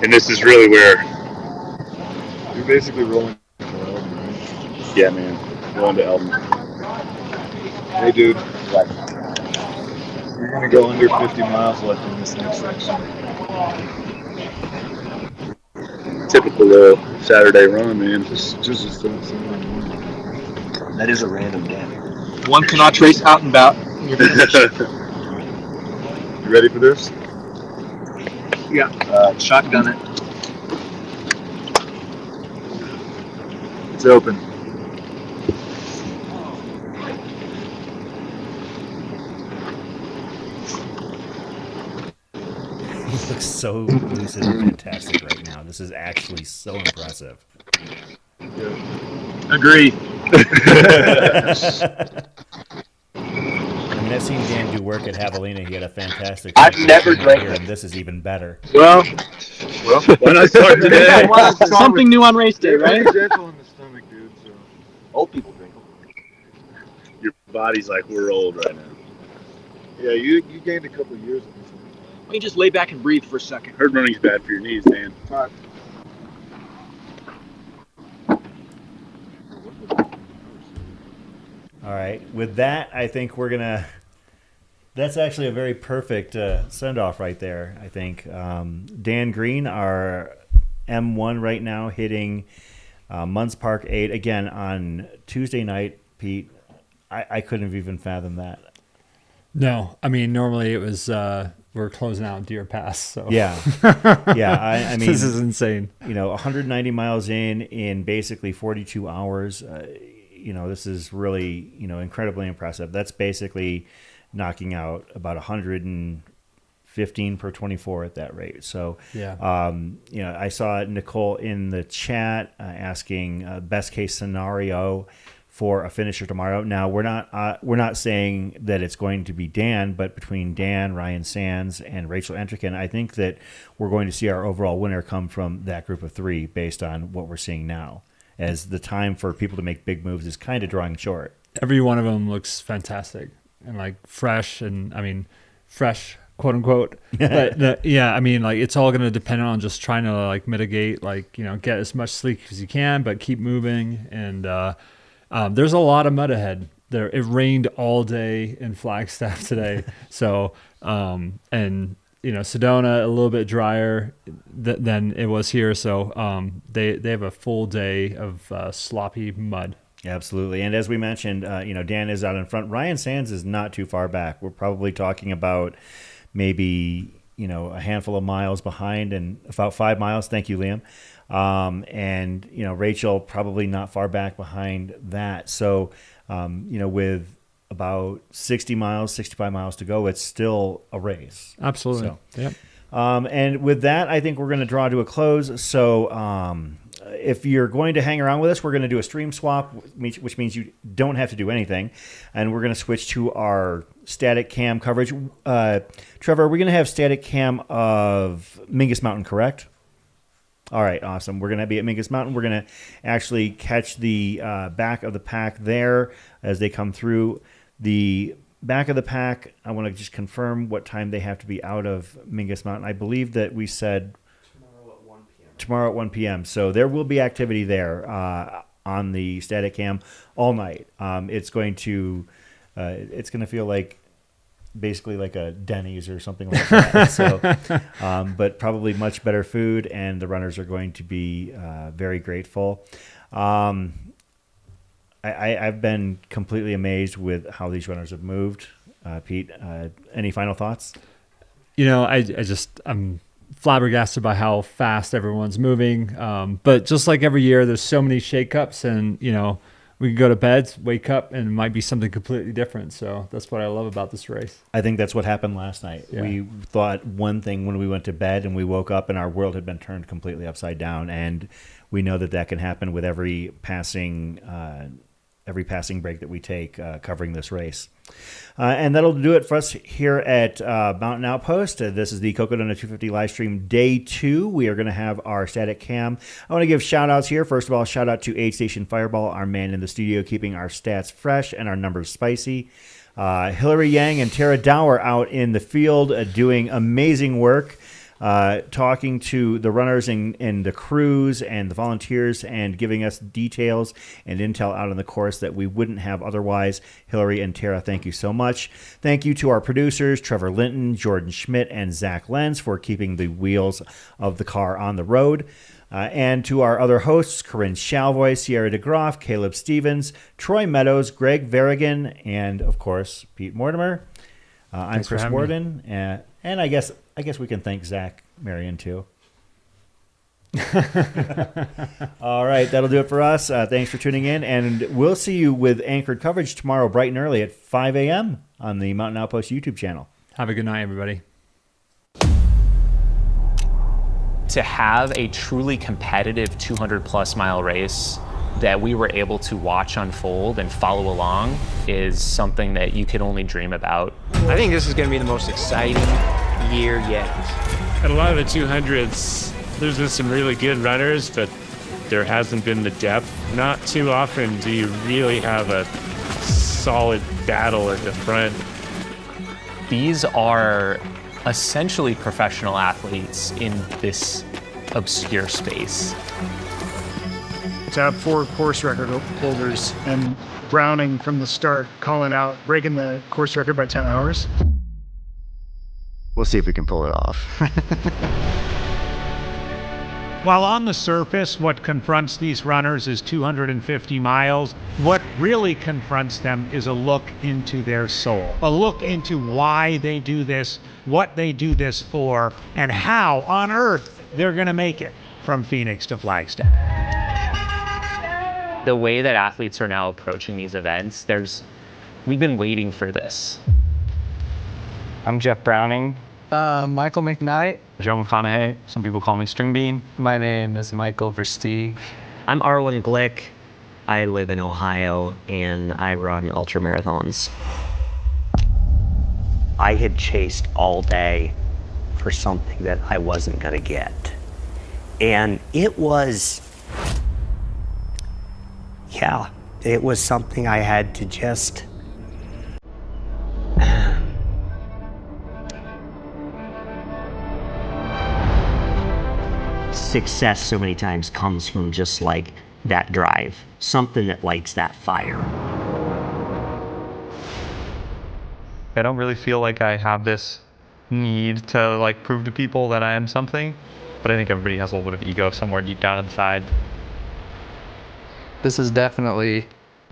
And this is really where you're basically rolling to Eldon, right? Yeah, man. Rolling to Eldon. Hey, dude. You're gonna go under 50 miles left in this next section. Typical Saturday run, man. Just That is a random day. one cannot trace out and about. You ready for this? Yeah. Shotgun it. It's open. He looks so lucid and fantastic right now. This is actually so impressive. Agree. I mean, I've seen Dan do work at Javelina. He had a fantastic. I've never drank here, it. and this is even better. Well, Why not start today? something new on race day, right? Gentle in the stomach, dude. So. Old people drink them. Your body's like, we're old right now. Yeah, you gained a couple of years of this. Let me just lay back and breathe for a second. Herd running's bad for your knees, man. All right. With that, I think we're gonna. That's actually a very perfect send off right there. I think Dan Green, our M1 right now, hitting Munns Park 8 again on Tuesday night. Pete, I couldn't have even fathomed that. No, I mean normally it was we're closing out Deer Pass. So yeah. I mean, this is insane. 190 miles in basically 42 hours. This is really incredibly impressive. That's basically knocking out about 115 per 24 at that rate. So yeah. I saw Nicole in the chat asking best case scenario for a finisher tomorrow. Now we're not saying that it's going to be Dan, but between Dan, Ryan Sands, and Rachel Entrekin, I think that we're going to see our overall winner come from that group of 3 based on what we're seeing now, as the time for people to make big moves is kind of drawing short. Every one of them looks fantastic and like fresh, and I mean fresh, quote unquote. But I mean, like it's all going to depend on just trying to like mitigate, get as much sleep as you can, but keep moving. And there's a lot of mud ahead. It rained all day in Flagstaff today, so and Sedona a little bit drier than it was here, so they have a full day of sloppy mud. Absolutely. And as we mentioned, Dan is out in front. Ryan Sands is not too far back. We're probably talking about maybe, a handful of miles behind, and about 5 miles. Thank you, Liam. And Rachel probably not far back behind that. So, with about 65 miles to go, it's still a race. Absolutely. So, yep. And with that, I think we're going to draw to a close. So, if you're going to hang around with us, we're going to do a stream swap, which means you don't have to do anything. And we're going to switch to our static cam coverage. Trevor, are we going to have static cam of Mingus Mountain, correct? All right, awesome. We're going to be at Mingus Mountain. We're going to actually catch the back of the pack there as they come through. The back of the pack, I want to just confirm what time they have to be out of Mingus Mountain. I believe that we said tomorrow at 1 p.m. So there will be activity there on the static cam all night. It's going to feel like basically like a Denny's or something like that. So, but probably much better food, and the runners are going to be very grateful. I've been completely amazed with how these runners have moved. Pete, any final thoughts? I'm flabbergasted by how fast everyone's moving. But just like every year, there's so many shakeups, and we can go to bed, wake up, and it might be something completely different. So that's what I love about this race. I think that's what happened last night. Yeah. We thought one thing when we went to bed, and we woke up and our world had been turned completely upside down. And we know that can happen with every passing break that we take covering this race. And that'll do it for us here at Mountain Outpost. This is the Cocodona 250 live stream day 2. We are going to have our static cam. I want to give shout outs here. First of all, shout out to Aid Station Fireball, our man in the studio, keeping our stats fresh and our numbers spicy. Hillary Yang and Tara Dower out in the field doing amazing work. Talking to the runners and the crews and the volunteers and giving us details and intel out on the course that we wouldn't have otherwise. Hillary and Tara, thank you so much. Thank you to our producers, Trevor Linton, Jordan Schmidt, and Zach Lenz for keeping the wheels of the car on the road. And to our other hosts, Corinne Shalvoy, Sierra DeGroff, Caleb Stevens, Troy Meadows, Greg Verrigan, and, of course, Pete Mortimer. I'm Chris Warden, and I guess we can thank Zach Marion too. All right, that'll do it for us. Thanks for tuning in, and we'll see you with anchored coverage tomorrow bright and early at 5 a.m. on the Mountain Outpost YouTube channel. Have a good night, everybody. To have a truly competitive 200-plus mile race that we were able to watch unfold and follow along is something that you could only dream about. I think this is going to be the most exciting year yet. At a lot of the 200s, there's been some really good runners, but there hasn't been the depth. Not too often do you really have a solid battle at the front. These are essentially professional athletes in this obscure space. To have 4 course record holders and Browning from the start calling out, breaking the course record by 10 hours. We'll see if we can pull it off. While on the surface, what confronts these runners is 250 miles. What really confronts them is a look into their soul, a look into why they do this, what they do this for, and how on earth they're going to make it from Phoenix to Flagstaff. The way that athletes are now approaching these events, we've been waiting for this. I'm Jeff Browning. Michael McKnight. Joe McConaughey. Some people call me String Bean. My name is Michael Versteig. I'm Arlen Glick. I live in Ohio and I run ultra marathons. I had chased all day for something that I wasn't gonna get. And it was something I had to just success so many times comes from just like that drive, something that lights that fire. I don't really feel like I have this need to like prove to people that I am something, but I think everybody has a little bit of ego somewhere deep down inside. This is definitely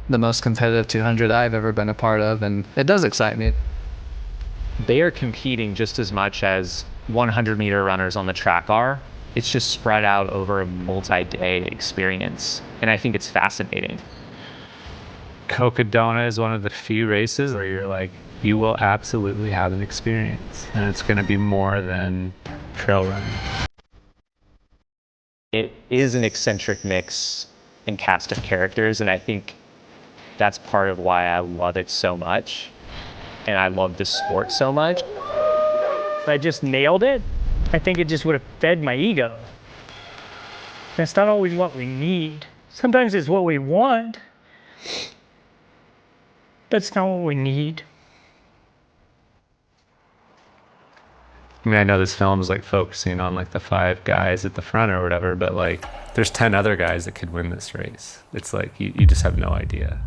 the most competitive 200 I've ever been a part of, and it does excite me. They are competing just as much as 100-meter runners on the track are. It's just spread out over a multi-day experience, and I think it's fascinating. Cocodona is one of the few races where you're like, you will absolutely have an experience, and it's going to be more than trail running. It is an eccentric mix and cast of characters, and I think that's part of why I love it so much, and I love this sport so much. If I just nailed it, I think it just would have fed my ego. That's not always what we need. Sometimes it's what we want. That's not what we need. I mean, I know this film is like focusing on like the 5 guys at the front or whatever, but like there's 10 other guys that could win this race. It's like you just have no idea.